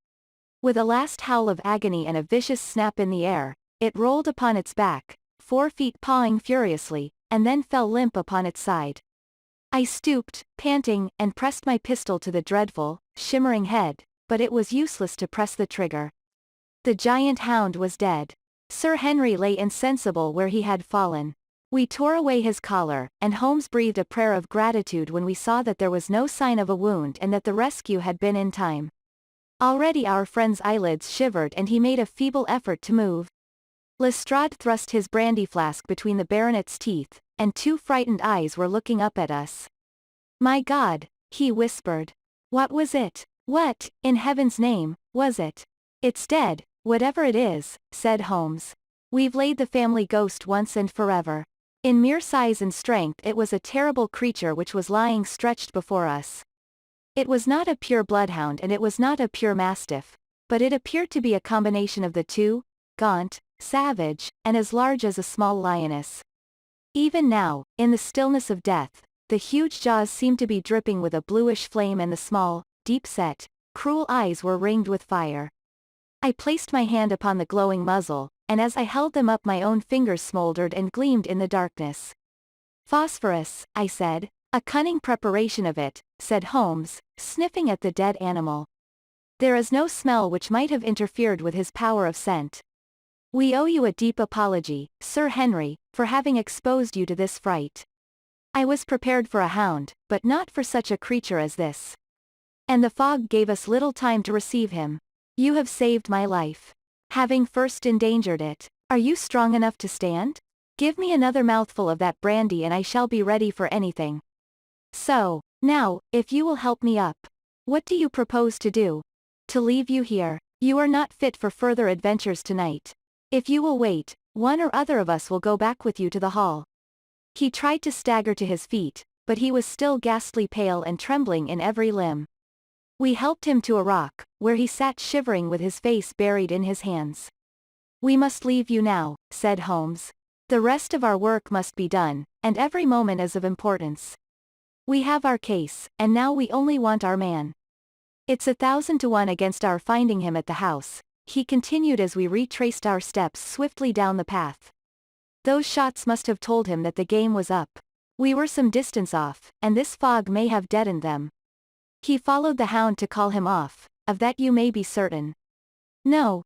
With a last howl of agony and a vicious snap in the air, it rolled upon its back, 4 feet pawing furiously, and then fell limp upon its side. I stooped, panting, and pressed my pistol to the dreadful, shimmering head, but it was useless to press the trigger. The giant hound was dead. Sir Henry lay insensible where he had fallen. We tore away his collar, and Holmes breathed a prayer of gratitude when we saw that there was no sign of a wound and that the rescue had been in time. Already our friend's eyelids shivered and he made a feeble effort to move. Lestrade thrust his brandy flask between the baronet's teeth, and 2 frightened eyes were looking up at us. "My God," he whispered. "What was it? What, in heaven's name, was it?" "It's dead, whatever it is," said Holmes. "We've laid the family ghost once and forever." In mere size and strength it was a terrible creature which was lying stretched before us. It was not a pure bloodhound and it was not a pure mastiff, but it appeared to be a combination of the two, gaunt, savage, and as large as a small lioness. Even now, in the stillness of death, the huge jaws seemed to be dripping with a bluish flame and the small, deep-set, cruel eyes were ringed with fire. I placed my hand upon the glowing muzzle, and as I held them up my own fingers smoldered and gleamed in the darkness. "Phosphorus," I said. "A cunning preparation of it," said Holmes, sniffing at the dead animal. "There is no smell which might have interfered with his power of scent. We owe you a deep apology, Sir Henry, for having exposed you to this fright. I was prepared for a hound, but not for such a creature as this. And the fog gave us little time to receive him. You have saved my life. Having first endangered it. Are you strong enough to stand? Give me another mouthful of that brandy and I shall be ready for anything. So, now, if you will help me up. What do you propose to do? To leave you here. You are not fit for further adventures tonight. If you will wait, one or other of us will go back with you to the hall." He tried to stagger to his feet, but he was still ghastly pale and trembling in every limb. We helped him to a rock, where he sat shivering with his face buried in his hands. "We must leave you now," said Holmes. "The rest of our work must be done, and every moment is of importance. We have our case, and now we only want our man. It's 1,000 to 1 against our finding him at the house," he continued as we retraced our steps swiftly down the path. "Those shots must have told him that the game was up. We were some distance off, and this fog may have deadened them. He followed the hound to call him off, of that you may be certain. No,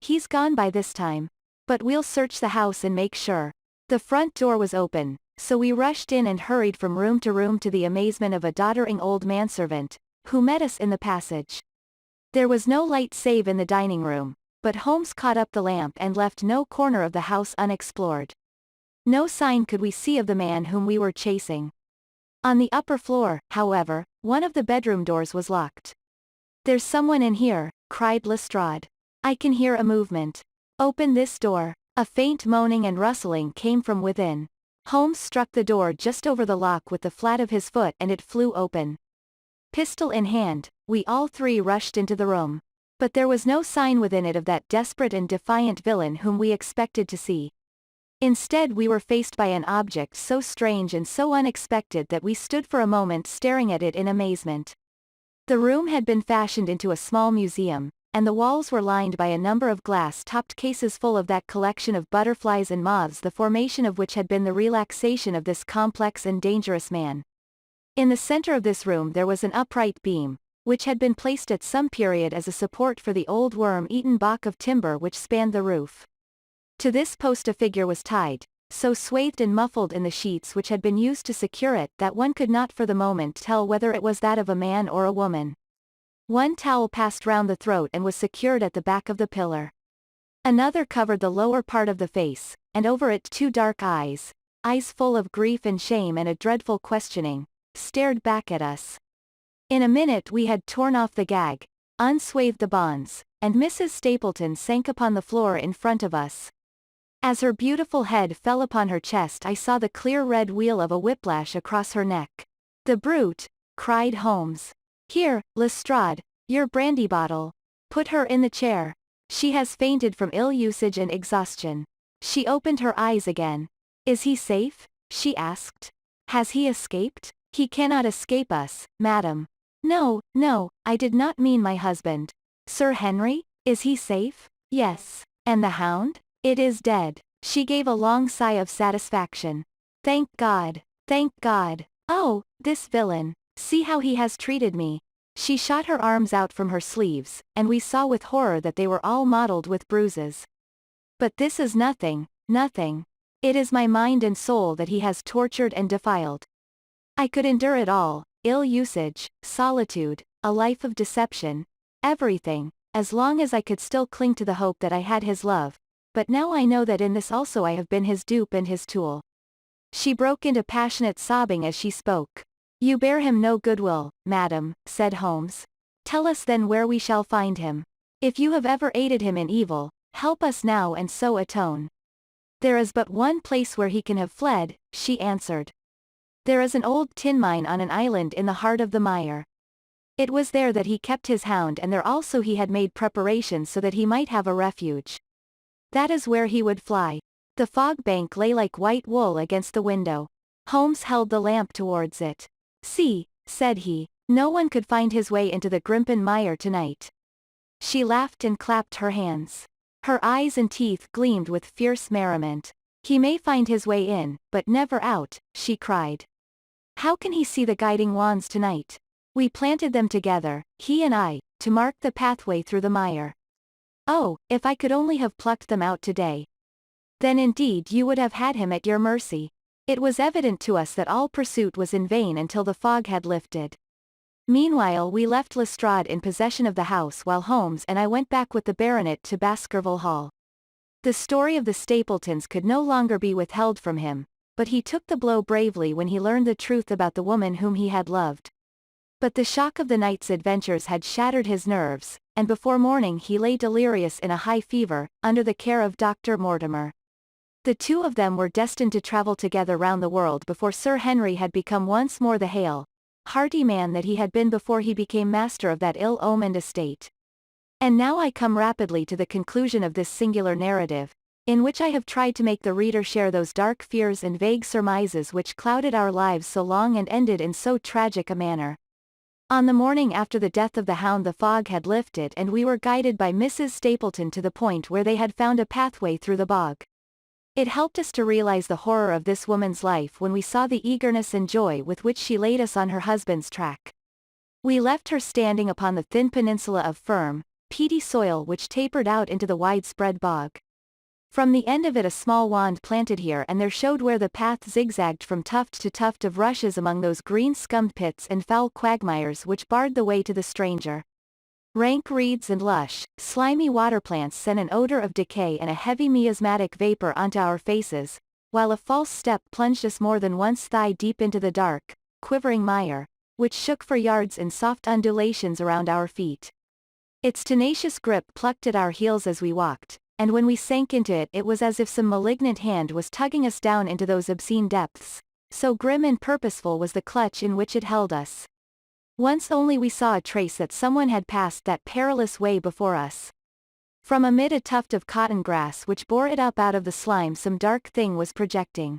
he's gone by this time. But we'll search the house and make sure." The front door was open, so we rushed in and hurried from room to room to the amazement of a doddering old manservant, who met us in the passage. There was no light save in the dining room, but Holmes caught up the lamp and left no corner of the house unexplored. No sign could we see of the man whom we were chasing. On the upper floor, however, one of the bedroom doors was locked. "There's someone in here," cried Lestrade. "I can hear a movement. Open this door." A faint moaning and rustling came from within. Holmes struck the door just over the lock with the flat of his foot and it flew open. Pistol in hand, we all three rushed into the room. But there was no sign within it of that desperate and defiant villain whom we expected to see. Instead we were faced by an object so strange and so unexpected that we stood for a moment staring at it in amazement. The room had been fashioned into a small museum, and the walls were lined by a number of glass-topped cases full of that collection of butterflies and moths the formation of which had been the relaxation of this complex and dangerous man. In the center of this room there was an upright beam, which had been placed at some period as a support for the old worm-eaten balk of timber which spanned the roof. To this post a figure was tied, so swathed and muffled in the sheets which had been used to secure it that one could not for the moment tell whether it was that of a man or a woman. One towel passed round the throat and was secured at the back of the pillar. Another covered the lower part of the face, and over it two dark eyes full of grief and shame and a dreadful questioning, stared back at us. In a minute we had torn off the gag, unswathed the bonds, and Mrs. Stapleton sank upon the floor in front of us. As her beautiful head fell upon her chest I saw the clear red wheal of a whiplash across her neck. "The brute!" cried Holmes. "Here, Lestrade, your brandy bottle. Put her in the chair. She has fainted from ill usage and exhaustion." She opened her eyes again. "Is he safe?" she asked. "Has he escaped?" "He cannot escape us, madam." No, I did not mean my husband." "Sir Henry? Is he safe?" "Yes." "And the hound?" "It is dead." She gave a long sigh of satisfaction. Thank God. Thank God. Oh, this villain. See how he has treated me." She shot her arms out from her sleeves, and we saw with horror that they were all mottled with bruises. "But this is nothing. It is my mind and soul that he has tortured and defiled. I could endure it all, ill usage, solitude, a life of deception, everything, as long as I could still cling to the hope that I had his love, but now I know that in this also I have been his dupe and his tool." She broke into passionate sobbing as she spoke. "You bear him no goodwill, madam," said Holmes. "Tell us then where we shall find him. If you have ever aided him in evil, help us now and so atone." "There is but one place where he can have fled," she answered. "There is an old tin mine on an island in the heart of the mire. It was there that he kept his hound and there also he had made preparations so that he might have a refuge. That is where he would fly." The fog bank lay like white wool against the window. Holmes held the lamp towards it. "See," said he, "no one could find his way into the Grimpen Mire tonight." She laughed and clapped her hands. Her eyes and teeth gleamed with fierce merriment. "He may find his way in, but never out," she cried. "How can he see the guiding wands tonight? We planted them together, he and I, to mark the pathway through the mire. Oh, if I could only have plucked them out today. Then indeed you would have had him at your mercy." It was evident to us that all pursuit was in vain until the fog had lifted. Meanwhile we left Lestrade in possession of the house while Holmes and I went back with the baronet to Baskerville Hall. The story of the Stapletons could no longer be withheld from him, but he took the blow bravely when he learned the truth about the woman whom he had loved. But the shock of the night's adventures had shattered his nerves, and before morning he lay delirious in a high fever, under the care of Dr. Mortimer. The two of them were destined to travel together round the world before Sir Henry had become once more the hale, hearty man that he had been before he became master of that ill-omened estate. And now I come rapidly to the conclusion of this singular narrative, in which I have tried to make the reader share those dark fears and vague surmises which clouded our lives so long and ended in so tragic a manner. On the morning after the death of the hound the fog had lifted and we were guided by Mrs. Stapleton to the point where they had found a pathway through the bog. It helped us to realize the horror of this woman's life when we saw the eagerness and joy with which she laid us on her husband's track. We left her standing upon the thin peninsula of firm, peaty soil which tapered out into the widespread bog. From the end of it a small wand planted here and there showed where the path zigzagged from tuft to tuft of rushes among those green scummed pits and foul quagmires which barred the way to the stranger. Rank reeds and lush, slimy water plants sent an odor of decay and a heavy miasmatic vapor onto our faces, while a false step plunged us more than once thigh-deep into the dark, quivering mire, which shook for yards in soft undulations around our feet. Its tenacious grip plucked at our heels as we walked, and when we sank into it it was as if some malignant hand was tugging us down into those obscene depths, so grim and purposeful was the clutch in which it held us. Once only we saw a trace that someone had passed that perilous way before us. From amid a tuft of cotton grass which bore it up out of the slime some dark thing was projecting.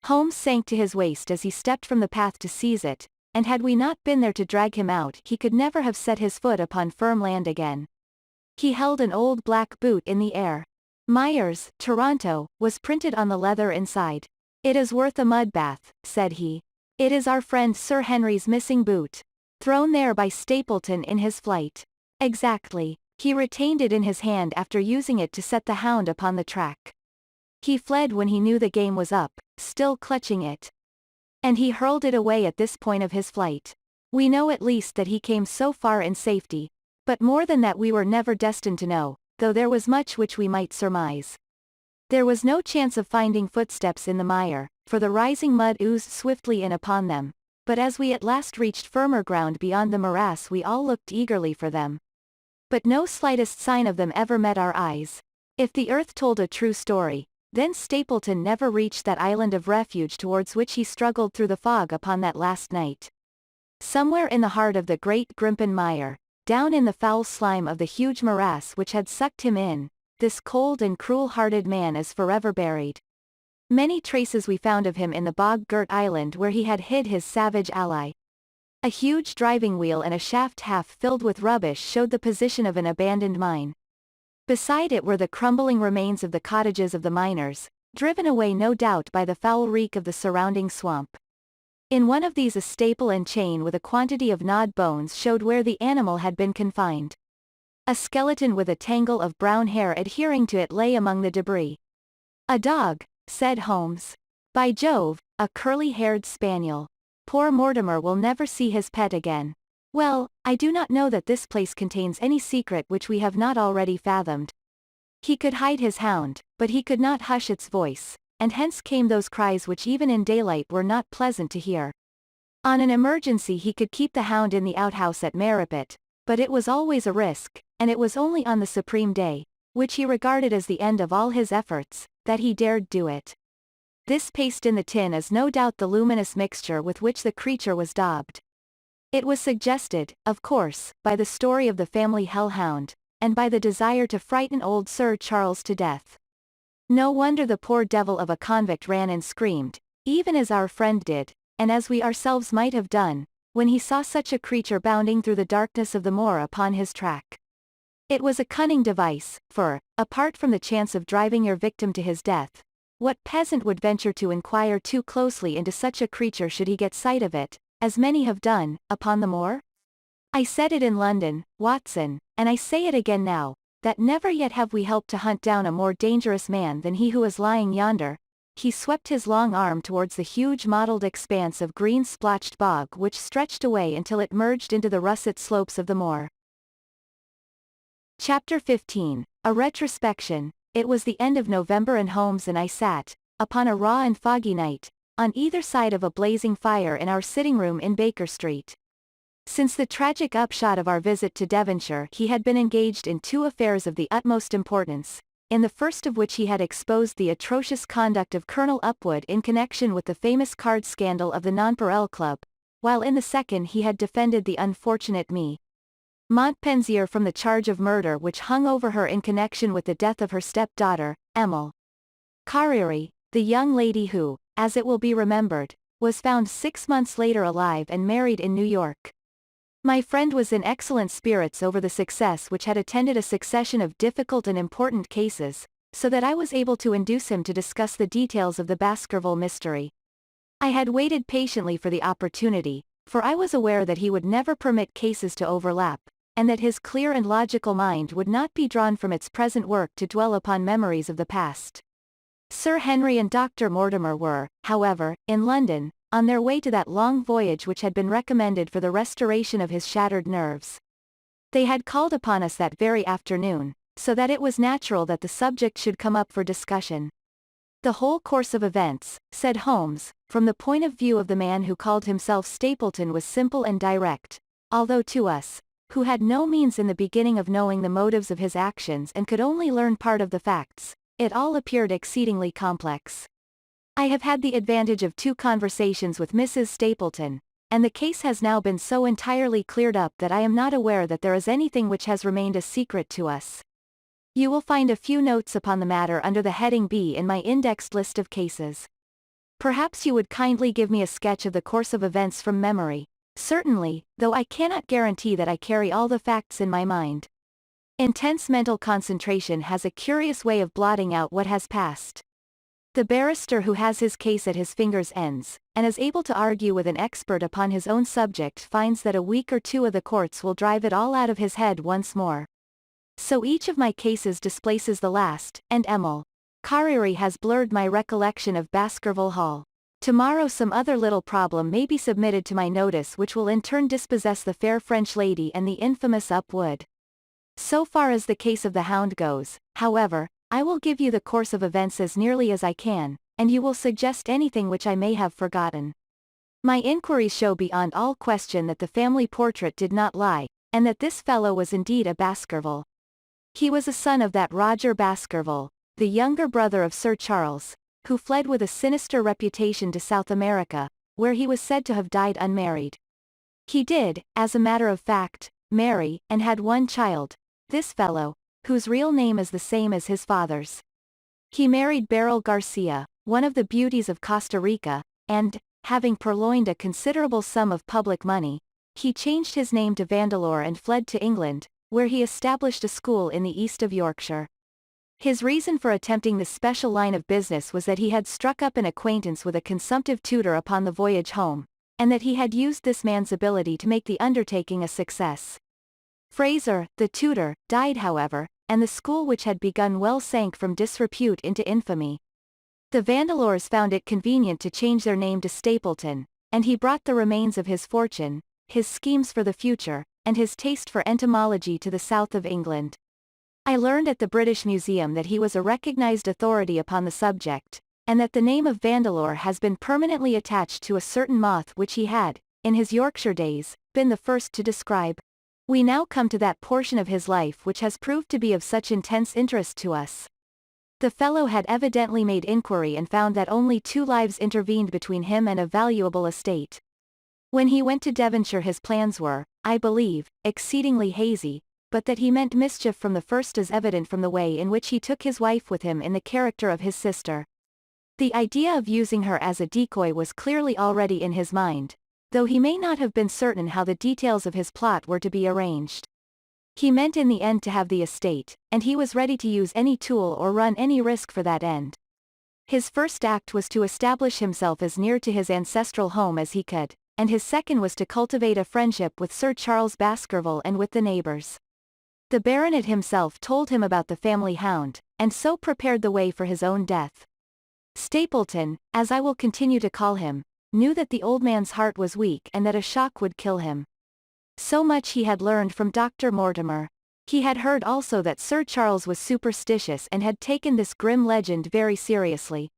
Holmes sank to his waist as he stepped from the path to seize it, and had we not been there to drag him out he could never have set his foot upon firm land again. He held an old black boot in the air. "Myers, Toronto," was printed on the leather inside. "It is worth a mud bath," said he. "It is our friend Sir Henry's missing boot. Thrown there by Stapleton in his flight." "Exactly. He retained it in his hand after using it to set the hound upon the track. He fled when he knew the game was up, still clutching it. And he hurled it away at this point of his flight. We know at least that he came so far in safety, but more than that we were never destined to know, though there was much which we might surmise. There was no chance of finding footsteps in the mire, for the rising mud oozed swiftly in upon them, but as we at last reached firmer ground beyond the morass we all looked eagerly for them. But no slightest sign of them ever met our eyes. If the earth told a true story, then Stapleton never reached that island of refuge towards which he struggled through the fog upon that last night. Somewhere in the heart of the great Grimpen Mire, down in the foul slime of the huge morass which had sucked him in, this cold and cruel-hearted man is forever buried. Many traces we found of him in the bog-girt island where he had hid his savage ally. A huge driving wheel and a shaft half filled with rubbish showed the position of an abandoned mine. Beside it were the crumbling remains of the cottages of the miners, driven away no doubt by the foul reek of the surrounding swamp. In one of these a staple and chain with a quantity of gnawed bones showed where the animal had been confined. A skeleton with a tangle of brown hair adhering to it lay among the debris. "A dog," said Holmes. "By Jove, a curly-haired spaniel. Poor Mortimer will never see his pet again. Well, I do not know that this place contains any secret which we have not already fathomed. He could hide his hound, but he could not hush its voice, and hence came those cries which even in daylight were not pleasant to hear. On an emergency he could keep the hound in the outhouse at Merripit, but it was always a risk, and it was only on the supreme day, which he regarded as the end of all his efforts, that he dared do it. This paste in the tin is no doubt the luminous mixture with which the creature was daubed. It was suggested, of course, by the story of the family hellhound, and by the desire to frighten old Sir Charles to death. No wonder the poor devil of a convict ran and screamed, even as our friend did, and as we ourselves might have done, when he saw such a creature bounding through the darkness of the moor upon his track. It was a cunning device, for, apart from the chance of driving your victim to his death, what peasant would venture to inquire too closely into such a creature should he get sight of it, as many have done, upon the moor? I said it in London, Watson, and I say it again now, that never yet have we helped to hunt down a more dangerous man than he who is lying yonder. He swept his long arm towards the huge mottled expanse of green splotched bog which stretched away until it merged into the russet slopes of the moor. Chapter 15, A Retrospection. It was the end of November and Holmes and I sat, upon a raw and foggy night, on either side of a blazing fire in our sitting room in Baker Street. Since the tragic upshot of our visit to Devonshire he had been engaged in two affairs of the utmost importance, in the first of which he had exposed the atrocious conduct of Colonel Upwood in connection with the famous card scandal of the Nonpareil Club, while in the second he had defended the unfortunate Montpensier from the charge of murder which hung over her in connection with the death of her step-daughter, Emile Carriere, the young lady who, as it will be remembered, was found 6 months later alive and married in New York. My friend was in excellent spirits over the success which had attended a succession of difficult and important cases, so that I was able to induce him to discuss the details of the Baskerville mystery. I had waited patiently for the opportunity, for I was aware that he would never permit cases to overlap, and that his clear and logical mind would not be drawn from its present work to dwell upon memories of the past. Sir Henry and Dr. Mortimer were, however, in London, on their way to that long voyage which had been recommended for the restoration of his shattered nerves. They had called upon us that very afternoon, so that it was natural that the subject should come up for discussion. The whole course of events, said Holmes, from the point of view of the man who called himself Stapleton was simple and direct, although to us, who had no means in the beginning of knowing the motives of his actions and could only learn part of the facts, it all appeared exceedingly complex. I have had the advantage of 2 conversations with Mrs. Stapleton, and the case has now been so entirely cleared up that I am not aware that there is anything which has remained a secret to us. You will find a few notes upon the matter under the heading B in my indexed list of cases. Perhaps you would kindly give me a sketch of the course of events from memory. Certainly, though I cannot guarantee that I carry all the facts in my mind. Intense mental concentration has a curious way of blotting out what has passed. The barrister who has his case at his fingers' ends, and is able to argue with an expert upon his own subject finds that a week or 2 of the courts will drive it all out of his head once more. So each of my cases displaces the last, and Emile Carriere has blurred my recollection of Baskerville Hall. Tomorrow some other little problem may be submitted to my notice which will in turn dispossess the fair French lady and the infamous Upwood. So far as the case of the Hound goes, however, I will give you the course of events as nearly as I can, and you will suggest anything which I may have forgotten. My inquiries show beyond all question that the family portrait did not lie, and that this fellow was indeed a Baskerville. He was a son of that Roger Baskerville, the younger brother of Sir Charles, who fled with a sinister reputation to South America, where he was said to have died unmarried. He did, as a matter of fact, marry, and had 1 child, this fellow, whose real name is the same as his father's. He married Beryl Garcia, one of the beauties of Costa Rica, and, having purloined a considerable sum of public money, he changed his name to Vandeleur and fled to England, where he established a school in the east of Yorkshire. His reason for attempting this special line of business was that he had struck up an acquaintance with a consumptive tutor upon the voyage home, and that he had used this man's ability to make the undertaking a success. Fraser, the tutor, died however, and the school which had begun well sank from disrepute into infamy. The Vandeleurs found it convenient to change their name to Stapleton, and he brought the remains of his fortune, his schemes for the future, and his taste for entomology to the south of England. I learned at the British Museum that he was a recognized authority upon the subject, and that the name of Vandeleur has been permanently attached to a certain moth which he had, in his Yorkshire days, been the first to describe. We now come to that portion of his life which has proved to be of such intense interest to us. The fellow had evidently made inquiry and found that only 2 lives intervened between him and a valuable estate. When he went to Devonshire his plans were, I believe, exceedingly hazy, but that he meant mischief from the first is evident from the way in which he took his wife with him in the character of his sister. The idea of using her as a decoy was clearly already in his mind, though he may not have been certain how the details of his plot were to be arranged. He meant in the end to have the estate, and he was ready to use any tool or run any risk for that end. His first act was to establish himself as near to his ancestral home as he could, and his second was to cultivate a friendship with Sir Charles Baskerville and with the neighbours. The baronet himself told him about the family hound, and so prepared the way for his own death. Stapleton, as I will continue to call him, knew that the old man's heart was weak and that a shock would kill him. So much he had learned from Dr. Mortimer. He had heard also that Sir Charles was superstitious and had taken this grim legend very seriously.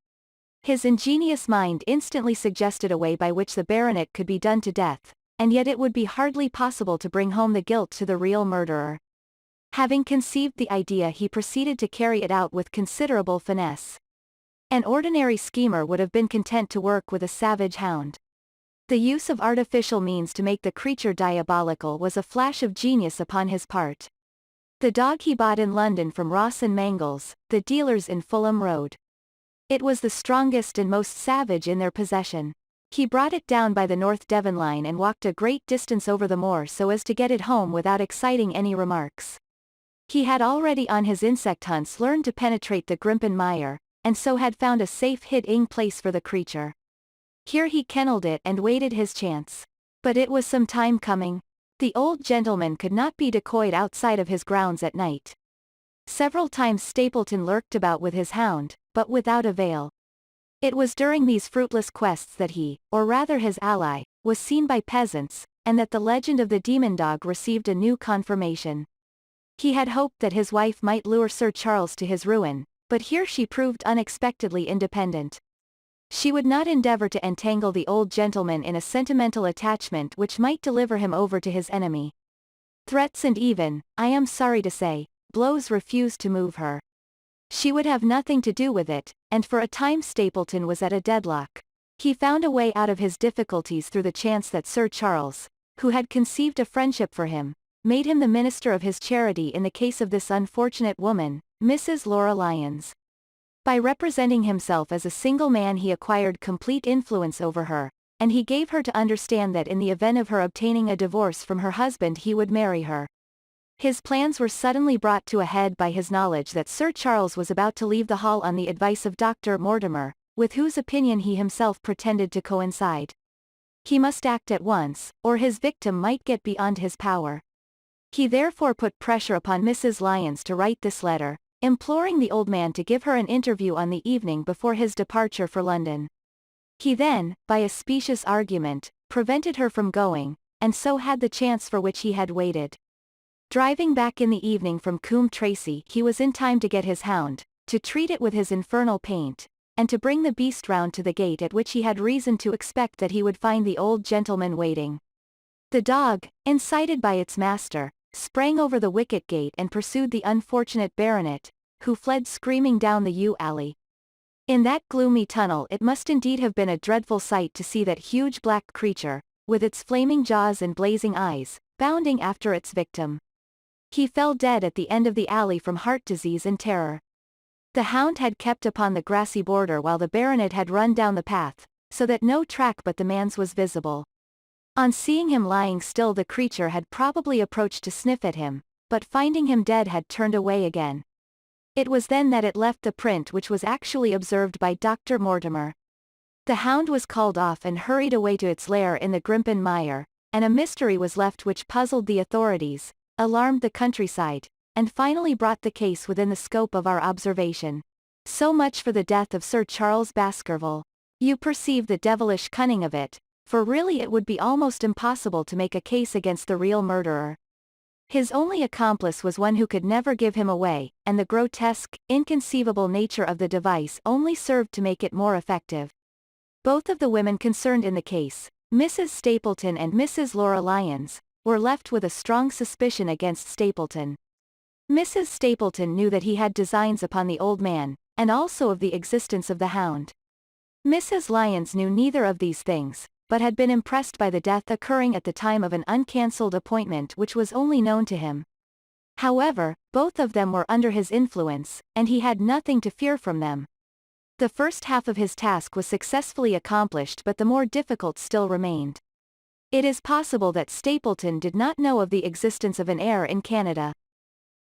His ingenious mind instantly suggested a way by which the baronet could be done to death, and yet it would be hardly possible to bring home the guilt to the real murderer. Having conceived the idea, he proceeded to carry it out with considerable finesse. An ordinary schemer would have been content to work with a savage hound. The use of artificial means to make the creature diabolical was a flash of genius upon his part. The dog he bought in London from Ross and Mangles, the dealers in Fulham Road. It was the strongest and most savage in their possession. He brought it down by the North Devon line and walked a great distance over the moor so as to get it home without exciting any remarks. He had already on his insect hunts learned to penetrate the Grimpen mire, and so had found a safe hiding place for the creature. Here he kennelled it and waited his chance. But it was some time coming. The old gentleman could not be decoyed outside of his grounds at night. Several times Stapleton lurked about with his hound, but without avail. It was during these fruitless quests that he, or rather his ally, was seen by peasants, and that the legend of the demon dog received a new confirmation. He had hoped that his wife might lure Sir Charles to his ruin, but here she proved unexpectedly independent. She would not endeavour to entangle the old gentleman in a sentimental attachment which might deliver him over to his enemy. Threats and even, I am sorry to say, blows refused to move her. She would have nothing to do with it, and for a time Stapleton was at a deadlock. He found a way out of his difficulties through the chance that Sir Charles, who had conceived a friendship for him, made him the minister of his charity in the case of this unfortunate woman, Mrs. Laura Lyons. By representing himself as a single man he acquired complete influence over her, and he gave her to understand that in the event of her obtaining a divorce from her husband he would marry her. His plans were suddenly brought to a head by his knowledge that Sir Charles was about to leave the hall on the advice of Dr. Mortimer, with whose opinion he himself pretended to coincide. He must act at once, or his victim might get beyond his power. He therefore put pressure upon Mrs. Lyons to write this letter, imploring the old man to give her an interview on the evening before his departure for London. He then, by a specious argument, prevented her from going, and so had the chance for which he had waited. Driving back in the evening from Coombe Tracey he was in time to get his hound, to treat it with his infernal paint, and to bring the beast round to the gate at which he had reason to expect that he would find the old gentleman waiting. The dog, incited by its master, sprang over the wicket gate and pursued the unfortunate baronet, who fled screaming down the yew alley. In that gloomy tunnel it must indeed have been a dreadful sight to see that huge black creature, with its flaming jaws and blazing eyes, bounding after its victim. He fell dead at the end of the alley from heart disease and terror. The hound had kept upon the grassy border while the baronet had run down the path, so that no track but the man's was visible. On seeing him lying still the creature had probably approached to sniff at him, but finding him dead had turned away again. It was then that it left the print which was actually observed by Dr. Mortimer. The hound was called off and hurried away to its lair in the Grimpen mire, and a mystery was left which puzzled the authorities, alarmed the countryside, and finally brought the case within the scope of our observation. So much for the death of Sir Charles Baskerville. You perceive the devilish cunning of it, for really it would be almost impossible to make a case against the real murderer. His only accomplice was one who could never give him away, and the grotesque, inconceivable nature of the device only served to make it more effective. Both of the women concerned in the case, Mrs. Stapleton and Mrs. Laura Lyons, were left with a strong suspicion against Stapleton. Mrs. Stapleton knew that he had designs upon the old man, and also of the existence of the hound. Mrs. Lyons knew neither of these things, but had been impressed by the death occurring at the time of an uncancelled appointment which was only known to him. However, both of them were under his influence, and he had nothing to fear from them. The first half of his task was successfully accomplished, but the more difficult still remained. It is possible that Stapleton did not know of the existence of an heir in Canada.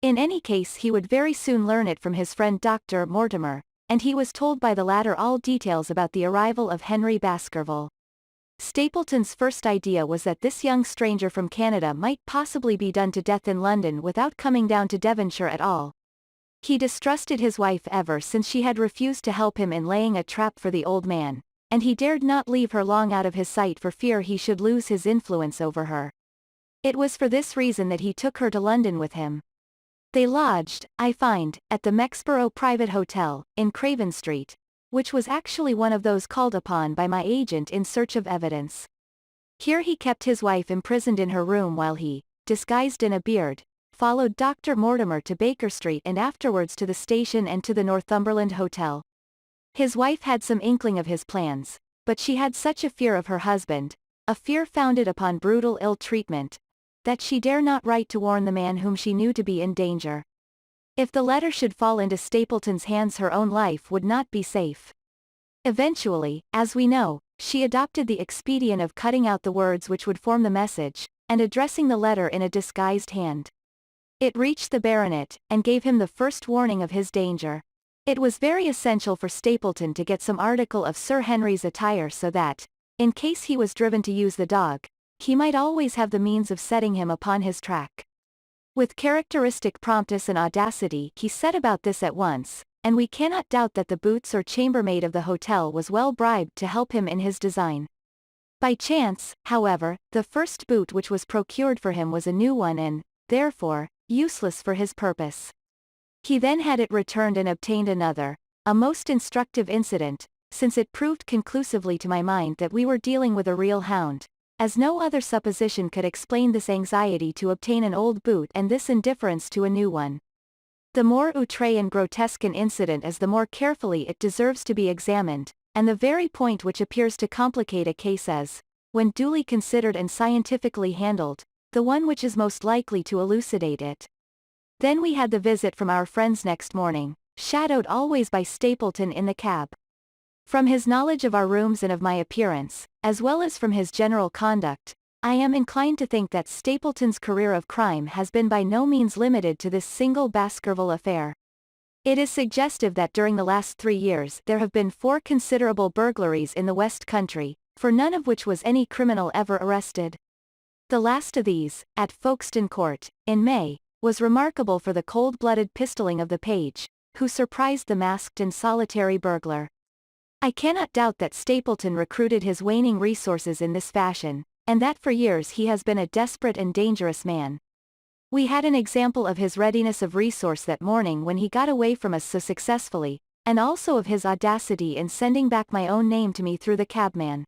In any case, he would very soon learn it from his friend Dr. Mortimer, and he was told by the latter all details about the arrival of Henry Baskerville. Stapleton's first idea was that this young stranger from Canada might possibly be done to death in London without coming down to Devonshire at all. He distrusted his wife ever since she had refused to help him in laying a trap for the old man, and he dared not leave her long out of his sight for fear he should lose his influence over her. It was for this reason that he took her to London with him. They lodged, I find, at the Mexborough Private Hotel, in Craven Street, which was actually one of those called upon by my agent in search of evidence. Here he kept his wife imprisoned in her room while he, disguised in a beard, followed Dr. Mortimer to Baker Street and afterwards to the station and to the Northumberland Hotel. His wife had some inkling of his plans, but she had such a fear of her husband, a fear founded upon brutal ill treatment, that she dare not write to warn the man whom she knew to be in danger. If the letter should fall into Stapleton's hands, her own life would not be safe. Eventually, as we know, she adopted the expedient of cutting out the words which would form the message, and addressing the letter in a disguised hand. It reached the baronet, and gave him the first warning of his danger. It was very essential for Stapleton to get some article of Sir Henry's attire so that, in case he was driven to use the dog, he might always have the means of setting him upon his track. With characteristic promptness and audacity he set about this at once, and we cannot doubt that the boots or chambermaid of the hotel was well bribed to help him in his design. By chance, however, the first boot which was procured for him was a new one and, therefore, useless for his purpose. He then had it returned and obtained another, a most instructive incident, since it proved conclusively to my mind that we were dealing with a real hound, as no other supposition could explain this anxiety to obtain an old boot and this indifference to a new one. The more outré and grotesque an incident is, the more carefully it deserves to be examined, and the very point which appears to complicate a case is, when duly considered and scientifically handled, the one which is most likely to elucidate it. Then we had the visit from our friends next morning, shadowed always by Stapleton in the cab. From his knowledge of our rooms and of my appearance, as well as from his general conduct, I am inclined to think that Stapleton's career of crime has been by no means limited to this single Baskerville affair. It is suggestive that during the last 3 years there have been 4 considerable burglaries in the West Country, for none of which was any criminal ever arrested. The last of these, at Folkestone Court, in May, was remarkable for the cold-blooded pistoling of the page, who surprised the masked and solitary burglar. I cannot doubt that Stapleton recruited his waning resources in this fashion, and that for years he has been a desperate and dangerous man. We had an example of his readiness of resource that morning when he got away from us so successfully, and also of his audacity in sending back my own name to me through the cabman.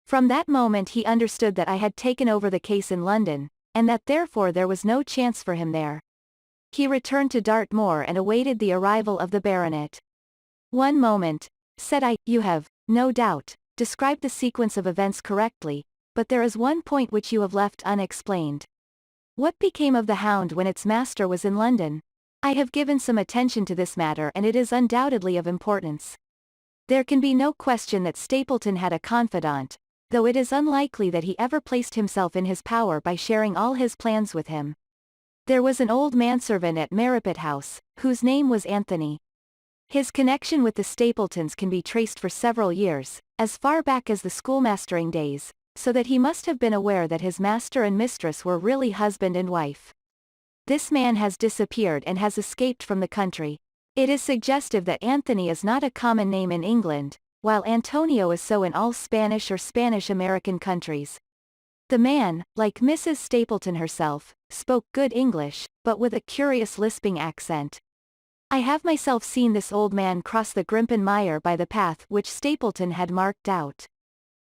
From that moment he understood that I had taken over the case in London, and that therefore there was no chance for him there. He returned to Dartmoor and awaited the arrival of the baronet. "One moment," said I, "you have, no doubt, described the sequence of events correctly, but there is one point which you have left unexplained. What became of the hound when its master was in London?" "I have given some attention to this matter and it is undoubtedly of importance. There can be no question that Stapleton had a confidant, though it is unlikely that he ever placed himself in his power by sharing all his plans with him. There was an old manservant at Merripit House, whose name was Anthony. His connection with the Stapletons can be traced for several years, as far back as the schoolmastering days, so that he must have been aware that his master and mistress were really husband and wife. This man has disappeared and has escaped from the country. It is suggestive that Anthony is not a common name in England, while Antonio is so in all Spanish or Spanish-American countries. The man, like Mrs. Stapleton herself, spoke good English, but with a curious lisping accent. I have myself seen this old man cross the Grimpen Mire by the path which Stapleton had marked out.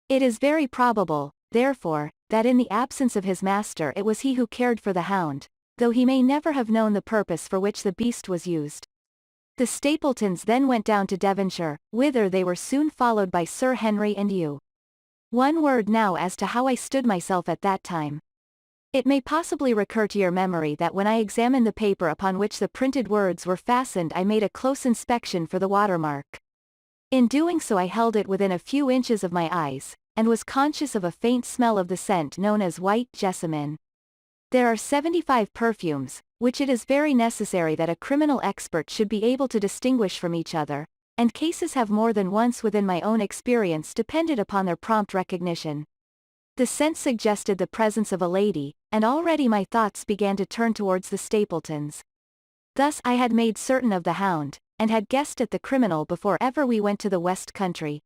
It is very probable, therefore, that in the absence of his master it was he who cared for the hound, though he may never have known the purpose for which the beast was used. The Stapletons then went down to Devonshire, whither they were soon followed by Sir Henry and you. One word now as to how I stood myself at that time. It may possibly recur to your memory that when I examined the paper upon which the printed words were fastened I made a close inspection for the watermark. In doing so I held it within a few inches of my eyes, and was conscious of a faint smell of the scent known as white jessamine. There are 75 perfumes, which it is very necessary that a criminal expert should be able to distinguish from each other, and cases have more than once within my own experience depended upon their prompt recognition. The scent suggested the presence of a lady, and already my thoughts began to turn towards the Stapletons. Thus I had made certain of the hound, and had guessed at the criminal before ever we went to the West Country.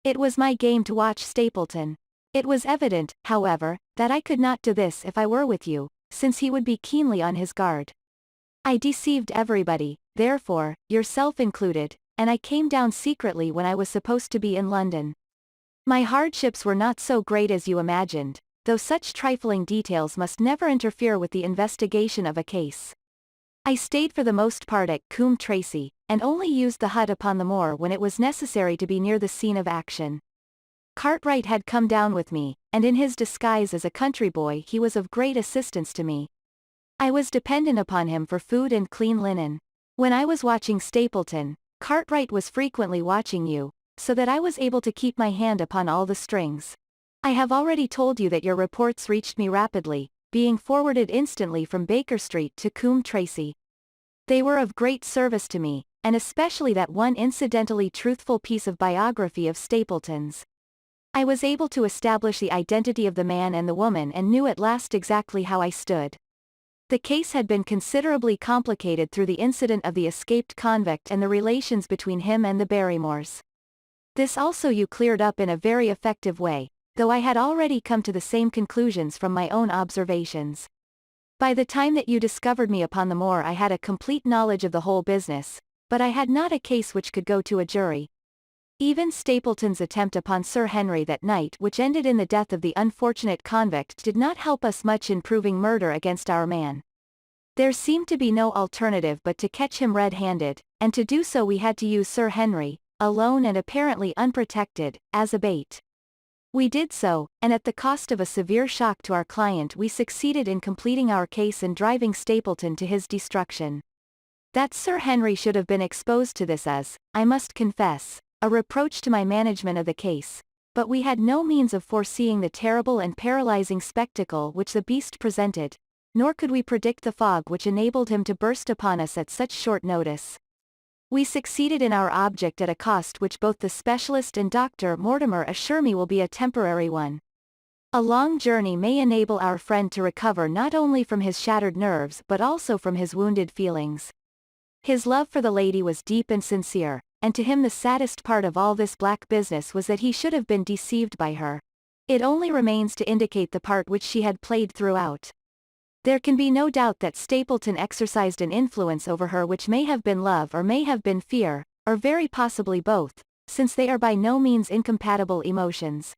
It was my game to watch Stapleton. It was evident, however, that I could not do this if I were with you, since he would be keenly on his guard. I deceived everybody, therefore, yourself included, and I came down secretly when I was supposed to be in London. My hardships were not so great as you imagined, though such trifling details must never interfere with the investigation of a case. I stayed for the most part at Coombe Tracey, and only used the hut upon the moor when it was necessary to be near the scene of action. Cartwright had come down with me, and in his disguise as a country boy he was of great assistance to me. I was dependent upon him for food and clean linen. When I was watching Stapleton, Cartwright was frequently watching you, so that I was able to keep my hand upon all the strings. I have already told you that your reports reached me rapidly, being forwarded instantly from Baker Street to Coombe Tracey. They were of great service to me, and especially that one incidentally truthful piece of biography of Stapleton's. I was able to establish the identity of the man and the woman and knew at last exactly how I stood. The case had been considerably complicated through the incident of the escaped convict and the relations between him and the Barrymores. This also you cleared up in a very effective way, though I had already come to the same conclusions from my own observations. By the time that you discovered me upon the moor I had a complete knowledge of the whole business, but I had not a case which could go to a jury. Even Stapleton's attempt upon Sir Henry that night which ended in the death of the unfortunate convict did not help us much in proving murder against our man. There seemed to be no alternative but to catch him red-handed, and to do so we had to use Sir Henry, alone and apparently unprotected, as a bait. We did so, and at the cost of a severe shock to our client we succeeded in completing our case and driving Stapleton to his destruction. That Sir Henry should have been exposed to this is, I must confess, a reproach to my management of the case, but we had no means of foreseeing the terrible and paralyzing spectacle which the beast presented, nor could we predict the fog which enabled him to burst upon us at such short notice. We succeeded in our object at a cost which both the specialist and Dr. Mortimer assure me will be a temporary one. A long journey may enable our friend to recover not only from his shattered nerves but also from his wounded feelings. His love for the lady was deep and sincere, and to him the saddest part of all this black business was that he should have been deceived by her. It only remains to indicate the part which she had played throughout. There can be no doubt that Stapleton exercised an influence over her which may have been love or may have been fear, or very possibly both, since they are by no means incompatible emotions.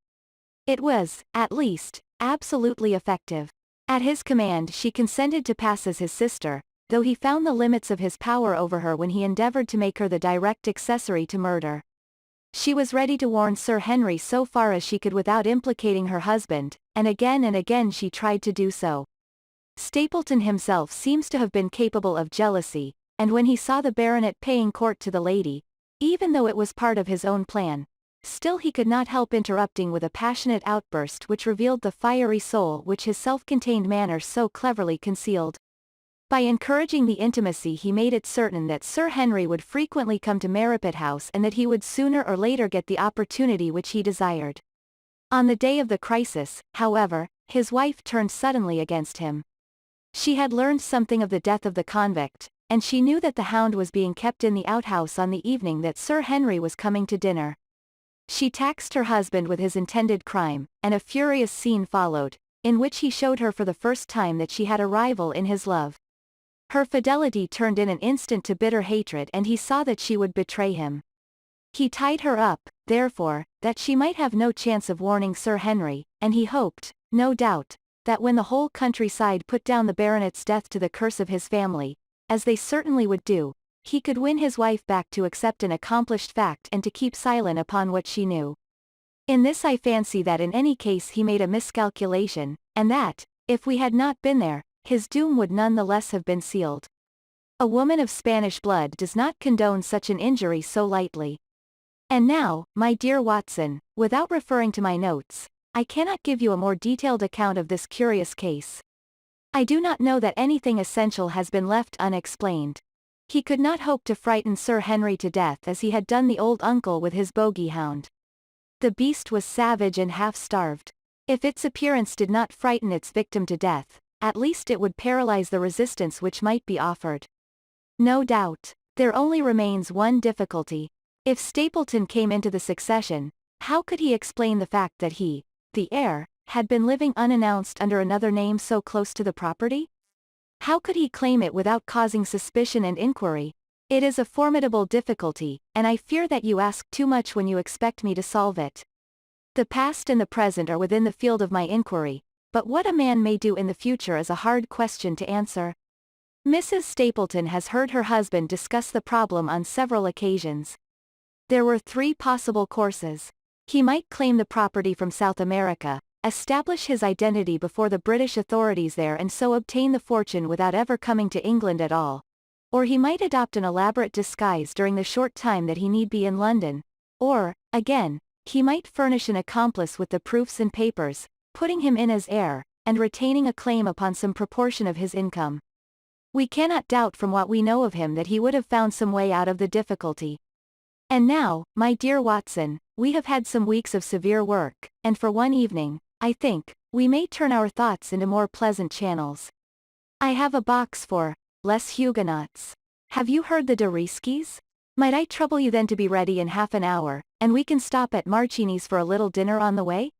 It was, at least, absolutely effective. At his command she consented to pass as his sister, though he found the limits of his power over her when he endeavored to make her the direct accessory to murder. She was ready to warn Sir Henry so far as she could without implicating her husband, and again she tried to do so. Stapleton himself seems to have been capable of jealousy, and when he saw the baronet paying court to the lady, even though it was part of his own plan, still he could not help interrupting with a passionate outburst which revealed the fiery soul which his self-contained manner so cleverly concealed. By encouraging the intimacy he made it certain that Sir Henry would frequently come to Merripit House and that he would sooner or later get the opportunity which he desired. On the day of the crisis, however, his wife turned suddenly against him. She had learned something of the death of the convict, and she knew that the hound was being kept in the outhouse on the evening that Sir Henry was coming to dinner. She taxed her husband with his intended crime, and a furious scene followed, in which he showed her for the first time that she had a rival in his love. Her fidelity turned in an instant to bitter hatred and he saw that she would betray him. He tied her up, therefore, that she might have no chance of warning Sir Henry, and he hoped, no doubt, that when the whole countryside put down the baronet's death to the curse of his family, as they certainly would do, he could win his wife back to accept an accomplished fact and to keep silent upon what she knew. In this I fancy that in any case he made a miscalculation, and that, if we had not been there, his doom would none the less have been sealed. A woman of Spanish blood does not condone such an injury so lightly. And now, my dear Watson, without referring to my notes, I cannot give you a more detailed account of this curious case. I do not know that anything essential has been left unexplained. He could not hope to frighten Sir Henry to death as he had done the old uncle with his bogey hound. The beast was savage and half-starved. If its appearance did not frighten its victim to death, at least it would paralyze the resistance which might be offered. No doubt, there only remains one difficulty. If Stapleton came into the succession, how could he explain the fact that he, the heir, had been living unannounced under another name so close to the property? How could he claim it without causing suspicion and inquiry? It is a formidable difficulty, and I fear that you ask too much when you expect me to solve it. The past and the present are within the field of my inquiry, but what a man may do in the future is a hard question to answer. Mrs. Stapleton has heard her husband discuss the problem on several occasions. There were 3 possible courses. He might claim the property from South America, establish his identity before the British authorities there and so obtain the fortune without ever coming to England at all. Or he might adopt an elaborate disguise during the short time that he need be in London. Or, again, he might furnish an accomplice with the proofs and papers, putting him in as heir, and retaining a claim upon some proportion of his income. We cannot doubt from what we know of him that he would have found some way out of the difficulty. And now, my dear Watson, we have had some weeks of severe work, and for one evening, I think, we may turn our thoughts into more pleasant channels. I have a box for Les Huguenots. Have you heard the Deriskis? Might I trouble you then to be ready in half an hour, and we can stop at Marchini's for a little dinner on the way?